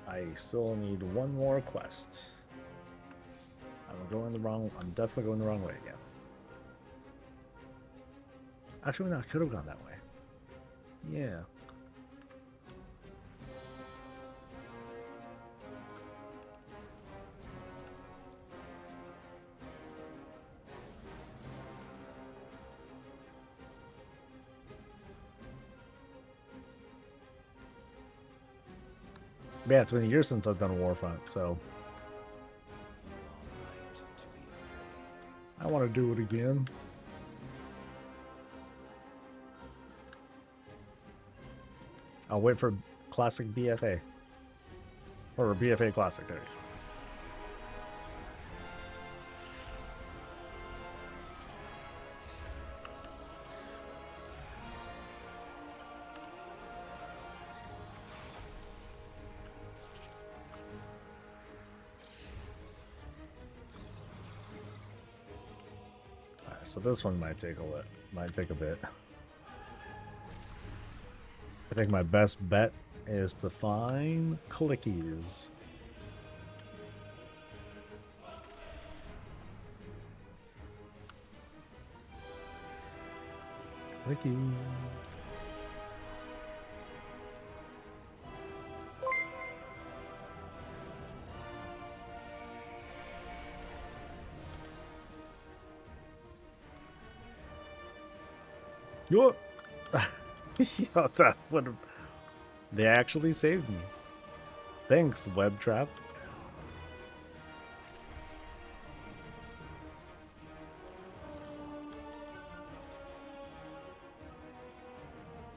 I still need one more quest. I'm definitely going the wrong way again. Actually, no, I could have gone that way. Yeah. Yeah, it's been years since I've done a Warfront, so I want to do it again. I'll wait for Classic BFA. Or BFA Classic, there. So this one might take a bit. I think my best bet is to find clickies. Clicky. Yo, yo, that would have. They actually saved me. Thanks, Web Trap.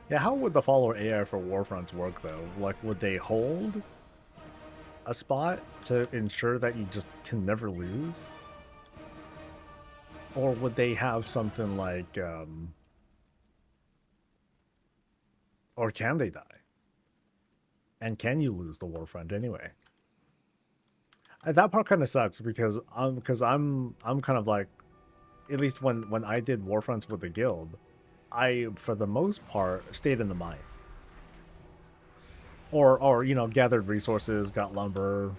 Yeah, how would the follower AI for Warfronts work though? Like, would they hold a spot to ensure that you just can never lose? Or would they have something like, or can they die? And can you lose the Warfront anyway? And that part kind of sucks because I'm kind of like, at least when I did Warfronts with the guild, I for the most part stayed in the mine. Or you know, gathered resources, got lumber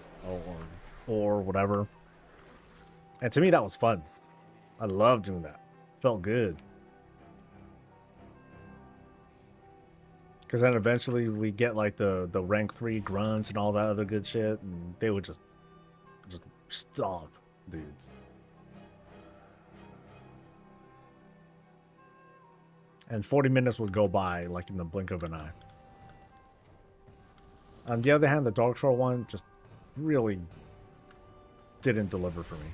or whatever. And to me that was fun. I loved doing that. Felt good. Because then eventually we get like the rank 3 grunts and all that other good shit, and they would just stomp dudes. And 40 minutes would go by like in the blink of an eye. On the other hand, the Dark Shore one just really didn't deliver for me.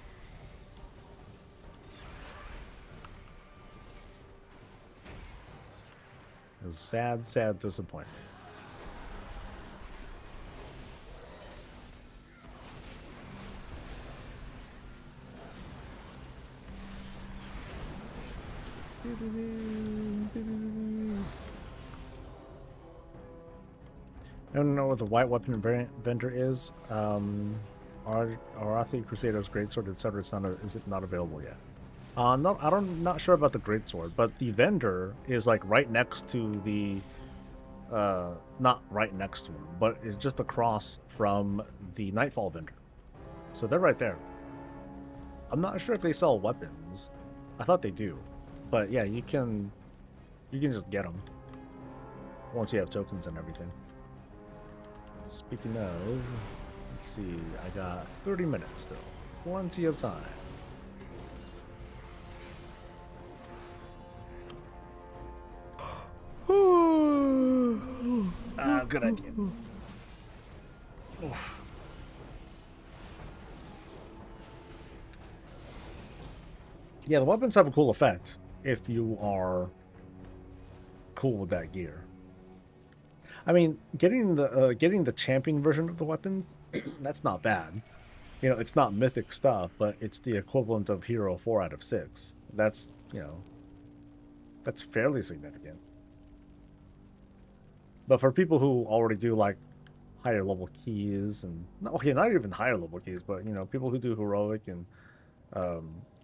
It was sad, sad disappointment. I don't know what the white weapon vendor is. Arathi Crusader's Greatsword, etc. Is it not available yet? No, I'm not sure about the Greatsword, but the vendor is like right next to the, not right next to him, but it's just across from the Nightfall vendor. So they're right there. I'm not sure if they sell weapons. I thought they do, but yeah, you can just get them once you have tokens and everything. Speaking of, let's see, I got 30 minutes still, plenty of time. Good idea. Oof. Yeah, the weapons have a cool effect if you are cool with that gear. I mean, getting the champion version of the weapon, that's not bad. You know, it's not mythic stuff, but it's the equivalent of Hero 4 out of 6. That's, you know, that's fairly significant. But for people who already do like higher level keys and okay, not even higher level keys, but you know, people who do heroic and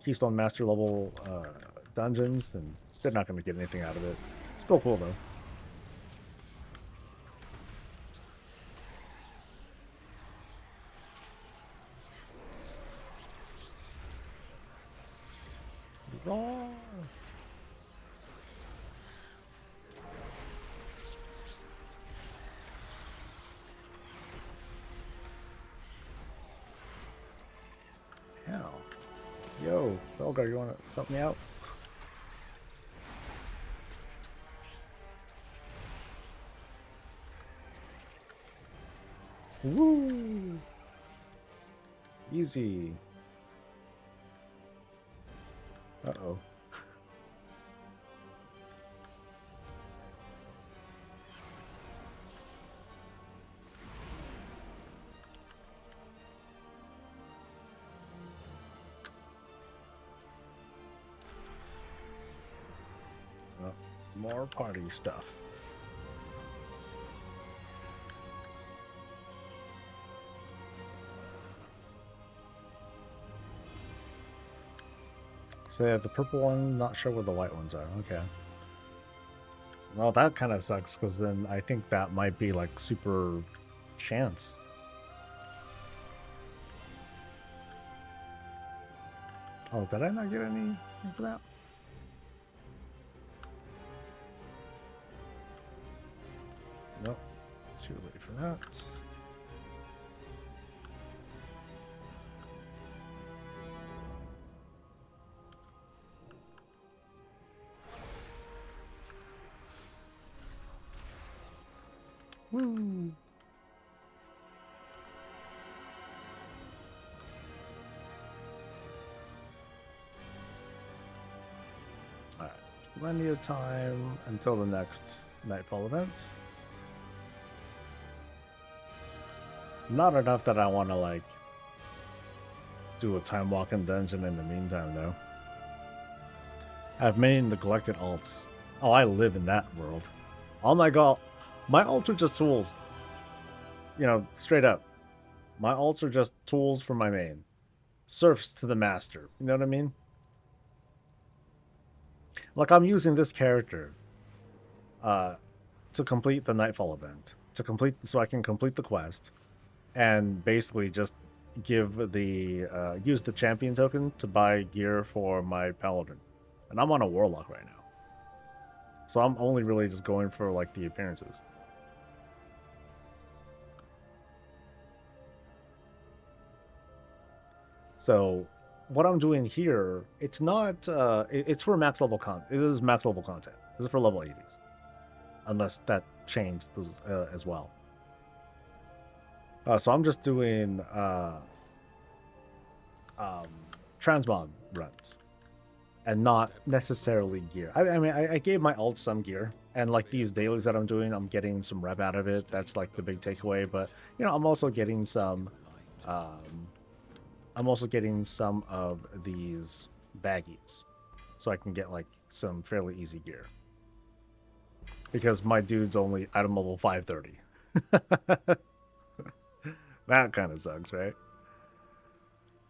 Keystone Master level dungeons, and they're not going to get anything out of it. Still cool though. Roar. Ow. Yo, Felgar, you wanna help me out? Woo! Easy. Uh-oh. Well, more party stuff. So they have the purple one, not sure where the white ones are. Okay. Well, that kind of sucks, because then I think that might be like super chance. Oh, did I not get anything for that? Nope. Too late for that. Woo! Alright, plenty of time until the next Nightfall event. Not enough that I want to, like, do a time walking dungeon in the meantime, though. I have many neglected alts. Oh, I live in that world. Oh my god. My alts are just tools. You know, straight up. My alts are just tools for my main. Serfs to the master. You know what I mean? Like, I'm using this character to complete the Nightfall event. So I can complete the quest. And basically just give the use the champion token to buy gear for my paladin. And I'm on a warlock right now. So I'm only really just going for, like, the appearances. So what I'm doing here, it's not, it's for max level content. This is max level content. This is for level 80s. Unless that changed as well. So I'm just doing transmog runs. And not necessarily gear. I mean, I gave my alt some gear. And like these dailies that I'm doing, I'm getting some rep out of it. That's like the big takeaway. But, you know, I'm also getting some of these baggies. So I can get like some fairly easy gear. Because my dude's only item level 530. That kind of sucks, right?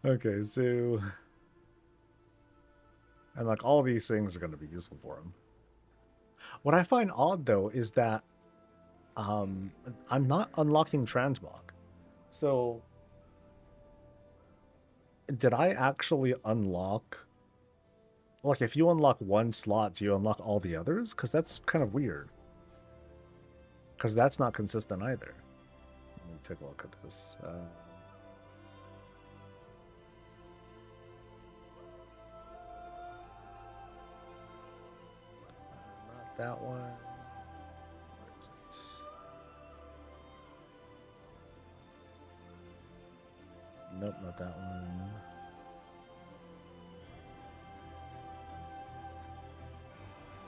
Okay, so... And like all these things are going to be useful for him. What I find odd though is that I'm not unlocking Transmog. So did I actually unlock, like, if you unlock one slot, do you unlock all the others? Because that's kind of weird. Because that's not consistent either. Let me take a look at this. That one. Where is it? Nope, not that one.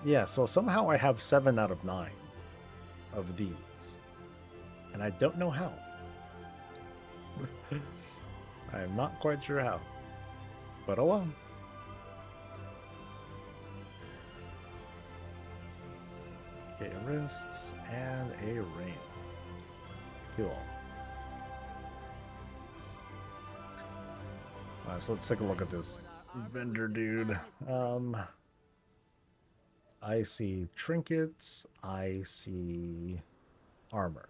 Yeah, so somehow I have 7 out of 9 of these. And I don't know how. I am not quite sure how. But oh well. Okay, wrists and a ring. Cool. Alright, so let's take a look at this vendor dude. I see trinkets, I see armor.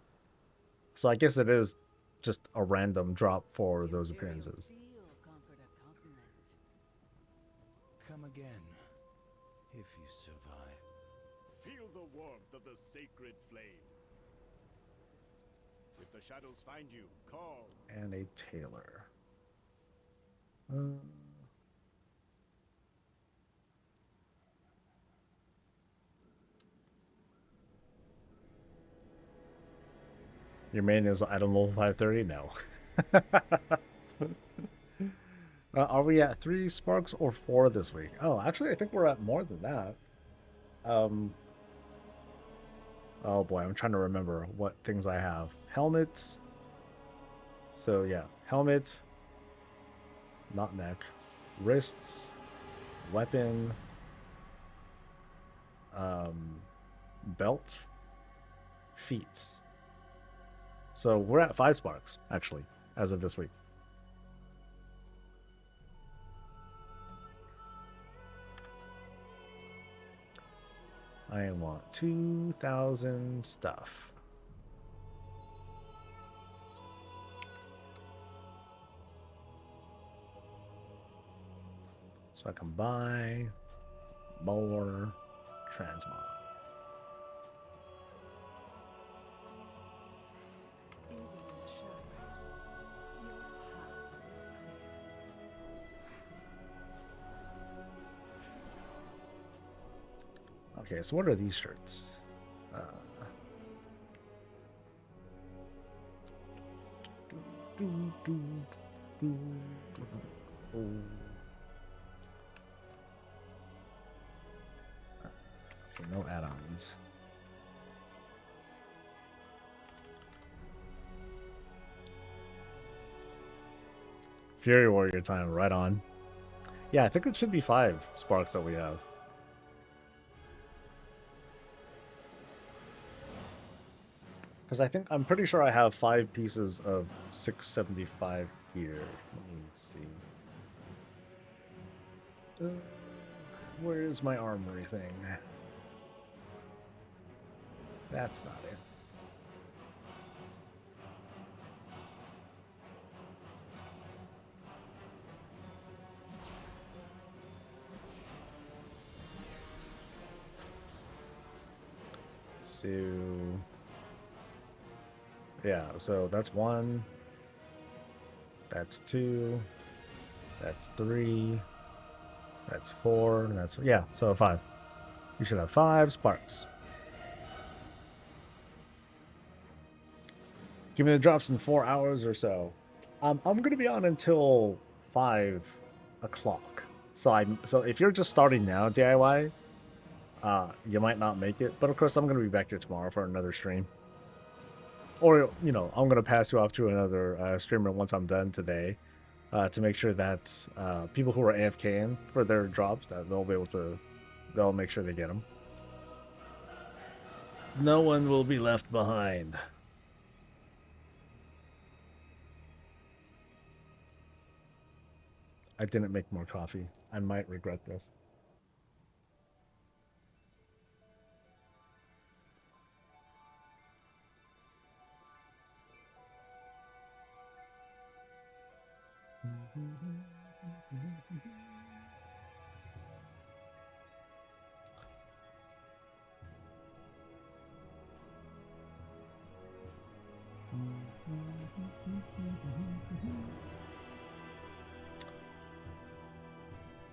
So I guess it is just a random drop for those appearances. Come again, if you survive. Feel the warmth of the sacred flame. If the shadows find you, call. And a tailor. Your main is item level 530? No. Are we at 3 sparks or 4 this week? Oh, actually, I think we're at more than that. Oh boy, I'm trying to remember what things I have. Helmets. So yeah, helmet. Not neck. Wrists. Weapon. Belt. Feet. So we're at 5 sparks, actually, as of this week. I want 2,000 stuff. So I can buy more Transmog. Okay, so what are these shirts? Okay, no add-ons. Fury Warrior time, right on. Yeah, I think it should be 5 sparks that we have. Because I'm pretty sure I have 5 pieces of 675 gear. Let me see. Where's my armory thing? That's not it. So yeah, so that's 1, that's 2, that's 3, that's 4, and that's, yeah, so 5. You should have 5 sparks. Give me the drops in 4 hours or so. I'm gonna be on until 5 o'clock. So if you're just starting now, DIY, you might not make it, but of course I'm gonna be back here tomorrow for another stream. Or, you know, I'm going to pass you off to another streamer once I'm done today to make sure that people who are AFKing for their drops, that they'll make sure they get them. No one will be left behind. I didn't make more coffee. I might regret this.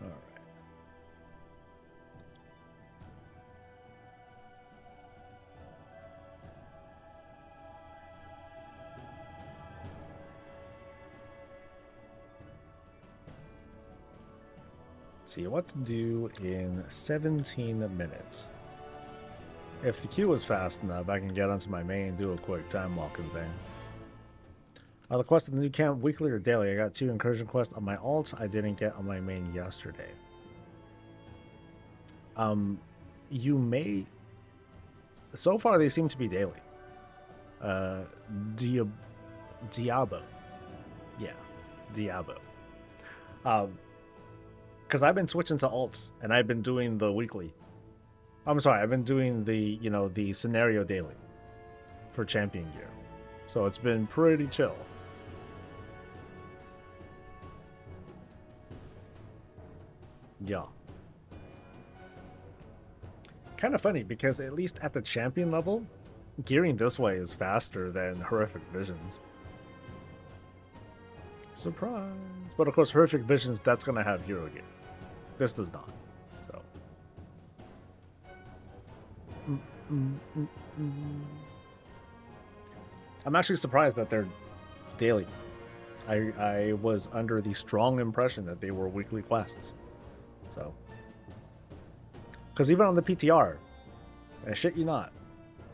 All right. Let's see what to do in 17 minutes. If the queue was fast enough, I can get onto my main and do a quick time walking thing. The quest of the new camp, weekly or daily. I got 2 incursion quests on my alt I didn't get on my main yesterday. You may... So far, they seem to be daily. Diabo. Yeah, Diabo. Because I've been switching to alts, and I've been doing the weekly. I'm sorry, I've been doing the, the scenario daily for champion gear. So it's been pretty chill. Yeah. kind of funny because at least at the champion level, gearing this way is faster than Horrific Visions. Surprise! But of course, Horrific Visions, that's going to have hero gear. This does not. So. I'm actually surprised that they're daily. I was under the strong impression that they were weekly quests. So. Because even on the PTR, I shit you not,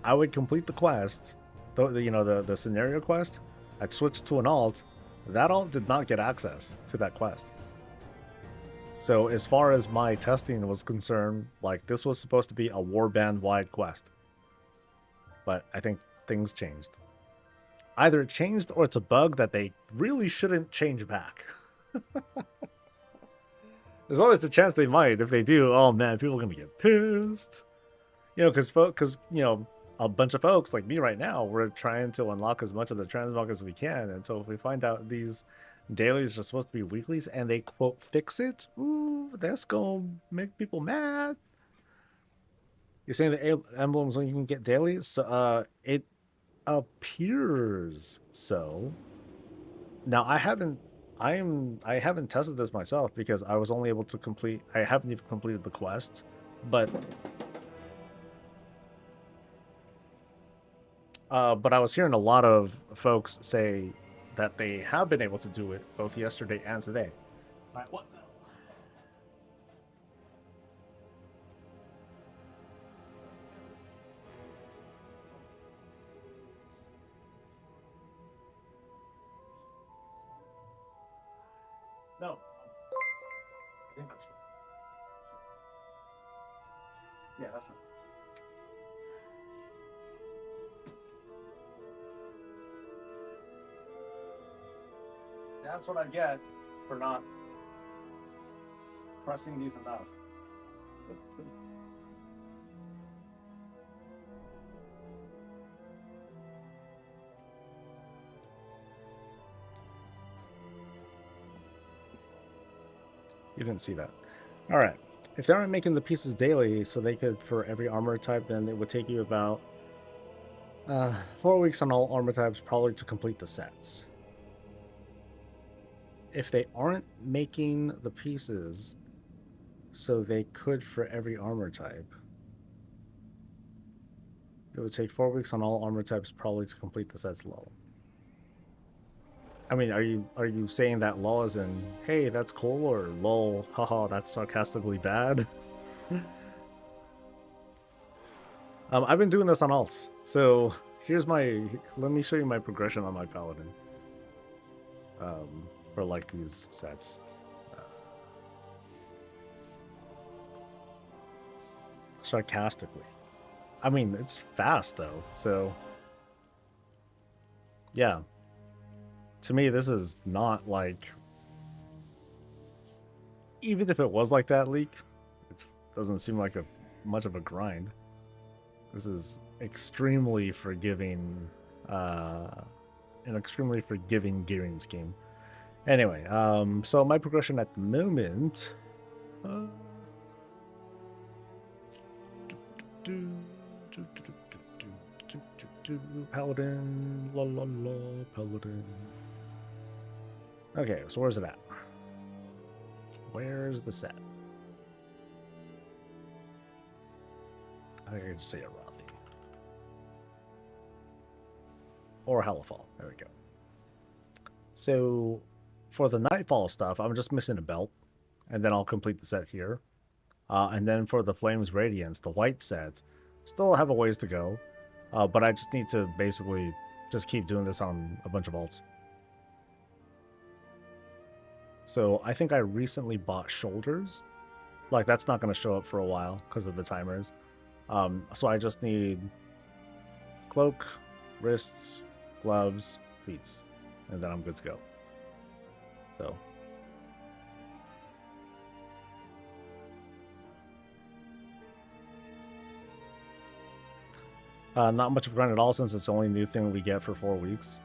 I would complete the quest, the scenario quest, I'd switch to an alt. That alt did not get access to that quest. So as far as my testing was concerned, like, this was supposed to be a warband-wide quest. But I think things changed. Either it changed or it's a bug that they really shouldn't change back. There's always a chance they might. If they do, oh man, people are going to get pissed. You know, because you know, a bunch of folks like me right now, we're trying to unlock as much of the transmog as we can. And so if we find out these dailies are supposed to be weeklies and they, quote, fix it, ooh, that's going to make people mad. You're saying the emblems when you can get dailies? It appears so. Now, I haven't tested this myself because I was only able to complete, I haven't even completed the quest, but I was hearing a lot of folks say that they have been able to do it both yesterday and today. All right, what the? No. I think that's right. Yeah, that's not. That's what I get for not pressing these enough. You didn't see that. All right. If they aren't making the pieces daily, so they could, for every armor type, then it would take you about 4 weeks on all armor types, probably to complete the sets. If they aren't making the pieces, so they could for every armor type, it would take 4 weeks on all armor types, probably to complete the sets low. I mean, are you saying that lol as in, hey, that's cool, or lol, haha, that's sarcastically bad? I've been doing this on alts, so let me show you my progression on my paladin. For like these sets. Sarcastically. I mean, it's fast though, so yeah. To me, this is not like, even if it was like that leak, it doesn't seem like much of a grind. This is extremely forgiving, an extremely forgiving gearing scheme. Anyway, so my progression at the moment, paladin, la la la, paladin. Okay, so where's it at? Where's the set? I think I can just say a Rothi. Or Hellfall. There we go. So for the Nightfall stuff, I'm just missing a belt, and then I'll complete the set here. And then for the Flames Radiance, the white set, still have a ways to go, but I just need to basically just keep doing this on a bunch of alts. So I think I recently bought shoulders. Like, that's not going to show up for a while because of the timers. So I just need cloak, wrists, gloves, feet, and then I'm good to go. So not much of a grind at all, since it's the only new thing we get for 4 weeks.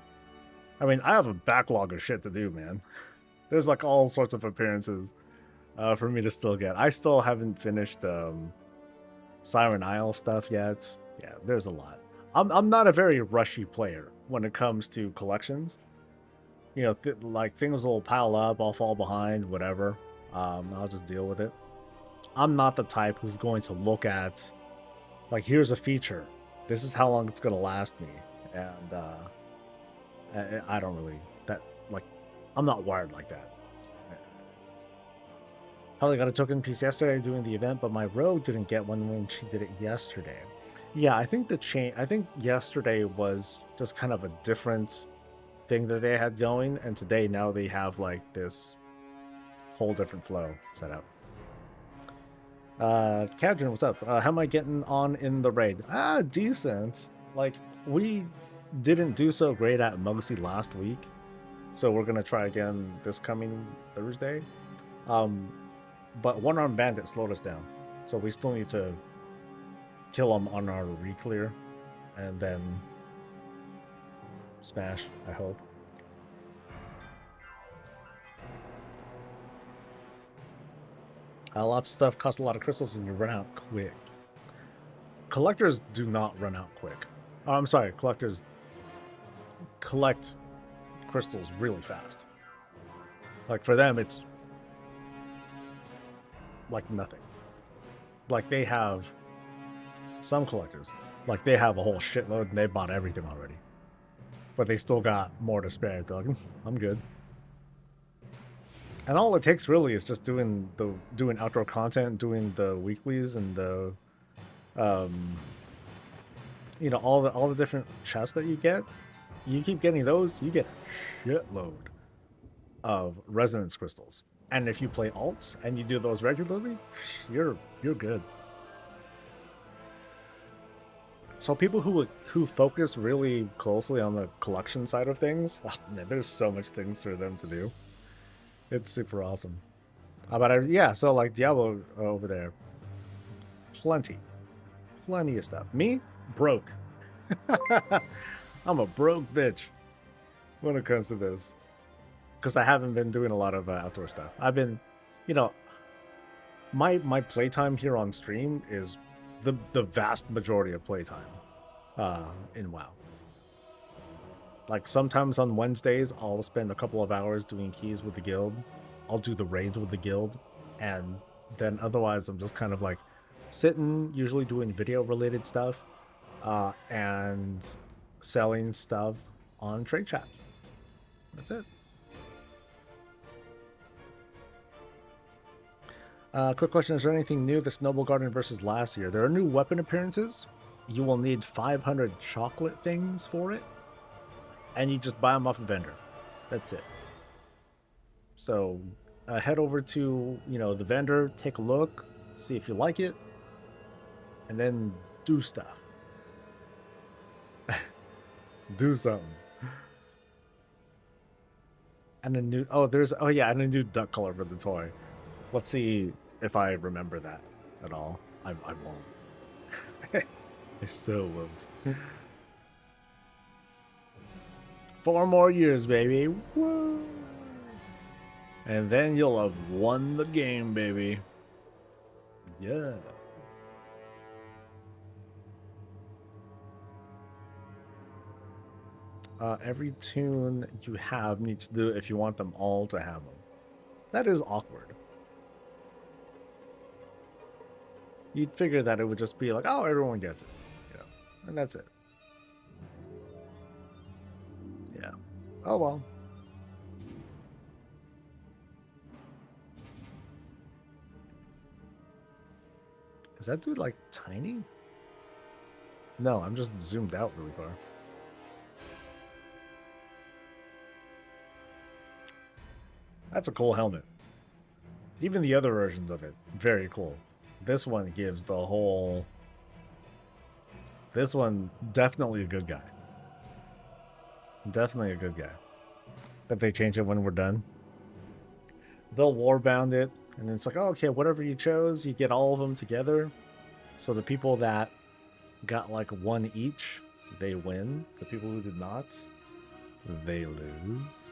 I mean, I have a backlog of shit to do, man. There's like all sorts of appearances for me to still get. I still haven't finished Siren Isle stuff yet. Yeah, there's a lot. I'm not a very rushy player when it comes to collections. You know, like things will pile up, I'll fall behind, whatever. I'll just deal with it. I'm not the type who's going to look at, like, here's a feature. This is how long it's going to last me. And I don't really, I'm not wired like that. Probably got a token piece yesterday doing the event, but my rogue didn't get one when she did it yesterday. Yeah, I think I think yesterday was just kind of a different thing that they had going, and today now they have like this whole different flow set up. Cadron, what's up? How am I getting on in the raid? Decent. Like, we didn't do so great at Mugsy last week, so we're gonna try again this coming Thursday. But One Armed Bandit slowed us down, so we still need to kill him on our reclear and then smash, I hope. Lots of stuff costs a lot of crystals and you run out quick. Collectors do not run out quick. Oh, I'm sorry, collectors collect crystals really fast. Like, for them, it's like nothing. Like, they have some collectors, like, they have a whole shitload and they bought everything already, but they still got more to spare. They're like, I'm good. And all it takes really is just doing outdoor content, doing the weeklies and the you know, all the different chests that you get. You keep getting those, you get a shitload of resonance crystals. And if you play alts and you do those regularly, you're good. So people who focus really closely on the collection side of things, oh man, there's so much things for them to do. It's super awesome. But yeah, so like Diablo over there, plenty of stuff. Me, broke. I'm a broke bitch when it comes to this, because I haven't been doing a lot of outdoor stuff. I've been, you know, my playtime here on stream is the vast majority of playtime in WoW. Like, sometimes on Wednesdays, I'll spend a couple of hours doing keys with the guild. I'll do the raids with the guild. And then otherwise, I'm just kind of like sitting, usually doing video-related stuff, and selling stuff on Trade Chat. That's it. Quick question, is there anything new this Noble Garden versus last year? There are new weapon appearances. You will need 500 chocolate things for it. And you just buy them off a vendor. That's it. So head over to, you know, the vendor, take a look, see if you like it, and then do stuff. Do something. And a new and a new duck color for the toy. Let's see if I remember that at all. I won't. I still won't. 4 more years, baby. Woo! And then you'll have won the game, baby. Yeah. Every tune you have needs to do it if you want them all to have them. That is awkward. You'd figure that it would just be like, oh, everyone gets it. You know, and that's it. Yeah. Oh, well. Is that dude, like, tiny? No, I'm just zoomed out really far. That's a cool helmet. Even the other versions of it, very cool. This one gives the whole... This one, definitely a good guy. Definitely a good guy. But they change it when we're done. They'll warbound it, and it's like, oh, okay, whatever you chose, you get all of them together. So the people that got like one each, they win. The people who did not, they lose.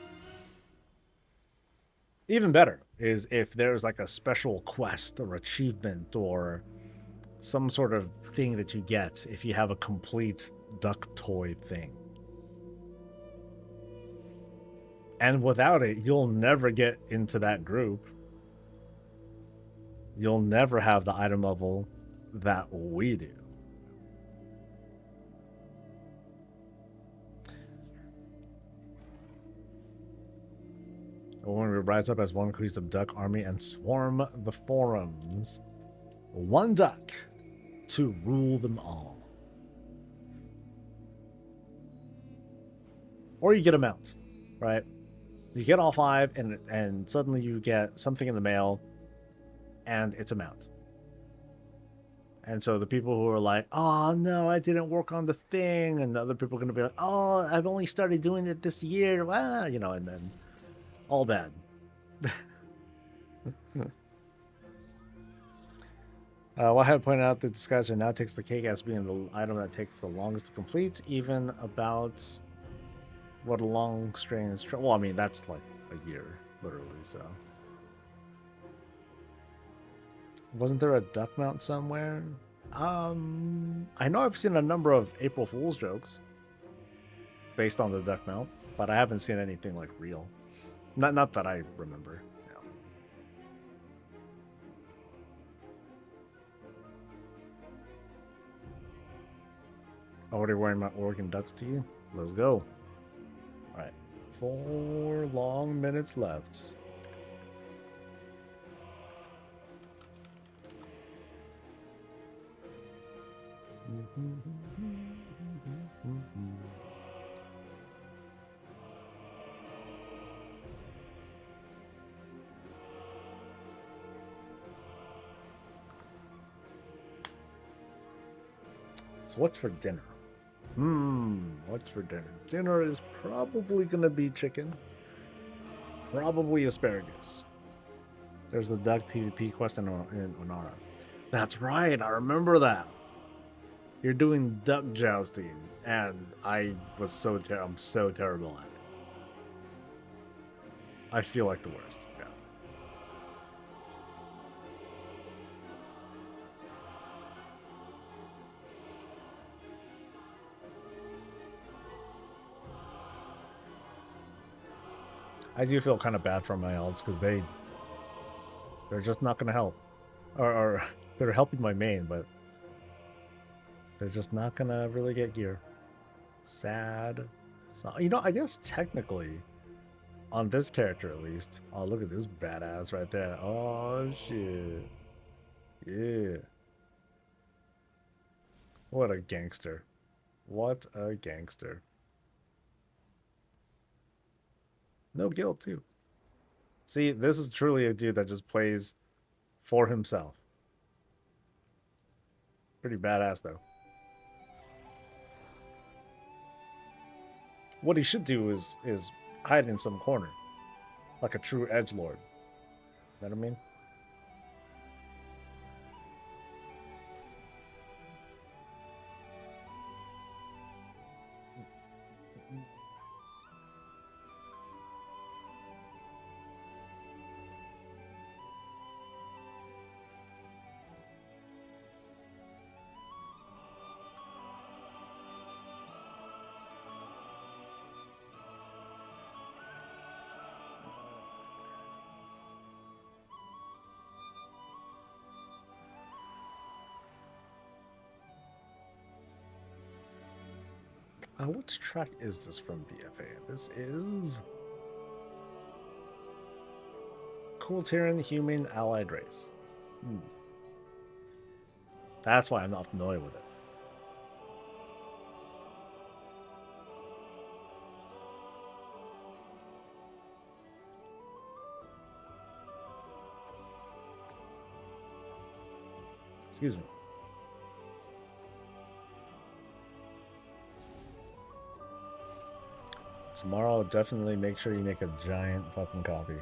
Even better is if there's like a special quest or achievement or some sort of thing that you get if you have a complete duck toy thing. And without it, you'll never get into that group. You'll never have the item level that we do. When we rise up as one cohesive duck army and swarm the forums. One duck to rule them all. Or you get a mount, right? You get all 5 and suddenly you get something in the mail and it's a mount. And so the people who are like, oh no, I didn't work on the thing, and the other people are going to be like, oh, I've only started doing it this year, well, you know, and then all bad. Wahab pointed out that Disguiser now takes the cake as being the item that takes the longest to complete, even about what a long strange... Well, I mean, that's like a year, literally, so... Wasn't there a duck mount somewhere? I know I've seen a number of April Fool's jokes based on the duck mount, but I haven't seen anything like real. Not that I remember. Yeah. Already wearing my Oregon Ducks to you? Let's go. Alright. 4 long minutes left. So what's for dinner? What's for dinner? Dinner is probably gonna be chicken. Probably asparagus. There's the duck PvP quest in Onara. That's right, I remember that. You're doing duck jousting, and I'm so terrible at it. I feel like the worst. Yeah. I do feel kind of bad for my alts because they're just not gonna help, or they're helping my main, but they're just not gonna really get gear. Sad. So, you know, I guess technically, on this character at least. Oh, look at this badass right there. Oh shit. Yeah. What a gangster. What a gangster. No guilt, too. See, this is truly a dude that just plays for himself. Pretty badass, though. What he should do is hide in some corner. Like a true edgelord. Know what I mean? What track is this from BFA? This is Cool Terran Human Allied Race. That's why I'm not familiar with it. Excuse me. Tomorrow, definitely make sure you make a giant fucking copy.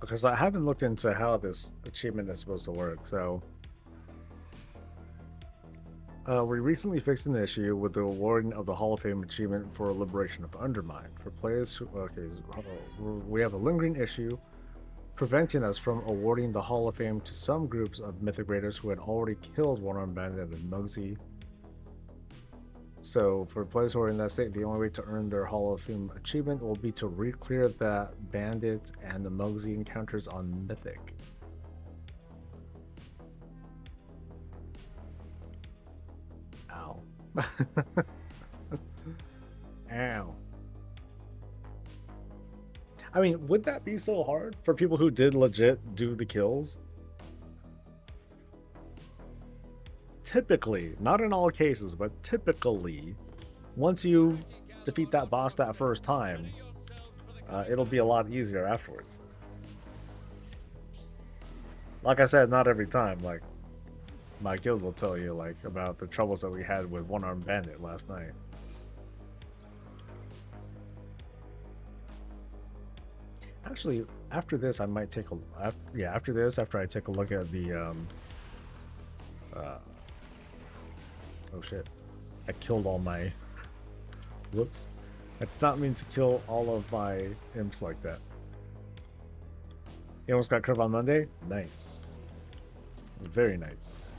Because I haven't looked into how this achievement is supposed to work, so we recently fixed an issue with the awarding of the Hall of Fame achievement for Liberation of Undermine. For players who, we have a lingering issue preventing us from awarding the Hall of Fame to some groups of Mythic Raiders who had already killed One-Armed Bandit and Mugsy. So for players who are in that state, the only way to earn their Hall of Fame achievement will be to re-clear that Bandit and the Mugsy encounters on Mythic. Ow. Ow. I mean, would that be so hard for people who did legit do the kills? Typically, not in all cases, but typically, once you defeat that boss that first time, it'll be a lot easier afterwards. Like I said, not every time. Like, my guild will tell you, like, about the troubles that we had with One-Armed Bandit last night. Actually, after this, I might take a after I take a look at the oh shit, I killed all my whoops. I did not mean to kill all of my imps like that. You almost got crib on Monday? Nice. Very nice.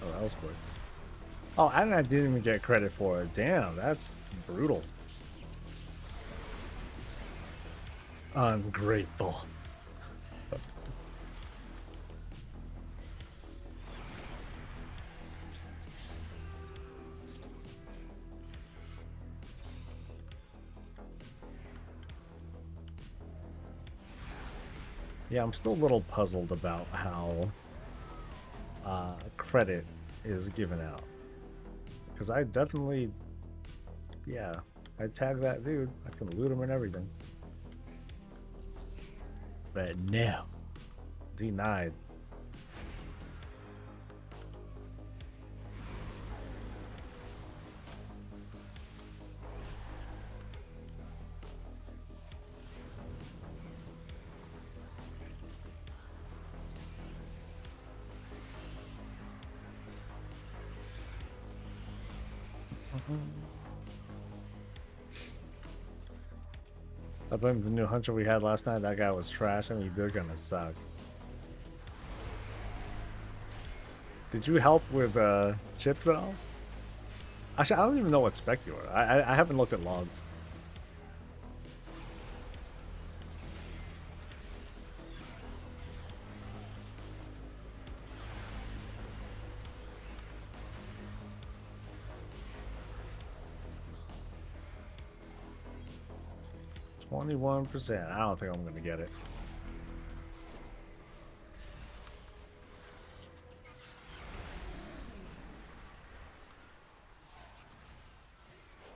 Oh, that was quick. Oh, and I didn't even get credit for it. Damn, that's brutal. Ungrateful. Yeah, I'm still a little puzzled about how credit is given out. Because I definitely, yeah, I tag that dude. I can loot him and everything. But no, denied. I blame the new hunter we had last night. That guy was trash. I mean, they're gonna suck. Did you help with chips at all? Actually, I don't even know what spec you are. I haven't looked at logs. %. I don't think I'm gonna get it.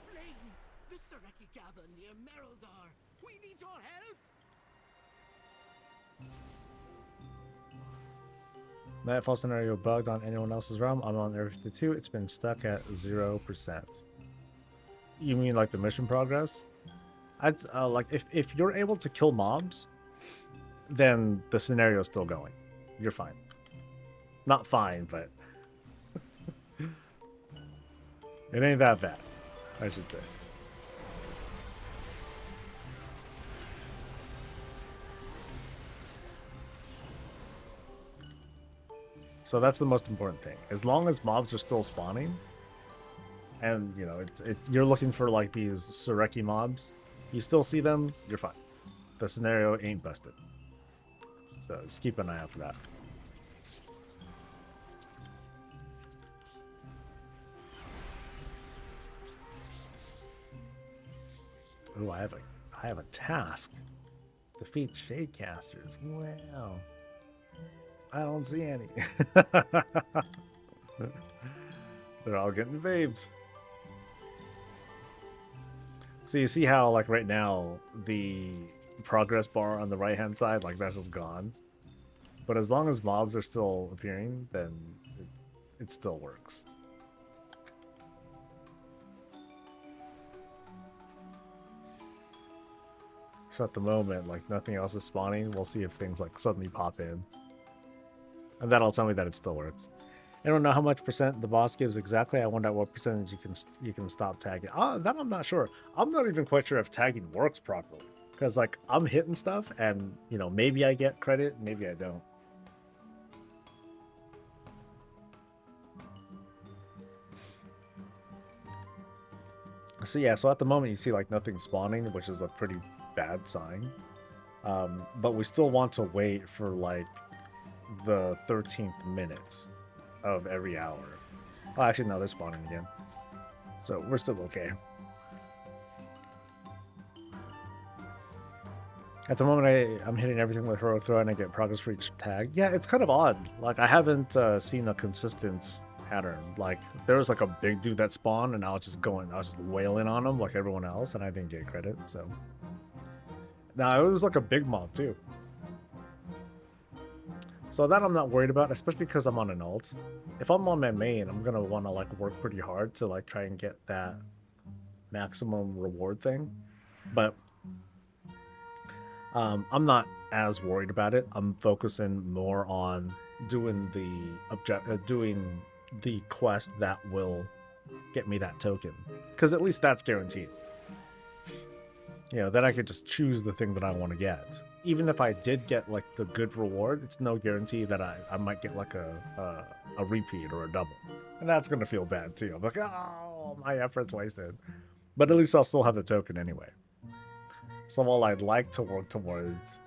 Flames! The Sareki gather near Merildar. We need your help! Nightfall scenario bugged on anyone else's realm. I'm on Area 52. It's been stuck at 0%. You mean like the mission progress? I'd like if you're able to kill mobs, then the scenario is still going. You're fine. Not fine, but it ain't that bad, I should say. So that's the most important thing. As long as mobs are still spawning, and you know, you're looking for like these Sureki mobs, you still see them, you're fine. The scenario ain't busted. So just keep an eye out for that. Oh, I have a task. Defeat Shadecasters. Wow. I don't see any. They're all getting babes. So you see how, like, right now, the progress bar on the right-hand side, like, that's just gone. But as long as mobs are still appearing, then it still works. So at the moment, like, nothing else is spawning. We'll see if things, like, suddenly pop in. And that'll tell me that it still works. I don't know how much percent the boss gives exactly. I wonder at what percentage you can stop tagging. That I'm not sure. I'm not even quite sure if tagging works properly. Because, like, I'm hitting stuff and, you know, maybe I get credit, maybe I don't. So yeah, so at the moment you see like nothing spawning, which is a pretty bad sign. But we still want to wait for like the 13th minute of every hour. Oh, actually no, they're spawning again. So we're still okay. At the moment I'm hitting everything with Heroic Throw and I get progress for each tag. Yeah, it's kind of odd. Like I haven't seen a consistent pattern. Like there was like a big dude that spawned and I was just wailing on him like everyone else and I didn't get credit. So now it was like a big mob too. So that I'm not worried about, especially because I'm on an ult. If I'm on my main, I'm gonna want to like work pretty hard to like try and get that maximum reward thing. But I'm not as worried about it. I'm focusing more on doing the quest that will get me that token, because at least that's guaranteed. You know, then I could just choose the thing that I want to get. Even if I did get like the good reward, it's no guarantee that I might get like a repeat or a double, and that's gonna feel bad too. I'm like, oh, my effort's wasted. But at least I'll still have the token anyway. So while I'd like to work towards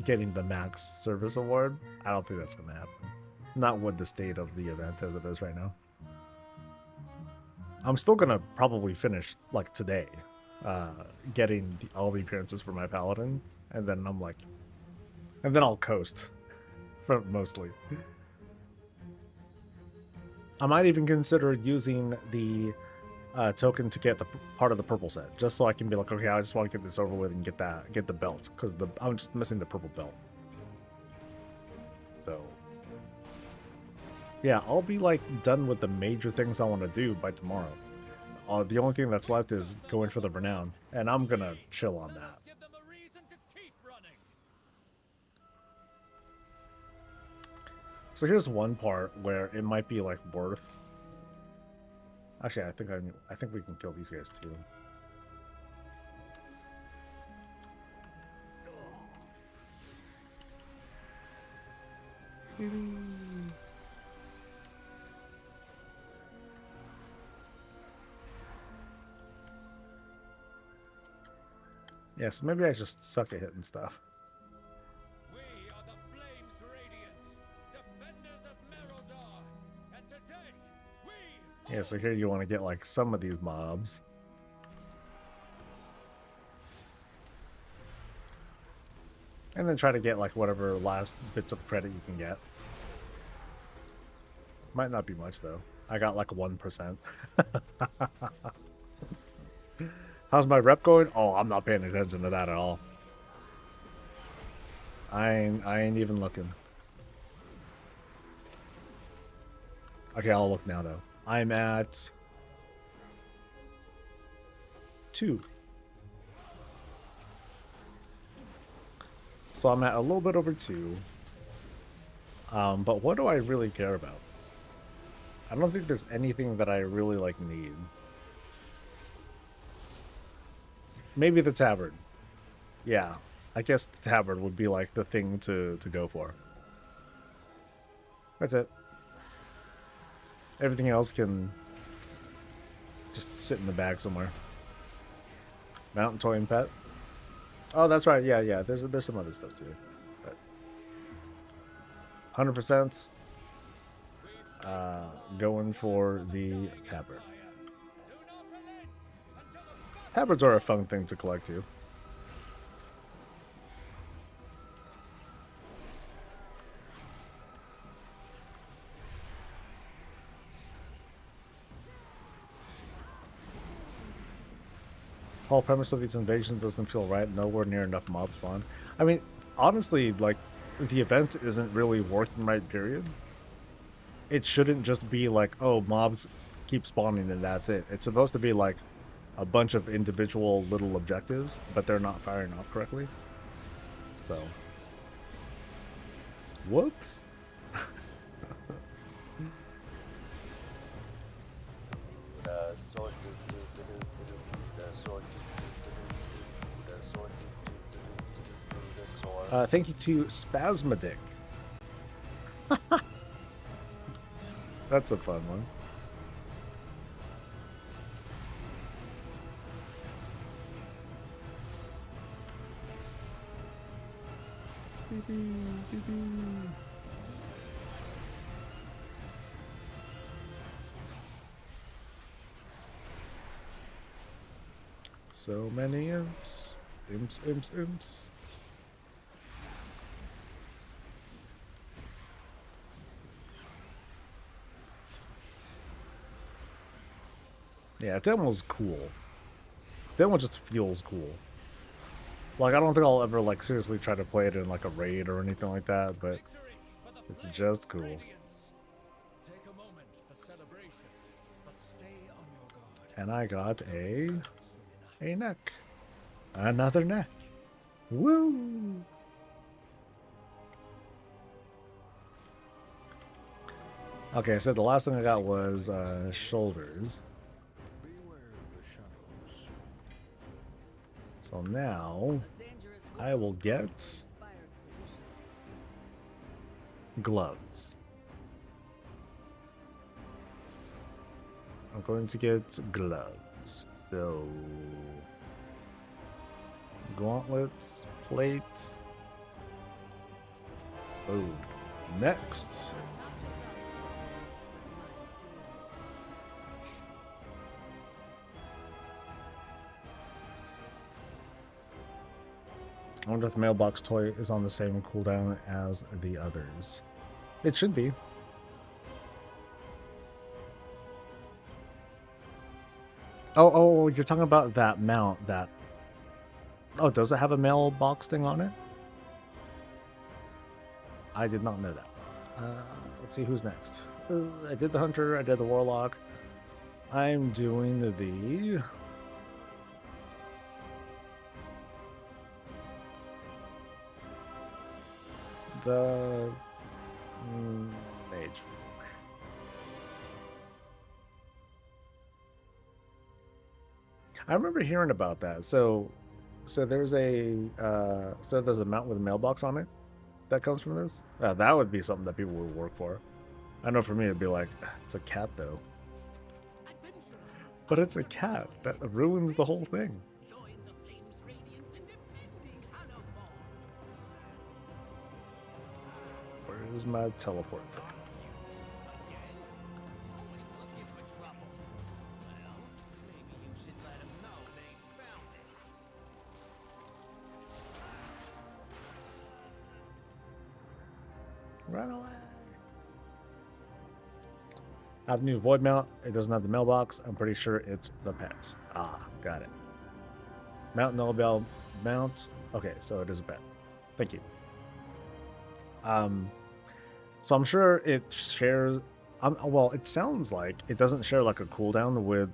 getting the max service award, I don't think that's gonna happen. Not with the state of the event as it is right now. I'm still gonna probably finish like today, getting all the appearances for my paladin, and then I'll coast for mostly. I might even consider using the token to get the part of the purple set, just so I can be like, okay, I just want to get this over with and get the belt, because I'm just missing the purple belt. So yeah, I'll be like done with the major things I want to do by tomorrow. The only thing that's left is going for the renown, and I'm gonna chill on that. So here's one part where it might be like worth. Actually, I think we can kill these guys too. Yeah, so maybe I just suck at hitting stuff. We are the Flames Radiance, defenders of Merodar, and today we... Yeah, so here you want to get like some of these mobs. And then try to get like whatever last bits of credit you can get. Might not be much though. I got like 1%. How's my rep going? Oh, I'm not paying attention to that at all. I ain't even looking. Okay, I'll look now though. I'm at 2. So I'm at a little bit over 2. But what do I really care about? I don't think there's anything that I really like need. Maybe the tabard. Yeah, I guess the tabard would be like the thing to go for. That's it. Everything else can just sit in the bag somewhere. Mountain toy and pet. Oh, that's right. Yeah, yeah. There's some other stuff too. But 100%. Going for the tabard. Tabards are a fun thing to collect too. Whole premise of these invasions doesn't feel right. Nowhere near enough mob spawn. I mean, honestly, like, the event isn't really working right, period. It shouldn't just be like, oh, mobs keep spawning and that's it. It's supposed to be like a bunch of individual little objectives, but they're not firing off correctly. So, whoops. Thank you to Spasmodic. That's a fun one. So many imps. Imps, imps, imps. Yeah, demo's cool. Demo just feels cool. Like, I don't think I'll ever, like, seriously try to play it in, like, a raid or anything like that, but it's just cool. And I got a neck. Another neck. Woo! Okay, so the last thing I got was shoulders. So now I will get gloves. I'm going to get gloves. So gauntlets, plate. Oh, next. I wonder if the mailbox toy is on the same cooldown as the others. It should be. Oh, you're talking about that mount that... Oh, does it have a mailbox thing on it? I did not know that. Let's see who's next. I did the hunter, I did the warlock. I'm doing the... Mage. I remember hearing about that. So there's a mount with a mailbox on it that comes from this. That would be something that people would work for. I know for me it'd be like, it's a cat though. But it's a cat that ruins the whole thing. Where's my teleport thing? Run away. I have a new void mount. It doesn't have the mailbox. I'm pretty sure it's the pets. Ah, got it. Mount Nullabell mount. Okay, so it is a pet. Thank you. So I'm sure it shares. Well, it sounds like it doesn't share like a cooldown with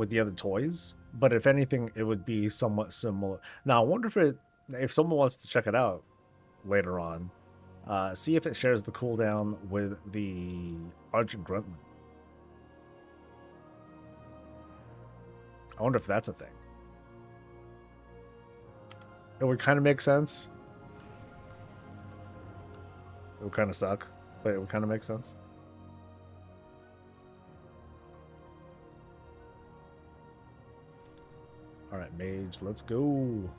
the other toys, But if anything, it would be somewhat similar. Now, I wonder if someone wants to check it out later on, see if it shares the cooldown with the Argent Gruntling. I wonder if that's a thing. It would kind of make sense. It would kind of suck, but it would kind of make sense. All right, Mage, let's go.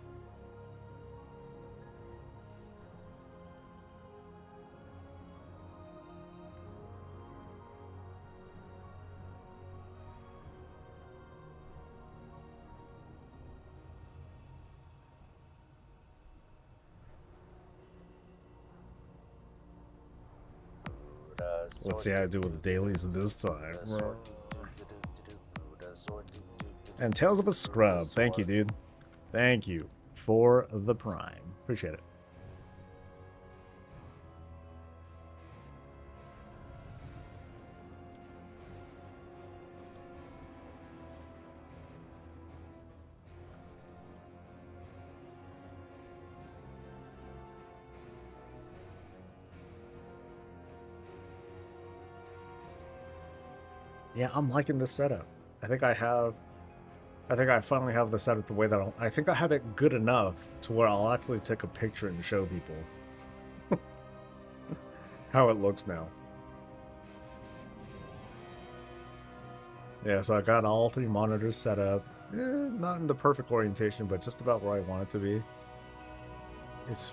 Let's see how I do with the dailies this time. And Tales of a Scrub. Thank you, dude. Thank you for the Prime. Appreciate it. Yeah, I'm liking this setup. I think I finally have the setup the way that I think I have it good enough to where I'll actually take a picture and show people how it looks now. Yeah, so I got all 3 monitors set up. Not in the perfect orientation, but just about where I want it to be. It's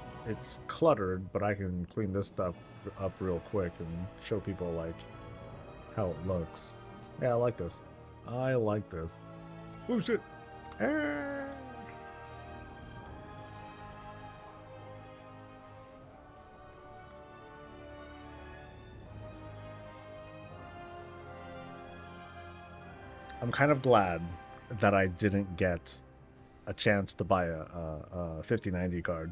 cluttered, but I can clean this stuff up real quick and show people like how it looks. Yeah, I like this. I like this. Oh shit! Ah. I'm kind of glad that I didn't get a chance to buy a 5090 card.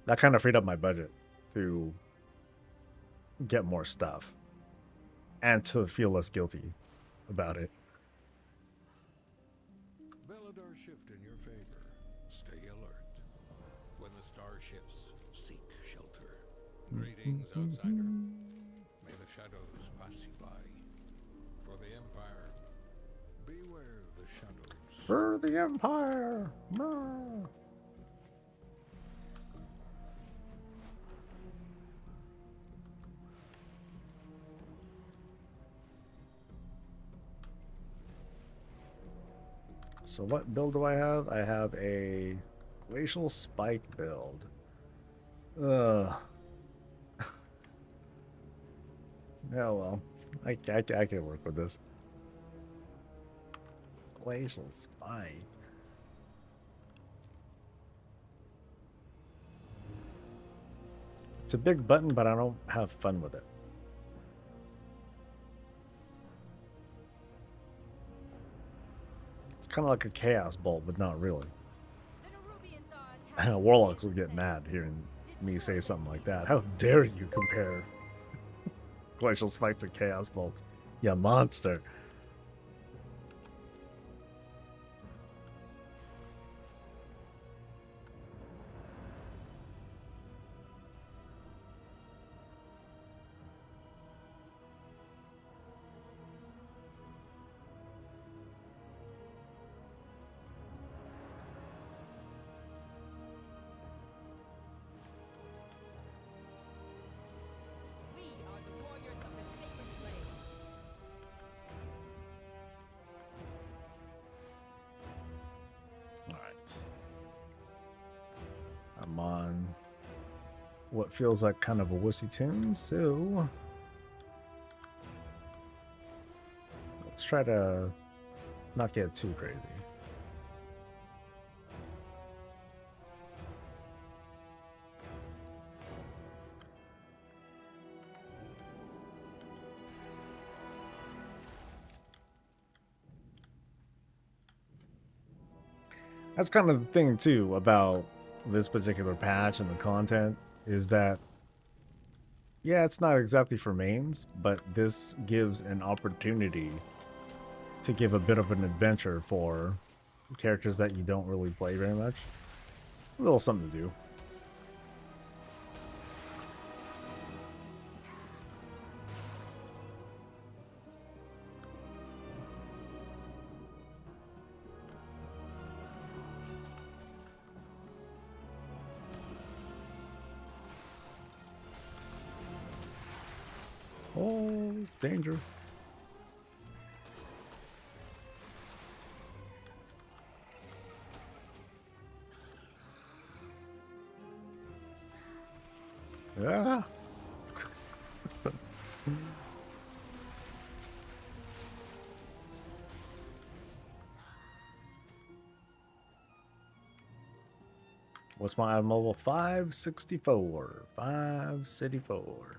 That kind of freed up my budget to get more stuff and to feel less guilty about it. Belladar shift in your favor. Stay alert. When the star shifts, seek shelter. Greetings, outsider. May the shadows pass you by. For the Empire, beware the shadows. For the Empire! No. So what build do I have? I have a Glacial Spike build. Ugh. Yeah, well, I can work with this. Glacial Spike. It's a big button, but I don't have fun with it. Kind of like a chaos bolt, but not really. Warlocks will get mad hearing me say something like that. How dare you compare Glacial Spike to Chaos Bolt? You monster. I'm on what feels like kind of a wussy tune, so let's try to not get too crazy. That's kind of the thing too about this particular patch and the content is that, yeah, it's not exactly for mains, but this gives an opportunity to give a bit of an adventure for characters that you don't really play very much. A little something to do. Oh, danger. Yeah. What's my item level? 564. 564.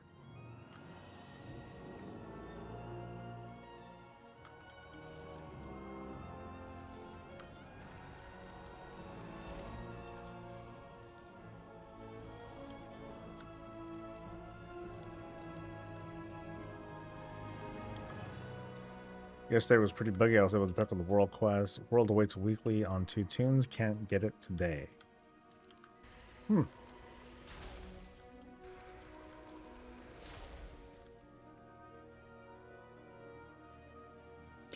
Yesterday was pretty buggy. I was able to pick up the World Quest. World awaits weekly on 2 tunes. Can't get it today.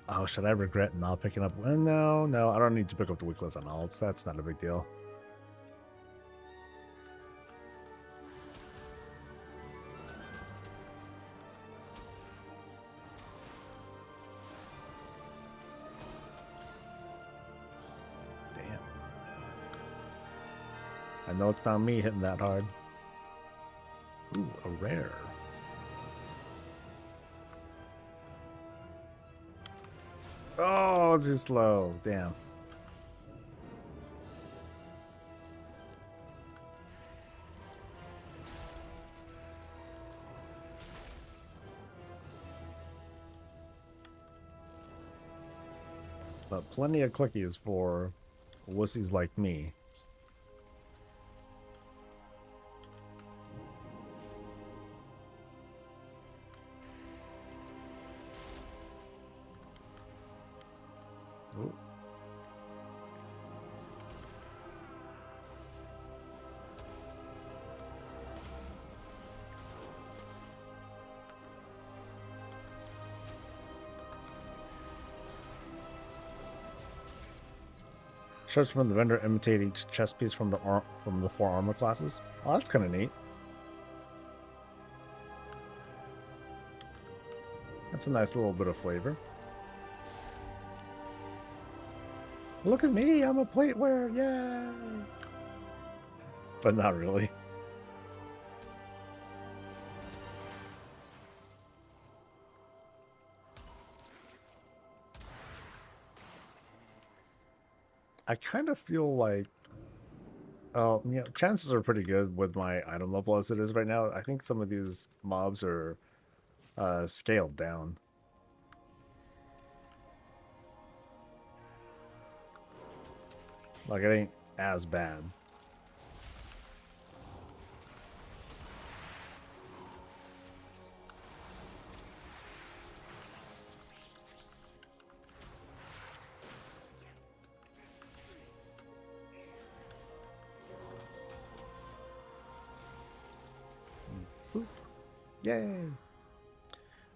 Oh, should I regret not picking up? Well, no, I don't need to pick up the weeklies on alts. That's not a big deal. I know it's not me hitting that hard. Ooh, a rare. Oh, too slow. Damn. But plenty of clickies for wussies like me. Shards from the vendor imitate each chest piece from the 4 armor classes. Oh, that's kind of neat. That's a nice little bit of flavor. Look at me, I'm a plateware, yay! But not really. I kind of feel like, chances are pretty good with my item level as it is right now. I think some of these mobs are scaled down. Like, it ain't as bad. Yay!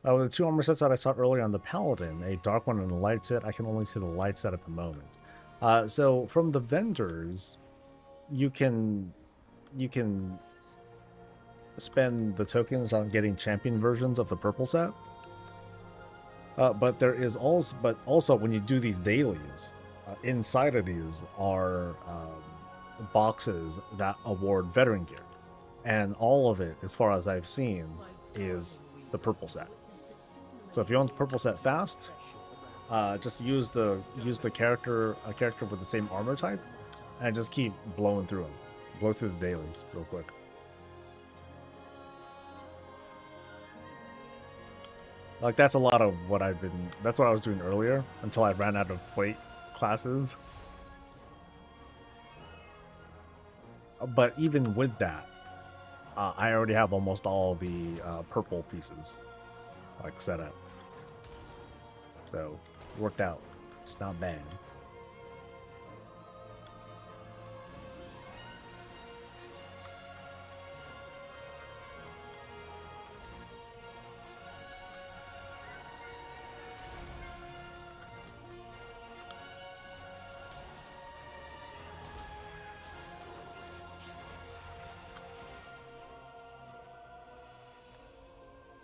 With the 2 armor sets that I saw earlier on the Paladin, a dark one and a light set, I can only see the light set at the moment. So from the vendors, you can spend the tokens on getting champion versions of the purple set. But there is also when you do these dailies, inside of these are boxes that award veteran gear, and all of it, as far as I've seen, is the purple set. So if you want the purple set fast, just use the character with the same armor type, and just keep blowing through them. Blow through the dailies real quick. Like, that's a lot of what that's what I was doing earlier until I ran out of plate classes. But even with that, I already have almost all the purple pieces like set up. So worked out. It's not bad.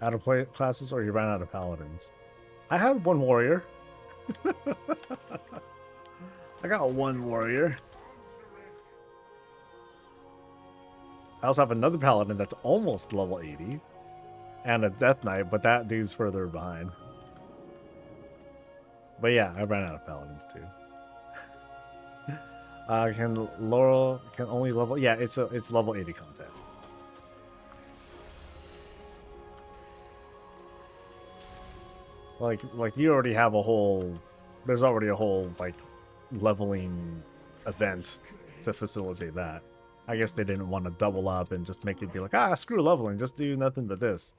Out of play classes, or you ran out of paladins? I had one warrior. I got one warrior. I also have another paladin that's almost level 80. And a death knight, but that dude's further behind. But yeah, I ran out of paladins too. Can Laurel can only level? Yeah, it's level 80 content. Like you already have a whole, there's already a whole like leveling event to facilitate that. I guess they didn't want to double up and just make it be like, screw leveling, just do nothing but this.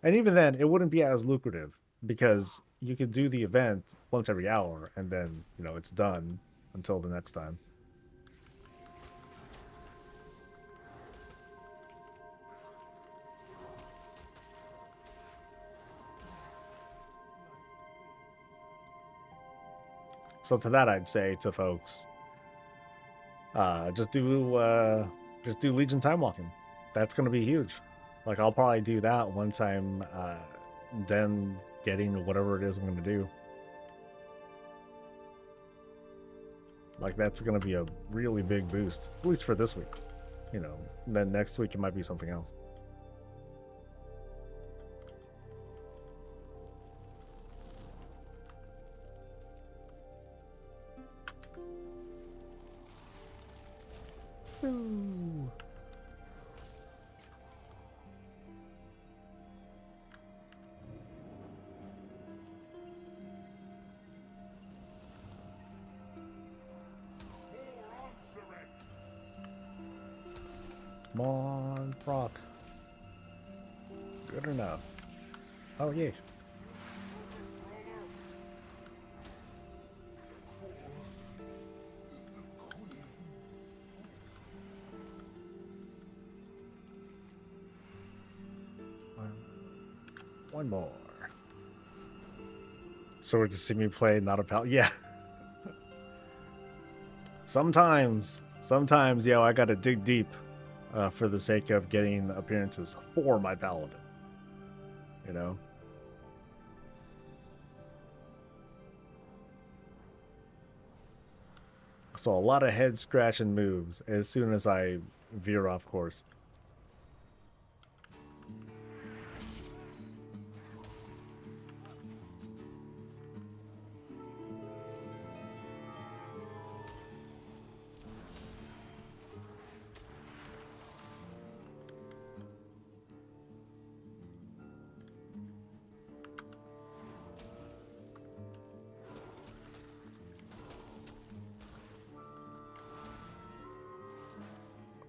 And even then, it wouldn't be as lucrative because you could do the event once every hour and then, you know, it's done until the next time. So to that, I'd say to folks, just do Legion time walking. That's going to be huge. Like I'll probably do that once I'm done getting whatever it is I'm going to do. Like that's going to be a really big boost, at least for this week. You know, then next week it might be something else. Ooh. Come on, proc. Good enough. Oh, yeah. One more. So we're just seeing me play, not a pal. Yeah. Sometimes, yo, I gotta dig deep for the sake of getting appearances for my paladin. You know? So a lot of head scratching moves as soon as I veer off course.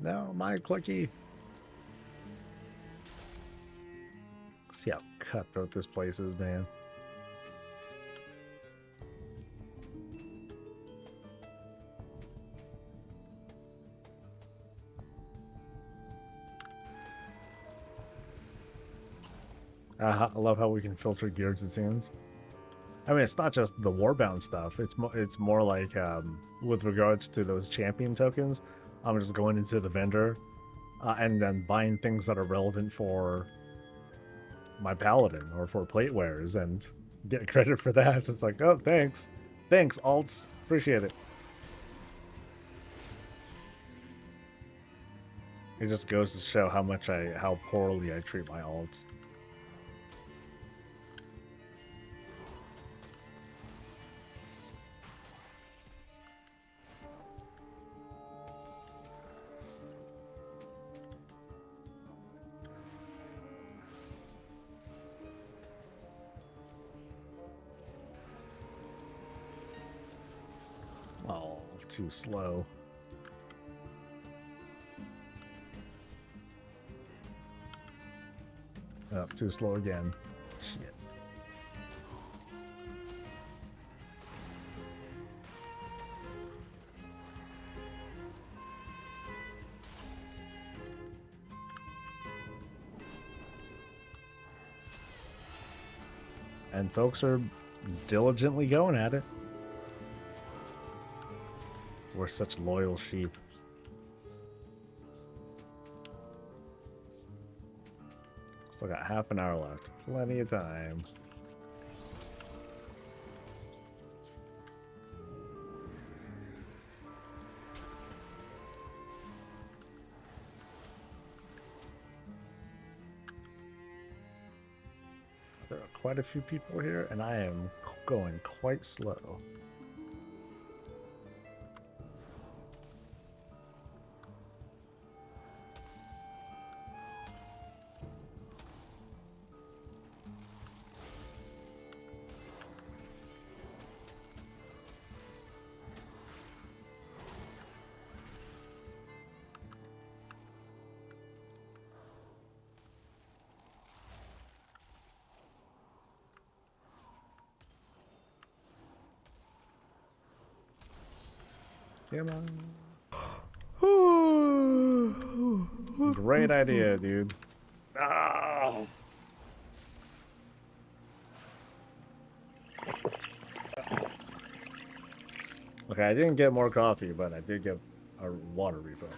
No, my clicky. See how cutthroat this place is, man. I love how we can filter gears and scenes. I mean, it's not just the Warbound stuff. It's more like with regards to those champion tokens. I'm just going into the vendor and then buying things that are relevant for my paladin or for plate wearers and get credit for that. So it's like, oh, thanks. Thanks, alts. Appreciate it. It just goes to show how poorly I treat my alts. Oh, too slow. Oh, too slow again. Shit. And folks are diligently going at it. We're such loyal sheep. Still got half an hour left. Plenty of time. There are quite a few people here, and I am going quite slow. Come on. Great idea, dude. Oh. Okay, I didn't get more coffee, but I did get a water refill.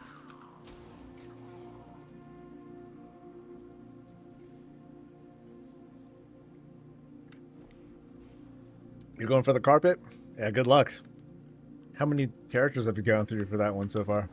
You're going for the carpet? Yeah, good luck. How many characters have you gone through for that one so far?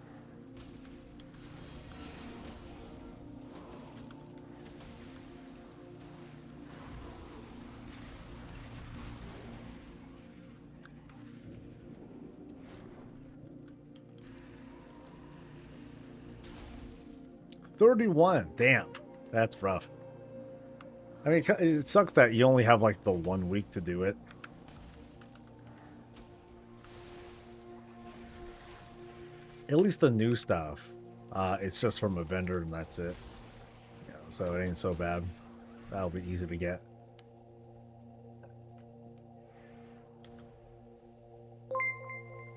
$31. Damn, that's rough. I mean, it sucks that you only have like the 1 week to do it. At least the new stuff, it's just from a vendor and that's it. Yeah, so it ain't so bad. That'll be easy to get.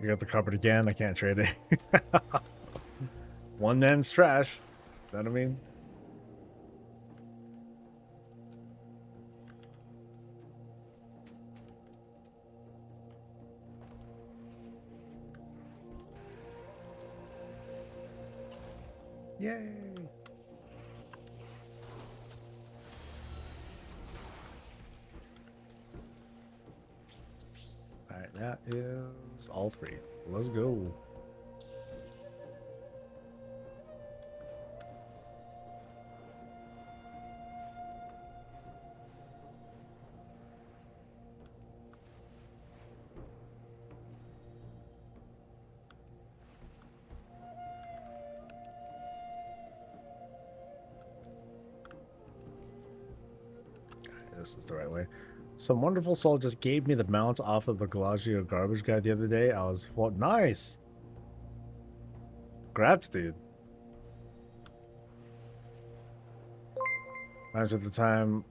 You got the carpet again? I can't trade it. One man's trash. Know what I mean? Yay! Alright, that is all three. Let's go. This is the right way. Some wonderful soul just gave me the mount off of the Galagio garbage guy the other day. I was, well, nice. Congrats, dude. Reminds me of the time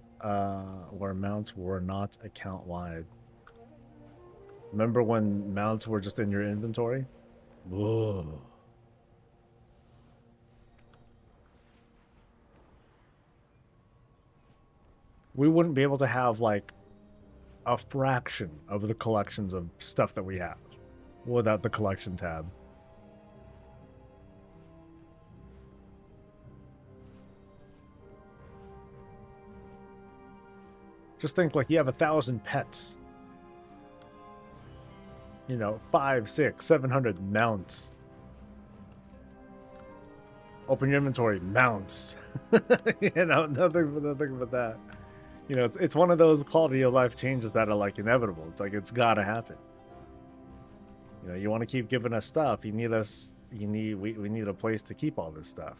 where mounts were not account wide. Remember when mounts were just in your inventory? Whoa. We wouldn't be able to have like a fraction of the collections of stuff that we have without the collection tab. Just think like you have 1,000 pets. You know, 500, 600, 700 mounts. Open your inventory, mounts. You know, nothing but that. You know, it's one of those quality of life changes that are like inevitable. It's like it's gotta happen. You know, you want to keep giving us stuff. You need us. We need a place to keep all this stuff.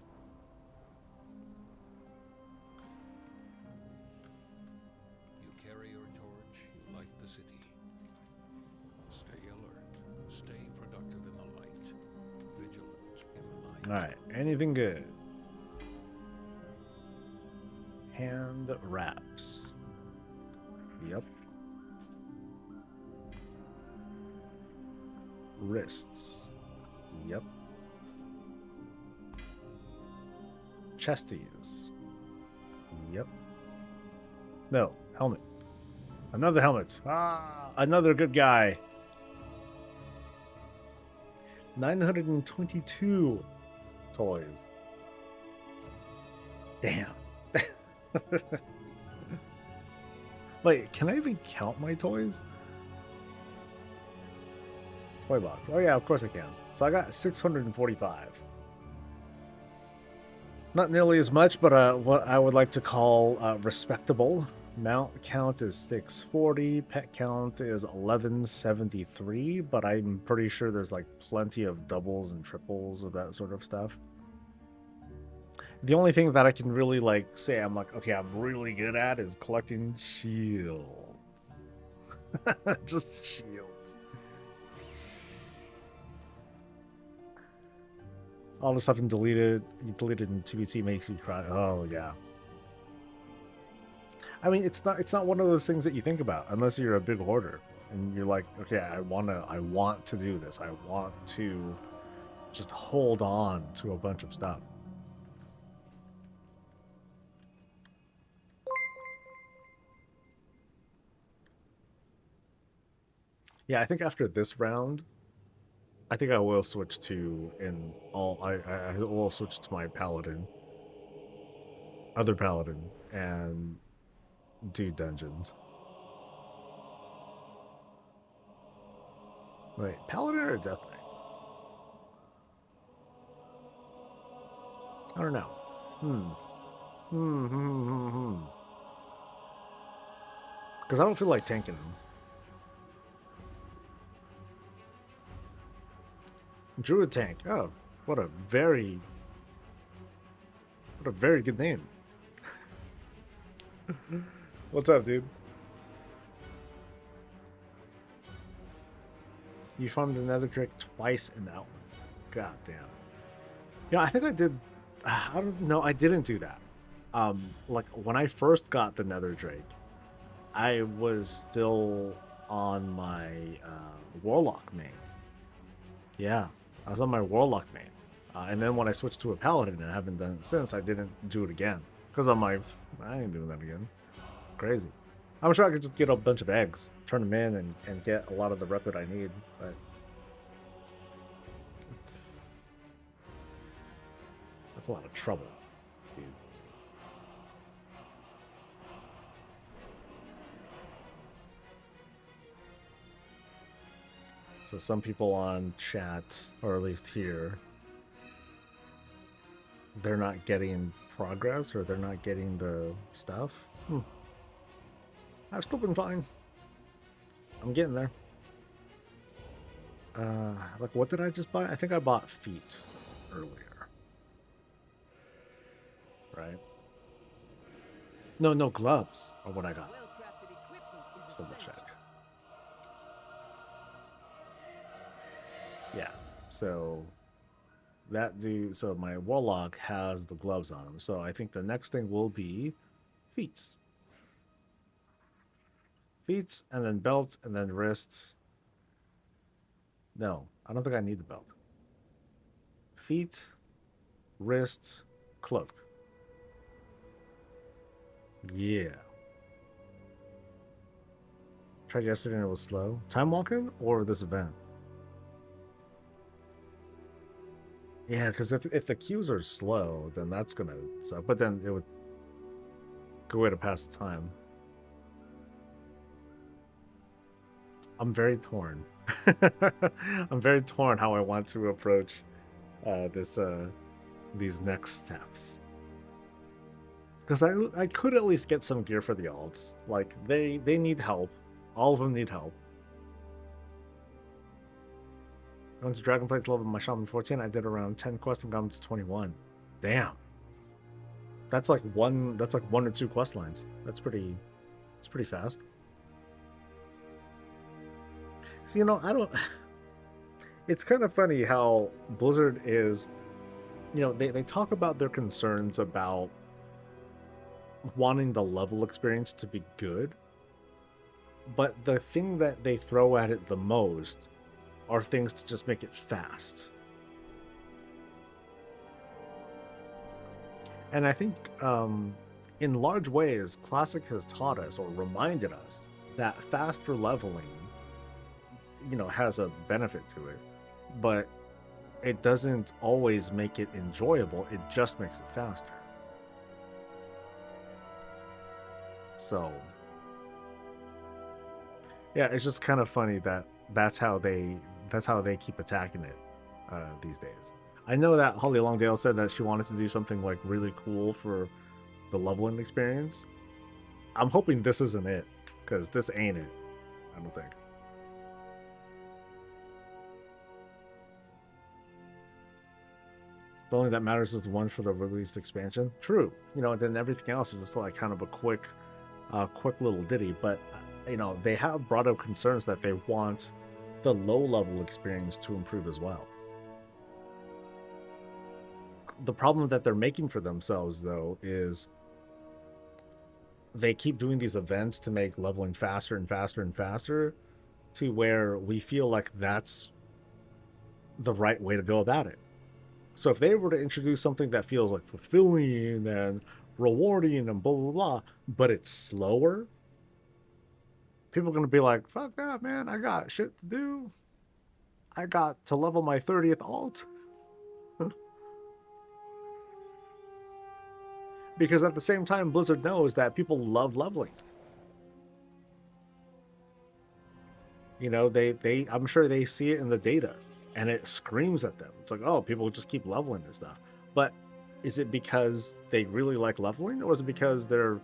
You carry your torch. You light the city. Stay alert. Stay productive in the light. Vigilant in the night. All right. Anything good? Hand wraps. Yep. Wrists. Yep. Chesties. Yep. No, helmet. Another helmet. Ah, another good guy. 922 toys. Damn. Wait, can I even count my toys? Toy box. Oh yeah, of course I can. So I got 645. Not nearly as much, but what I would like to call respectable. Mount count is 640. Pet count is 1173, but I'm pretty sure there's like plenty of doubles and triples of that sort of stuff. The only thing that I can really like say I'm like, okay, I'm really good at is collecting shields. Just shields. All the stuff you deleted in TBC makes you cry. Oh yeah. I mean, it's not one of those things that you think about unless you're a big hoarder and you're like, okay, I want to do this. I want to just hold on to a bunch of stuff. Yeah, I think after this round, I think I will switch to I will switch to my paladin, other paladin, and do dungeons. Wait, paladin or death knight? I don't know. Because I don't feel like tanking them. Druid tank. Oh, what a very good name. What's up, dude? You farmed another Drake twice in that one. God damn. Yeah, I think I did. I don't know. I didn't do that. Like when I first got the Nether Drake, I was still on my Warlock main. Yeah, I was on my Warlock main. And then when I switched to a Paladin and I haven't done it since, I didn't do it again. Because I'm like, I ain't doing that again. Crazy. I'm sure I could just get a bunch of eggs, turn them in, and get a lot of the rep that I need. But that's a lot of trouble, dude. So some people on chat, or at least here, they're not getting progress, or they're not getting the stuff. I've still been fine. I'm getting there. Like, what did I just buy? I think I bought feet earlier. Right? No, gloves are what I got. Let's double check. Yeah, so that dude, so my Warlock has the gloves on him. So I think the next thing will be feats. Feats, and then belts, and then wrists. No, I don't think I need the belt. Feet, wrists, cloak. Yeah. Tried yesterday and it was slow. Time walking or this event? Yeah, because if the queues are slow, then that's gonna suck. But then it would go way to pass the time. I'm very torn. I'm very torn how I want to approach these next steps. Because I could at least get some gear for the alts. Like they need help. All of them need help. I went to Dragonflight to level my shaman 14. I did around 10 quests and got them to 21. Damn. That's like one or two quest lines. It's pretty fast. So, it's kind of funny how Blizzard is, they talk about their concerns about wanting the level experience to be good, but the thing that they throw at it the most are things to just make it fast. And I think in large ways, Classic has taught us or reminded us that faster leveling, you know, has a benefit to it, but it doesn't always make it enjoyable. It just makes it faster. So yeah, it's just kind of funny that that's how they keep attacking it these days. I know that Holly Longdale said that she wanted to do something like really cool for the leveling experience. I'm hoping this isn't it, because this ain't it, I don't think. The only that matters is the one for the released expansion. True, you know, and then everything else is just like kind of a quick little ditty. But you know, they have brought up concerns that they want the low-level experience to improve as well. The problem that they're making for themselves, though, is they keep doing these events to make leveling faster and faster and faster, to where we feel like that's the right way to go about it. So if they were to introduce something that feels like fulfilling and rewarding and blah, blah, blah, but it's slower, people are going to be like, fuck that, man. I got shit to do. I got to level my 30th alt. Because at the same time, Blizzard knows that people love leveling. You know, I'm sure they see it in the data, and it screams at them. It's like, oh, people just keep leveling and stuff. But is it because they really like leveling, or is it because they're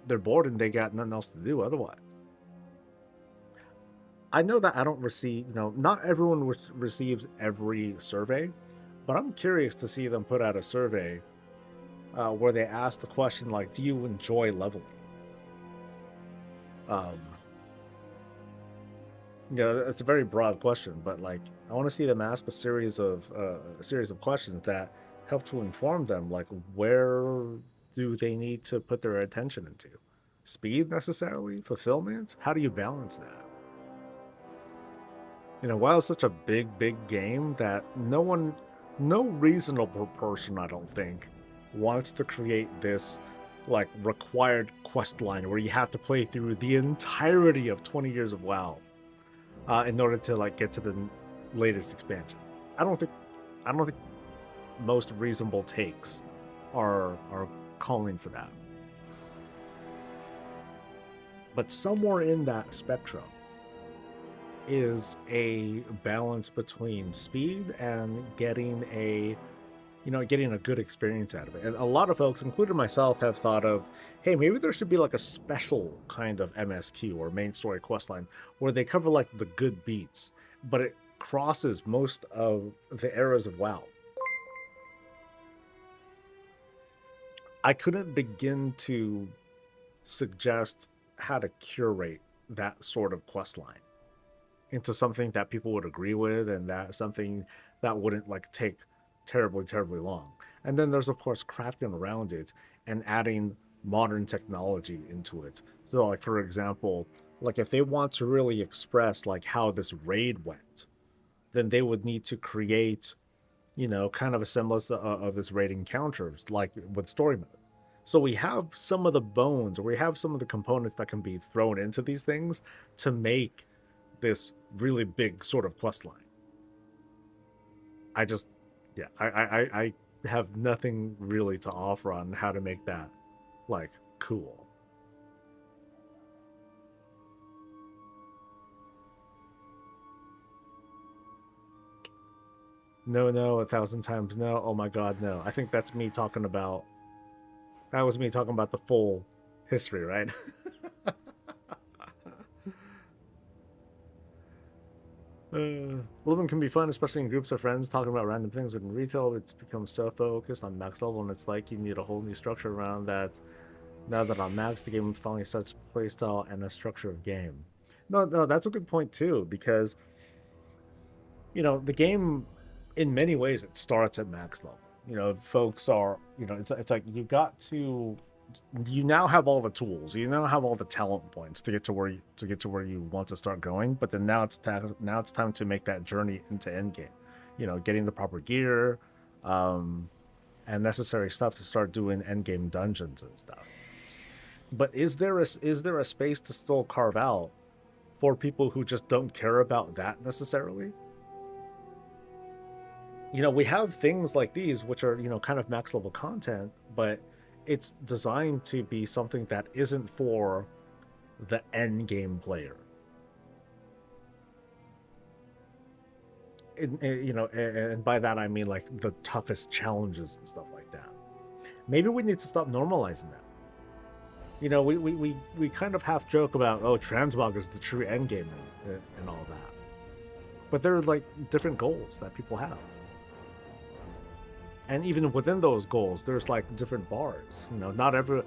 bored and they got nothing else to do otherwise? I know that I don't receive, you know, not everyone receives every survey, but I'm curious to see them put out a survey where they ask the question, like, do you enjoy leveling? You know, it's a very broad question, but like, I want to see them ask a series of questions that help to inform them, like, where do they need to put their attention into? Speed necessarily? Fulfillment? How do you balance that? You know, while it's such a big game that no reasonable person, I don't think, wants to create this like required quest line where you have to play through the entirety of 20 years of WoW in order to like get to the latest expansion. I don't think most reasonable takes are calling for that. But somewhere in that spectrum is a balance between speed and getting a good experience out of it. And a lot of folks, including myself, have thought of, hey, maybe there should be like a special kind of MSQ or main story questline where they cover like the good beats, but it crosses most of the eras of WoW. I couldn't begin to suggest how to curate that sort of questline into something that people would agree with, and that something that wouldn't like take terribly long. And then there's of course crafting around it and adding modern technology into it. So like, for example, like if they want to really express like how this raid went, then they would need to create, you know, kind of a semblance of this raid encounters like with story mode. So we have some of the bones, or we have some of the components that can be thrown into these things to make this really big sort of quest line. I have nothing really to offer on how to make that like cool. No, 1,000 times no. Oh my god, no. I think that's me talking about, that was me talking about the full history, right? Living can be fun, especially in groups of friends talking about random things. But in retail, it's become so focused on max level, and it's like you need a whole new structure around that. Now that on max, the game finally starts playstyle and a structure of game. No, that's a good point too, because you know, the game in many ways it starts at max level. You know, folks are, you know, it's like you now have all the tools, you now have all the talent points to get to where you want to start going. But then now it's time to make that journey into endgame. You know, getting the proper gear, and necessary stuff to start doing endgame dungeons and stuff. But is there a space to still carve out for people who just don't care about that necessarily? You know, we have things like these, which are, you know, kind of max level content, but it's designed to be something that isn't for the end game player. You know, and by that I mean like the toughest challenges and stuff like that. Maybe we need to stop normalizing that. You know, we kind of half joke about, oh, Transmog is the true end game and all that. But there are like different goals that people have. And even within those goals, there's like different bars. You know, not every,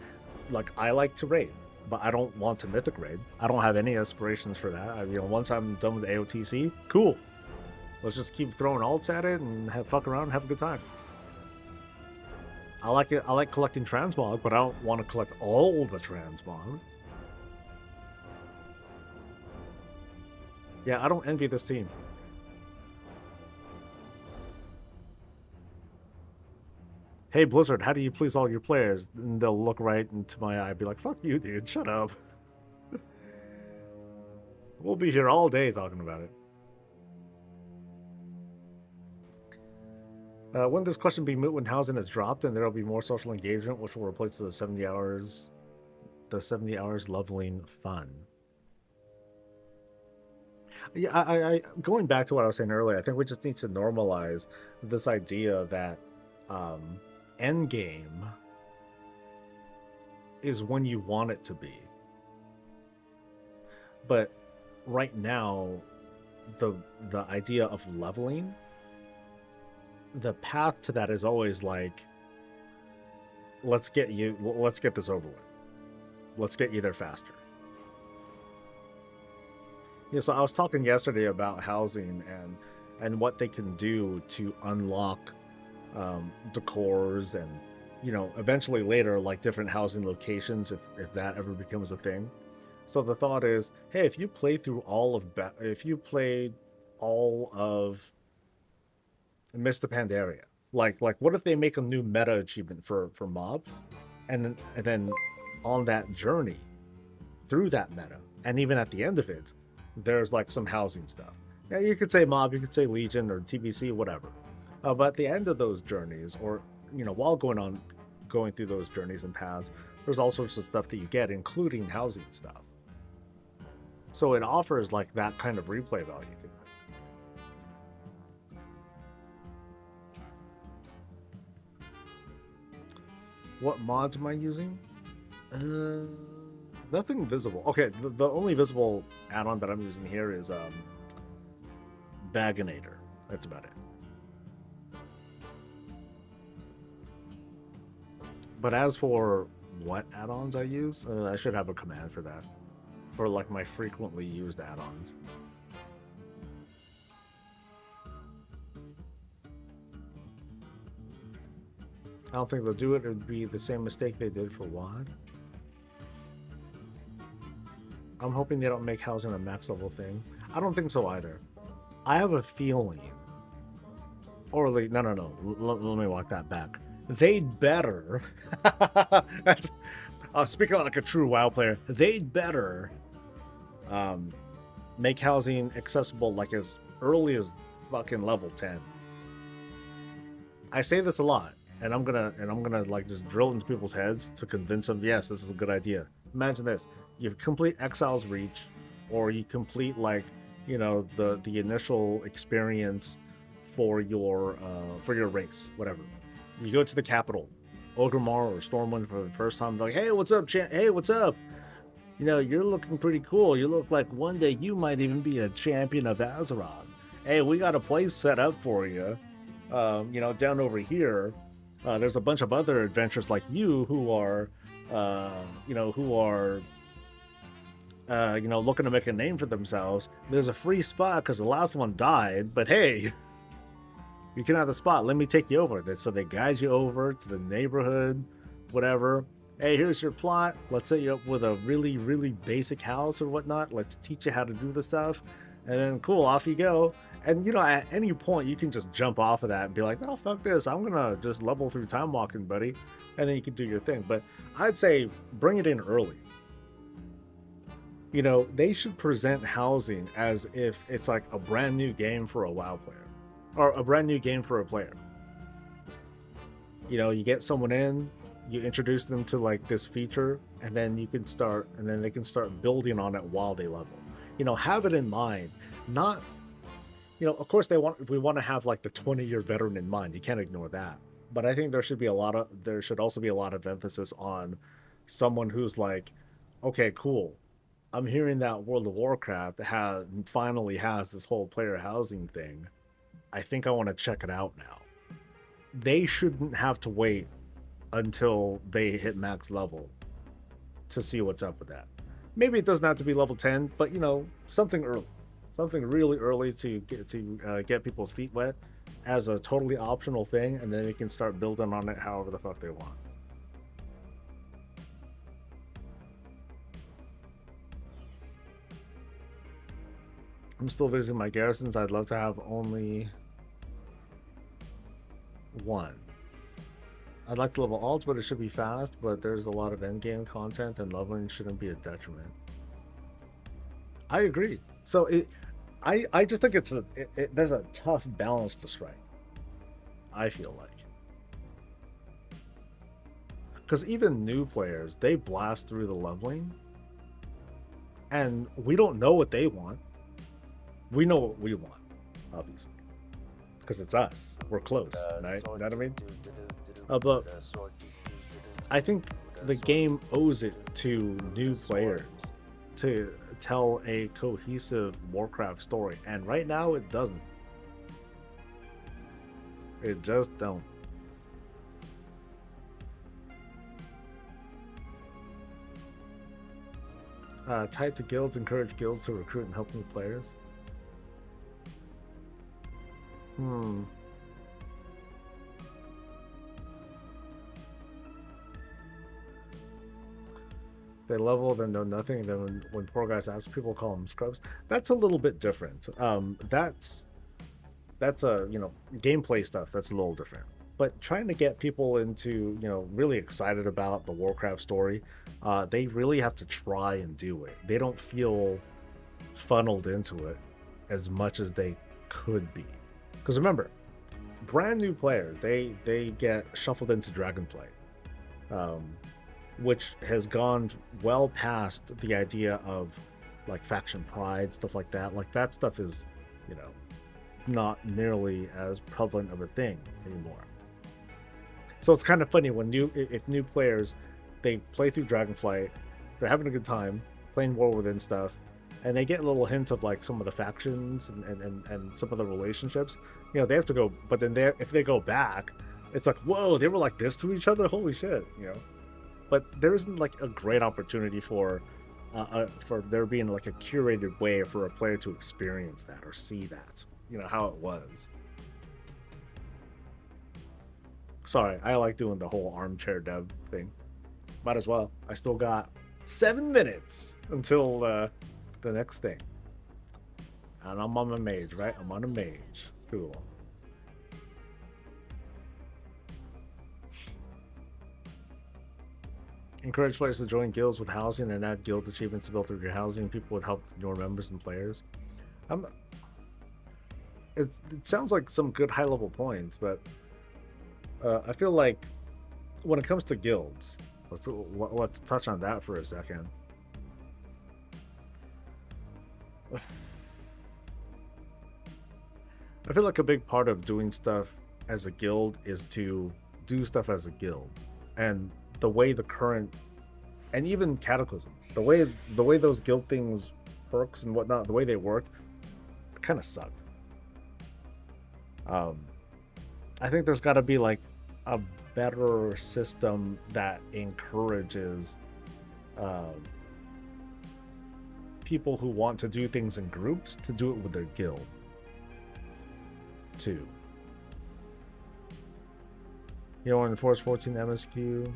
like, I like to raid, but I don't want to mythic raid. I don't have any aspirations for that. You know, once I'm done with AOTC, cool. Let's just keep throwing alts at it and fuck around and have a good time. I like it. I like collecting transmog, but I don't want to collect all the transmog. Yeah, I don't envy this team. Hey Blizzard, how do you please all your players? And they'll look right into my eye and be like, fuck you, dude, shut up. We'll be here all day talking about it. Wouldn't this question be moot when housing is dropped and there will be more social engagement, which will replace the 70 hours leveling fun? Yeah, I going back to what I was saying earlier, I think we just need to normalize this idea that end game is when you want it to be. But right now, the idea of leveling, the path to that is always like, let's get this over with. Let's get you there faster. Yeah, so I was talking yesterday about housing and what they can do to unlock decors and, you know, eventually later, like different housing locations if that ever becomes a thing. So the thought is, hey, if you play through if you played all of Mist the Pandaria, like what if they make a new meta achievement for mob, and then on that journey through that meta, and even at the end of it, there's like some housing stuff. Yeah, you could say mob, you could say legion or TBC, whatever. But at the end of those journeys, or, you know, while going through those journeys and paths, there's all sorts of stuff that you get, including housing stuff. So it offers like that kind of replay value to it. What mods am I using? Nothing visible. Okay, the only visible add-on that I'm using here is Baginator. That's about it. But as for what add-ons I use, I should have a command for that. For like my frequently used add-ons. I don't think they'll do it. It would be the same mistake they did for WoD. I'm hoping they don't make housing a max level thing. I don't think so either. I have a feeling. Or like, no. Let me walk that back. They'd better. That's speaking like a true WoW player. They'd better make housing accessible like as early as fucking level 10. I say this a lot, and I'm gonna like just drill into people's heads to convince them, yes, this is a good idea. Imagine this: you complete Exile's Reach, or you complete like, you know, the initial experience for your race, whatever. You go to the capital, Ogrimmar or Stormwind for the first time. Like, hey, what's up, Hey, what's up? You know, you're looking pretty cool. You look like one day you might even be a champion of Azeroth. Hey, we got a place set up for you. You know, down over here, there's a bunch of other adventurers like you who are, you know, looking to make a name for themselves. There's a free spot because the last one died, but hey, you can have the spot. Let me take you over. So they guide you over to the neighborhood, whatever. Hey, here's your plot. Let's set you up with a really, really basic house or whatnot. Let's teach you how to do the stuff. And then, cool, off you go. And you know, at any point you can just jump off of that and be like, "Oh, fuck this! I'm gonna just level through time walking, buddy," and then you can do your thing. But I'd say bring it in early. You know, they should present housing as if it's like a brand new game for a WoW player, or a brand new game for a player. You know, you get someone in, you introduce them to like this feature, and then you can start, and then they can start building on it while they level. You know, have it in mind, not. You know, of course, we want to have like the 20-year veteran in mind. You can't ignore that. But I think there should also be a lot of emphasis on someone who's like, okay, cool. I'm hearing that World of Warcraft finally has this whole player housing thing. I think I want to check it out now. They shouldn't have to wait until they hit max level to see what's up with that. Maybe it doesn't have to be level 10, but you know, something early. Something really early to get people's feet wet as a totally optional thing, and then they can start building on it however the fuck they want. I'm still visiting my garrisons. I'd love to have only one. I'd like to level alt, but it should be fast, but there's a lot of endgame content and leveling shouldn't be a detriment. I agree. So I just think there's a tough balance to strike. I feel like, because even new players, they blast through the leveling, and we don't know what they want. We know what we want, obviously, because it's us. We're close, right? You know what I mean? But I think the game owes it to new players to tell a cohesive Warcraft story, and right now it doesn't. It just don't. Tied to guilds, encourage guilds to recruit and help new players. They level, then know nothing. Then when poor guys ask, people call them scrubs. That's a little bit different. That's a, you know, gameplay stuff. That's a little different. But trying to get people into, you know, really excited about the Warcraft story, they really have to try and do it. They don't feel funneled into it as much as they could be. Because remember, brand new players, they get shuffled into Dragonflight. Which has gone well past the idea of like faction pride, stuff like that. Like that stuff is, you know, not nearly as prevalent of a thing anymore. So it's kind of funny when if new players, they play through Dragonflight, they're having a good time playing War Within stuff, and they get a little hint of like some of the factions and some of the relationships. You know, they have to go, but then if they go back, it's like, whoa, they were like this to each other. Holy shit, you know. But there isn't like a great opportunity for there being like a curated way for a player to experience that or see that, you know, how it was. Sorry, I like doing the whole armchair dev thing. Might as well. I still got 7 minutes until the next thing. And I'm on a mage, right? I'm on a mage. Cool. Encourage players to join guilds with housing and add guild achievements to build through your housing. People would help your members and players. It sounds like some good high-level points, but I feel like when it comes to guilds, let's touch on that for a second. I feel like a big part of doing stuff as a guild is to do stuff as a guild, and the way the current, and even Cataclysm, the way those guild things, perks and whatnot, the way they work, kind of sucked. I think there's got to be like a better system that encourages people who want to do things in groups to do it with their guild too. You know, enforce 14 MSQ.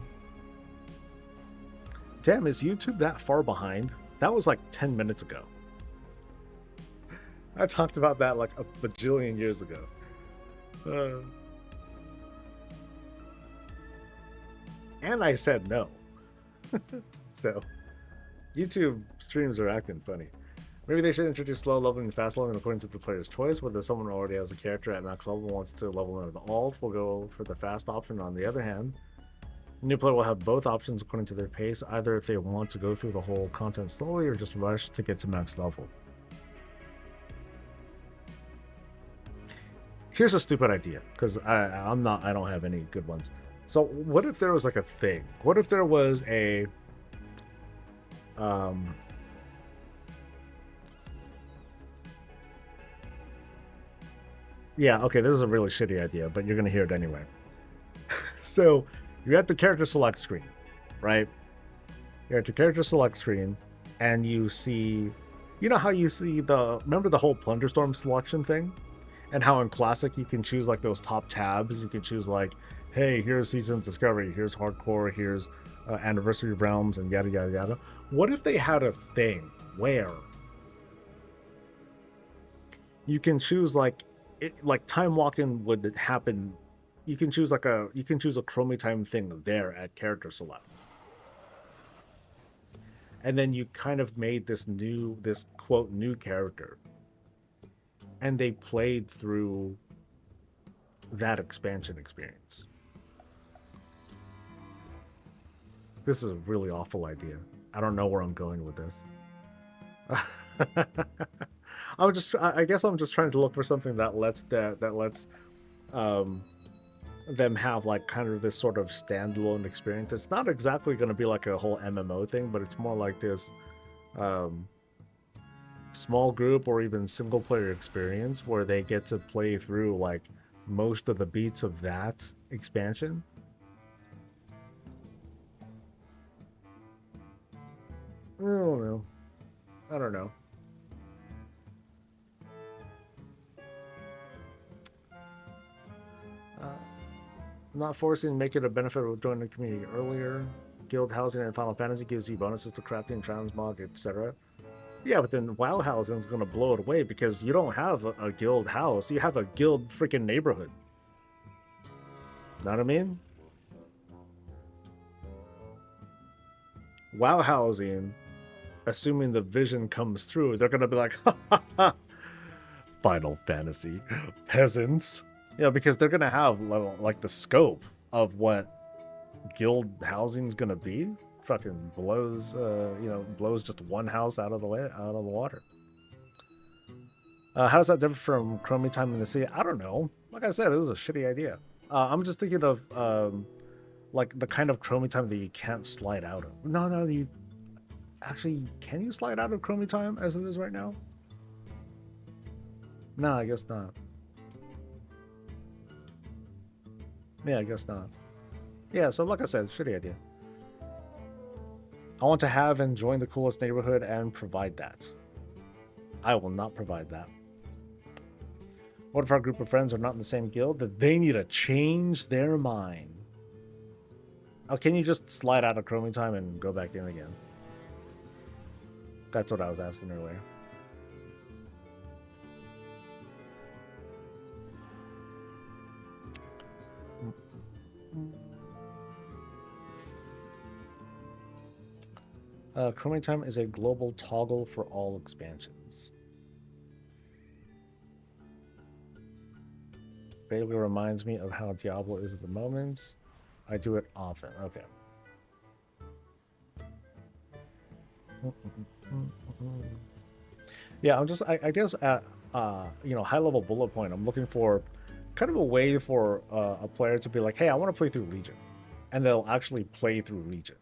Damn, is YouTube that far behind? That was like 10 minutes ago. I talked about that like a bajillion years ago. And I said no. So, YouTube streams are acting funny. Maybe they should introduce slow leveling and fast leveling according to the player's choice. Whether someone already has a character at max level and wants to level into the alt, will go for the fast option. On the other hand, a new player will have both options according to their pace, either if they want to go through the whole content slowly or just rush to get to max level. Here's a stupid idea, because I don't have any good ones. So what if there was like a thing? What if there was a yeah, okay, this is a really shitty idea, but you're gonna hear it anyway. So you're at the character select screen, right? You're at the character select screen, and you see, you know how you see remember the whole Plunderstorm selection thing? And how in Classic you can choose like those top tabs. You can choose like, hey, here's Season of Discovery, here's Hardcore, here's Anniversary of Realms, and yada yada yada. What if they had a thing where you can choose like time walking would happen? You can choose a Chromie time thing there at character select, and then you kind of made this quote new character, and they played through that expansion experience. This is a really awful idea. I don't know where I'm going with this. I guess I'm just trying to look for something that lets them have like kind of this sort of standalone experience. It's not exactly going to be like a whole MMO thing, but it's more like this small group or even single player experience where they get to play through like most of the beats of that expansion. I don't know. Not forcing to make it a benefit of joining the community earlier. Guild housing in Final Fantasy gives you bonuses to crafting, transmog, etc. Yeah, but then WoW housing is going to blow it away because you don't have a guild house. You have a guild freaking neighborhood. Know what I mean? WoW housing, assuming the vision comes through, they're going to be like, ha ha ha, Final Fantasy peasants. You know, because they're going to have like the scope of what guild housing is going to be. Fucking blows, blows just one house out of the water. How does that differ from Chromie time in the sea? I don't know. Like I said, this is a shitty idea. I'm just thinking of like the kind of Chromie time that you can't slide out of. No, you actually, can you slide out of Chromie time as it is right now? No, I guess not. Yeah, I guess not. Yeah, so like I said, shitty idea. I want to have and join the coolest neighborhood and provide that. I will not provide that. What if our group of friends are not in the same guild? That they need to change their mind. Oh, can you just slide out of Chromie time and go back in again? That's what I was asking earlier. Chromie time is a global toggle for all expansions. Vaguely reminds me of how Diablo is at the moment. I do it often. Okay. Yeah, I'm just, I guess at, high level bullet point, I'm looking for kind of a way for a player to be like, hey, I want to play through Legion. And they'll actually play through Legion.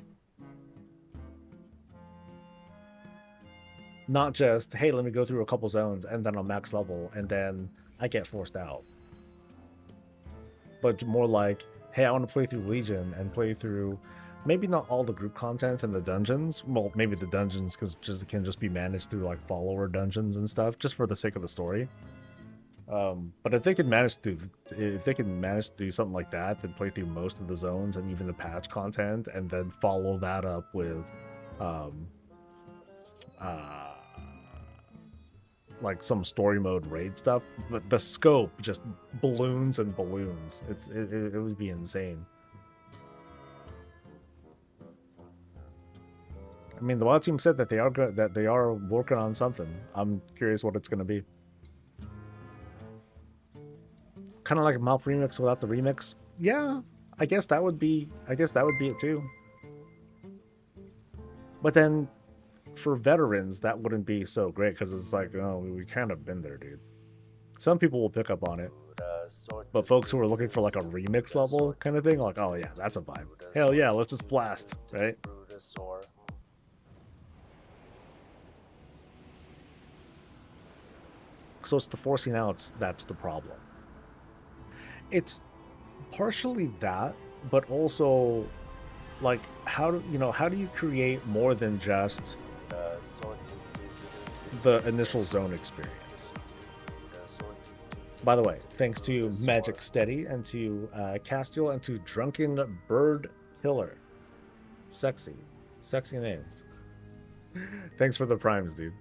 Not just, hey, let me go through a couple zones and then I'll max level and then I get forced out. But more like, hey, I want to play through Legion and play through maybe not all the group content and the dungeons. Well, maybe the dungeons it can just be managed through like follower dungeons and stuff, just for the sake of the story. But if they can manage to do something like that and play through most of the zones and even the patch content, and then follow that up with like some story mode raid stuff, but the scope just balloons and balloons. It would be insane. I mean, the WoW team said that they are good, that they are working on something. I'm curious what it's going to be. Kind of like a Malp remix without the remix. Yeah, I guess that would be it too. But then for veterans, that wouldn't be so great because it's like, oh, we kind of been there, dude. Some people will pick up on it, but folks who are looking for like a remix level kind of thing, like, oh yeah, that's a vibe. Hell yeah, let's just blast, right? So it's the forcing outs that's the problem. It's partially that, but also like how do you create more than just the initial zone experience? By the way, thanks to Magic Steady and to Castiel and to Drunken Bird Killer. Sexy names. Thanks for the primes, dude.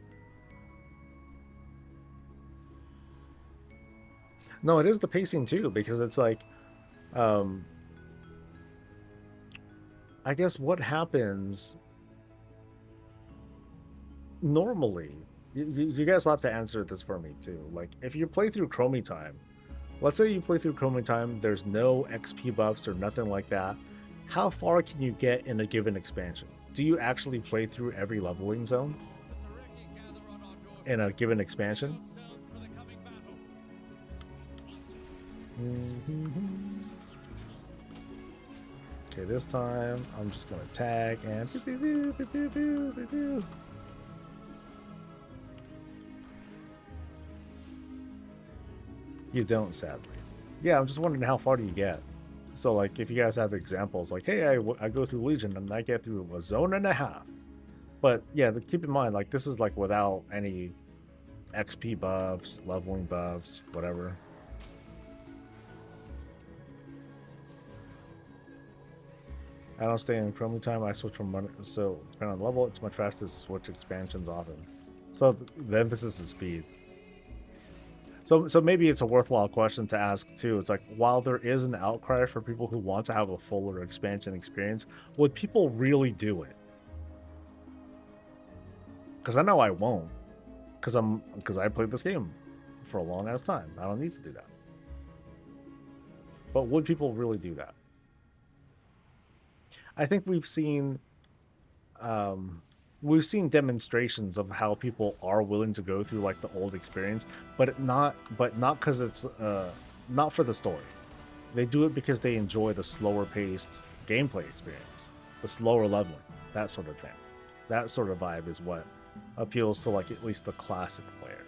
No, it is the pacing too, because it's like, I guess what happens normally, you guys will have to answer this for me too. Like, if you play through Chromie Time, let's say you play through Chromie Time, there's no XP buffs or nothing like that. How far can you get in a given expansion? Do you actually play through every leveling zone in a given expansion? Okay, this time I'm just gonna tag and you don't, sadly. Yeah, I'm just wondering how far do you get? So like, if you guys have examples, like, hey, I go through Legion and I get through a zone and a half. But yeah, keep in mind, like, this is like without any XP buffs, leveling buffs, whatever. I don't stay in Chromie Time. I switch from money, so depending on the level, it's much faster to switch expansions often. So the emphasis is speed. So maybe it's a worthwhile question to ask too. It's like, while there is an outcry for people who want to have a fuller expansion experience, would people really do it? Because I know I won't. Because I played this game for a long ass time. I don't need to do that. But would people really do that? I think we've seen demonstrations of how people are willing to go through like the old experience, but not because it's not for the story. They do it because they enjoy the slower paced gameplay experience, the slower leveling, that sort of thing. That sort of vibe is what appeals to like at least the classic player.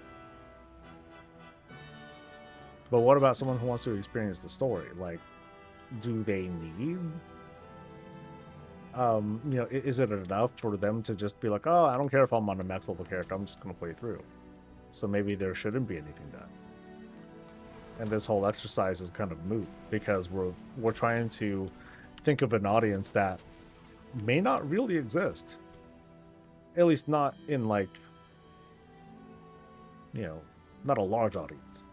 But what about someone who wants to experience the story? Like, do they need? Is it enough for them to just be like, oh, I don't care if I'm on a max level character, I'm just going to play through. So maybe there shouldn't be anything done. And this whole exercise is kind of moot because we're trying to think of an audience that may not really exist. At least not in like, not a large audience.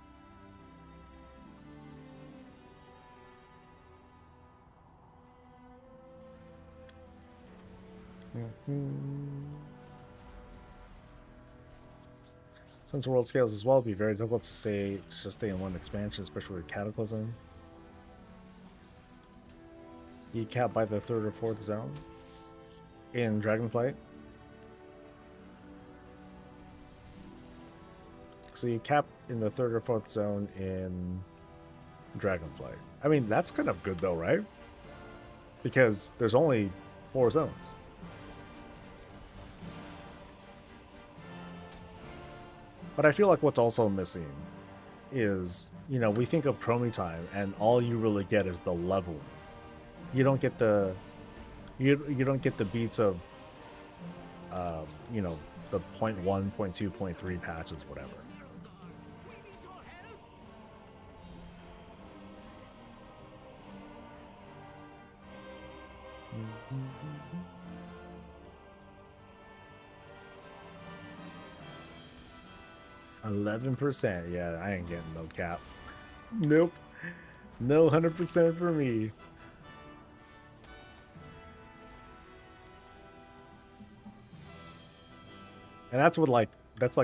Since the world scales as well, it'd be very difficult to just stay in one expansion, especially with Cataclysm. You cap by the 3rd or 4th zone in Dragonflight. So you cap in the 3rd or 4th zone in Dragonflight. I mean, that's kind of good though, right? Because there's only 4 zones. But I feel like what's also missing is, we think of Chromie Time and all you really get is the leveling. You don't get the you don't get the beats of the 0.1, 0.2, 0.3 patches, whatever. 11%. Yeah, I ain't getting no cap. Nope. No 100% for me. And that's with like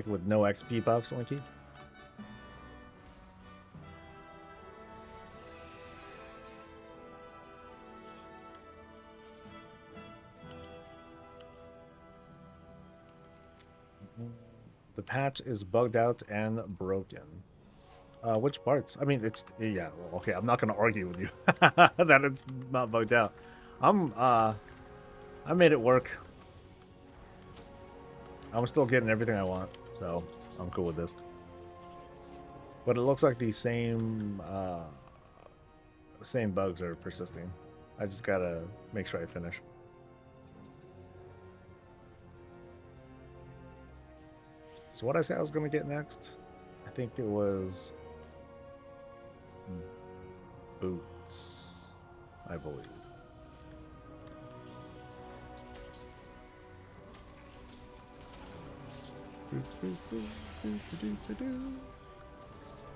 with no XP buffs, Linky. The patch is bugged out and broken. Which parts? I mean, it's yeah. Well, okay, I'm not gonna argue with you that it's not bugged out. I made it work. I'm still getting everything I want, so I'm cool with this. But it looks like the same bugs are persisting. I just gotta make sure I finish. So what I say I was gonna get next? I think it was boots, I believe.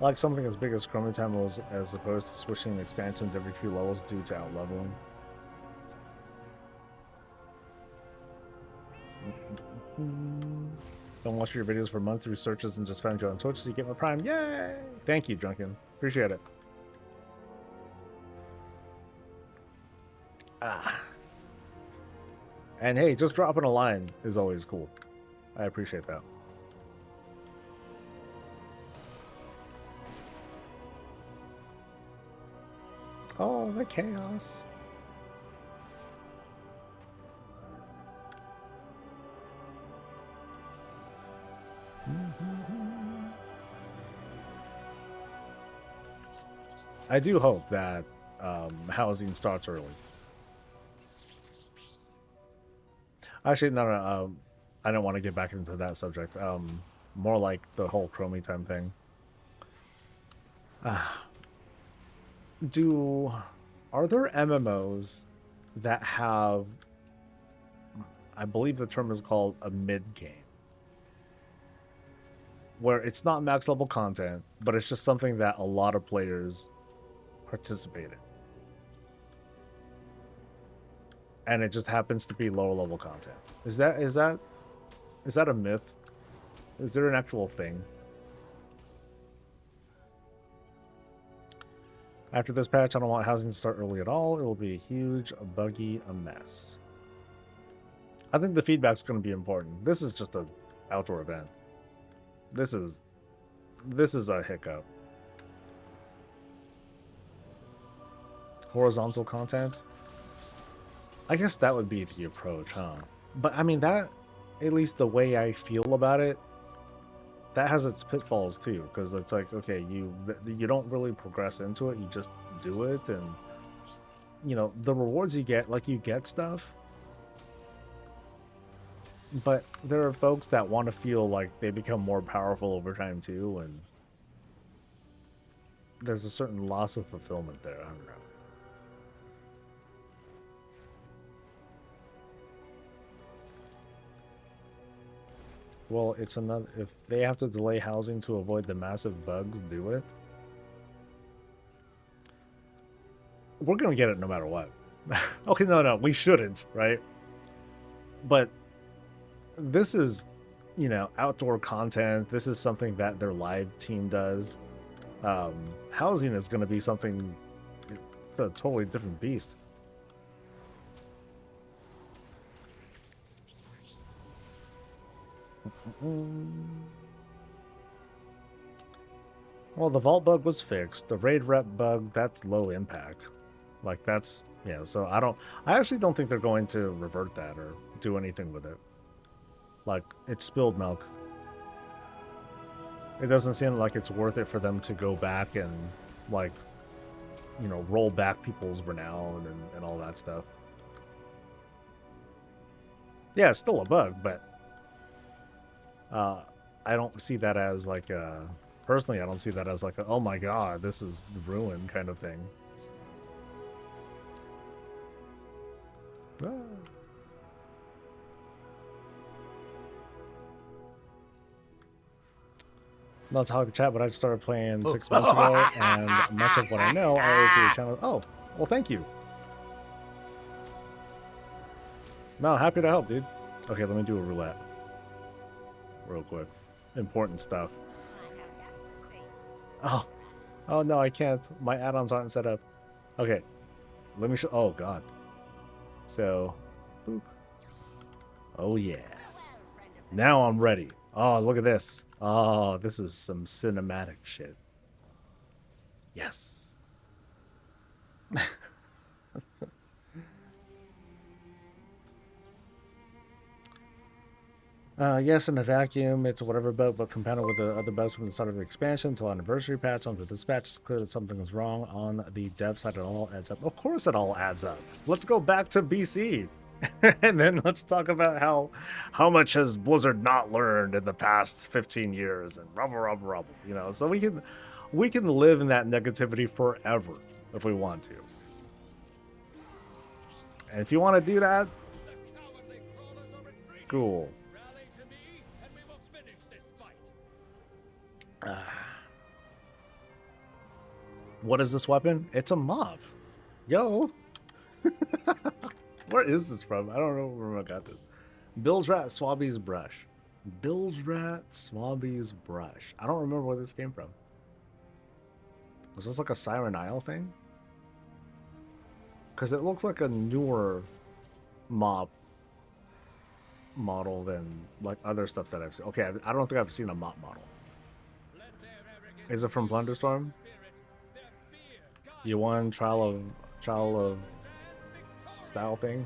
I like something as big as Chromie Time was, as opposed to switching expansions every few levels due to outleveling. Don't watch your videos for months, researches, and just found you on Twitch, so you get my Prime. Yay! Thank you, Drunken. Appreciate it. And hey, just dropping a line is always cool. I appreciate that. Oh, the chaos. I do hope that housing starts early. Actually, no. I don't want to get back into that subject. More like the whole Chromie Time thing. Are there MMOs that have, I believe the term is called a mid-game, where it's not max level content, but it's just something that a lot of players participate in, and it just happens to be lower level content? Is that a myth? Is there an actual thing? After this patch, I don't want housing to start early at all. It will be a huge, buggy, a mess. I think the feedback's going to be important. This is just an outdoor event. This is a hiccup. Horizontal content? I guess that would be the approach, huh? But I mean, that, at least the way I feel about it, that has its pitfalls too, because it's like, okay, you don't really progress into it, you just do it, and you know, the rewards you get, like, you get stuff, but there are folks that want to feel like they become more powerful over time too, and there's a certain loss of fulfillment there. I don't know. Well, it's another, if they have to delay housing to avoid the massive bugs, do it. We're gonna get it no matter what. Okay, no, we shouldn't, right? But this is, you know, outdoor content. This is something that their live team does. Housing is gonna be something, it's a totally different beast. Well, the vault bug was fixed. The raid rep bug, that's low impact. Like, that's, yeah, so I actually don't think they're going to revert that or do anything with it. Like, it's spilled milk. It doesn't seem like it's worth it for them to go back and, like, you know, roll back people's renown and all that stuff. Yeah, it's still a bug, but I don't see that as like a, personally, I don't see that as like a, oh my god, this is ruin kind of thing. Not to hog the chat, but I just started playing 6 months ago, and much of what I know, I owe to your channel. Oh, well, thank you. No, happy to help, dude. Okay, let me do a roulette. Real quick. Important stuff. Oh. Oh, no, I can't. My add-ons aren't set up. Okay. Let me show. Oh, God. So. Boop. Oh, yeah. Now I'm ready. Oh, look at this. Oh, this is some cinematic shit. Yes. Yes, in a vacuum, it's whatever bug, but compounded with the other bugs from the start of the expansion until anniversary patch onto this patch. It's clear that something is wrong on the dev side. It all adds up. Of course it all adds up. Let's go back to BC. And then let's talk about how much has Blizzard not learned in the past 15 years and rubble. You know, so we can live in that negativity forever if we want to. And if you want to do that, cool. What is this weapon? It's a mop. Yo. Where is this from? I don't know where I got this. Bill's Rat Swabby's Brush. Bill's Rat Swabby's Brush. I don't remember where this came from. Was this like a Siren Isle thing? Because it looks like a newer mop model than like other stuff that I've seen. Okay, I don't think I've seen a mop model. Is it from Blunderstorm? You won trial of style thing.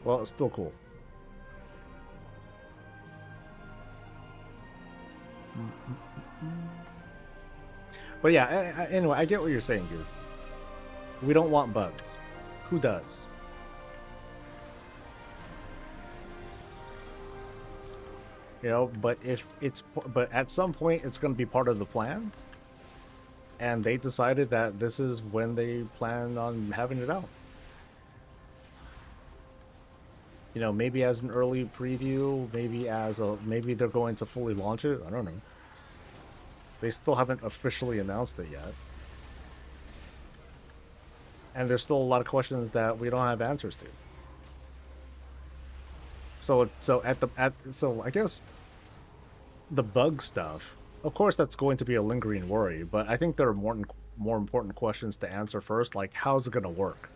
Well, it's still cool. But yeah, anyway, I get what you're saying, Goose. We don't want bugs. Who does? You know, but at some point it's going to be part of the plan. And they decided that this is when they plan on having it out. You know, maybe as an early preview, maybe they're going to fully launch it. I don't know. They still haven't officially announced it yet. And there's still a lot of questions that we don't have answers to. So I guess the bug stuff, of course that's going to be a lingering worry, but I think there are more important questions to answer first, like how's it going to work?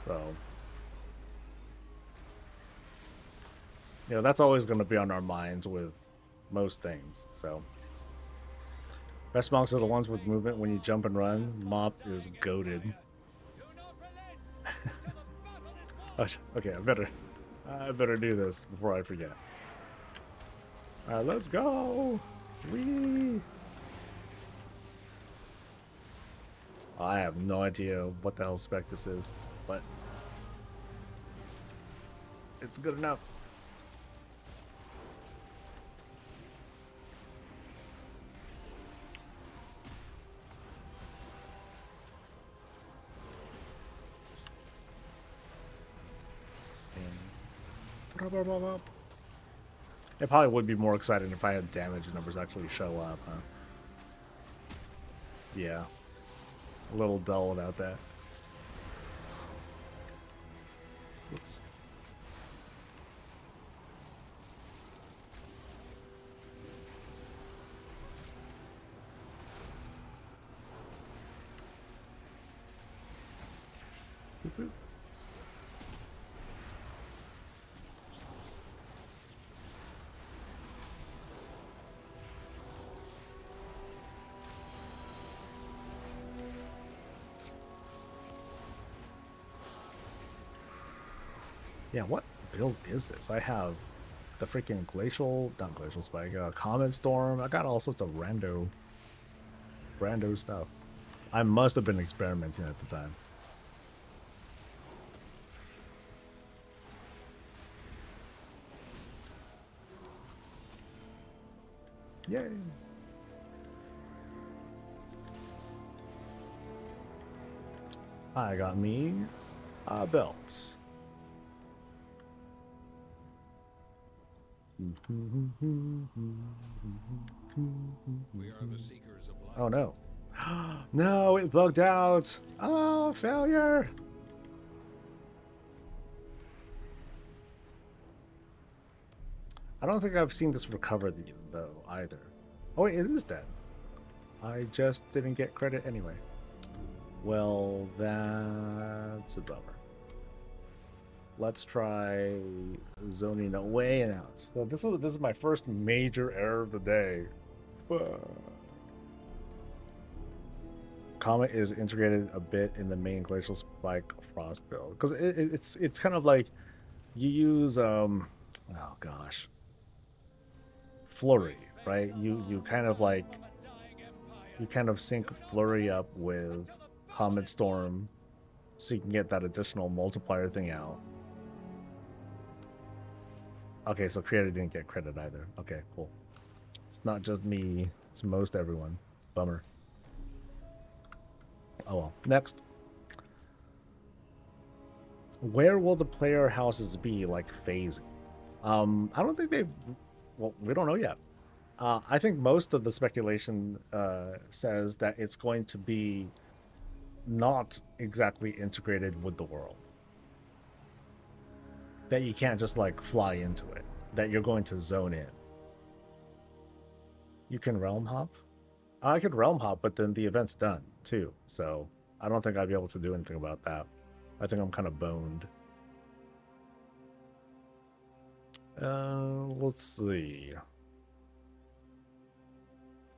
So, you know, that's always going to be on our minds with most things. So, best monks are the ones with movement when you jump and run. Mop is goated. Okay, I better do this before I forget. All right, let's go. Whee! I have no idea what the hell spec this is, but it's good enough. It probably would be more exciting if I had damage numbers actually show up, huh? Yeah. A little dull without that. Oops. Boop, boop. Yeah, what build is this? I have the freaking not glacial spike, comet storm. I got all sorts of rando stuff. I must have been experimenting at the time. Yay! I got me a belt. We are the seekers of light. Oh no. No, it bugged out. Oh, failure. I don't think I've seen this recover though either. Oh wait, it is dead. I just didn't get credit anyway. Well, that's a bummer. Let's try zoning away and out. So this is my first major error of the day. Comet is integrated a bit in the main Glacial Spike Frost build because it's kind of like you use oh gosh, Flurry, right? You kind of sync Flurry up with Comet Storm so you can get that additional multiplier thing out. Okay, so Creator didn't get credit either. Okay, cool. It's not just me, it's most everyone. Bummer. Oh well. Next. Where will the player houses be, like phasing? I don't think they've... Well, we don't know yet. I think most of the speculation says that it's going to be not exactly integrated with the world. That you can't just like fly into it. That you're going to zone in. You can realm hop? I could realm hop, but then the event's done too. So I don't think I'd be able to do anything about that. I think I'm kind of boned. Let's see.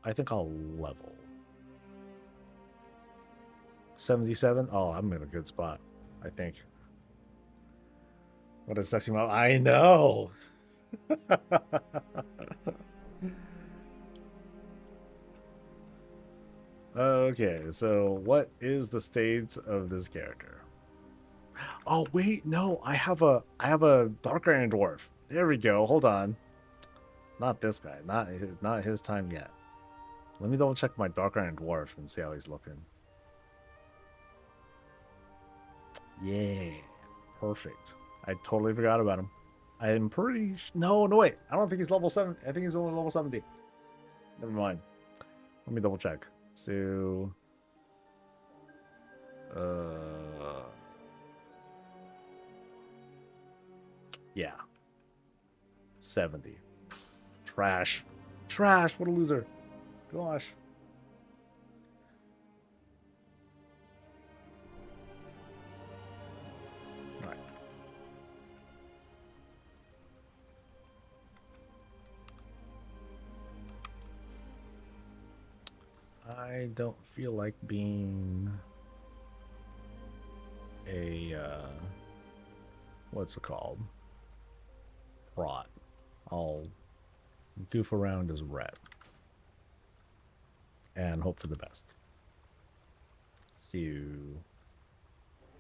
I think I'll level. 77? Oh, I'm in a good spot, I think. What a sexy mom. I know! Okay, so what is the state of this character? Oh wait, no, I have a Dark Iron Dwarf. There we go. Hold on. Not this guy. Not his time yet. Let me double check my Dark Iron Dwarf and see how he's looking. Yeah, perfect. I totally forgot about him. I am pretty no wait. I don't think he's level 7. I think he's only level 70. Never mind. Let me double check. So yeah. 70. Trash. Trash, what a loser. Gosh. All right. I don't feel like being a what's it called? Prot. I'll goof around as red and hope for the best. So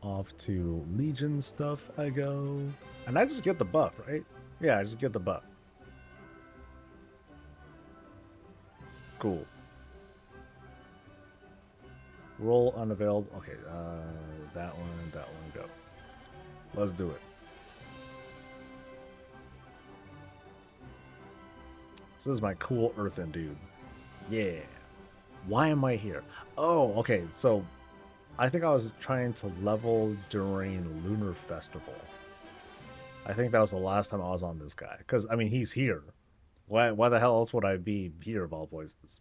off to Legion stuff I go, and I just get the buff, right? Yeah, I just get the buff. Cool. Roll unavailable. Okay, that one, go. Let's do it. So this is my cool earthen dude. Yeah. Why am I here? Oh, okay. So I think I was trying to level during Lunar Festival. I think that was the last time I was on this guy. Because, I mean, he's here. Why the hell else would I be here of all places?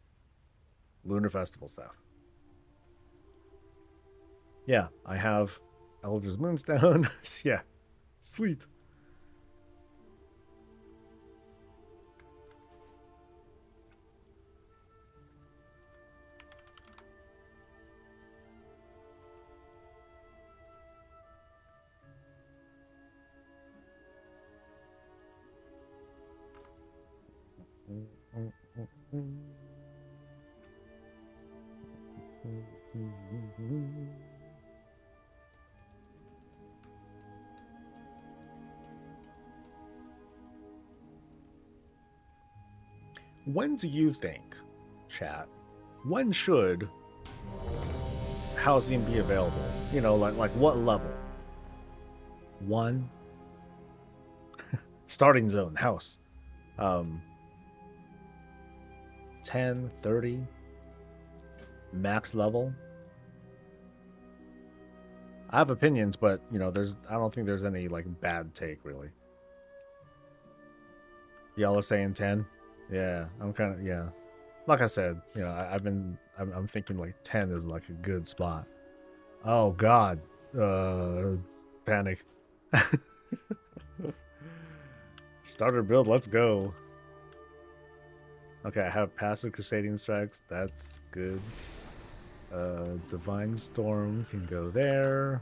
Lunar Festival stuff. Yeah, I have Elder's Moonstone. Yeah, sweet. When do you think, chat, when should housing be available? You know, like what level? 1? Starting zone, house. 10, 30 max level. I have opinions, but you know, I don't think there's any like bad take really. Y'all are saying 10? Yeah, I'm kind of, yeah. Like I said, you know, I'm thinking like 10 is like a good spot. Oh God, panic. Starter build, let's go. Okay, I have passive crusading strikes. That's good. Divine Storm can go there.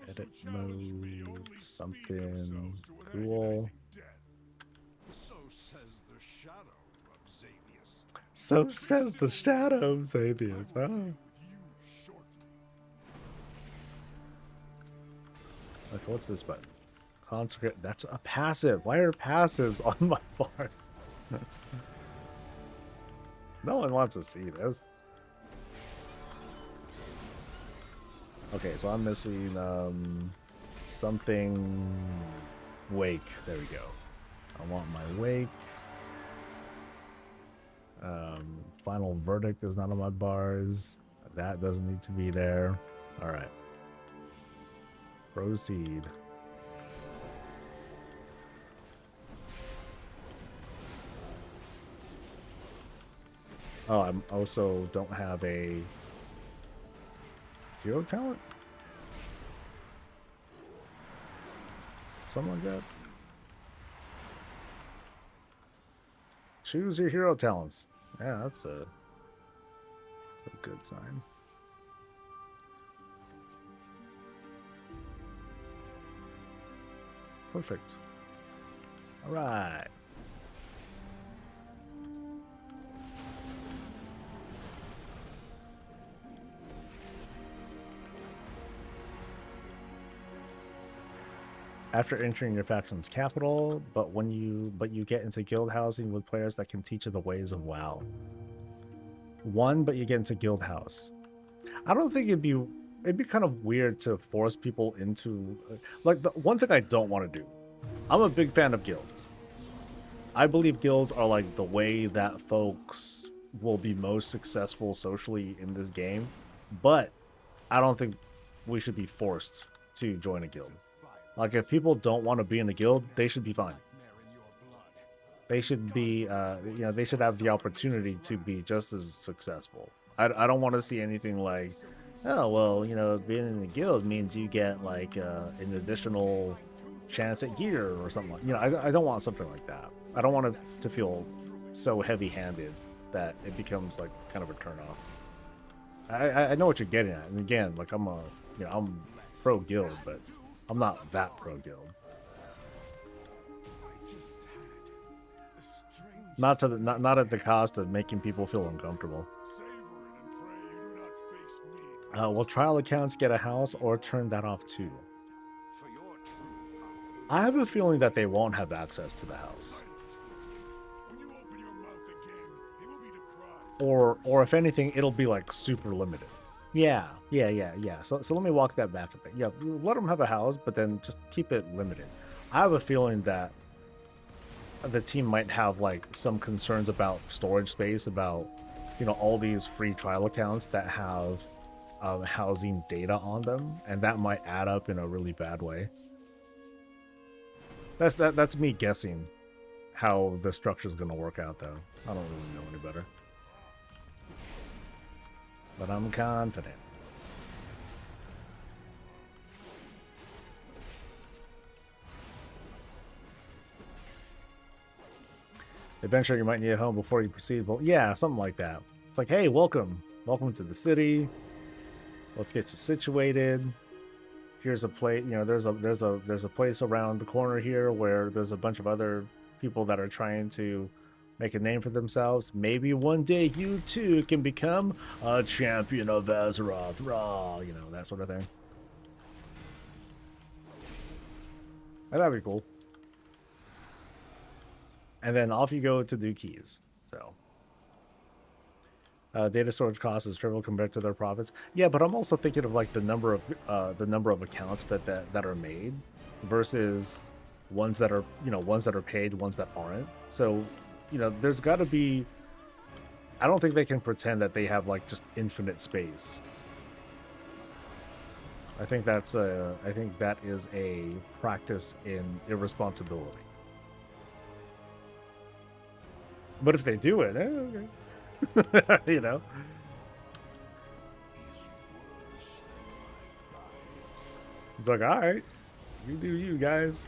Edit mode, something cool. So says the shadow of Xavius. Oh. Okay, what's this button? Consecrate. That's a passive. Why are passives on my bars? No one wants to see this. Okay, so I'm missing something. Wake. There we go. I want my wake. Final verdict is not on my bars. That doesn't need to be there. All right. Proceed. Oh, I also don't have a hero talent? Something like that. Choose your hero talents. Yeah, that's a good sign. Perfect. All right. After entering your faction's capital, but you get into guild housing with players that can teach you the ways of WoW. But you get into guild house. I don't think it'd be kind of weird to force people into, like, the one thing I don't want to do. I'm a big fan of guilds. I believe guilds are like the way that folks will be most successful socially in this game, but I don't think we should be forced to join a guild. Like, if people don't want to be in a guild, they should be fine. They should be, they should have the opportunity to be just as successful. I don't want to see anything like, oh, well, being in a guild means you get, like, an additional chance at gear or something like, I don't want something like that. I don't want it to feel so heavy-handed that it becomes, like, kind of a turn-off. I know what you're getting at. And again, like, I'm pro-guild, but I'm not that pro-guild. Not at the cost of making people feel uncomfortable. Will trial accounts get a house or turn that off too? I have a feeling that they won't have access to the house. Or if anything, it'll be like super limited. Yeah. So let me walk that back a bit. Yeah, let them have a house, but then just keep it limited. I have a feeling that the team might have like some concerns about storage space, about all these free trial accounts that have housing data on them, and that might add up in a really bad way. That's me guessing how the structure is going to work out, though. I don't really know any better. But I'm confident. Eventually, you might need a home before you proceed. Well, yeah, something like that. It's like, hey, welcome to the city. Let's get you situated. Here's a place. There's a place around the corner here where there's a bunch of other people that are trying to make a name for themselves. Maybe one day you too can become a champion of Azeroth. Raw, that sort of thing. And that'd be cool. And then off you go to do keys. So data storage cost is trivial compared to their profits. Yeah, but I'm also thinking of like the number of accounts that are made versus ones that are, you know, ones that are paid, ones that aren't. So, you know, there's got to be. I don't think they can pretend that they have like just infinite space. I think that's a. I think that is a practice in irresponsibility. But if they do it, okay. You know. It's like, all right, you do you guys.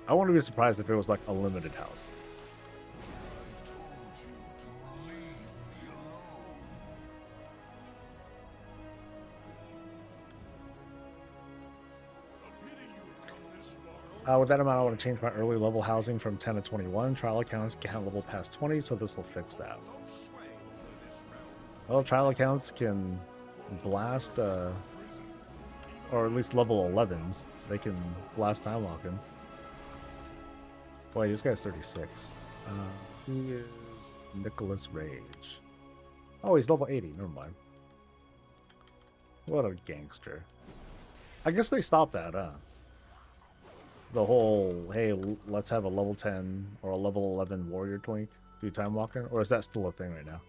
I wouldn't be surprised if it was like a limited house. With that amount, I want to change my early level housing from 10 to 21. Trial accounts can't level past 20, so this will fix that. Well, trial accounts can blast, or at least level 11s. They can blast time walking. Boy, this guy's 36. Who is Nicholas Rage? Oh, he's level 80. Never mind. What a gangster. I guess they stopped that, huh? The whole, hey, let's have a level 10 or a level 11 warrior twink do time walking, or is that still a thing right now?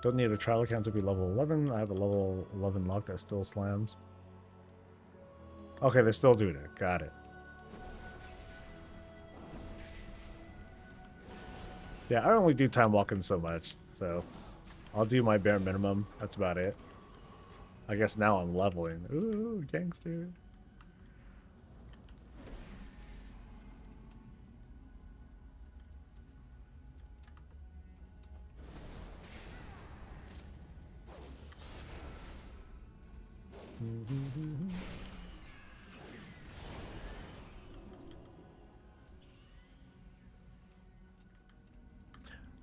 Don't need a trial account to be level 11. I have a level 11 lock that still slams. Okay, they're still doing it. Got it. Yeah, I only do time walking so much, so I'll do my bare minimum. That's about it. I guess now I'm leveling. Ooh, gangster.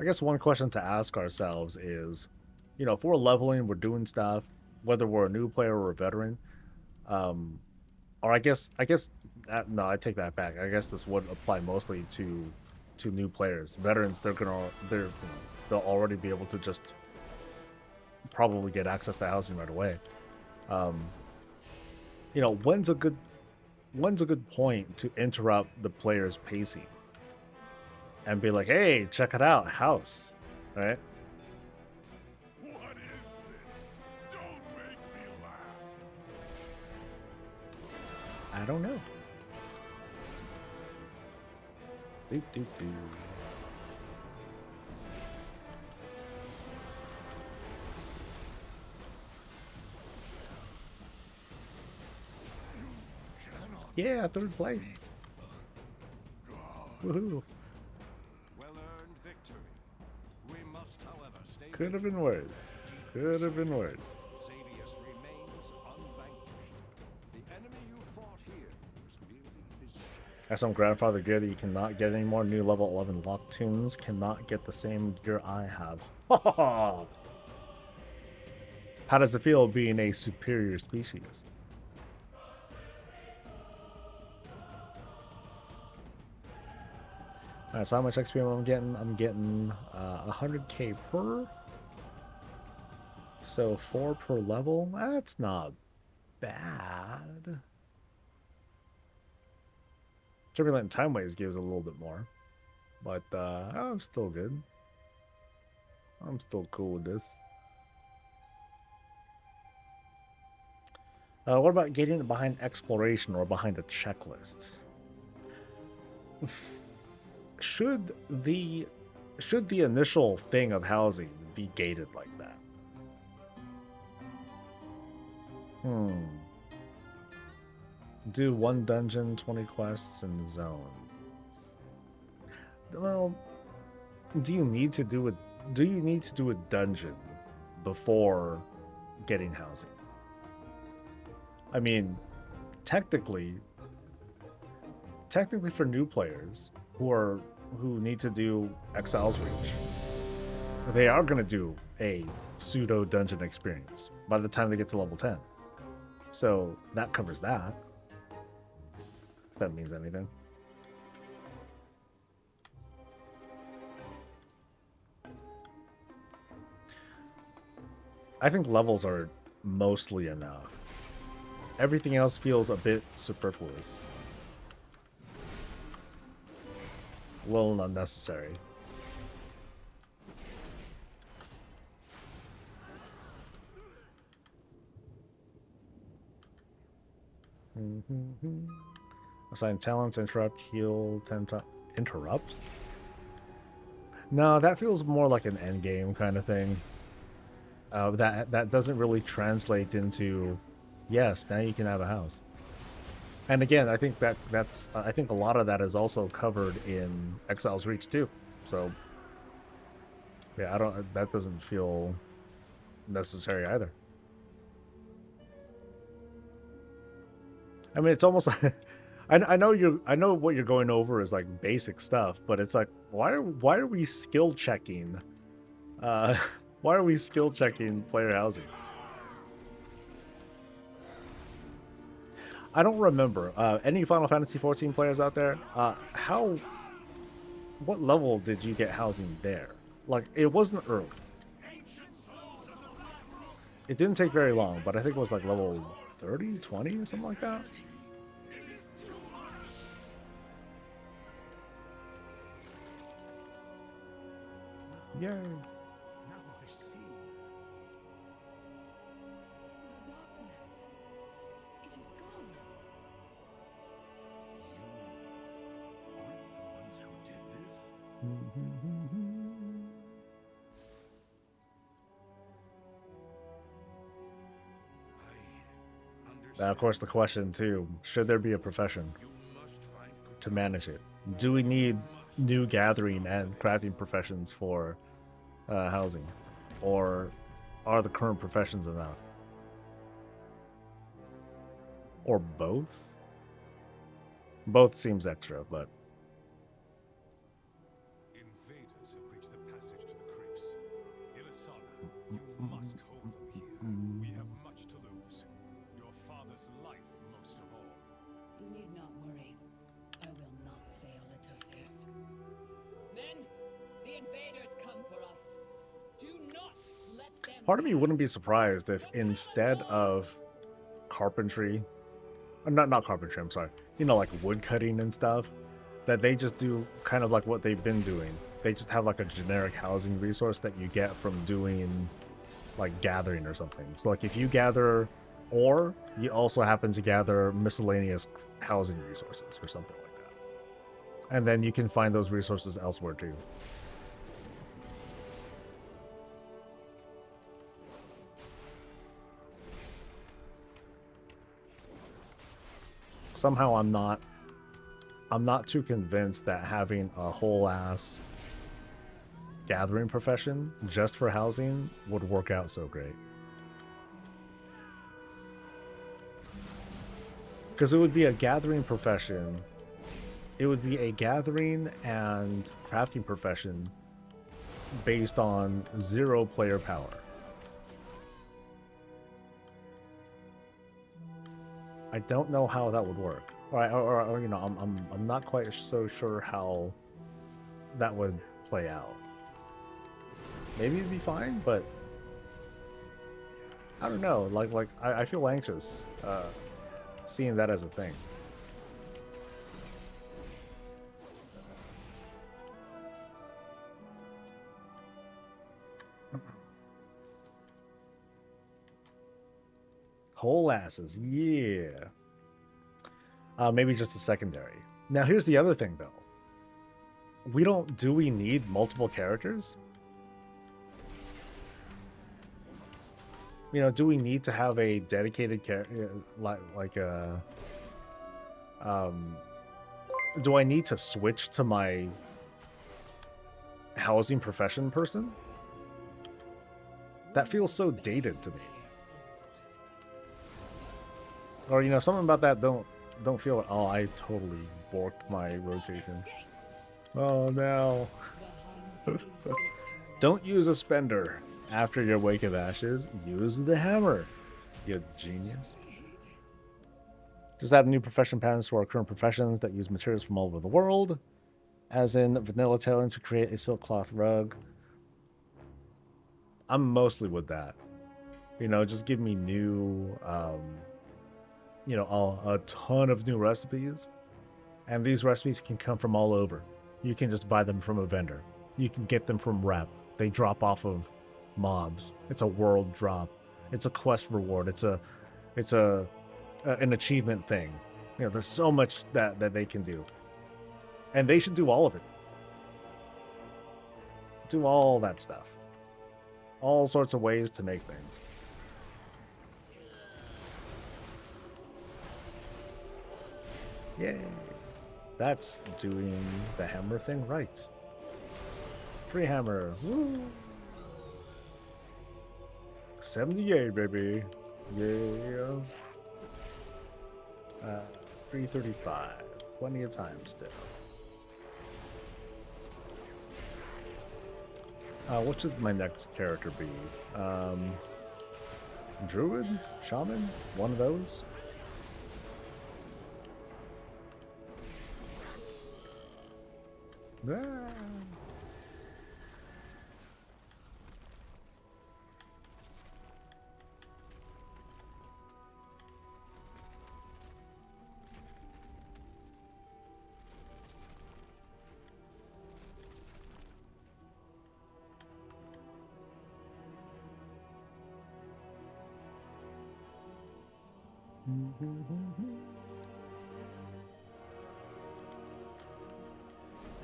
I guess one question to ask ourselves is, you know, if we're leveling, we're doing stuff, whether we're a new player or a veteran, or I guess no, I take that back. I guess this would apply mostly to new players. Veterans, they'll already be able to just probably get access to housing right away. You know, when's a good point to interrupt the player's pacing and be like, hey, check it out, house, right? What is this? Don't make me laugh. I don't know. Doop, doop, doop. Yeah, 3rd place. Woohoo. Well-earned victory. We must, however, stay Could have been worse. Could have been worse. Xavius remains unvanquished. The enemy you fought here was merely his shadow. As some grandfather good, you cannot get any more new level 11 lock tunes. Cannot get the same gear I have. How does it feel being a superior species? Alright, so how much XP am I getting? I'm getting 100k per. So 4 per level. That's not bad. Turbulent Time Waves gives a little bit more. But I'm still good. I'm still cool with this. What about getting it behind exploration or behind a checklist? Should the initial thing of housing be gated like that? Do 1 dungeon, 20 quests in the zone. Well, do you need to do a dungeon before getting housing? I mean, technically for new players who need to do Exile's Reach, they are going to do a pseudo dungeon experience by the time they get to level 10. So that covers that. If that means anything. I think levels are mostly enough. Everything else feels a bit superfluous. A little unnecessary. Assign talents, interrupt, heal, interrupt? No, that feels more like an endgame kind of thing. That doesn't really translate into, yes, now you can have a house. And again, I think that's I think a lot of that is also covered in Exile's Reach too. So yeah, that doesn't feel necessary either. I mean, it's almost like I know what you're going over is like basic stuff, but it's like why are we skill checking? Why are we skill checking player housing? I don't remember. Any Final Fantasy 14 players out there? What level did you get housing there? Like, it wasn't early. It didn't take very long, but I think it was like level 30, 20 or something like that. Yay. Of course, the question too, should there be a profession to manage it? Do we need new gathering and crafting professions for housing? Or are the current professions enough? Or both? Both seems extra, but... Invaders have reached the passage to the crypts. Ilisana, you must hold them here. We have much to lose. Your father's life most of all. You need not worry. I will not fail Atosius. Men, the invaders come for us. Do not let them... Part of me wouldn't be surprised if instead of carpentry... Not carpentry, I'm sorry. You know, like wood cutting and stuff, that they just do kind of like what they've been doing. They just have like a generic housing resource that you get from doing like gathering or something. So like if you gather ore, you also happen to gather miscellaneous housing resources or something like that. And then you can find those resources elsewhere too. Somehow I'm not too convinced that having a whole ass gathering profession just for housing would work out so great. Because it would be a gathering profession. It would be a gathering and crafting profession based on 0 player power. I don't know how that would work, or you know, I'm not quite so sure how that would play out. Maybe it'd be fine, but I don't know. Like I feel anxious seeing that as a thing. Whole asses, yeah. Maybe just a secondary. Now here's the other thing though. Do we need multiple characters? You know, do we need to have a dedicated character, do I need to switch to my housing profession person? That feels so dated to me. Or, you know, something about that don't feel, oh, I totally borked my rotation. Oh, no. Don't use a spender. After your Wake of Ashes, use the hammer, you genius. Just add new profession patterns to our current professions that use materials from all over the world, as in vanilla tailoring to create a silk cloth rug. I'm mostly with that. You know, just give me new, you know, a ton of new recipes. And these recipes can come from all over. You can just buy them from a vendor. You can get them from rep. They drop off of mobs. It's a world drop. It's a quest reward. It's an achievement thing. You know, there's so much that they can do. And they should do all of it. Do all that stuff. All sorts of ways to make things. Yay. That's doing the hammer thing right. Free hammer. Woo. 78, baby. Yeah. 335. Plenty of time still. What should my next character be? Druid? Shaman? One of those? Ah.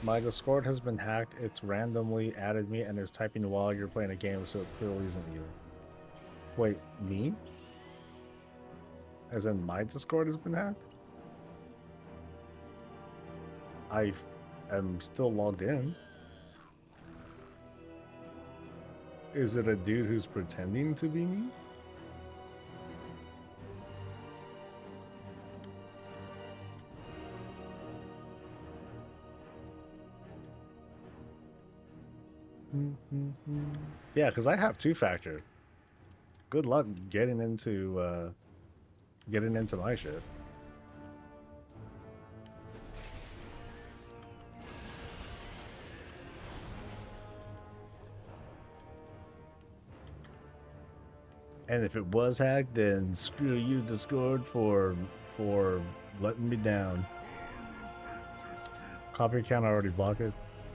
My Discord has been hacked. It's randomly added me and is typing while you're playing a game, so it clearly isn't you. Wait, me? As in my Discord has been hacked? I am still logged in. Is it a dude who's pretending to be me? Yeah, because I have two-factor. Good luck getting into my shit. And if it was hacked, then screw you, Discord, for letting me down. Copy account, I already blocked it.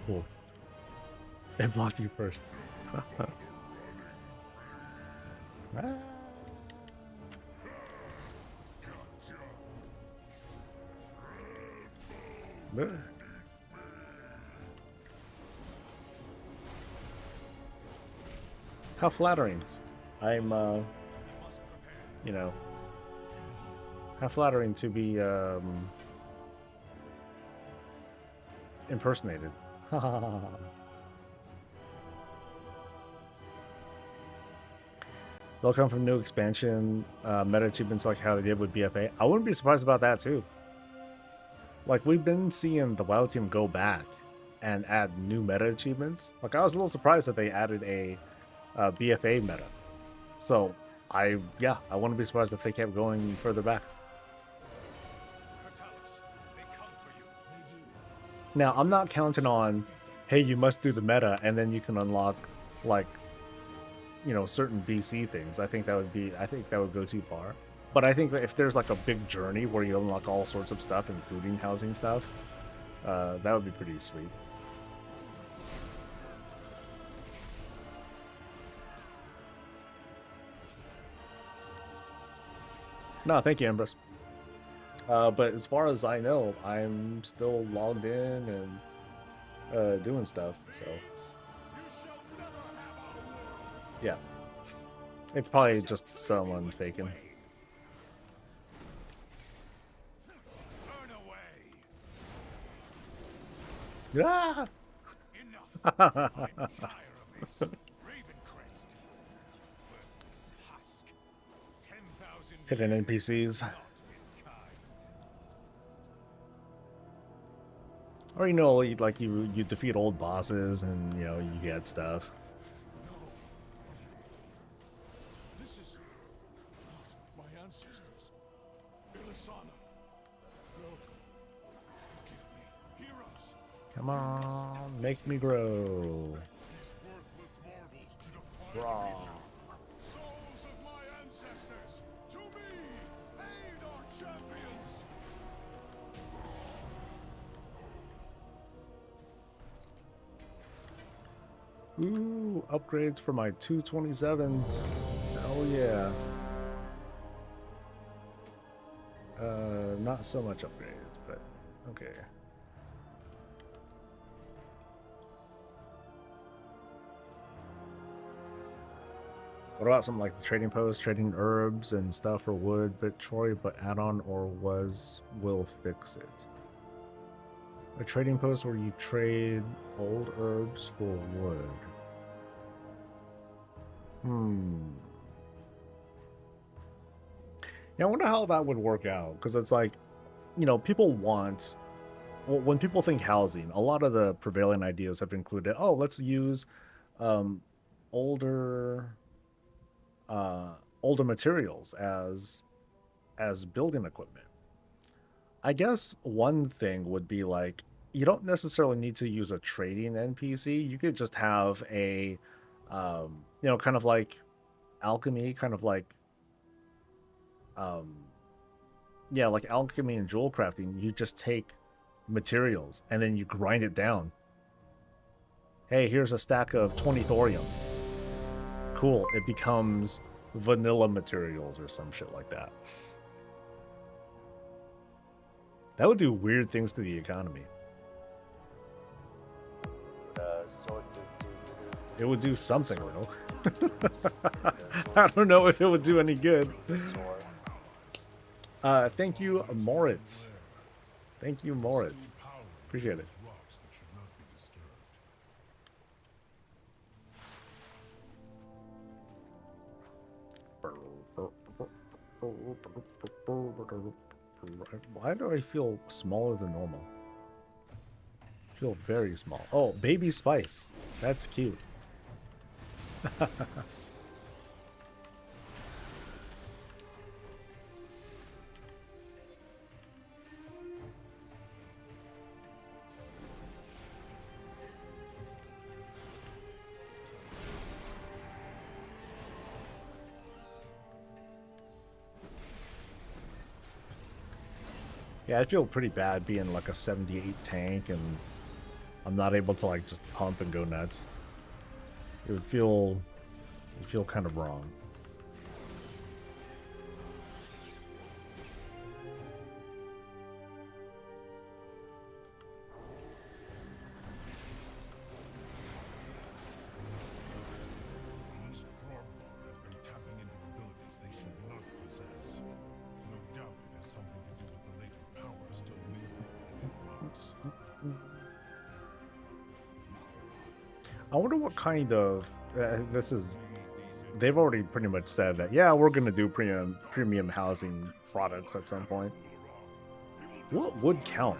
Cool. It blocked you first. How flattering. I'm, you know, how flattering to be, impersonated. They'll come from new expansion, meta achievements like how they did with BFA. I wouldn't be surprised about that too. Like, we've been seeing the WoW team go back and add new meta achievements. Like, I was a little surprised that they added a BFA meta. So, I wouldn't be surprised if they kept going further back. Now, I'm not counting on, hey, you must do the meta and then you can unlock, like, you know, certain BC things. I think that would go too far. But I think that if there's like a big journey where you unlock all sorts of stuff, including housing stuff, that would be pretty sweet. No, thank you, Ambrose. But as far as I know, I'm still logged in and doing stuff, so yeah. It's probably just someone faking. Ah! Hidden NPCs. Or, you know, like you defeat old bosses and, you know, you get stuff. This is not my ancestors. Ilisana. Come on, make me grow. Raw. Souls of my ancestors, to me, aid our champions! Ooh, upgrades for my 227s. Hell yeah. Not so much upgrades, but okay. What about something like the trading post, trading herbs and stuff for wood, but Troy, but add-on or will fix it. A trading post where you trade old herbs for wood. Yeah, I wonder how that would work out, because it's like, you know, people want, well, when people think housing, a lot of the prevailing ideas have included, oh, let's use older materials as building equipment. I guess one thing would be like, you don't necessarily need to use a trading NPC. You could just have a, you know, kind of like alchemy, kind of like, yeah, like alchemy and jewel crafting. You just take materials and then you grind it down. Hey, here's a stack of 20 thorium. Cool, it becomes vanilla materials or some shit like that. That would do weird things to the economy. It would do something, though. I don't know if it would do any good. Thank you, Moritz. Thank you, Moritz. Appreciate it. Why do I feel smaller than normal? I feel very small. Oh, baby spice. That's cute. Yeah, I feel pretty bad being like a 78 tank and I'm not able to like just pump and go nuts. It would feel kind of wrong. I wonder what kind of this is. They've already pretty much said that, yeah, we're gonna do premium housing products at some point. What would count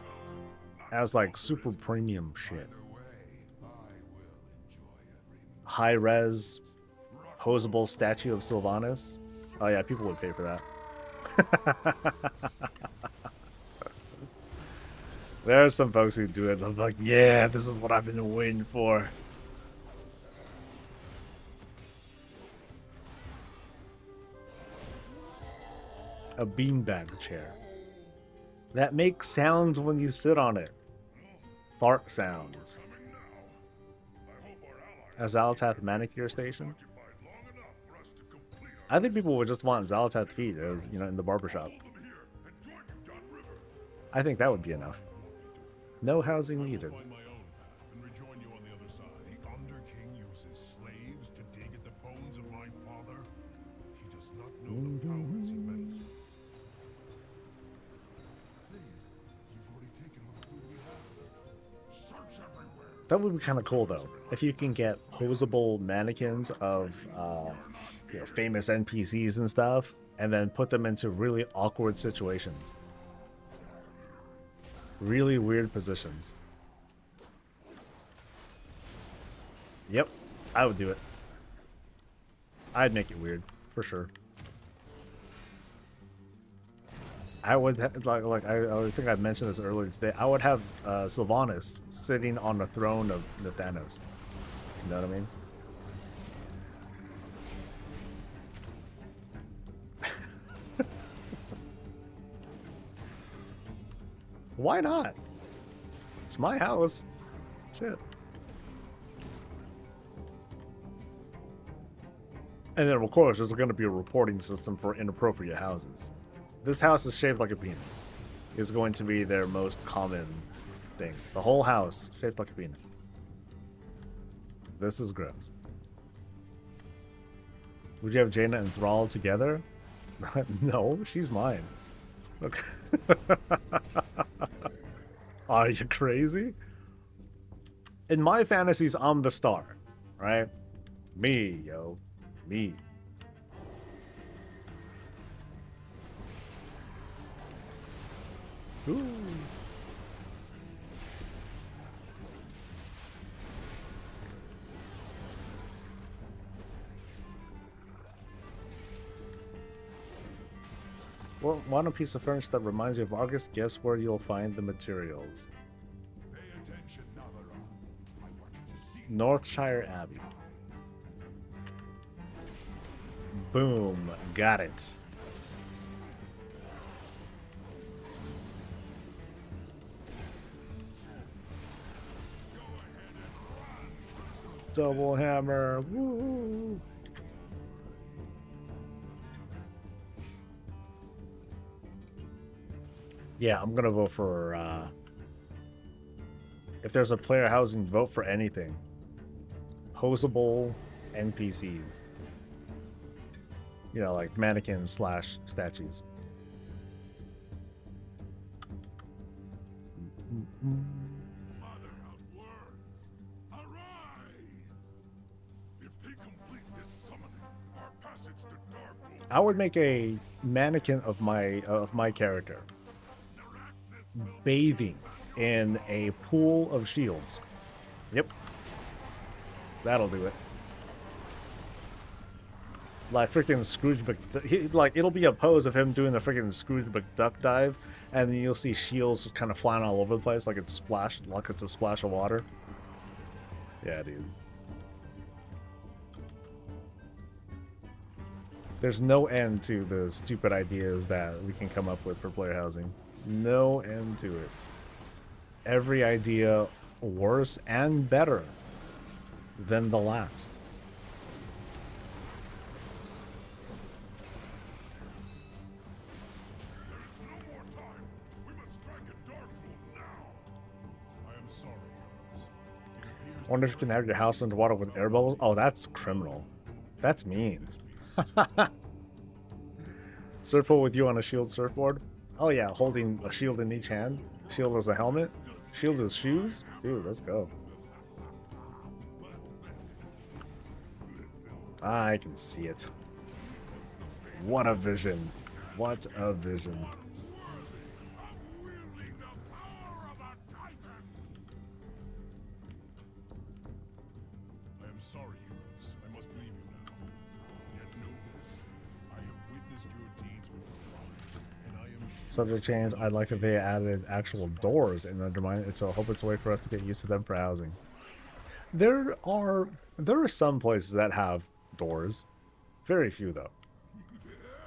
as like super premium shit? High res posable statue of Sylvanas. Oh yeah, people would pay for that. There are some folks who do it. I'm like, yeah, this is what I've been waiting for. A beanbag chair that makes sounds when you sit on it. Fart sounds. A Xalatath manicure station. I think people would just want Xalatath feet, you know, in the barbershop. I think that would be enough. No housing needed. That would be kind of cool, though, if you can get posable mannequins of you know, famous NPCs and stuff, and then put them into really awkward situations. Really weird positions. Yep, I would do it. I'd make it weird, for sure. I would I think I mentioned this earlier today. I would have Sylvanas sitting on the throne of the Thanos. You know what I mean? Why not? It's my house. Shit. And then, of course, there's going to be a reporting system for inappropriate houses. This house is shaped like a penis. Is going to be their most common thing. The whole house shaped like a penis. This is gross. Would you have Jaina and Thrall together? No, she's mine. Okay. Are you crazy? In my fantasies, I'm the star, right? Me, yo. Me. Ooh. Well, want a piece of furniture that reminds you of August? Guess where you'll find the materials. Northshire Abbey. Boom. Got it. Double hammer. Woo. Yeah, I'm gonna vote for if there's a player housing, vote for anything. Posable NPCs. You know, like mannequins slash statues. I would make a mannequin of my character bathing in a pool of shields. Yep. That'll do it. Like freaking Scrooge like it'll be a pose of him doing the freaking Scrooge McDuck dive, and then you'll see shields just kind of flying all over the place like it's splashed, like it's a splash of water. Yeah, dude. There's no end to the stupid ideas that we can come up with for player housing. No end to it. Every idea worse and better than the last. I wonder if you can have your house underwater with air bubbles. Oh, that's criminal. That's mean. Surfboard with you on a shield surfboard? Oh yeah, holding a shield in each hand. Shield as a helmet. Shield as shoes. Dude, let's go. I can see it. What a vision. What a vision. Subject change. I'd like if they added actual doors in Undermine it, so I hope it's a way for us to get used to them for housing. There are some places that have doors. Very few though.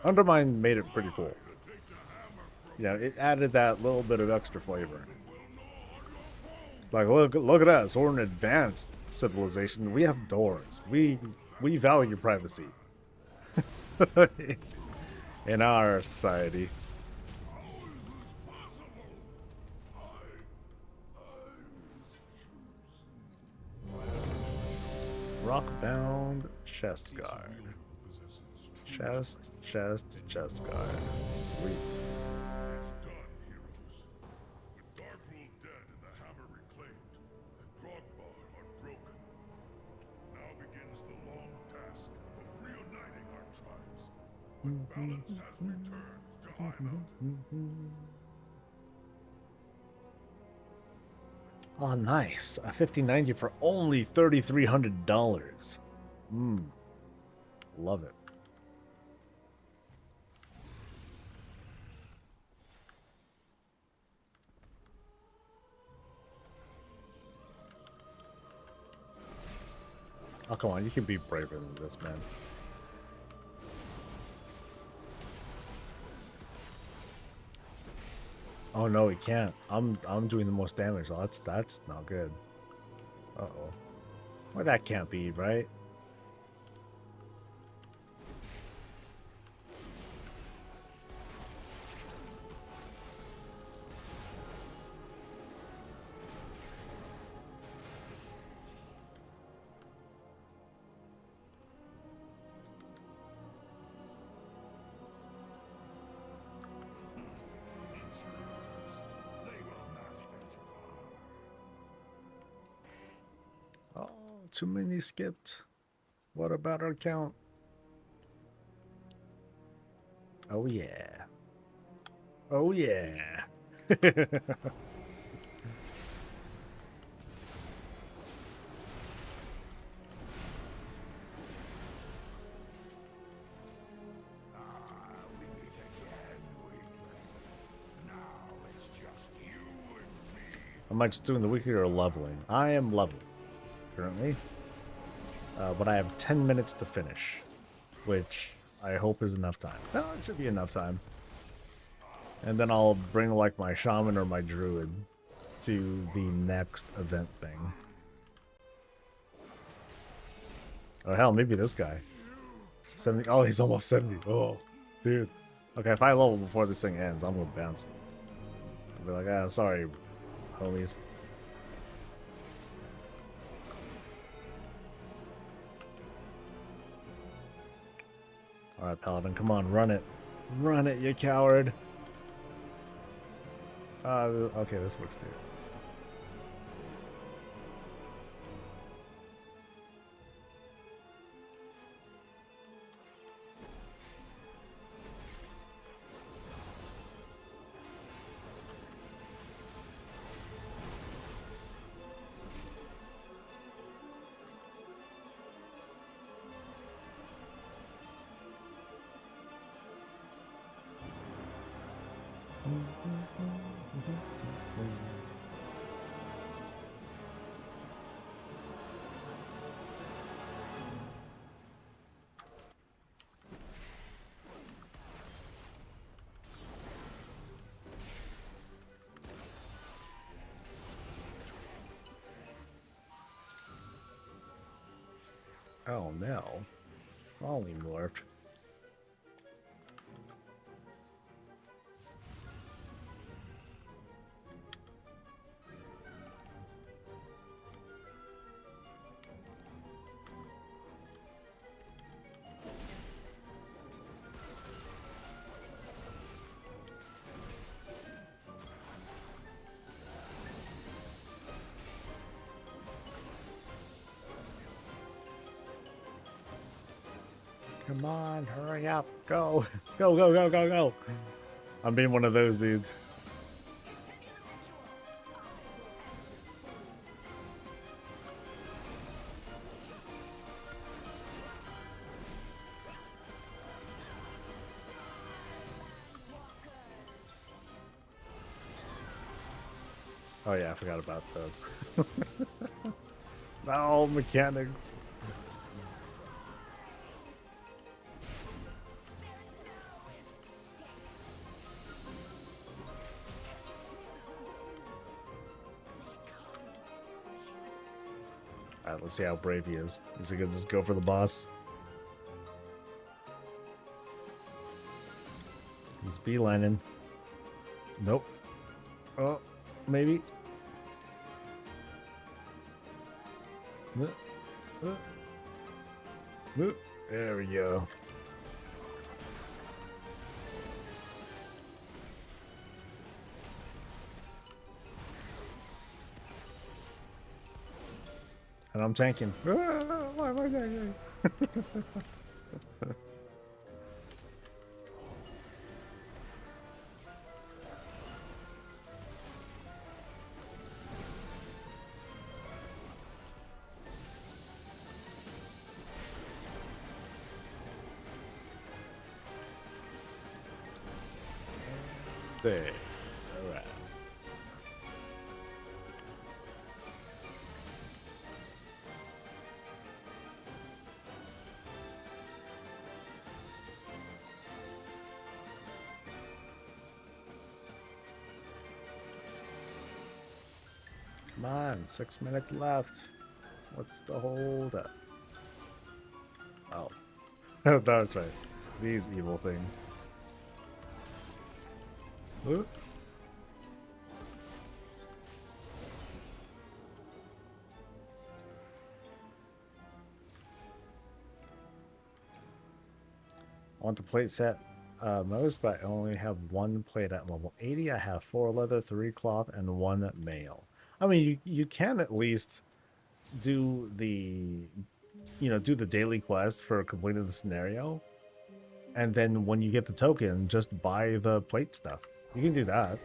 Undermine made it pretty cool. You know, it added that little bit of extra flavor. Like look at us. We're an advanced civilization. We have doors. We value privacy. In our society. Rockbound chest guard. Chest guard. Sweet. It's done, heroes. With Darkroot dead and the hammer reclaimed, the Drogbar are broken. Now begins the long task of reuniting our tribes. But balance has returned to High Mountain. Oh, nice. A 5090 for only $3,300. Love it. Oh, come on, you can be braver than this, man. Oh no, he can't. I'm doing the most damage. Oh, that's not good. Uh-oh. Well, that can't be, right? Oh, too many skipped. What about our count? Oh yeah. Oh yeah. Am I just doing the weekly or leveling? I am leveling currently. But I have 10 minutes to finish, which I hope is enough time. No, it should be enough time. And then I'll bring like my shaman or my druid to the next event thing. Oh hell, maybe this guy. 70. Oh, he's almost 70. Oh, dude. Okay, if I level before this thing ends, I'm gonna bounce. I'll be like, ah, sorry, homies. Alright, Paladin, come on, run it. Run it, you coward. Okay, this works too. Oh no. Volley morphed. Come on, hurry up. Go. Go, go, go, go, go. I'm being one of those dudes. Oh yeah, I forgot about the no mechanics. Alright, let's see how brave he is. Is he gonna just go for the boss? He's beelining. Nope. Oh, maybe. There we go. And I'm tanking. Why am I tanking? There. All right. Come on, 6 minutes left. What's the hold up? Oh. That's right. These evil things. Ooh. I want the plate set most, but I only have one plate at level 80. I have 4 leather, 3 cloth, and 1 mail. I mean, you can at least do the, do the daily quest for completing the scenario. And then when you get the token, just buy the plate stuff. You can do that.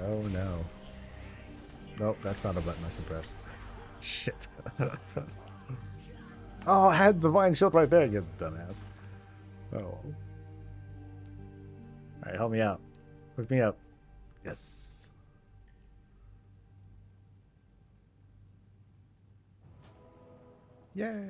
Oh no. Nope, that's not a button I can press. Shit. Oh, I had Divine Shield right there, you dumbass. Oh. Alright, help me out. Hook me up. Yes. Yay.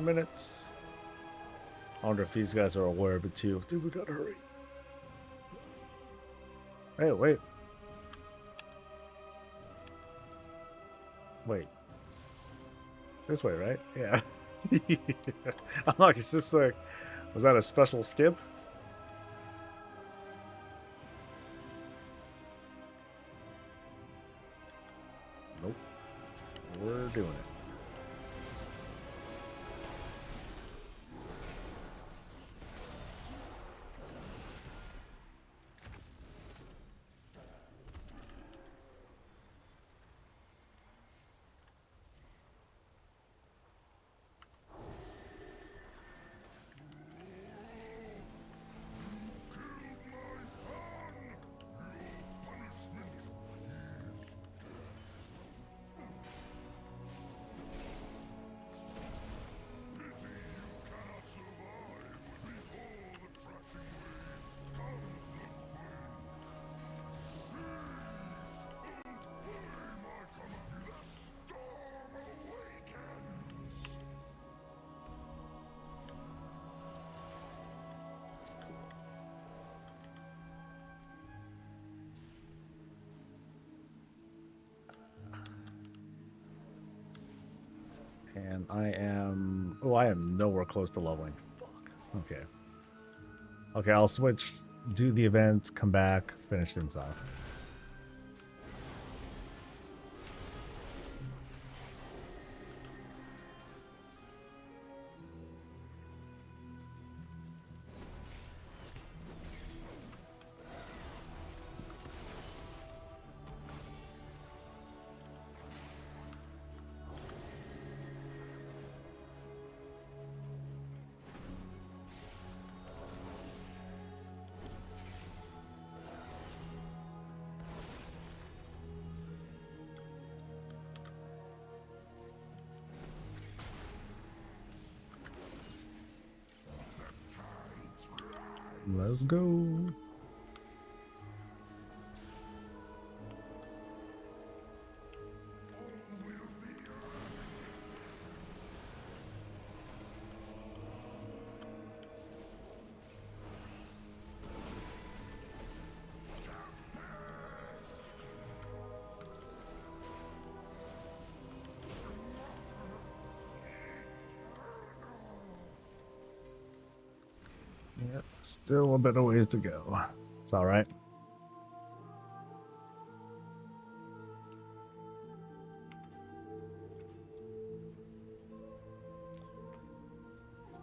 Minutes. I wonder if these guys are aware of it too. Dude, we gotta hurry. Hey, wait. Wait. This way, right? Yeah. I'm like, is this like, was that a special skip? Nope. We're doing it. And I am... Oh, I am nowhere close to leveling. Fuck. Okay. Okay, I'll switch, do the event, come back, finish things off. Let's go. Yep, still a bit of ways to go. It's all right.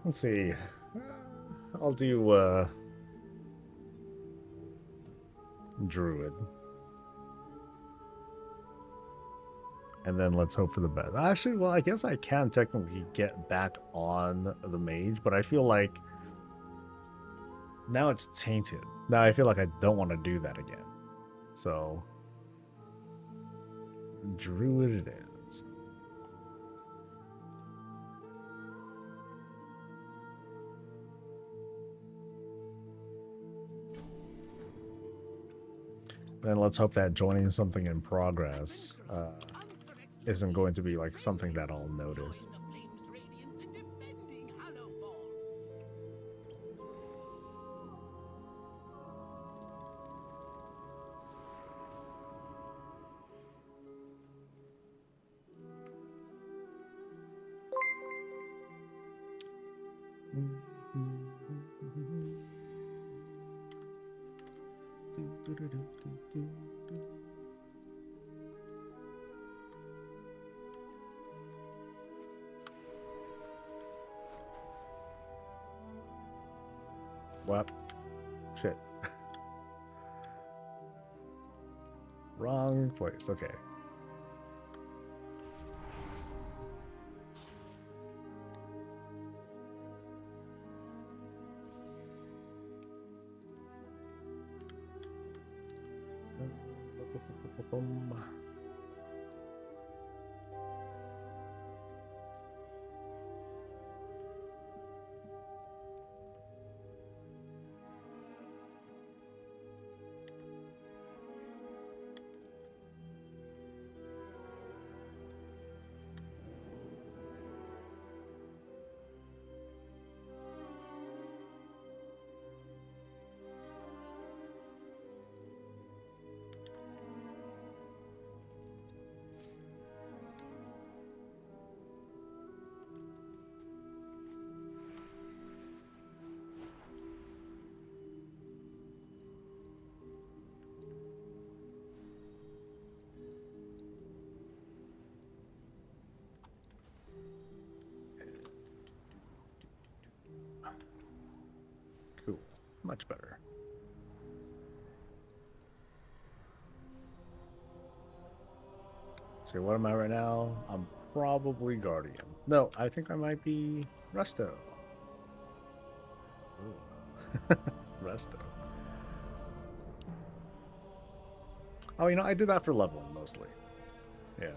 Let's see. I'll do Druid. And then let's hope for the best. Actually, well, I guess I can technically get back on the Mage, but I feel like now it's tainted. Now I feel like I don't want to do that again. So, Druid it is. Then let's hope that joining something in progress isn't going to be like something that I'll notice. What? Shit. Wrong place. Okay. Cool. Much better. So what am I right now? I'm probably Guardian. No, I think I might be Resto. Ooh. Resto. Oh, you know, I did that for leveling mostly. Yeah.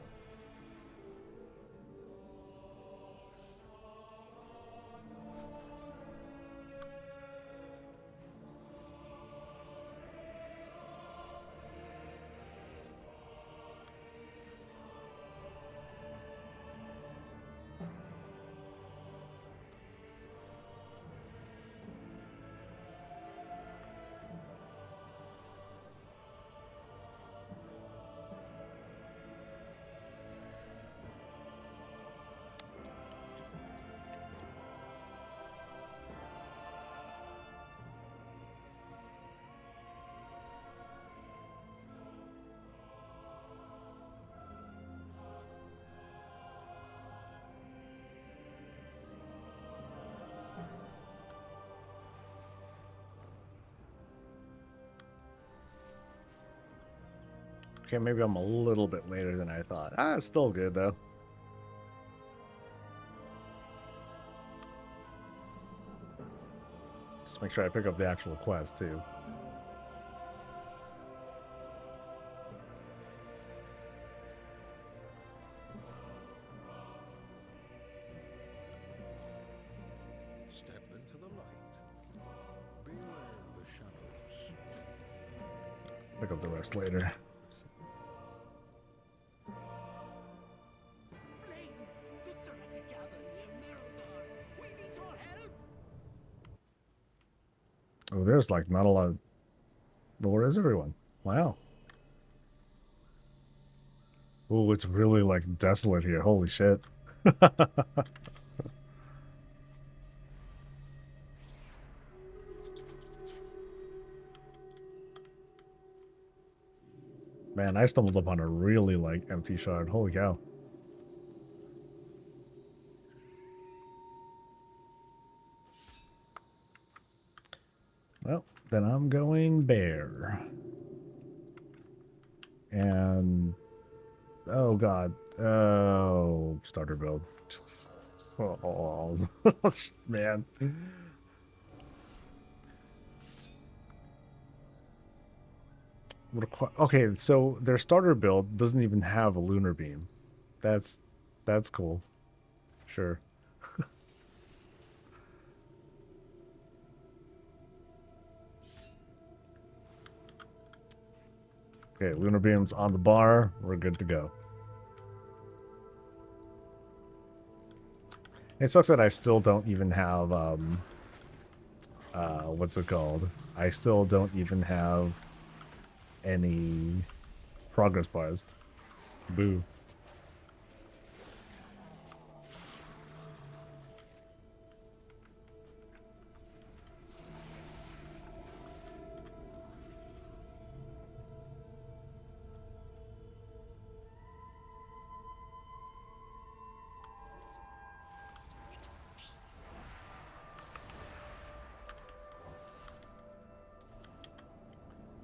Okay, maybe I'm a little bit later than I thought. Ah, it's still good though. Just make sure I pick up the actual quest too. Step into the light. Beware the shadows. Pick up the rest later. Oh, there's like not a lot of... Where is everyone? Wow. Oh, it's really like desolate here. Holy shit. Man, I stumbled upon a really like empty shard. Holy cow. Well, then I'm going bear. And oh god. Oh, starter build. Oh, man. Okay, so their starter build doesn't even have a lunar beam. That's cool. Sure. Okay, lunar beam's on the bar. We're good to go. It sucks that I still don't even have what's it called? I still don't even have any progress bars. Boo.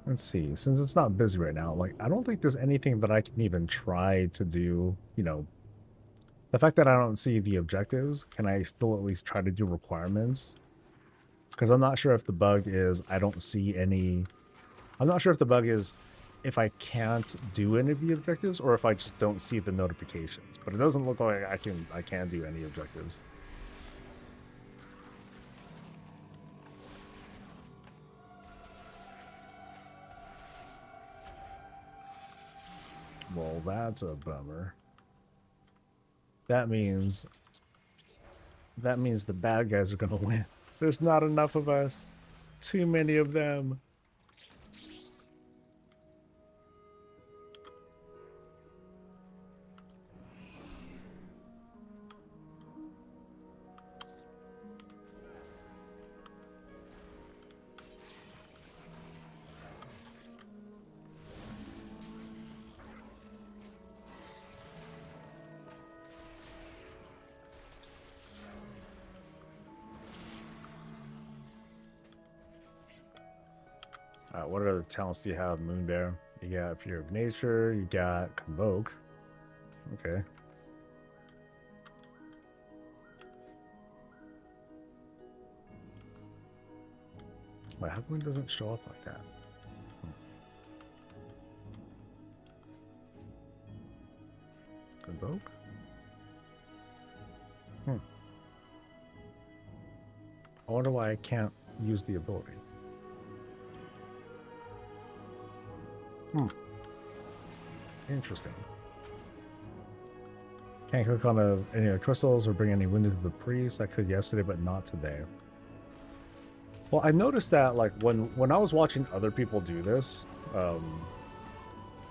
Let's see, since it's not busy right now, like, I don't think there's anything that I can even try to do, you know. The fact that I don't see the objectives, can I still at least try to do requirements? Because I'm not sure if the bug is I don't see any. I'm not sure if the bug is if I can't do any of the objectives or if I just don't see the notifications. But it doesn't look like I can do any objectives. Well, that's a bummer. That means the bad guys are gonna win. There's not enough of us. Too many of them. What other talents do you have, Moonbear? You got Fear of Nature, you got Convoke. Okay. Wait, how come it doesn't show up like that? Convoke? I wonder why I can't use the ability. Interesting. Can't click on any of the crystals or bring any wounded to the priest. I could yesterday, but not today. Well, I noticed that like when I was watching other people do this,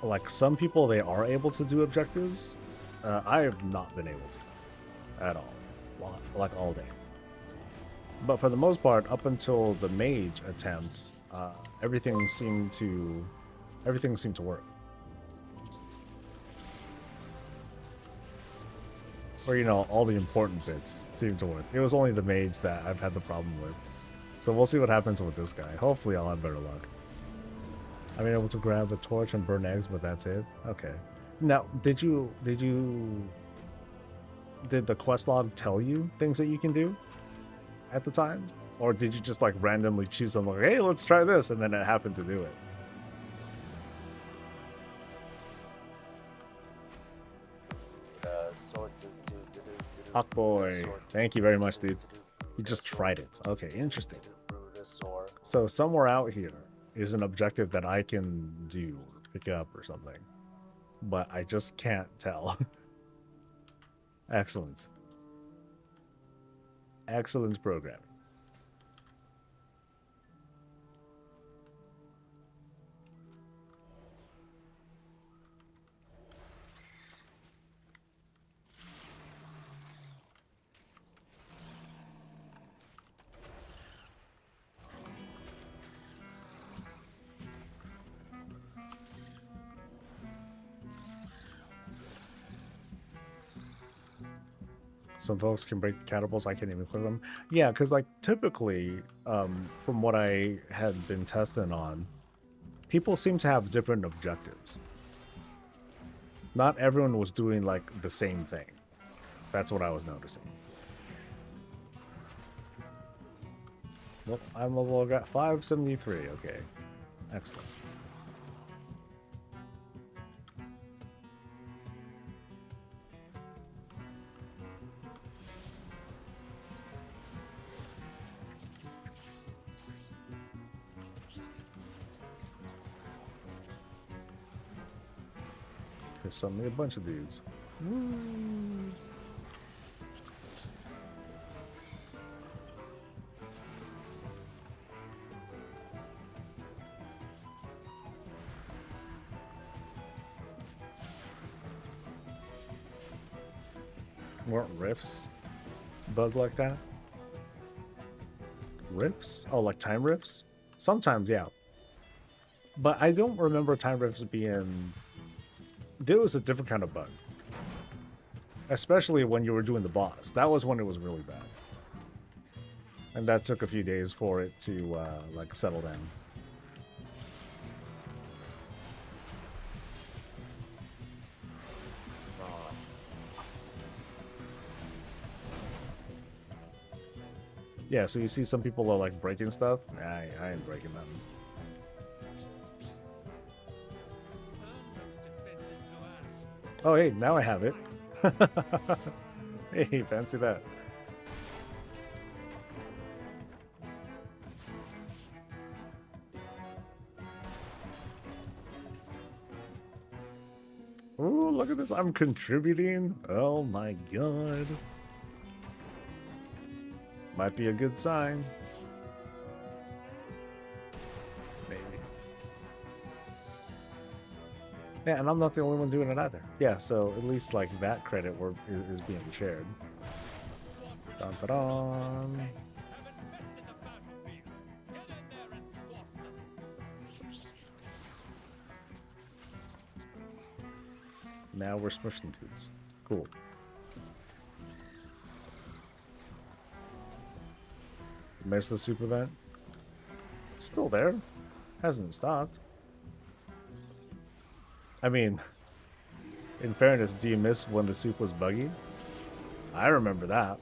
like some people they are able to do objectives. I have not been able to at all, like all day. But for the most part, up until the mage attempts, everything seemed to work. Or, you know, all the important bits seem to work. It was only the mage that I've had the problem with. So we'll see what happens with this guy. Hopefully I'll have better luck. I've been able to grab a torch and burn eggs, but that's it? Okay. Now, did the quest log tell you things that you can do at the time? Or did you just like randomly choose something like, hey, let's try this, and then it happened to do it? Hawkboy, thank you very much, dude. You just tried it. Okay, interesting. So somewhere out here is an objective that I can do, pick up or something, but I just can't tell. Excellent. Excellent programming. Some folks can break catapults, I can't even click them. Yeah, because like typically, from what I had been testing on, people seem to have different objectives. Not everyone was doing like the same thing. That's what I was noticing. Well, I'm level 573, okay. Excellent. There's suddenly a bunch of dudes. Woo. Weren't rifts bug like that? Rips? Oh, like time rips? Sometimes, yeah. But I don't remember time rips being... There was a different kind of bug. Especially when you were doing the boss. That was when it was really bad. And that took a few days for it to, like, settle down. Yeah, so you see some people are like breaking stuff. I ain't breaking nothing. Oh, hey, now I have it. Hey, fancy that. Ooh, look at this. I'm contributing. Oh my god. Might be a good sign. Maybe. Yeah, and I'm not the only one doing it either. Yeah, so at least like that credit is being shared. Dun, dun, dun. Now we're smushing dudes. Cool. Missed the soup event. Still there. Hasn't stopped. I mean, in fairness, do you miss when the soup was buggy? I remember that.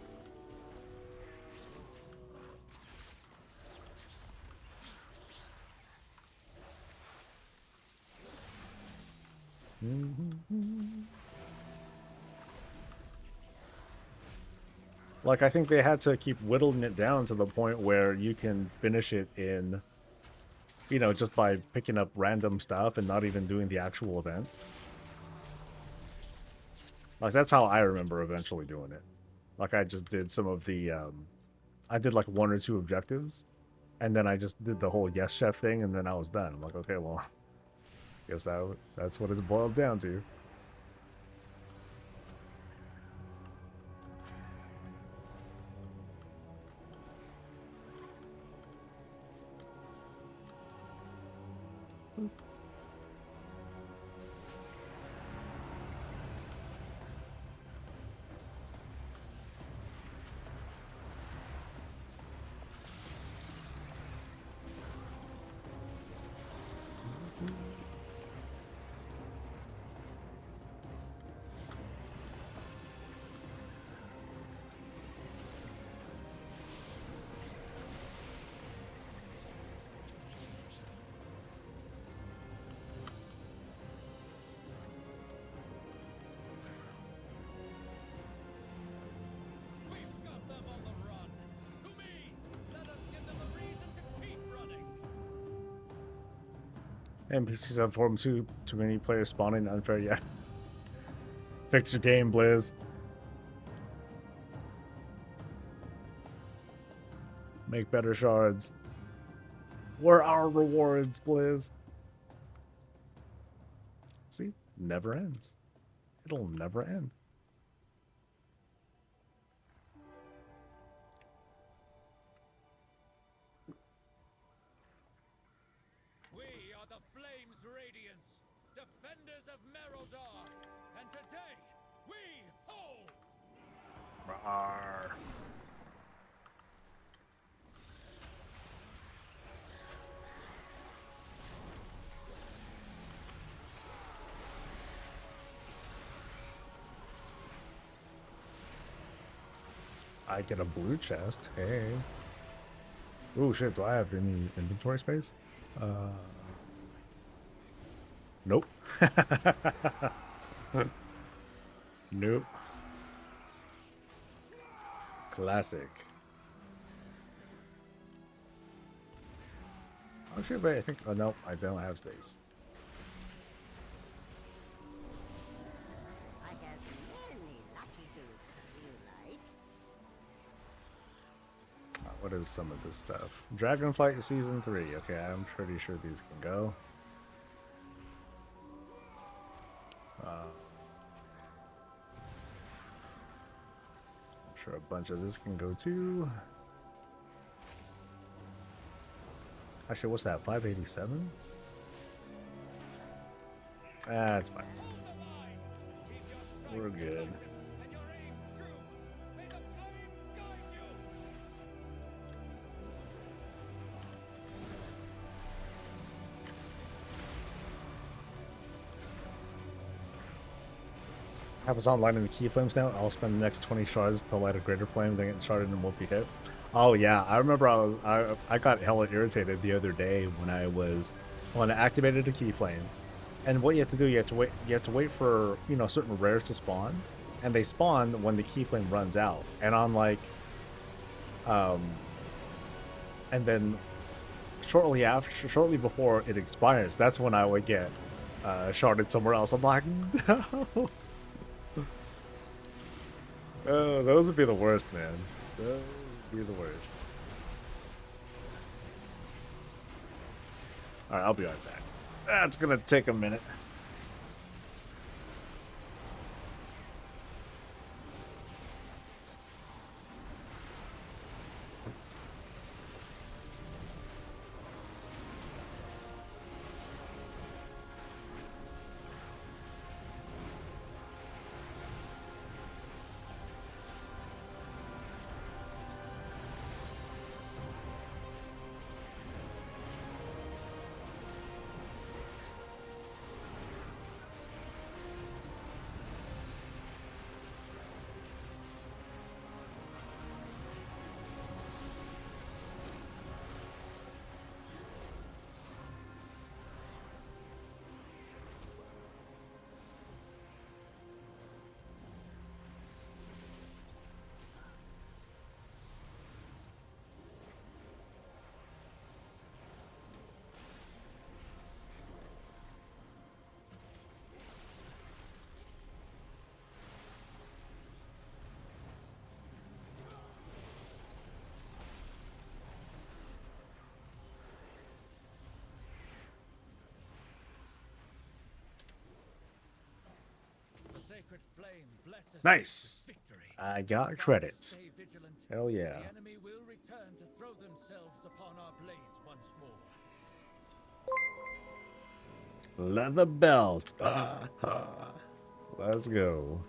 Like, I think they had to keep whittling it down to the point where you can finish it in, you know, just by picking up random stuff and not even doing the actual event. Like, that's how I remember eventually doing it. Like, I just did some of the, I did like 1 or 2 objectives, and then I just did the whole yes chef thing, and then I was done. I'm like, okay, well, guess that's what it's boiled down to. NPCs have formed too many players spawning unfair, yeah. Fix your game, Blizz. Make better shards. Where are our rewards, Blizz? See? Never ends. It'll never end. Rawr. I get a blue chest. Hey. Ooh, shit. Do I have any inventory space? Nope. Nope. Classic. Oh shit, but I think, oh no, I don't have space. I have many lucky goose you like. What is some of this stuff? Dragonflight Season 3. Okay, I'm pretty sure these can go. I'm sure a bunch of this can go too. Actually, what's that? 587? That's fine. We're good. Happens online in the key flames now. I'll spend the next 20 shards to light a greater flame, then get sharded and won't be hit. Oh yeah, I remember I got hella irritated the other day when I activated a key flame. And what you have to do, you have to wait for, you know, certain rares to spawn, and they spawn when the key flame runs out. And I'm like, and then shortly before it expires, that's when I would get sharded somewhere else. I'm like, no. Oh, those would be the worst, man. Those would be the worst. Alright, I'll be right back. That's gonna take a minute. Nice. I got credits. Hell yeah. The enemy will return to throw themselves upon our blades once more. Leather belt. Let's go.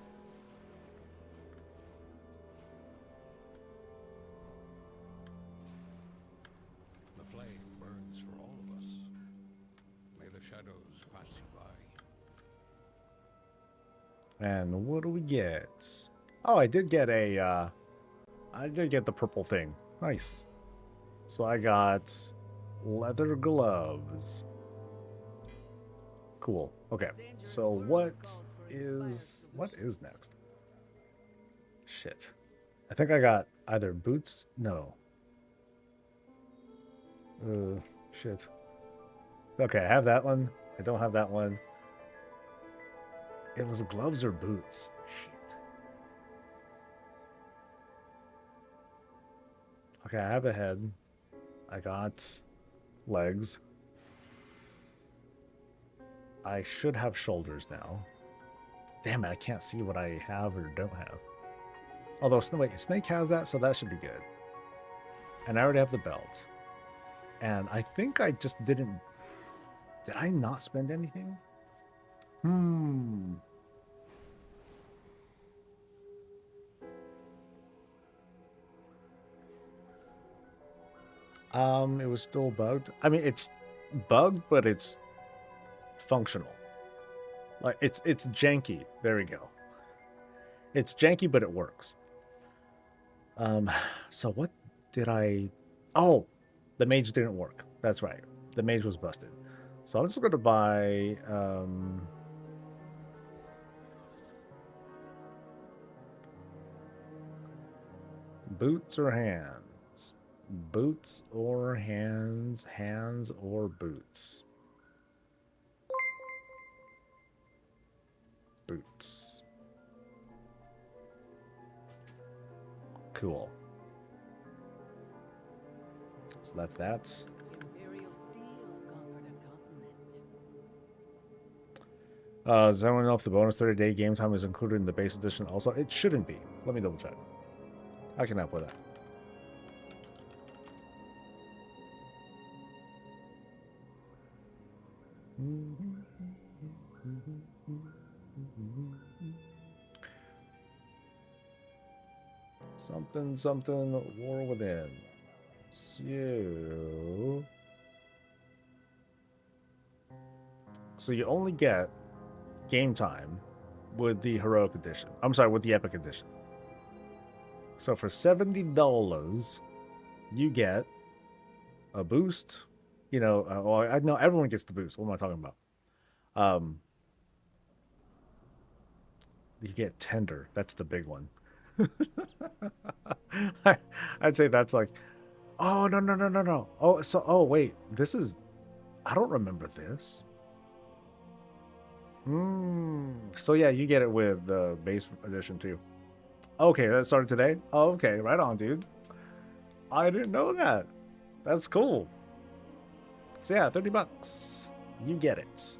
The flame burns for all of us. May the shadows pass you by. And what do we get? Oh, I did get a, I did get the purple thing. Nice. So I got leather gloves. Cool. Okay. So what is next? Shit. I think I got either boots. No. Shit. Okay, I have that one. I don't have that one. It was gloves or boots. Shit. Okay, I have a head. I got legs. I should have shoulders now. Damn it, I can't see what I have or don't have. Although, wait, Snake has that, so that should be good. And I already have the belt. And I think I just didn't... Did I not spend anything? It was still bugged. I mean, it's bugged, but it's functional. Like it's janky. There we go. It's janky, but it works. So what did I... Oh, the mage didn't work. That's right. The mage was busted. So I'm just going to buy... boots or hands? Boots or hands? Hands or boots? Boots. Cool. So that's that. Does anyone know if the bonus 30-day game time is included in the base edition also? It shouldn't be. Let me double check. I can help with that. Something, War Within. So you only get game time with the Heroic Edition. I'm sorry, with the Epic Edition. So for $70, you get a boost. You know, well, I know everyone gets the boost. What am I talking about? You get Tender. That's the big one. I'd say that's like, oh, no. Oh, wait. This is, I don't remember this. So yeah, you get it with the base edition too. Okay, that started today? Oh, okay, right on, dude. I didn't know that. That's cool. So yeah, $30. You get it.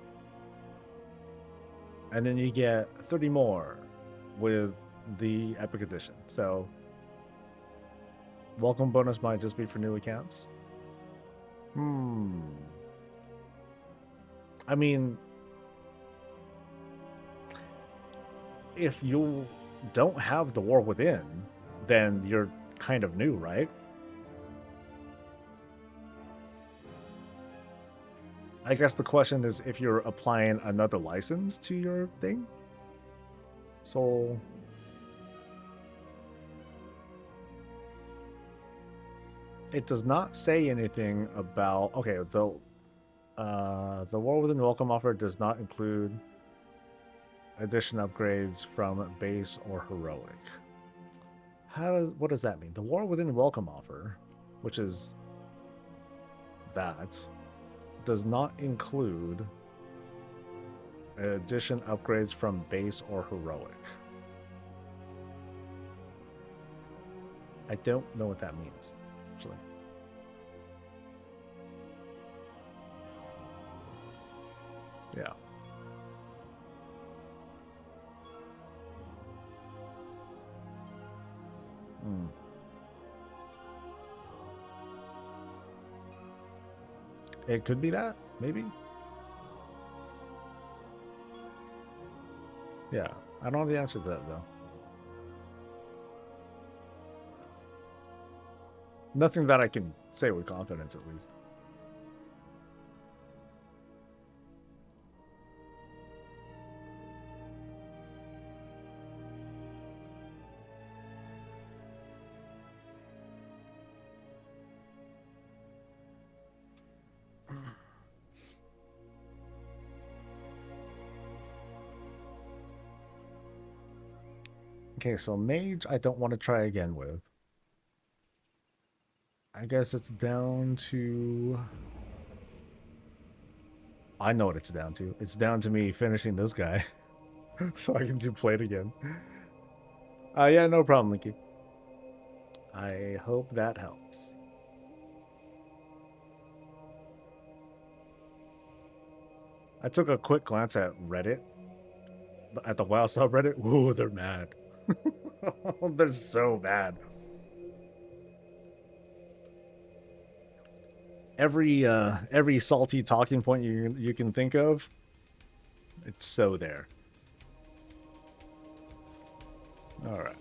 And then you get 30 more with the Epic Edition. So, welcome bonus might just be for new accounts. I mean, if you don't have the War Within, then you're kind of new, right? I guess the question is if you're applying another license to your thing. So it does not say anything about, okay, the War Within welcome offer does not include edition upgrades from base or heroic. What does that mean? The War Within welcome offer, which is that, does not include edition upgrades from base or heroic. I don't know what that means, actually. Yeah. It could be that, maybe. Yeah, I don't have the answer to that, though. Nothing that I can say with confidence, at least. Okay, so Mage, I don't want to try again with. I guess it's down to... I know what it's down to. It's down to me finishing this guy. So I can do plate again. Yeah, no problem, Linky. I hope that helps. I took a quick glance at Reddit. At the WoW subreddit. Ooh, they're mad. They're so bad. Every salty talking point you can think of, it's so there. All right.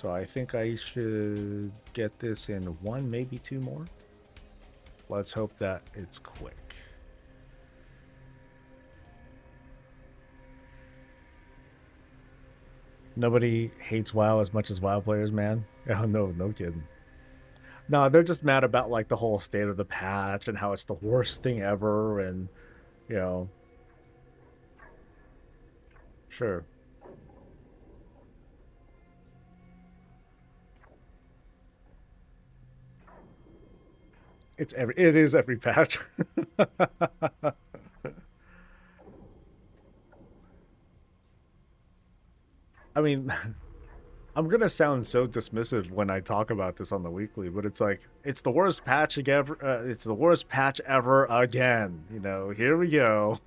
So I think I should get this in 1, maybe 2 more. Let's hope that it's quick. Nobody hates WoW as much as WoW players, man. Oh, no kidding. No, they're just mad about like the whole state of the patch and how it's the worst thing ever, and you know. Sure. It is every patch. I mean, I'm gonna sound so dismissive when I talk about this on the weekly, but it's like it's the worst patch ever. It's the worst patch ever again. You know, here we go.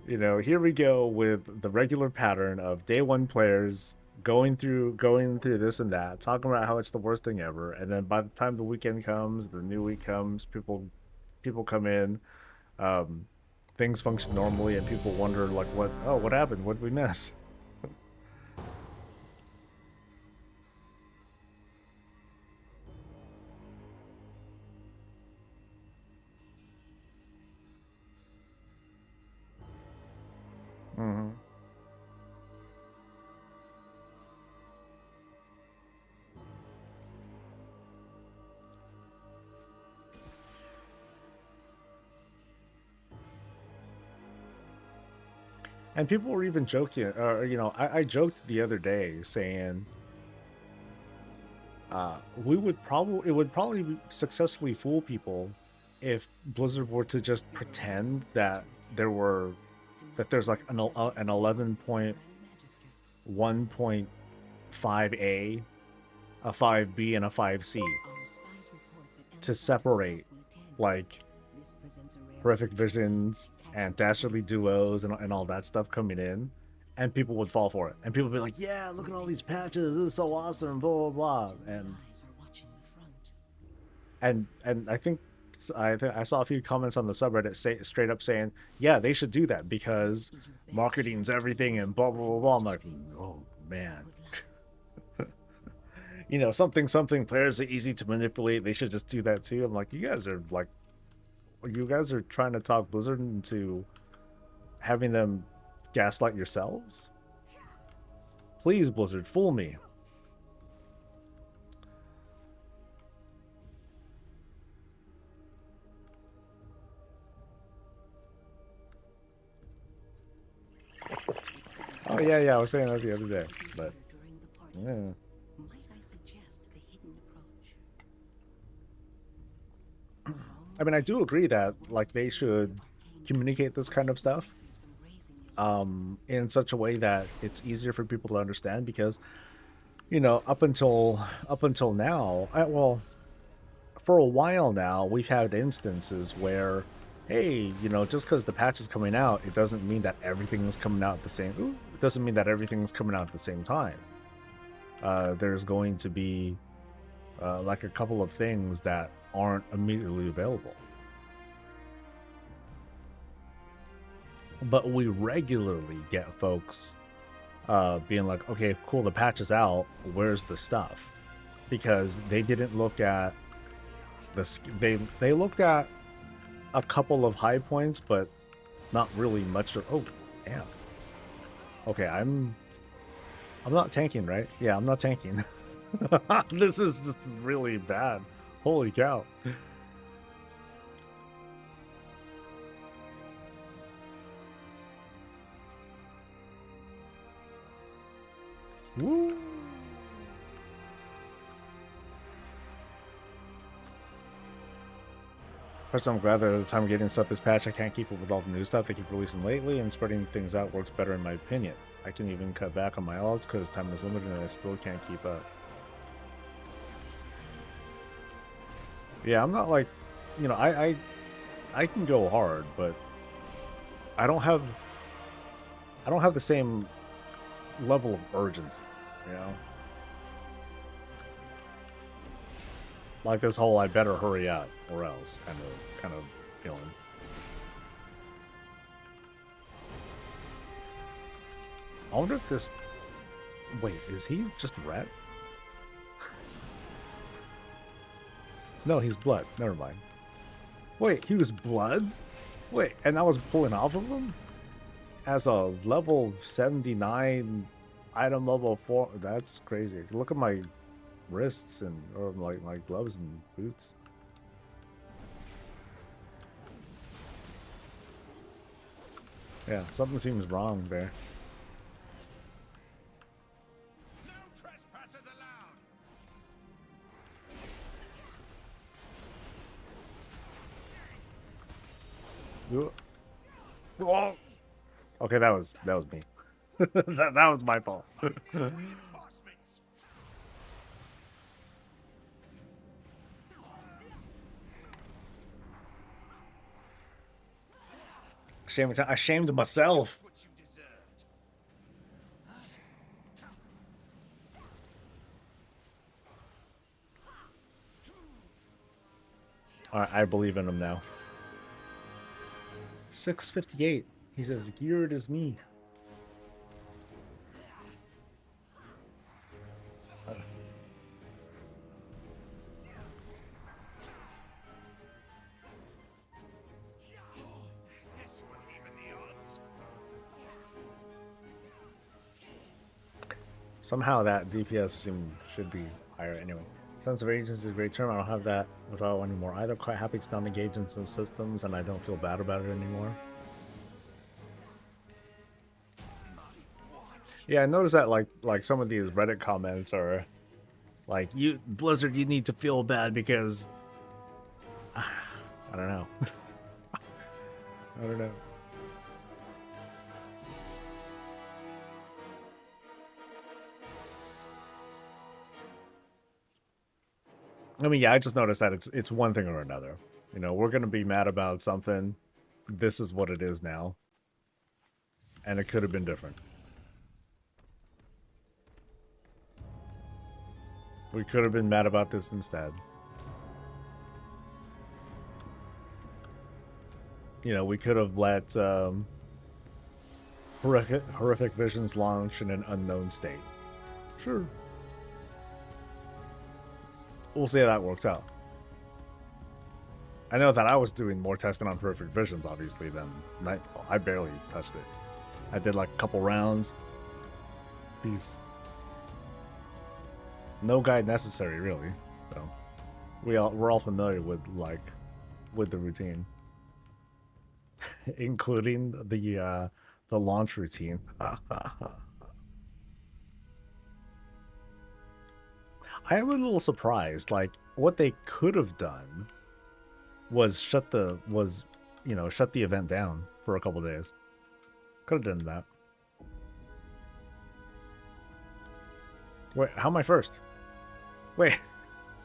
You know, here we go with the regular pattern of day one players going through this and that, talking about how it's the worst thing ever, and then by the time the weekend comes, the new week comes, people come in, things function normally, and people wonder like, what happened? What did we miss? Mm-hmm. And people were even joking, you know, I joked the other day saying, it would probably successfully fool people if Blizzard were to just pretend that there's like an 11.1.5A, a 5B, and a 5C to separate like horrific visions and dastardly duos and all that stuff coming in, and people would fall for it, and people would be like, yeah, look at all these patches, this is so awesome, blah blah blah. And I think I saw a few comments on the subreddit straight up saying, yeah, they should do that because marketing's everything and blah blah blah blah. I'm like, oh man. You know, something players are easy to manipulate, they should just do that too. I'm like, you guys are trying to talk Blizzard into having them gaslight yourselves? Please, Blizzard, fool me. Oh yeah, I was saying that the other day, but yeah. I mean, I do agree that like they should communicate this kind of stuff in such a way that it's easier for people to understand, because you know, up until now, well, for a while now, we've had instances where, hey, you know, just because the patch is coming out, it doesn't mean that everything is coming out at the same. It doesn't mean that everything's coming out at the same time. There's going to be like a couple of things that aren't immediately available. But we regularly get folks being like, okay, cool, the patch is out, where's the stuff? Because they didn't look at this. They looked at a couple of high points, but not really much. Oh, damn. Okay, I'm not tanking, right? Yeah, I'm not tanking. This is just really bad. Holy cow. Woo. First, I'm glad that at the time of getting stuff this patch, I can't keep up with all the new stuff they keep releasing lately, and spreading things out works better in my opinion. I can even cut back on my odds because time is limited and I still can't keep up. Yeah, I'm not like, you know, I can go hard, but I don't have the same level of urgency, you know? Like this whole I better hurry up or else kind of feeling. I wonder if this... Wait, is he just red? No, he's blood. Never mind. Wait, he was blood? Wait, and I was pulling off of him? As a level 79 item level 4? That's crazy. Look at my wrists and or like my gloves and boots. Yeah, something seems wrong there. No trespassers allowed. Whoa. Okay, that was me. that was my fault. I shamed myself. Alright, I believe in him now. 658. He's as geared as me. Somehow that DPS should be higher anyway. Sense of agency is a great term. I don't have that without anymore either. Quite happy to not engage in some systems, and I don't feel bad about it anymore. Yeah, I noticed that like some of these Reddit comments are like, "You Blizzard, you need to feel bad because I don't know." I don't know. I mean, yeah, I just noticed that it's one thing or another. You know, we're gonna be mad about something. This is what it is now, and it could have been different. We could have been mad about this instead. You know, we could have let horrific visions launch in an unknown state. Sure. We'll see how that works out. I know that I was doing more testing on horrific visions, obviously, than Nightfall. I barely touched it. I did like a couple rounds. Peace. No guide necessary, really. So we're all familiar with the routine, including the launch routine. I am a little surprised. Like, what they could have done was shut the event down for a couple days. Could have done that. Wait, how am I first? Wait,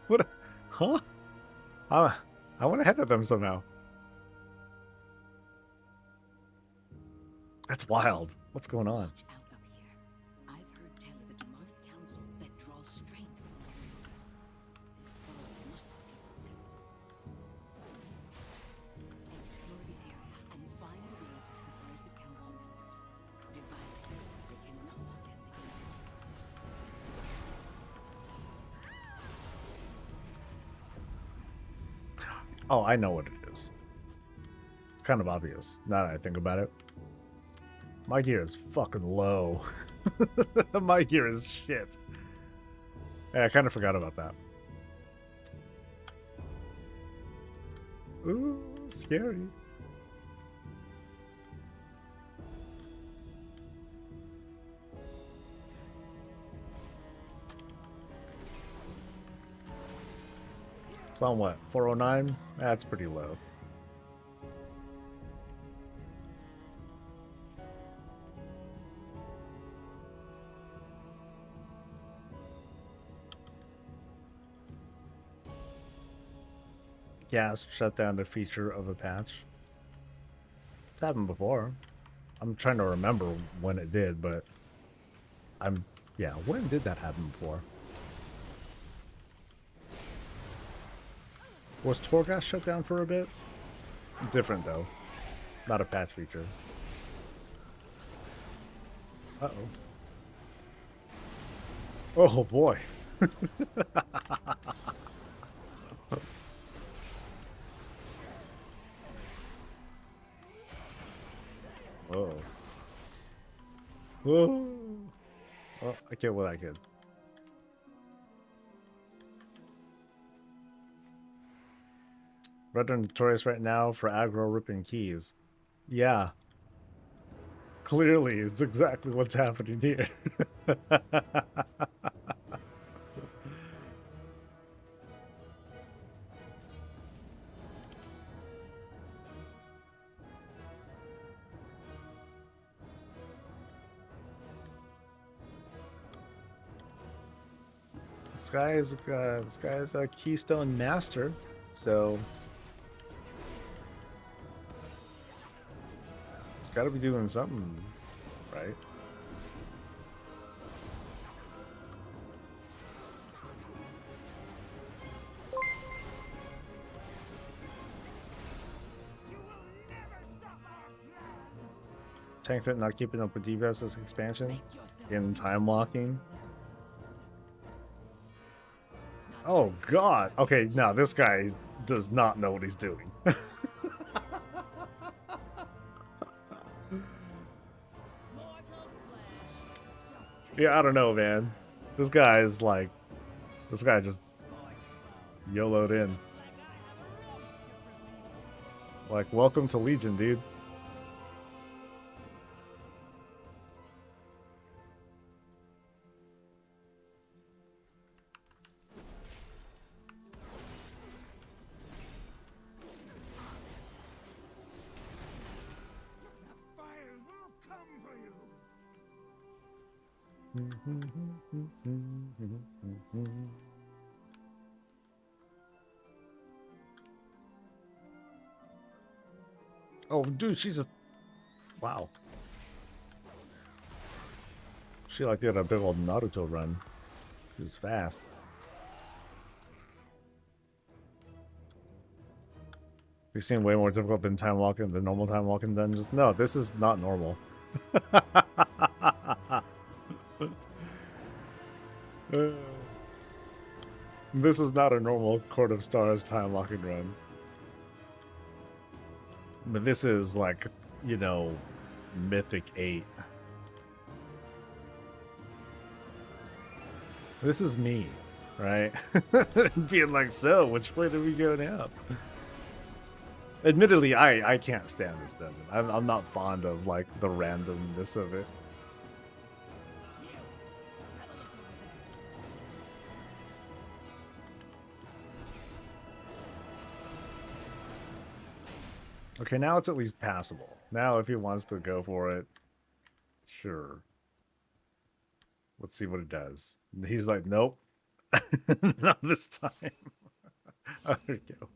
what? Huh? I went ahead of them somehow. That's wild. What's going on? Oh, I know what it is. It's kind of obvious, now that I think about it. My gear is fucking low. My gear is shit. Yeah, I kind of forgot about that. Ooh, scary. It's on what? 409? That's pretty low. Gasp shut down the feature of a patch. It's happened before. I'm trying to remember when it did, but yeah, when did that happen before? Was Torghast shut down for a bit? Different though. Not a patch feature. Uh-oh. Oh boy. Whoa. Whoa. Oh, I can't what I could. Red are notorious right now for aggro ripping keys. Yeah. Clearly, it's exactly what's happening here. This guy is a Keystone Master, so he's got to be doing something, right? Tank Fit not keeping up with defense this expansion in time locking. Oh god. Okay, now this guy does not know what he's doing. Yeah, I don't know, man. This guy is like, this guy just YOLO'd in. Like, welcome to Legion, dude. Oh, dude, she just... Wow. She like did a big old Naruto run. She's fast. They seem way more difficult than time walking, the normal time walking dungeons. No, this is not normal. This is not a normal Court of Stars time walking run. But this is like, you know, Mythic 8. This is me, right? Being like, so, which way do we go now? Admittedly, I can't stand this dungeon. I'm not fond of, like, the randomness of it. Okay, now it's at least passable. Now if he wants to go for it, sure. Let's see what it does. He's like, nope. Not this time. Oh, there we go.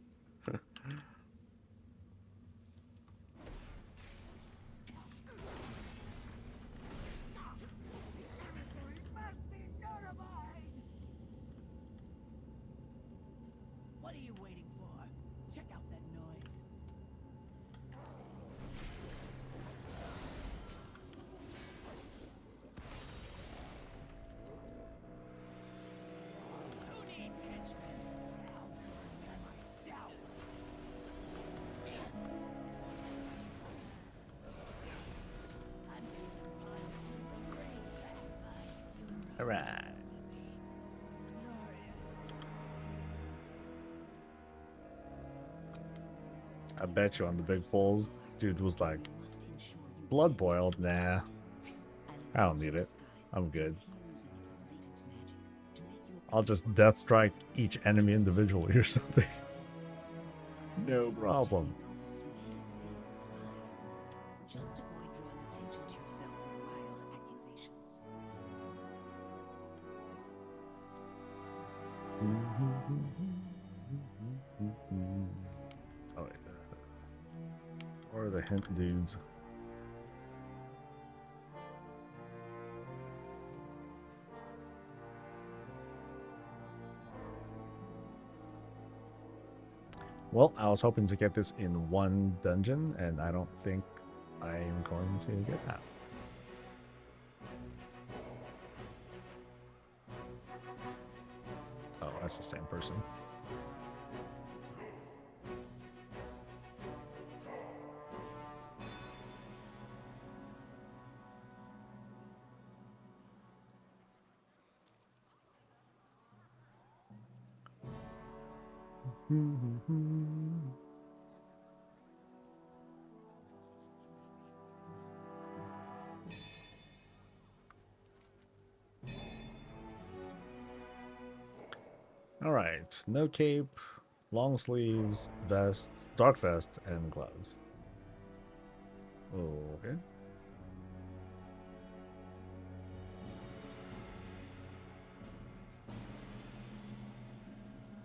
What are you waiting for? Check out that noise. Who needs henchmen? Myself. All right. I bet you on the big pulls, dude was like, blood boiled? Nah. I don't need it. I'm good. I'll just death strike each enemy individually or something. No problem. Just avoid drawing attention to yourself with wild accusations. Oh, wait. Or the hint dudes. Well, I was hoping to get this in one dungeon, and I don't think I'm going to get that. That's the same person. All right, no cape, long sleeves, vest, dark vest, and gloves. Okay.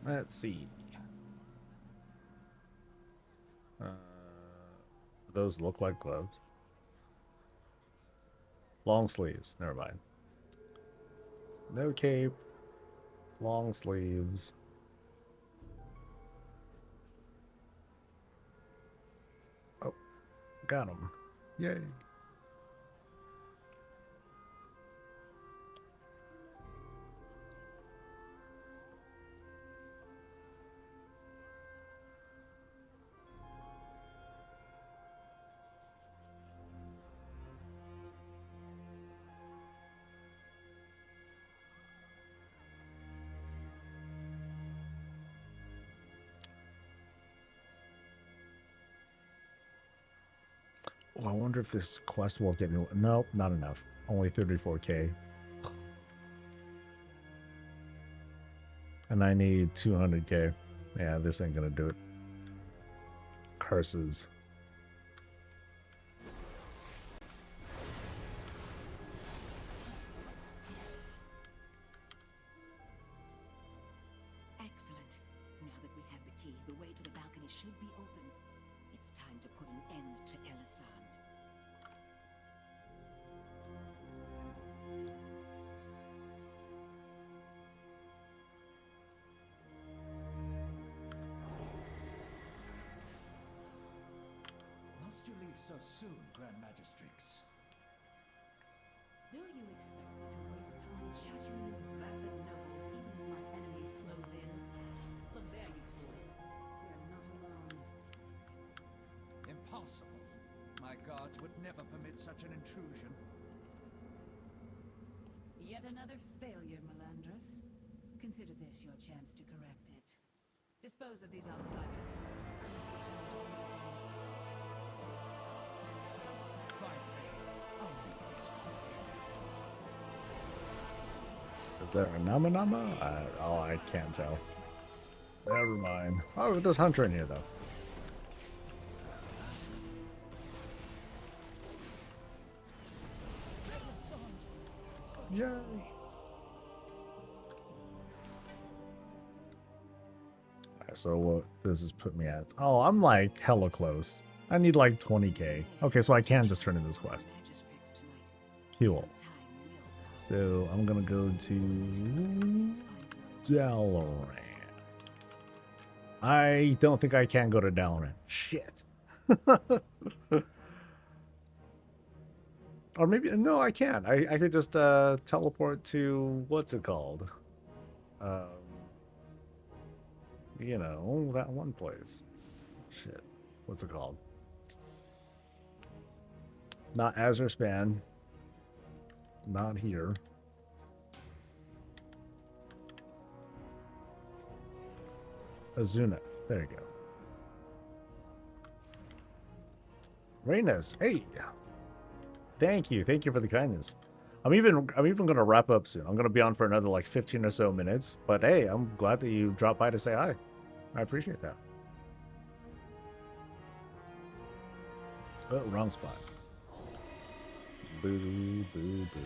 Let's see. Those look like gloves. Long sleeves, never mind. No cape, long sleeves. Oh, got him. Yay. Oh, I wonder if this quest will get me... Nope, not enough. Only 34k. And I need 200k. Yeah, this ain't gonna do it. Curses. Excellent. Now that we have the key, the way to the balcony should be open. It's time to put an end to Elisand. Must you leave so soon, Grand Magistrix? Do you expect me to waste time chattering with vapid nobles even as my enemies close in? Look there, you fool. We are not alone. Impossible. My guards would never permit such an intrusion. Yet another failure, Melandrus. Consider this your chance to correct it. Dispose of these outsiders. Is there a Nama Nama? Oh, I can't tell. Never mind. Oh, there's Hunter in here, though. Yay! Alright, so what does this put me at? Oh, I'm like hella close. I need like 20k. Okay, so I can just turn in this quest. Cool. So I'm gonna go to Dalaran. I don't think I can go to Dalaran. Shit. Or maybe no, I can. I could just teleport to what's it called? You know, that one place. Shit. What's it called? Not Azurspan. Not here. Azuna. There you go. Reynes. Hey. Thank you. Thank you for the kindness. I'm even gonna wrap up soon. I'm gonna be on for another like 15 or so minutes. But hey, I'm glad that you dropped by to say hi. I appreciate that. Oh, wrong spot. Boo, boo, boo.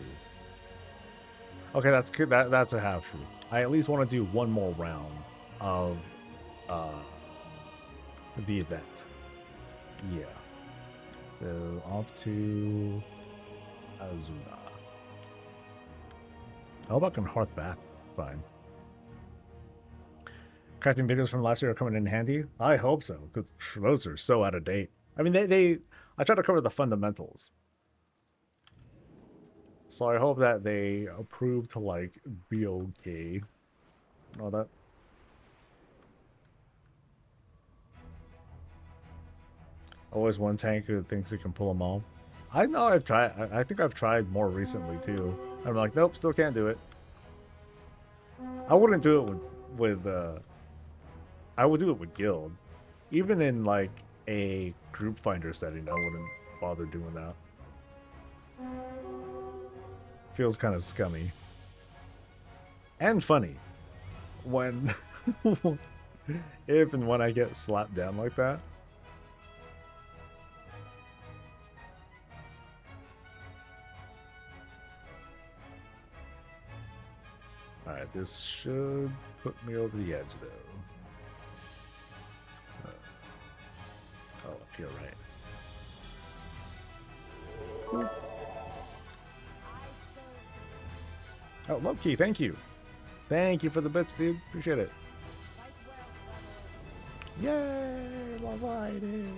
Okay, that's good. That's a half truth. I at least want to do one more round of the event. Yeah. So off to Azuna. I hope I can hearth back. Fine. Crafting videos from last year are coming in handy. I hope so, because those are so out of date. I mean, I try to cover the fundamentals. So I hope that they approve to like be okay and all that. Always one tank who thinks he can pull them all. I know I've tried. I think I've tried more recently too. I'm like, nope, still can't do it. I wouldn't do it with I would do it with guild. Even in like a group finder setting, I wouldn't bother doing that. Feels kind of scummy. And funny. When if and when I get slapped down like that. Alright, this should put me over the edge, though. Oh, up here, right. Oh, Loki, thank you. Thank you for the bits, dude. Appreciate it. Yay, love lighting.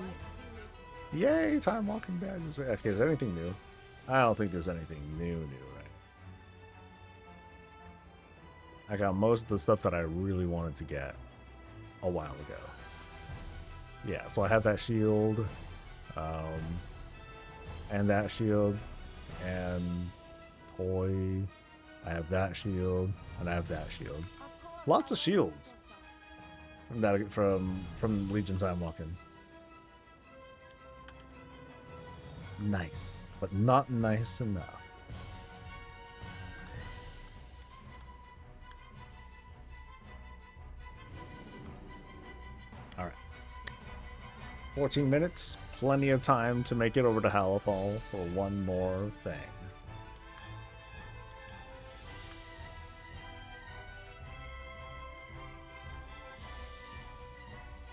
Yay, time walking badges. Okay, is there anything new? I don't think there's anything new, right? I got most of the stuff that I really wanted to get a while ago. Yeah, so I have that shield, and that shield, and toy. I have that shield, and I have that shield. Lots of shields from that from Legion Time Walking. Nice, but not nice enough. All right, 14 minutes, plenty of time to make it over to Halifall for one more thing.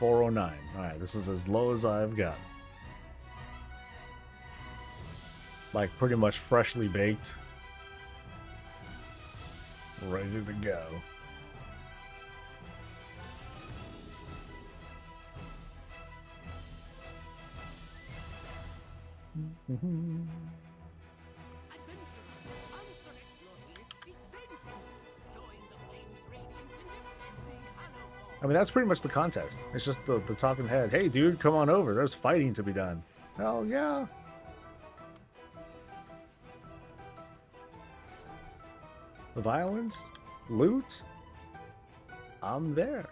$409. Alright, this is as low as I've got. Like, pretty much freshly baked. Ready to go. I mean, that's pretty much the context. It's just the talking head. Hey, dude, come on over. There's fighting to be done. Hell yeah. Violence? Loot? I'm there.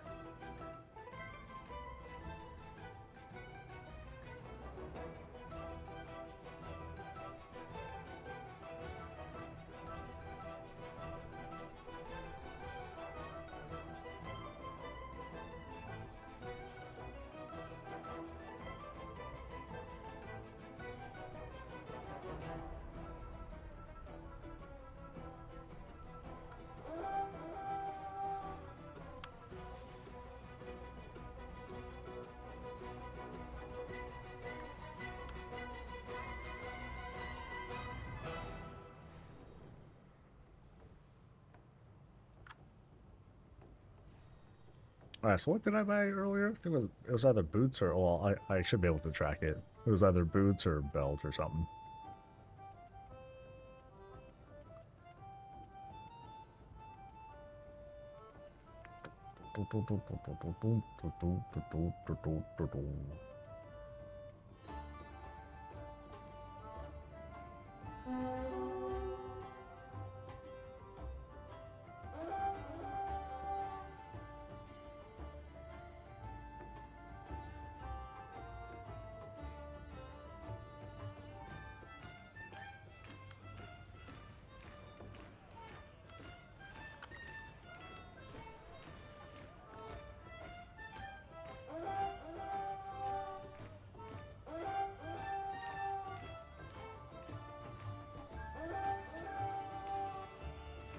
Alright, so what did I buy earlier? I think it was either boots or, well, I should be able to track it. It was either boots or belt or something.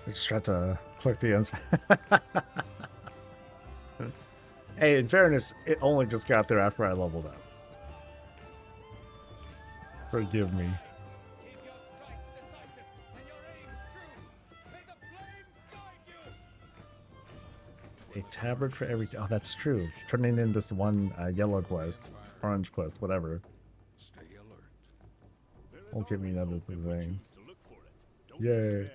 I just tried to click the ends. Hey, in fairness, it only just got there after I leveled up. Forgive me. A tabard for every... Oh, that's true. Turning in this one yellow quest, orange quest, whatever. Won't give me another thing. Yay.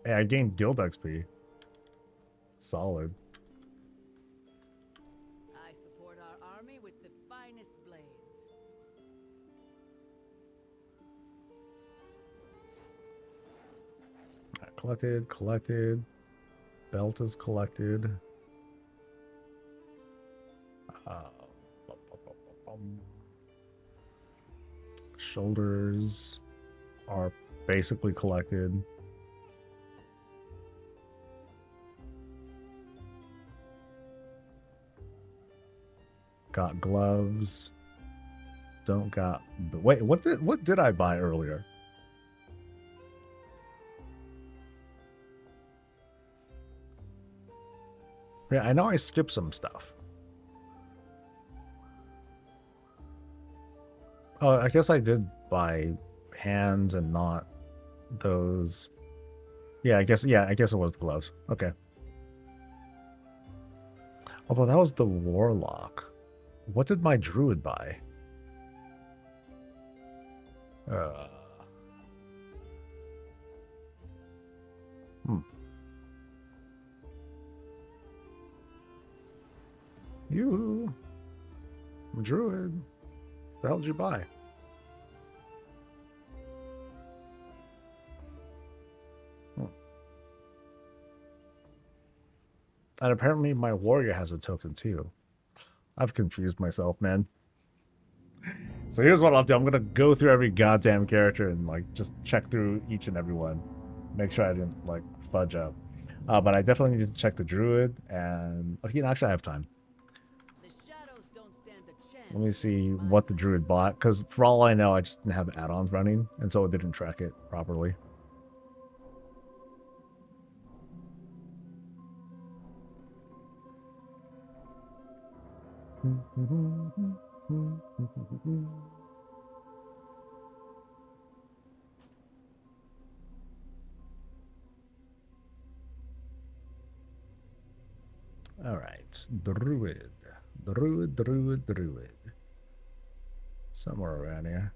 Hey, I gained guild XP. Solid. I support our army with the collected, collected. Belt is collected. Shoulders are basically collected. Got gloves. Don't got. Wait, what did I buy earlier? Yeah, I know I skipped some stuff. Oh, I guess I did buy hands and not those. Yeah, I guess it was the gloves. Okay. Although that was the warlock. What did my druid buy? You, druid, the hell did you buy? And apparently my warrior has a token too. I've confused myself, man. So here's what I'll do. I'm gonna go through every goddamn character and like just check through each and every one. Make sure I didn't like fudge up. But I definitely need to check the druid and okay, actually I have time. Let me see what the druid bought, because for all I know I just didn't have add-ons running and so it didn't track it properly. All right, druid. Somewhere around here.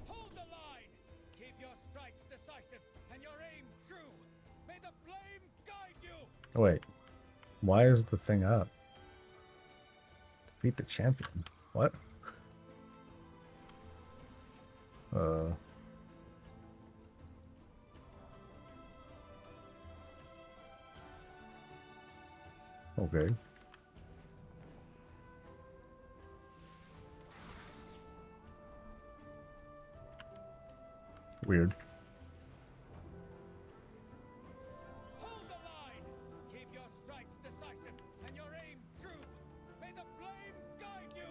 Hold the line! Keep your strikes decisive and your aim true. May the flame guide you! Wait, why is the thing up? Defeat the champion. What? Okay. Weird. Hold the line! Keep your strikes decisive and your aim true. May the flame guide you!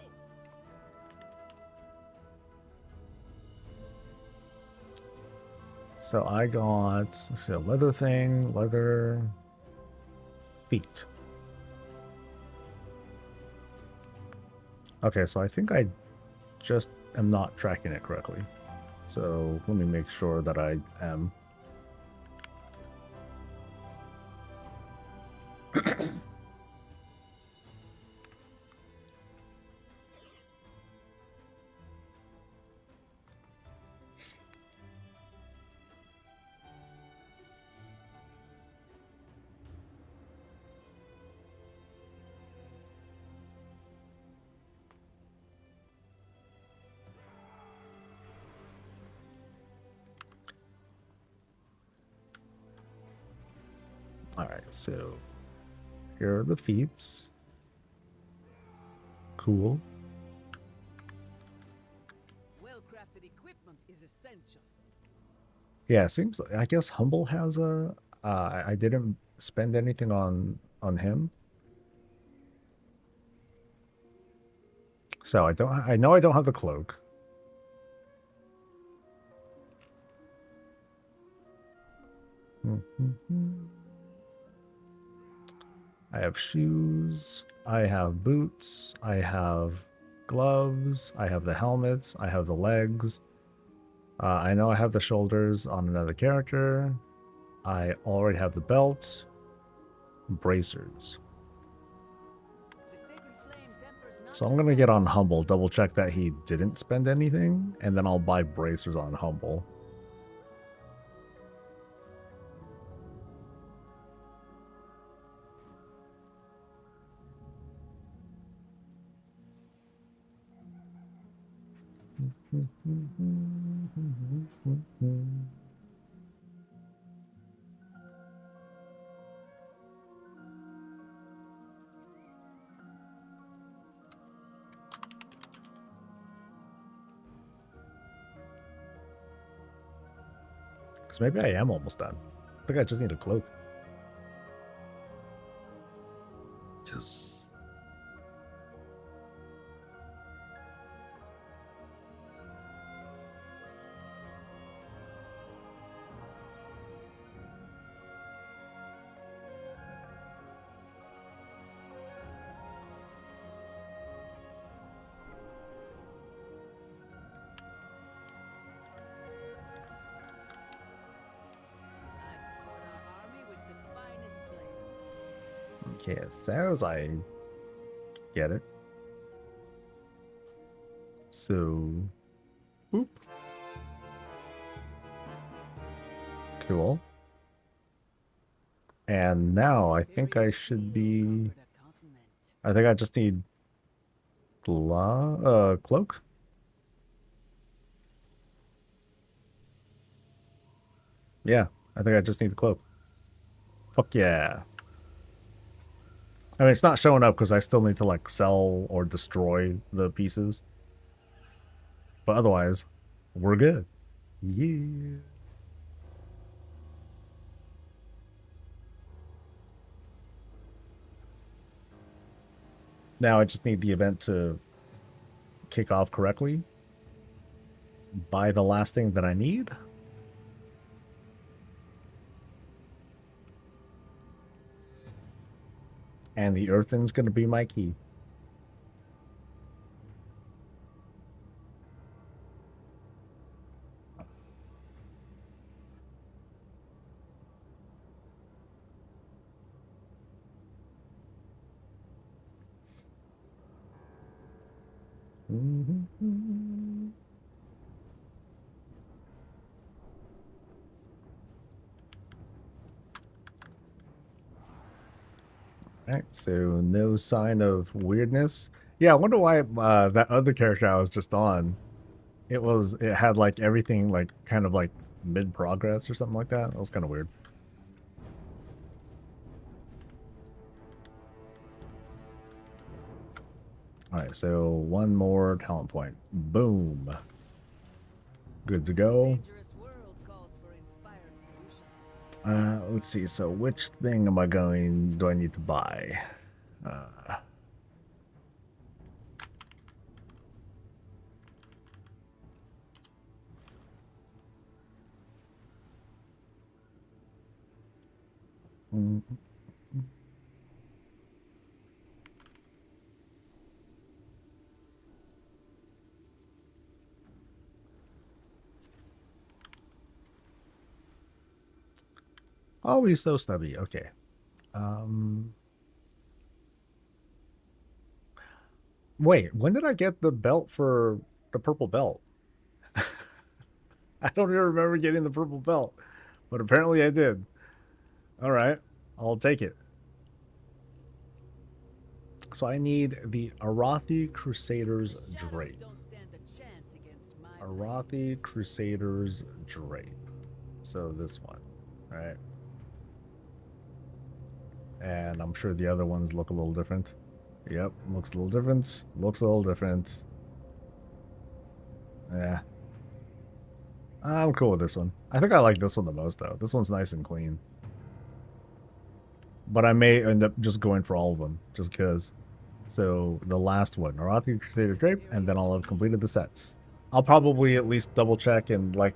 So I got a leather thing, leather feet. Okay, so I think I just am not tracking it correctly. So let me make sure that I am. Alright, so here are the feats. Cool. Well-crafted equipment is essential. Yeah, it seems like, I guess Humble has a I didn't spend anything on him. So I know I don't have the cloak. I have shoes, I have boots, I have gloves, I have the helmets, I have the legs. I know I have the shoulders on another character. I already have the belt. Bracers. So I'm gonna get on Humble, double check that he didn't spend anything, and then I'll buy bracers on Humble. So maybe I am almost done. I think I just need a cloak. Yes. Okay, it says I get it. So, boop. Cool. And now I think I should be... I think I just need cloak. Yeah, I think I just need the cloak. Fuck yeah. I mean, it's not showing up because I still need to, like, sell or destroy the pieces. But otherwise, we're good. Yeah. Now I just need the event to kick off correctly. Buy the last thing that I need. And the earthen's going to be my key. Alright, so no sign of weirdness. Yeah, I wonder why that other character I was just on, it had like everything like kind of like mid-progress or something like that. That was kind of weird. Alright, so one more talent point. Boom. Good to go. Let's see. So which thing do I need to buy? Oh, he's so stubby. Okay. Wait, when did I get the belt for the purple belt? I don't even remember getting the purple belt, but apparently I did. All right, I'll take it. So I need the Arathi Crusaders Drape. Arathi Crusaders Drape. So this one, right? And I'm sure the other ones look a little different. Yep, looks a little different. Looks a little different. Yeah. I'm cool with this one. I think I like this one the most, though. This one's nice and clean. But I may end up just going for all of them, just because. So, the last one, Arathi Crusader Drape, and then I'll have completed the sets. I'll probably at least double check and, like,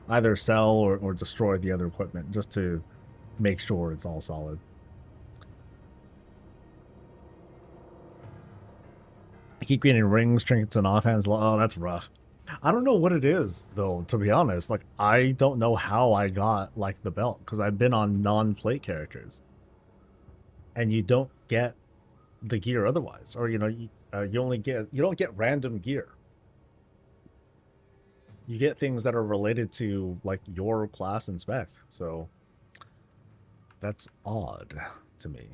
either sell or destroy the other equipment, just to make sure it's all solid. I keep getting rings, trinkets, and offhands. Oh, that's rough. I don't know what it is, though, to be honest. Like, I don't know how I got, like, the belt, because I've been on non-plate characters. And you don't get the gear otherwise. Or, you know, you don't get random gear. You get things that are related to, like, your class and spec. So, that's odd to me.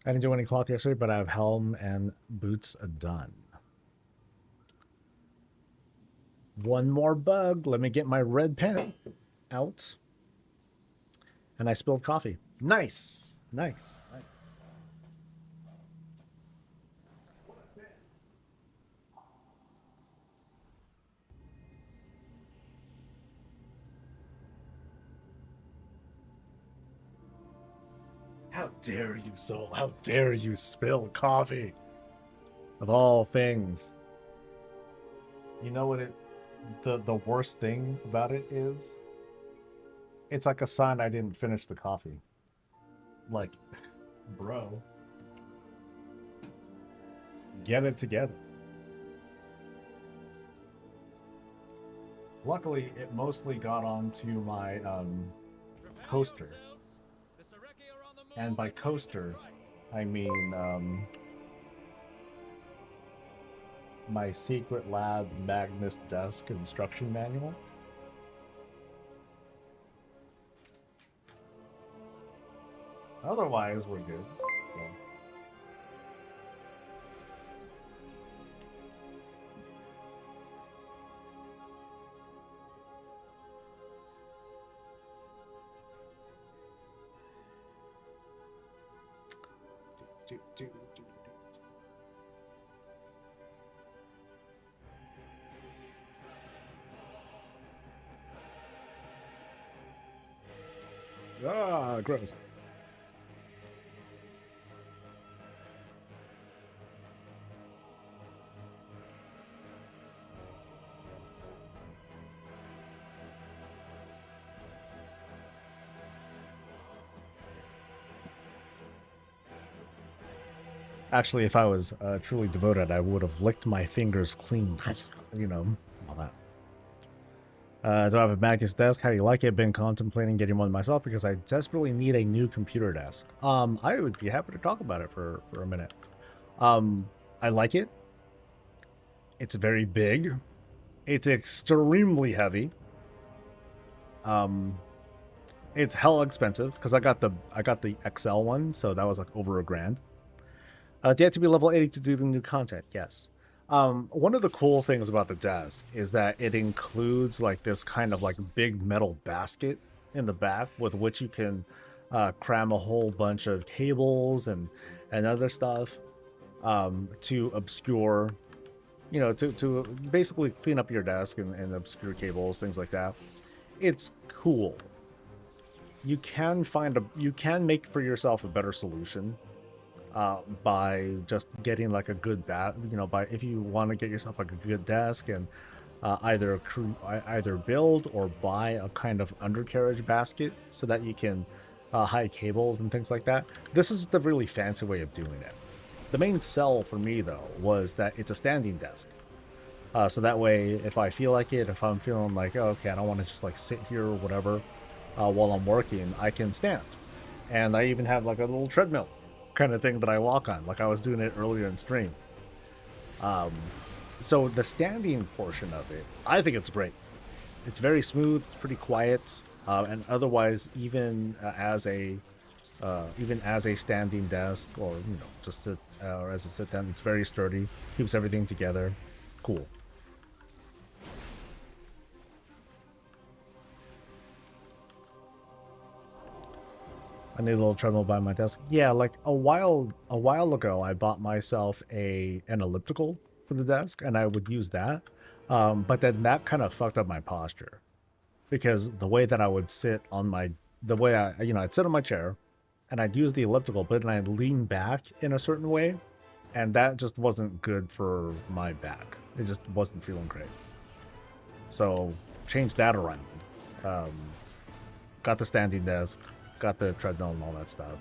I didn't do any cloth yesterday, but I have helm and boots done. One more bug. Let me get my red pen out. And I spilled coffee. Nice. Nice. Nice. How dare you, Soul? How dare you spill coffee? Of all things. You know what the worst thing about it is? It's like a sign I didn't finish the coffee. Like, bro. Get it together. Luckily, it mostly got onto my coaster. And by coaster, I mean my secret lab Magnus desk instruction manual. Otherwise, we're good. So. Ah, gross. Actually, if I was truly devoted, I would have licked my fingers clean. You know, all that. Do I have a Magnus desk? How do you like it? Been contemplating getting one myself because I desperately need a new computer desk. I would be happy to talk about it for a minute. I like it. It's very big. It's extremely heavy. It's hella expensive because I got the XL one, so that was like over $1,000. Do you have to be level 80 to do the new content? Yes. One of the cool things about the desk is that it includes like this kind of like big metal basket in the back with which you can cram a whole bunch of cables and other stuff to obscure, you know, to basically clean up your desk and obscure cables, things like that. It's cool. You can make for yourself a better solution by just getting like a good if you want to get yourself like a good desk and either build or buy a kind of undercarriage basket so that you can hide cables and things like that. This is the really fancy way of doing it. The main sell for me though was that it's a standing desk. So that way, if I feel like it, if I'm feeling like, oh, okay, I don't want to just like sit here or whatever while I'm working, I can stand. And I even have like a little treadmill kind of thing that I walk on, like I was doing it earlier in stream. So the standing portion of it, I think it's great. It's very smooth, it's pretty quiet, and otherwise, even as a standing desk, or just or as a sit down, it's very sturdy, keeps everything together. Cool. I need a little treadmill by my desk. Yeah, like a while ago, I bought myself an elliptical for the desk, and I would use that. But then that kind of fucked up my posture, because the way that I would sit on I'd sit on my chair, and I'd use the elliptical, but then I'd lean back in a certain way, and that just wasn't good for my back. It just wasn't feeling great. So changed that around. Got the standing desk. Got the treadmill and all that stuff.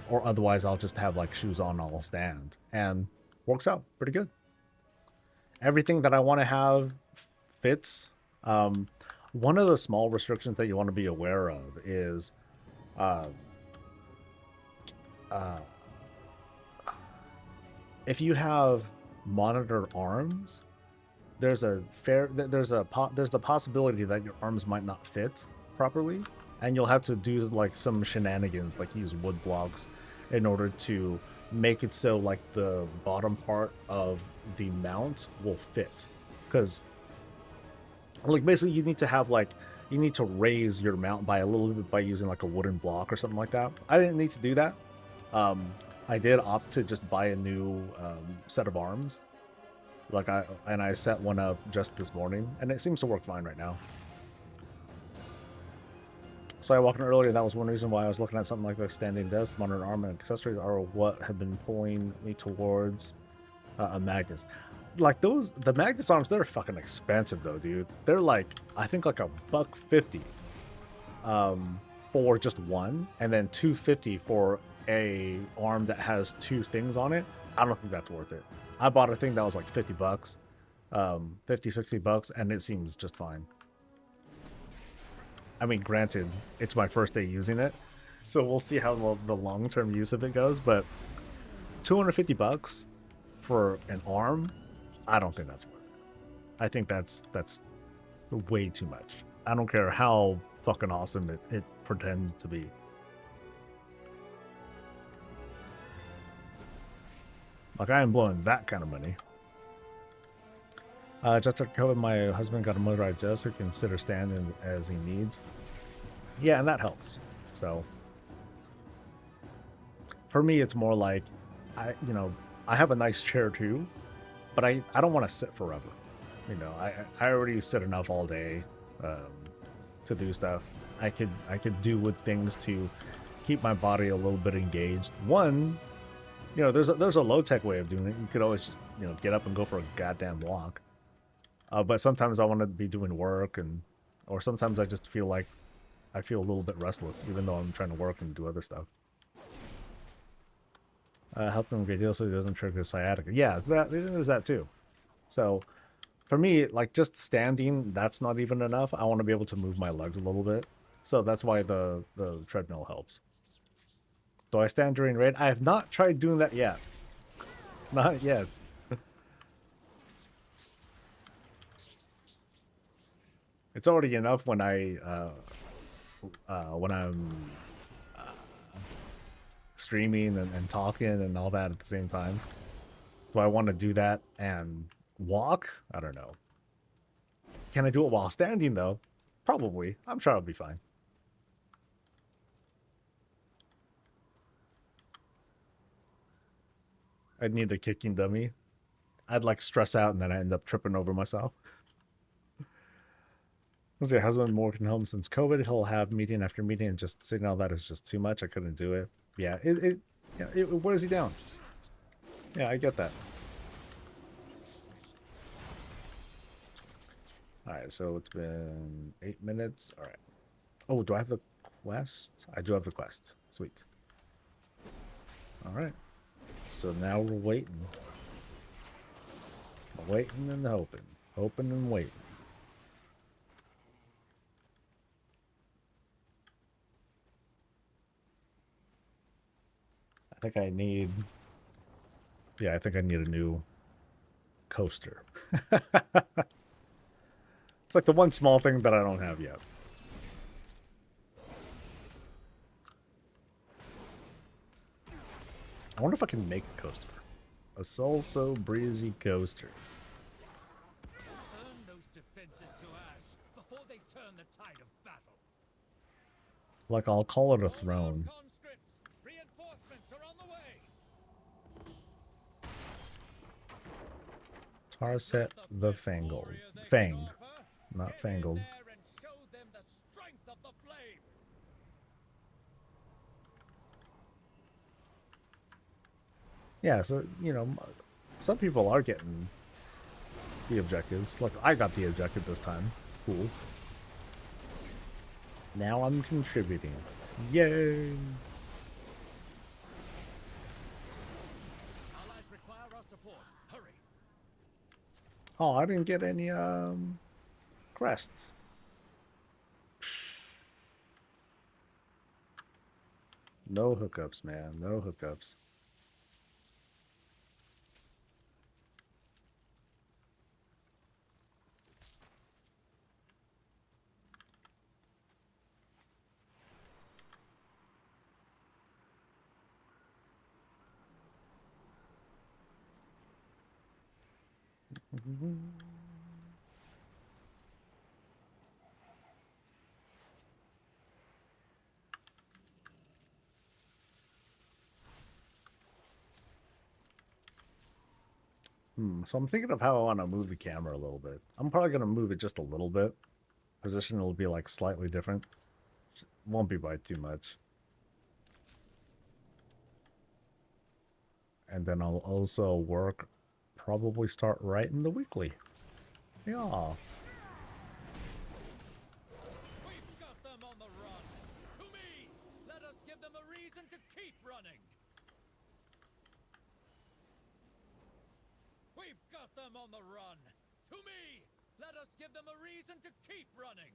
Or otherwise, I'll just have like shoes on, I'll stand. And works out pretty good. Everything that I want to have fits. One of the small restrictions that you want to be aware of is if you have monitor arms, there's the possibility that your arms might not fit properly. And you'll have to do like some shenanigans, like use wood blocks in order to make it so like the bottom part of the mount will fit. Because like basically you need to have like, you need to raise your mount by a little bit by using like a wooden block or something like that. I didn't need to do that. I did opt to just buy a new set of arms. Like I set one up just this morning, and it seems to work fine right now. So I walked in earlier. That was one reason why I was looking at something like the standing desk. Modern armor and accessories are what have been pulling me towards a Magnus. Like those, the Magnus arms, they're fucking expensive though, dude. They're like, I think like $150 for just one, and then $250 for a arm that has two things on it. I don't think that's worth it. I bought a thing that was like $50, $50-$60, and it seems just fine. I mean, granted, it's my first day using it, so we'll see how the long-term use of it goes, but $250 for an arm, I don't think that's worth it. I think that's way too much. I don't care how fucking awesome it pretends to be. Like, I am blowing that kind of money. Just after COVID, my husband got a motorized desk so he can sit or stand in as he needs. Yeah, and that helps. So, for me, it's more like, I have a nice chair too, but I don't want to sit forever. You know, I already sit enough all day to do stuff. I could do with things to keep my body a little bit engaged. One, you know, there's a low-tech way of doing it. You could always just, you know, get up and go for a goddamn walk. But sometimes I want to be doing work, or sometimes I just feel like I feel a little bit restless, even though I'm trying to work and do other stuff. Help him a great deal so he doesn't trigger his sciatica. Yeah, there's that too. So for me, like just standing, that's not even enough. I want to be able to move my legs a little bit. So that's why the treadmill helps. Do I stand during raid? I have not tried doing that yet. Not yet. It's already enough when I'm streaming and talking and all that at the same time. Do I want to do that and walk? I don't know. Can I do it while standing though? Probably. I'm sure I'll be fine. I'd need a kicking dummy. I'd like stress out and then I end up tripping over myself. Once your husband working home since COVID, he'll have meeting after meeting and just sitting all that is just too much. I couldn't do it. Yeah, it wears you down. Yeah, I get that. Alright, so it's been 8 minutes. Alright. Oh, do I have the quest? I do have the quest. Sweet. Alright. So now we're waiting. Waiting and hoping. Hoping and waiting. I think I need... Yeah, I think I need a new coaster. It's like the one small thing that I don't have yet. I wonder if I can make a coaster. A Salso Breezy coaster. Turn those defenses to ash before they turn the tide of battle. Like, I'll call it a throne. Reinforcements are on the way. Tarset the Fangled. Fanged. Not Fangled. Yeah, so, you know, some people are getting the objectives. Look, I got the objective this time. Cool. Now I'm contributing. Yay! Oh, I didn't get any, crests. No hookups, man. No hookups. So I'm thinking of how I want to move the camera a little bit. I'm probably going to move it just a little bit. Position will be like slightly different. Won't be by too much. And then I'll also work, probably start writing the weekly. Yeah. We've got them on the run. To me, let us give them a reason to keep running. We've got them on the run. To me, let us give them a reason to keep running.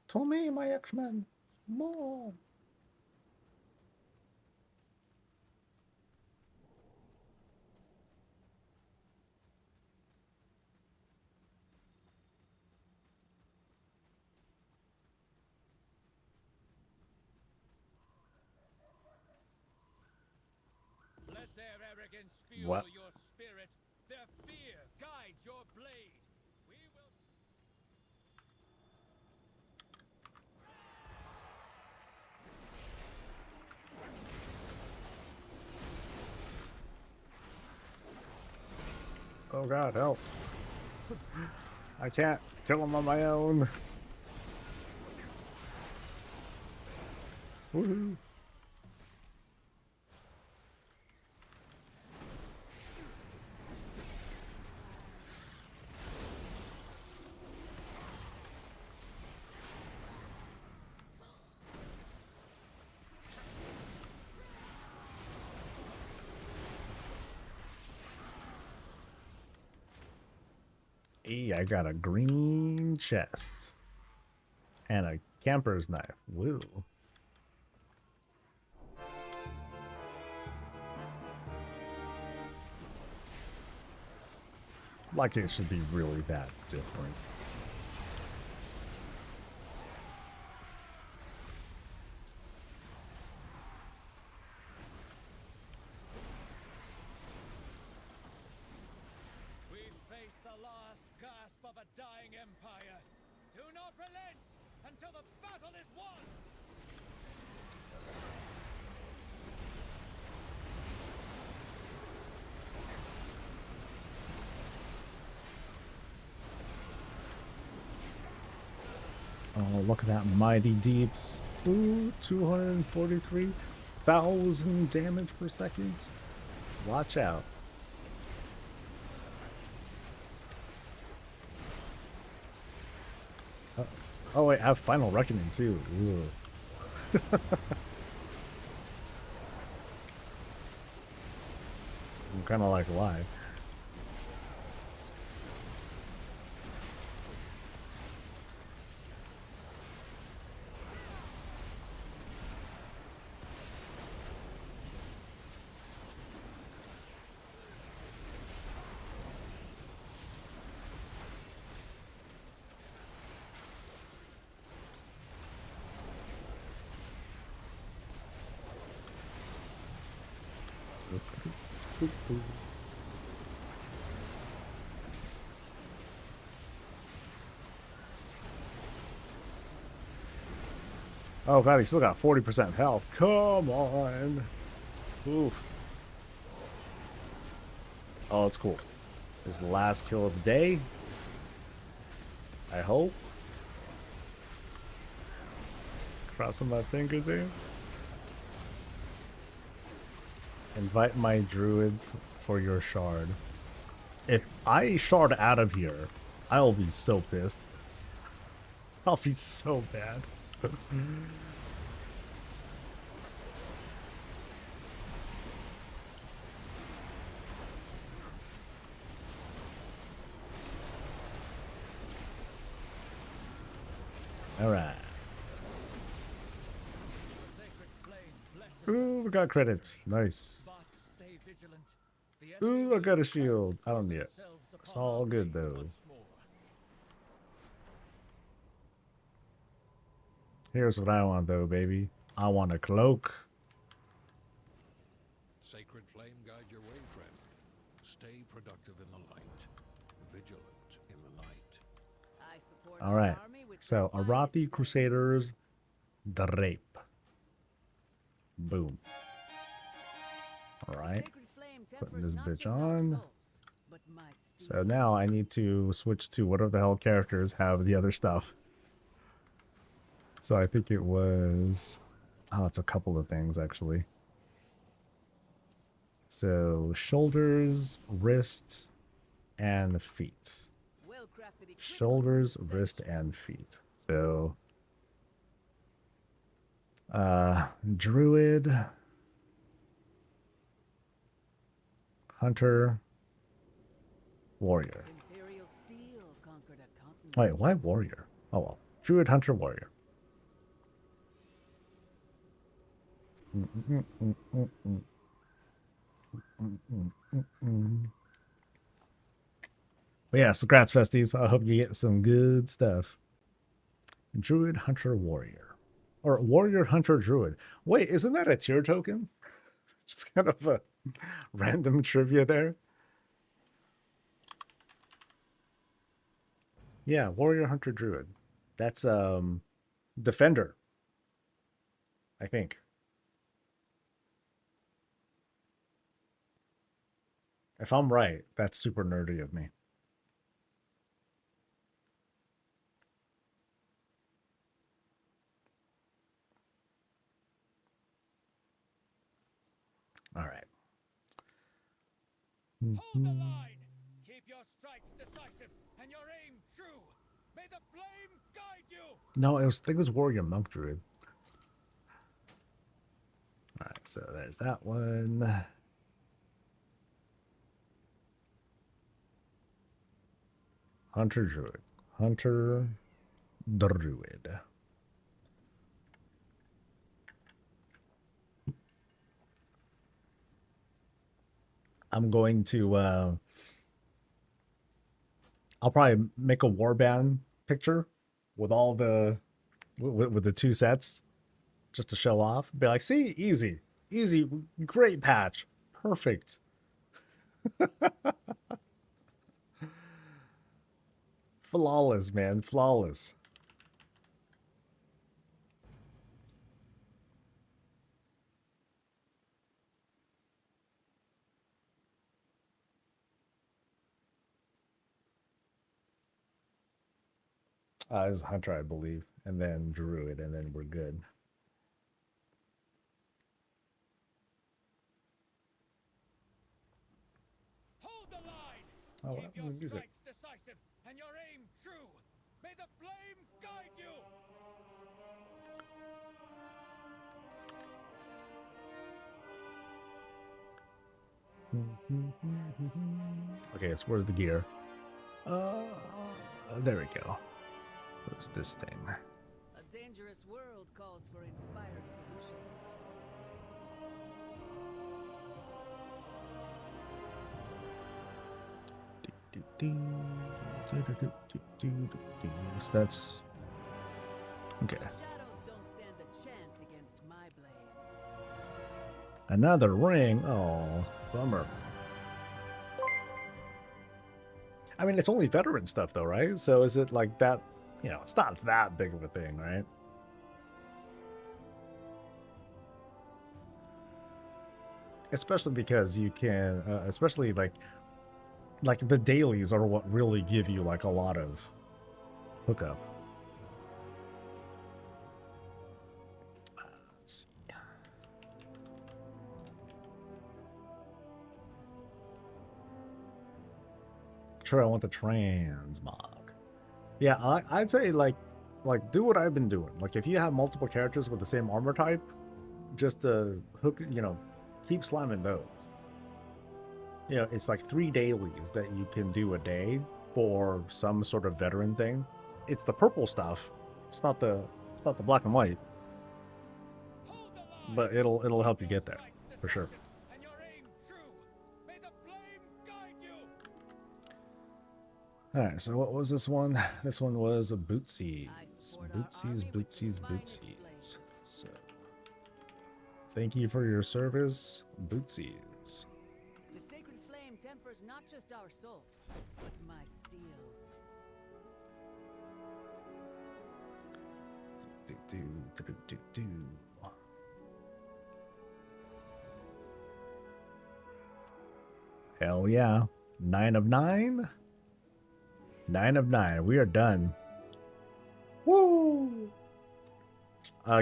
To me, my X-Men. More. Let their arrogance fuel What? your spirit. Their fear guide your blade. We will... Oh god, help. I can't kill him on my own. Woohoo. Hey, I got a green chest. And a camper's knife. Woo. Like it should be really that different. We face the last gasp of a dying empire. Do not relent until the battle is won. Oh, look at that mighty deeps. Ooh, 243,000 damage per second. Watch out. Oh wait, I have Final Reckoning too. Ooh. I'm kind of like, why? Oh god, he still got 40% health. Come on. Oof. Oh, that's cool. This is the last kill of the day. I hope. Crossing my fingers here. Invite my druid for your shard. If I shard out of here, I'll be so pissed. I'll be so bad. All right. Ooh, we got credits. Nice. Ooh, I got a shield. I don't need it. It's all good though. Here's what I want though, baby. I want a cloak. Sacred flame guide your way, friend. Stay productive in the light. vigilant in the night. I support All his right. army with So Arathi Crusaders Drape. Boom. All right. Putting this bitch on. So now I need to switch to whatever the hell characters have the other stuff. So I think it was... Oh, it's a couple of things, actually. So, shoulders, wrist, and feet. Shoulders, wrist, and feet. So... Druid... Hunter... Warrior. Wait, why warrior? Oh well. Druid, hunter, warrior. But yeah, so congrats, festies. I hope you get some good stuff. Druid, hunter, warrior. Or warrior, hunter, druid. Wait, isn't that a tier token? Just kind of a random trivia there. Yeah, warrior, hunter, druid. That's defender, I think. If I'm right, that's super nerdy of me. All right. Hold the line. Keep your strikes decisive and your aim true. May the flame guide you. No, I think it was warrior monk druid. All right, so there's that one. Hunter druid. Hunter druid. I'm going to I'll probably make a warband picture with all the with the two sets just to show off. Be like, see, easy, great patch, perfect. Flawless, man, flawless. As hunter, I believe, and then druid, and then we're good. Hold the line. Oh, Keep your music. strikes decisive and your aim true. May the flame guide you. Okay, so where's the gear? There we go. Where's this thing? A dangerous world calls for inspired solutions. So that's okay. Shadows don't stand a chance against my blades. Another ring. Oh, bummer. I mean, it's only veteran stuff, though, right? So is it like that? You know, it's not that big of a thing, right? Especially because you can, especially like the dailies are what really give you like a lot of hookup. Let's see. Sure, I want the transmog. Yeah, I'd say like do what I've been doing. Like if you have multiple characters with the same armor type, just hook, you know, keep slamming those. You know, it's like 3 dailies that you can do a day for some sort of veteran thing. It's the purple stuff. It's not the black and white. But it'll help you get there for sure. All right, so what was this one? This one was a bootsies. Bootsies. So, thank you for your service, bootsies. The sacred flame tempers not just our souls, but my steel. Hell yeah. 9 of 9. 9 of 9. We are done. Woo!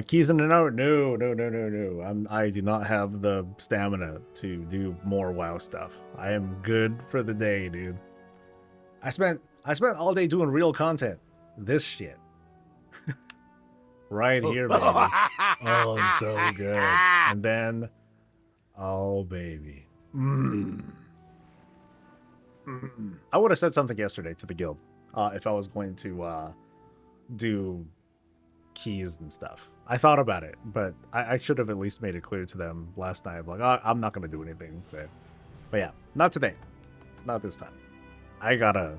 Keys in the note? No. I do not have the stamina to do more WoW stuff. I am good for the day, dude. I spent all day doing real content. This shit. Right here, baby. Oh, it's so good. And then, oh, baby. I would have said something yesterday to the guild if I was going to do keys and stuff. I thought about it, but I should have at least made it clear to them last night. Like, I'm not going to do anything today. But yeah, not today. Not this time. I gotta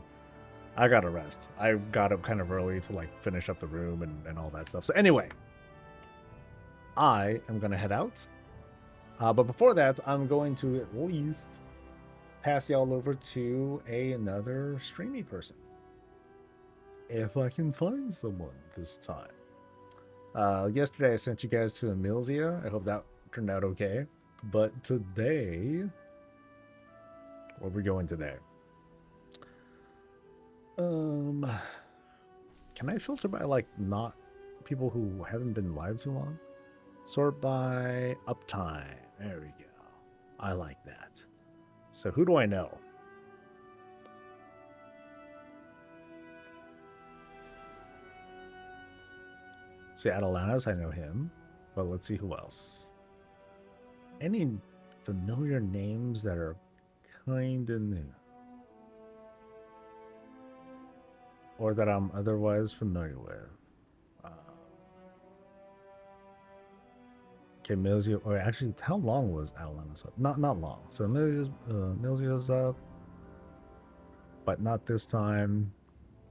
rest. I got up kind of early to like finish up the room and all that stuff. So anyway, I am going to head out. But before that, I'm going to at least pass y'all over to another streamy person. If I can find someone this time. Yesterday I sent you guys to Emilzia. I hope that turned out okay. But today, where are we going today? Can I filter by like not people who haven't been live too long? Sort by uptime. There we go. I like that. So who do I know? See, Atlantis, I know him. But let's see who else. Any familiar names that are kind of new? Or that I'm otherwise familiar with? Okay, Milzio. Oh, actually, how long was Atlantis up? Not long. So Milzio's up. But not this time.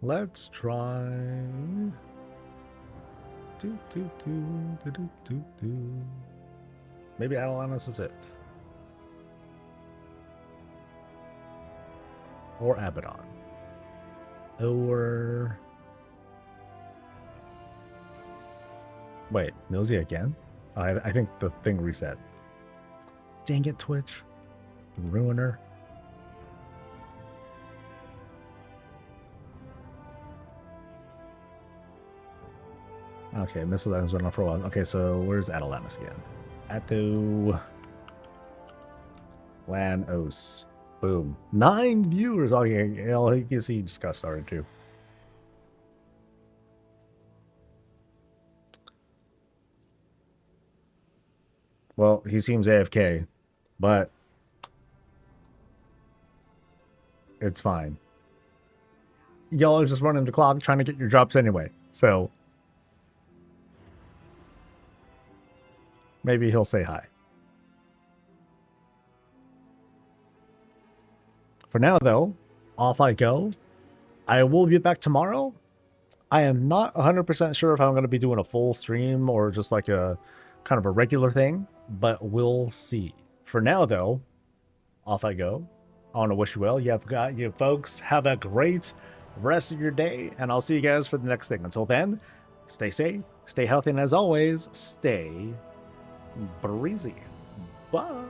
Let's try... Maybe Atlantis is it. Or Abaddon. Or... Wait, Milzia again? I think the thing reset. Dang it, Twitch. Ruiner. Okay, Missile Diamond's been on for a while. Okay, so where's Atalantis again? Atto... Lanos. Boom. 9 viewers. Okay, you can see he just got started too. Well, he seems AFK, but it's fine. Y'all are just running the clock trying to get your drops anyway, so maybe he'll say hi. For now, though, off I go. I will be back tomorrow. I am not 100% sure if I'm going to be doing a full stream or just like a kind of a regular thing, but we'll see. For now, though, off I go. I want to wish you well. You folks have a great rest of your day, and I'll see you guys for the next thing. Until then, stay safe, stay healthy, and as always, stay breezy. Bye.